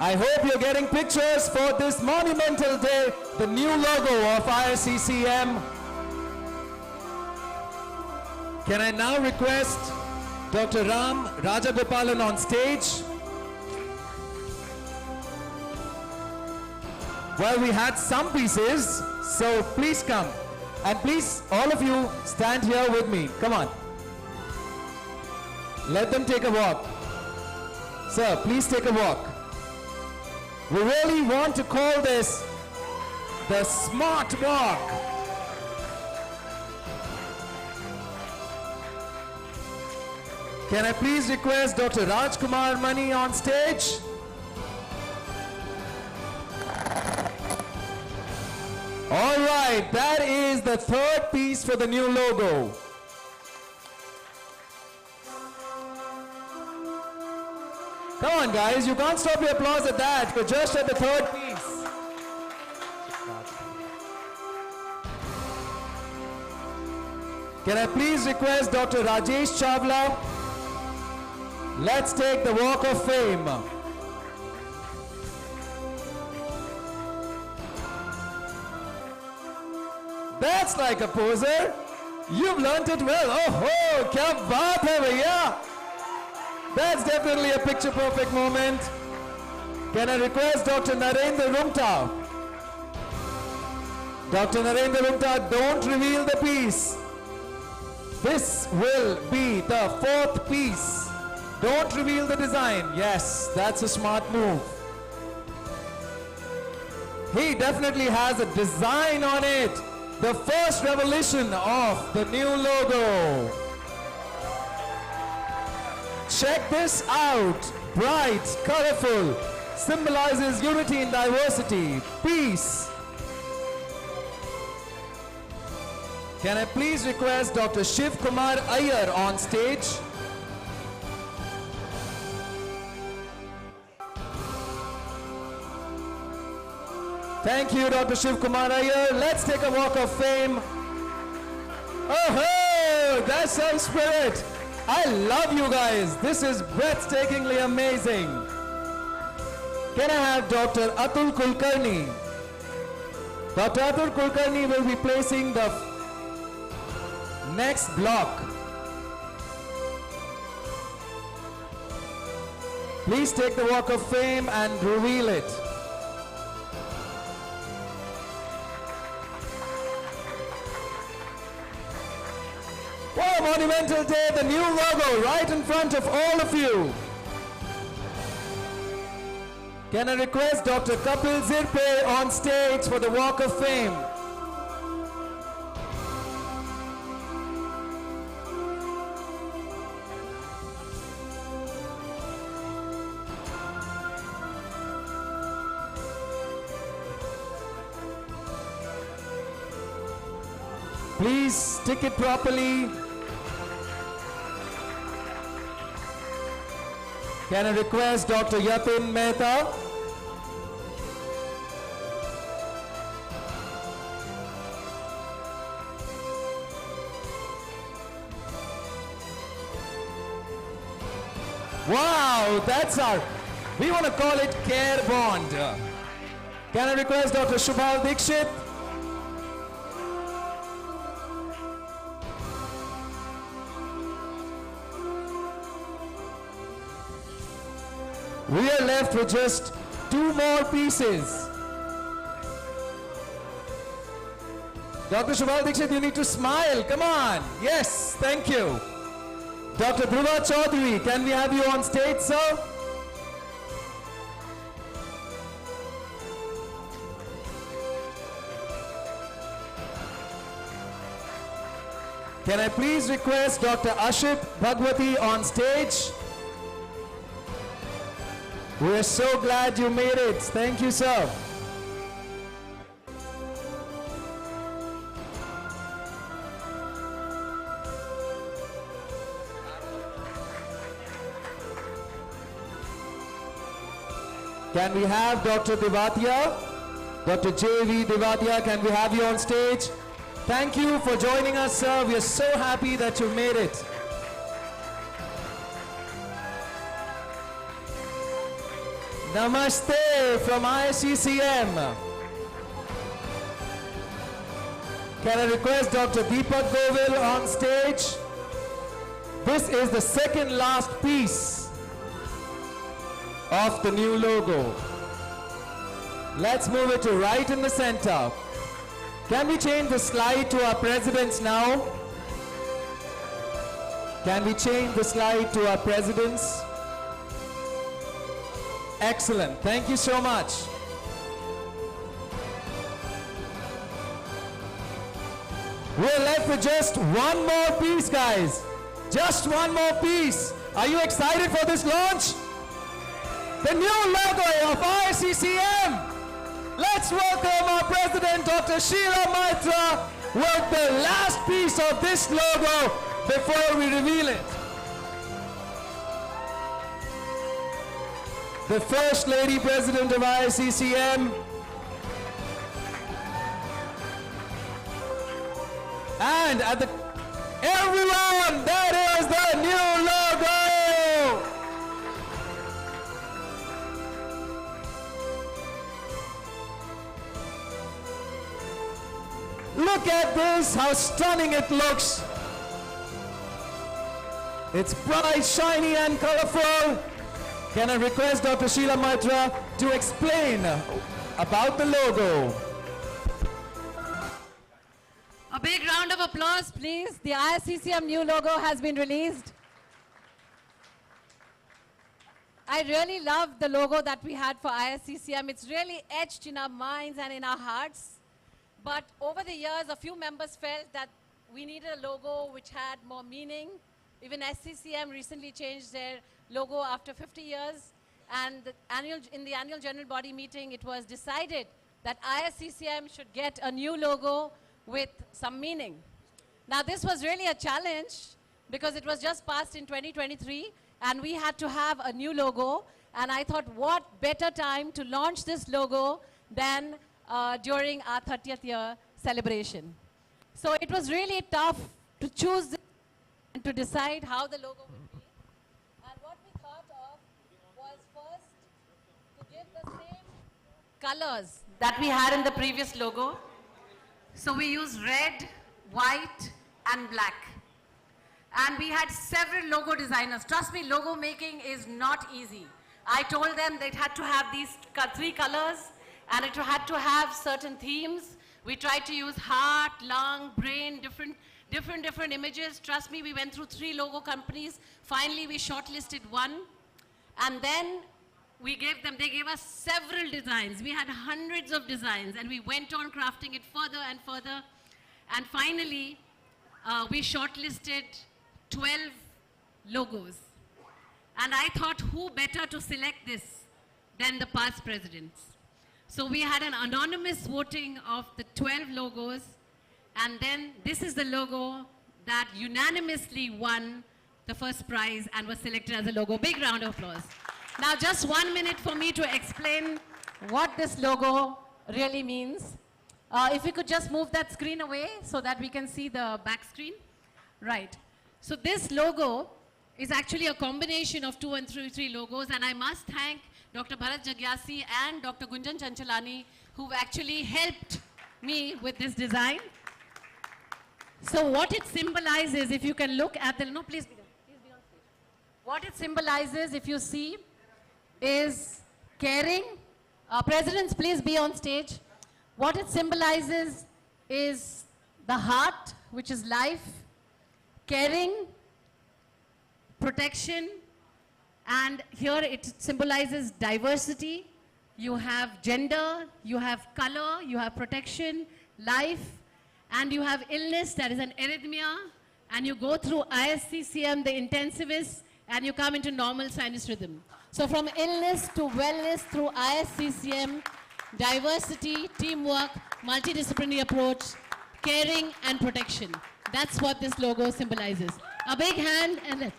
I hope you're getting pictures for this monumental day, the new logo of ISCCM. Can I now request Dr. Ram Rajagopalan on stage? Well, we had some pieces, so please come. And please, all of you, stand here with me. Come on. Let them take a walk. Sir, please take a walk. We really want to call this the smart walk. Can I please request Dr. Rajkumar Mani on stage? All right, that is the third piece for the new logo. Come on, guys, you can't stop your applause at that. We're just at the third piece. Can I please request Dr. Rajesh Chawla? Let's take the Walk of Fame. That's like a poser. You've learnt it well. Oh, kya baat hai bhaiya. That's definitely a picture perfect moment. Can I request Dr. Narendra Rumta? Dr. Narendra Rumta, don't reveal the piece. This will be the fourth piece. Don't reveal the design. Yes, that's a smart move. He definitely has a design on it. The first revolution of the new logo. Check this out. Bright, colorful, symbolizes unity in diversity, peace. Can I please request Dr. Shiv Kumar Iyer on stage? Thank you, Dr. Shiv Kumar Iyer. Let's take a walk of fame. Oh, that's some spirit. I love you guys. This is breathtakingly amazing. Can I have Dr. Atul Kulkarni? Dr. Atul Kulkarni will be placing the next block. Please take the walk of fame and reveal it. What a monumental day, the new logo right in front of all of you. Can I request Dr. Kapil Zirpe on stage for the Walk of Fame? Please stick it properly. Can I request Dr. Yatin Mehta? Wow, that's our, we want to call it care bond. Can I request Dr. Shubhal Dikshit? We are left with just 2 more pieces. Dr. Shubhal Dikshit, you need to smile. Come on. Yes, thank you. Dr. Dhruva Chaudhary, can we have you on stage, sir? Can I please request Dr. Ashit Bhagwati on stage? We're so glad you made it. Thank you, sir. Can we have Dr. Devatia? Dr. J.V. Devatia, can we have you on stage? Thank you for joining us, sir. We are so happy that you made it. Namaste from ISCCM. Can I request Dr. Deepak Govil on stage? This is the second last piece of the new logo. Let's move it to right in the center. Can we change the slide to our presidents now? Can we change the slide to our presidents? Excellent. Thank you so much. We're left with just one more piece, guys. Just one more piece. Are you excited for this launch? The new logo of ISCCM. Let's welcome our president, Dr. Sheila Maitra, with the last piece of this logo before we reveal it. The First Lady President of ISCCM. And at the, everyone, that is the new logo! Look at this, how stunning it looks. It's bright, shiny, and colorful. Can I request Dr. Sheila Maitra to explain about the logo? A big round of applause, please. The ISCCM new logo has been released. I really love the logo that we had for ISCCM. It's really etched in our minds and in our hearts. But over the years, a few members felt that we needed a logo which had more meaning. Even SCCM recently changed their logo after 50 years. And in the annual general body meeting, it was decided that ISCCM should get a new logo with some meaning. Now, this was really a challenge because it was just passed in 2023, and we had to have a new logo. And I thought, what better time to launch this logo than during our 30th year celebration. So it was really tough to choose this and to decide how the logo would be. And what we thought of was first to give the same colors that we had in the previous logo. So we used red, white, and black. And we had several logo designers. Trust me, logo making is not easy. I told them they had to have these 3 colors, and it had to have certain themes. We tried to use heart, lung, brain, different images. Trust me, we went through 3 logo companies. Finally, we shortlisted one. And then they gave us several designs. We had hundreds of designs, and we went on crafting it further and further. And finally, we shortlisted 12 logos. And I thought, who better to select this than the past presidents? So we had an anonymous voting of the 12 logos, and then this is the logo that unanimously won the first prize and was selected as a logo. Big round of applause. Now just 1 minute for me to explain what this logo really means. If we could just move that screen away so that we can see the back screen. Right. So this logo is actually a combination of 2 and 3 logos, and I must thank Dr. Bharat Jagyasi and Dr. Gunjan Chanchalani, who actually helped me with this design. So what it symbolizes, if you can look at the, no, please be there. Please be on stage. What it symbolizes, if you see, is caring. Presidents, please be on stage. What it symbolizes is the heart, which is life, caring, protection, and here it symbolizes diversity. You have gender, you have color, you have protection, life, and you have illness, that is an arrhythmia, and you go through ISCCM, the intensivist, and you come into normal sinus rhythm. So from illness to wellness through ISCCM, diversity, teamwork, multidisciplinary approach, caring and protection. That's what this logo symbolizes. A big hand, and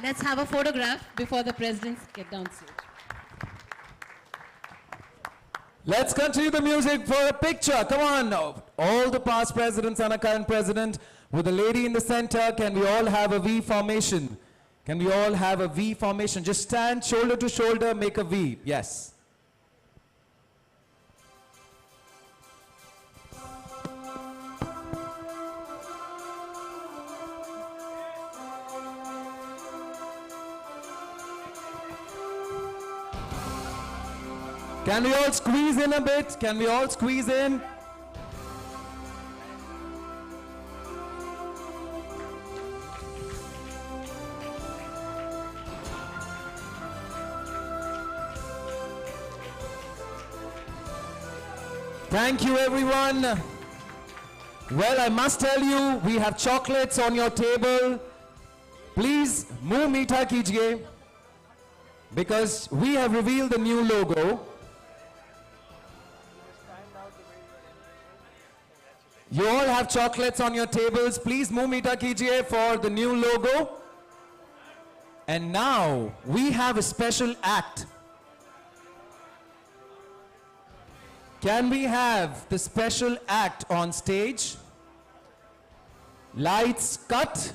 let's have a photograph before the presidents get down stage. Let's continue the music for a picture. Come on. All the past presidents and a current president with a lady in the center. Can we all have a V formation? Can we all have a V formation? Just stand shoulder to shoulder, make a V. Yes. Can we all squeeze in a bit? Can we all squeeze in? Thank you, everyone. Well, I must tell you, we have chocolates on your table. Please, muh meetha kijiye, because we have revealed the new logo. You all have chocolates on your tables. Please, muh meetha kijiye for the new logo. And now, we have a special act. Can we have the special act on stage? Lights cut.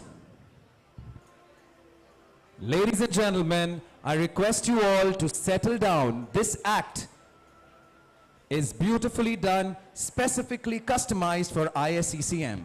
Ladies and gentlemen, I request you all to settle down. This act is beautifully done, specifically customized for ISCCM.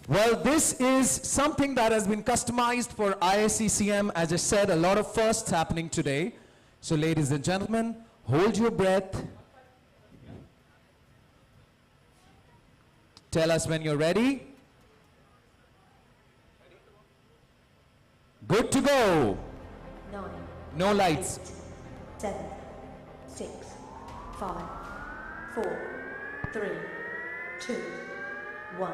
Well, this is something that has been customized for ISCCM. As I said, a lot of firsts happening today. So ladies and gentlemen, hold your breath. Tell us when you're ready. Good to go. 9. No lights. 7, 6, 5, 4, 3, 2, 1.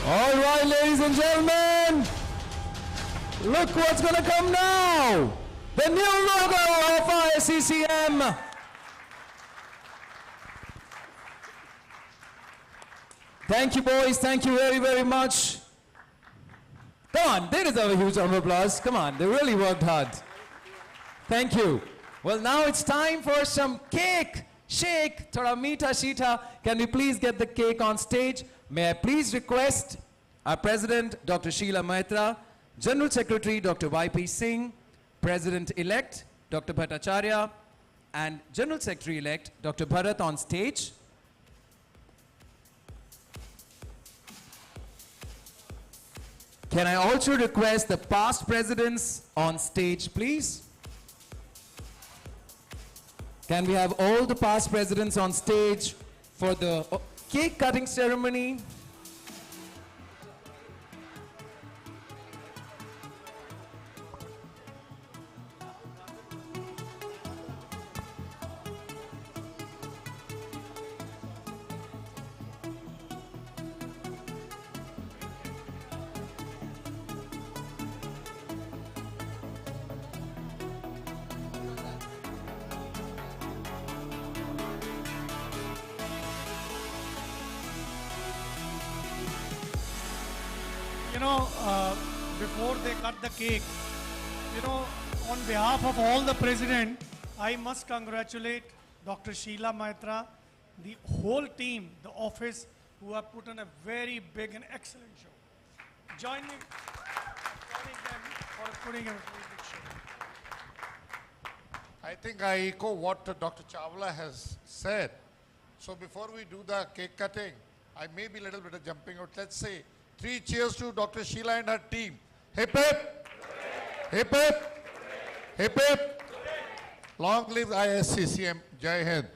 All right, ladies and gentlemen, look what's going to come now. The new logo of ISCCM. Thank you, boys. Thank you very, very much. Come on, they deserve a huge round of applause. Come on, they really worked hard. Thank you. Well, now it's time for some cake. Shake, thoda meeta sheeta. Can we please get the cake on stage? May I please request our President, Dr. Sheila Maitra, General Secretary, Dr. YP Singh, President-elect, Dr. Bhattacharya, and General Secretary-elect, Dr. Bharat on stage. Can I also request the past presidents on stage, please? Can we have all the past presidents on stage for the cake cutting ceremony? Before they cut the cake, on behalf of all the president, I must congratulate Dr. Sheila Maitra, the whole team, the office, who have put on a very big and excellent show. Join me applauding them for putting a very big show. I think I echo what Dr. Chawla has said. So before we do the cake cutting, I may be a little bit of jumping out. Let's say 3 cheers to Dr. Sheila and her team. Hip hip! Hip hip! Hip hip! Long live ISCCM. Jai Hind.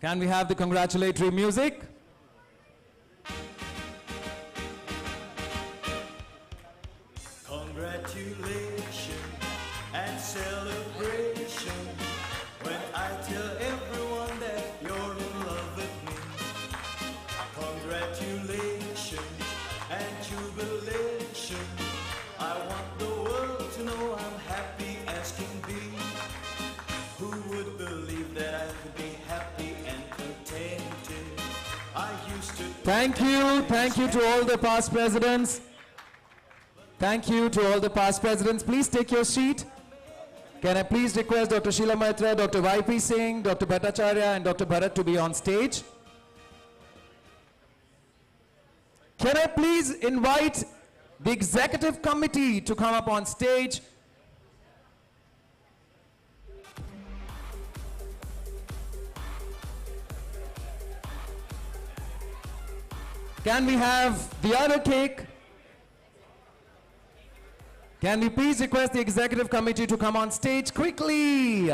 Can we have the congratulatory music? Congratulations and celebration when I tell everyone that you're in love with me. Congratulations and jubilation. I want the world to know I'm happy as can be. Who would believe that I could be happy and contented? I used to. Thank you to all the past presidents. Thank you to all the past presidents. Please take your seat. Can I please request Dr. Sheila Maitra, Dr. YP Singh, Dr. Bhattacharya, and Dr. Bharat to be on stage? Can I please invite the executive committee to come up on stage? Can we have the other cake? Can we please request the executive committee to come on stage quickly?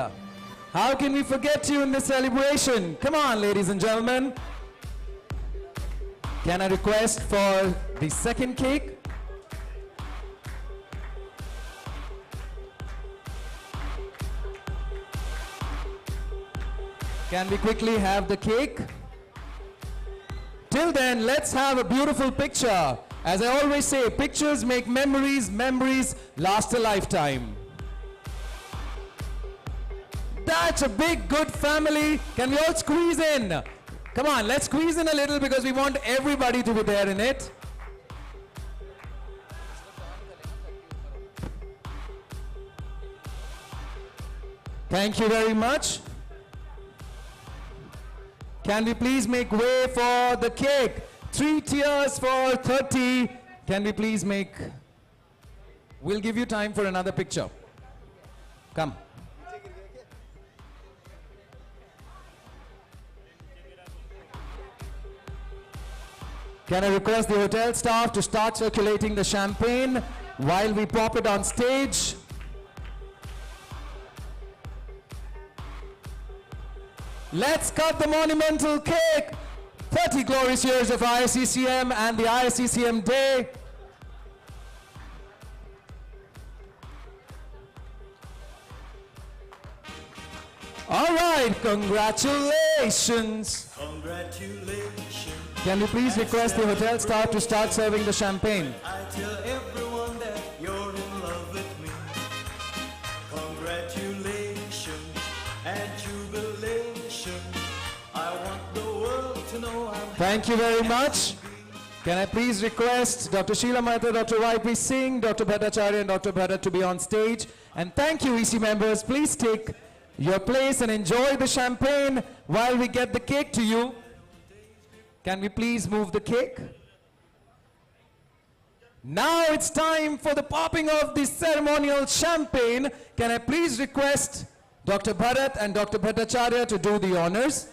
How can we forget you in this celebration? Come on, ladies and gentlemen. Can I request for the second cake? Can we quickly have the cake? Till then, let's have a beautiful picture. As I always say, pictures make memories, memories last a lifetime. That's a big, good family. Can we all squeeze in? Come on, let's squeeze in a little because we want everybody to be there in it. Thank you very much. Can we please make way for the cake? 3 tiers for 30. Can we please make... We'll give you time for another picture. Come. Can I request the hotel staff to start circulating the champagne while we pop it on stage? Let's cut the monumental cake. 30 glorious years of ISCCM and the ISCCM Day. All right, congratulations. Congratulations. Can we please request the hotel staff to start serving the champagne? I tell everyone that you're in love with me. Congratulations and jubilation. I want the world to know I'm Thank you very much. Can I please request Dr. Sheila Mehta, Dr. Y.P. Singh, Dr. Bhattacharya and Dr. Bharat to be on stage. And thank you, EC members. Please take your place and enjoy the champagne while we get the cake to you. Can we please move the cake? Now it's time for the popping of the ceremonial champagne. Can I please request Dr. Bharat and Dr. Bhattacharya to do the honors?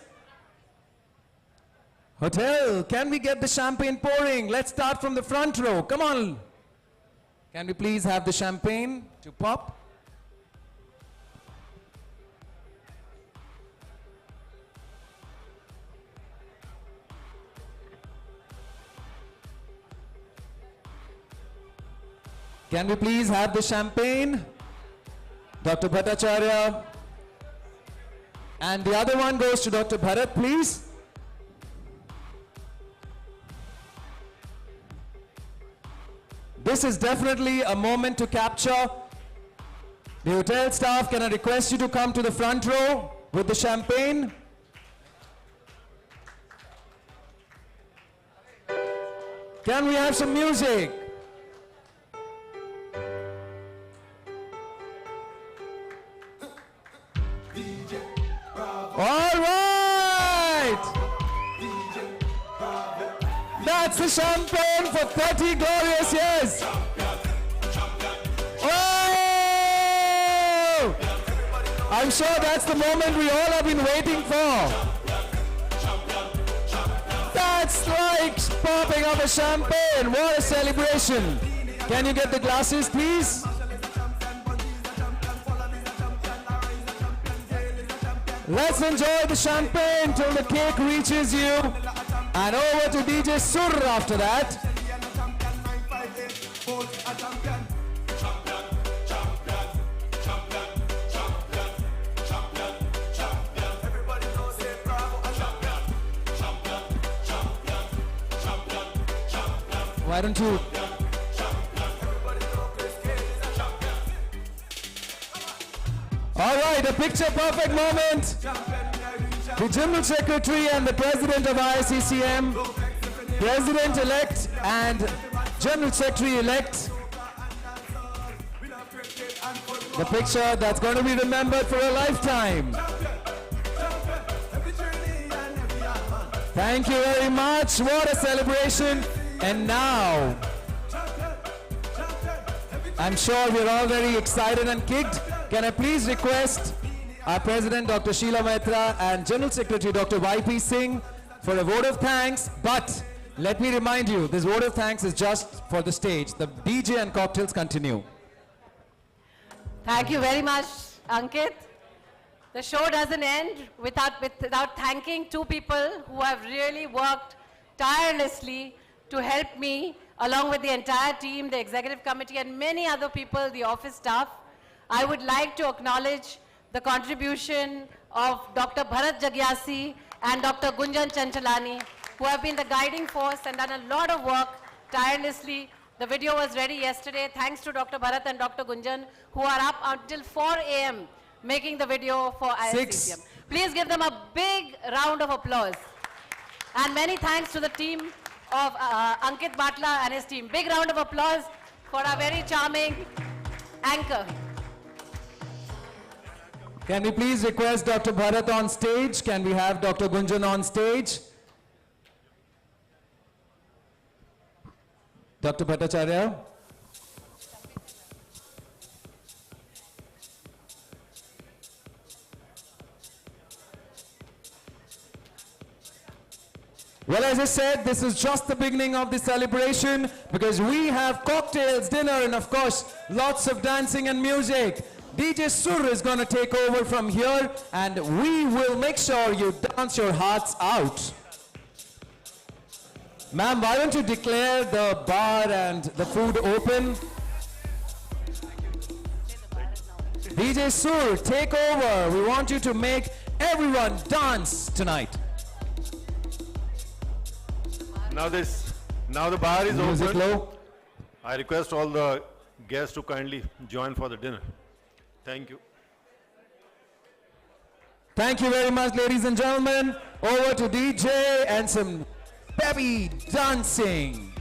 Hotel, can we get the champagne pouring? Let's start from the front row. Come on. Can we please have the champagne to pop? Can we please have the champagne? Dr. Bhattacharya. And the other one goes to Dr. Bharat, please. This is definitely a moment to capture. The hotel staff, can I request you to come to the front row with the champagne? Can we have some music? All right! That's the champagne for 30 glorious years. Oh! I'm sure that's the moment we all have been waiting for. That's like popping of a champagne. What a celebration. Can you get the glasses, please? Let's enjoy the champagne till the cake reaches you. And over to DJ Sur after that. Why don't you? All right, a picture perfect moment. The General Secretary and the President of ISCCM, President-elect and General Secretary-elect. The picture that's going to be remembered for a lifetime. Thank you very much. What a celebration. And now, I'm sure we're all very excited and kicked. Can I please request our President, Dr. Sheila Mehta, and General Secretary, Dr. Y.P. Singh, for a vote of thanks. But let me remind you, this vote of thanks is just for the stage. The DJ and cocktails continue. Thank you very much, Ankit. The show doesn't end without thanking two people who have really worked tirelessly to help me, along with the entire team, the executive committee, and many other people, the office staff. I would like to acknowledge the contribution of Dr. Bharat Jagyasi and Dr. Gunjan Chanchalani, who have been the guiding force and done a lot of work tirelessly. The video was ready yesterday, thanks to Dr. Bharat and Dr. Gunjan, who are up until 4 a.m. making the video for ISCCM. Please give them a big round of applause. And many thanks to the team of Ankit Batla and his team. Big round of applause for our very charming anchor. Can we please request Dr. Bharat on stage? Can we have Dr. Gunjan on stage? Dr. Bhattacharya. Well, as I said, this is just the beginning of the celebration because we have cocktails, dinner, and of course, lots of dancing and music. DJ Sur is going to take over from here and we will make sure you dance your hearts out. Ma'am, why don't you declare the bar and the food open? DJ Sur, take over. We want you to make everyone dance tonight. Now the bar is Music open. low. I request all the guests to kindly join for the dinner. Thank you. Thank you very much, ladies and gentlemen. Over to DJ and some peppy dancing.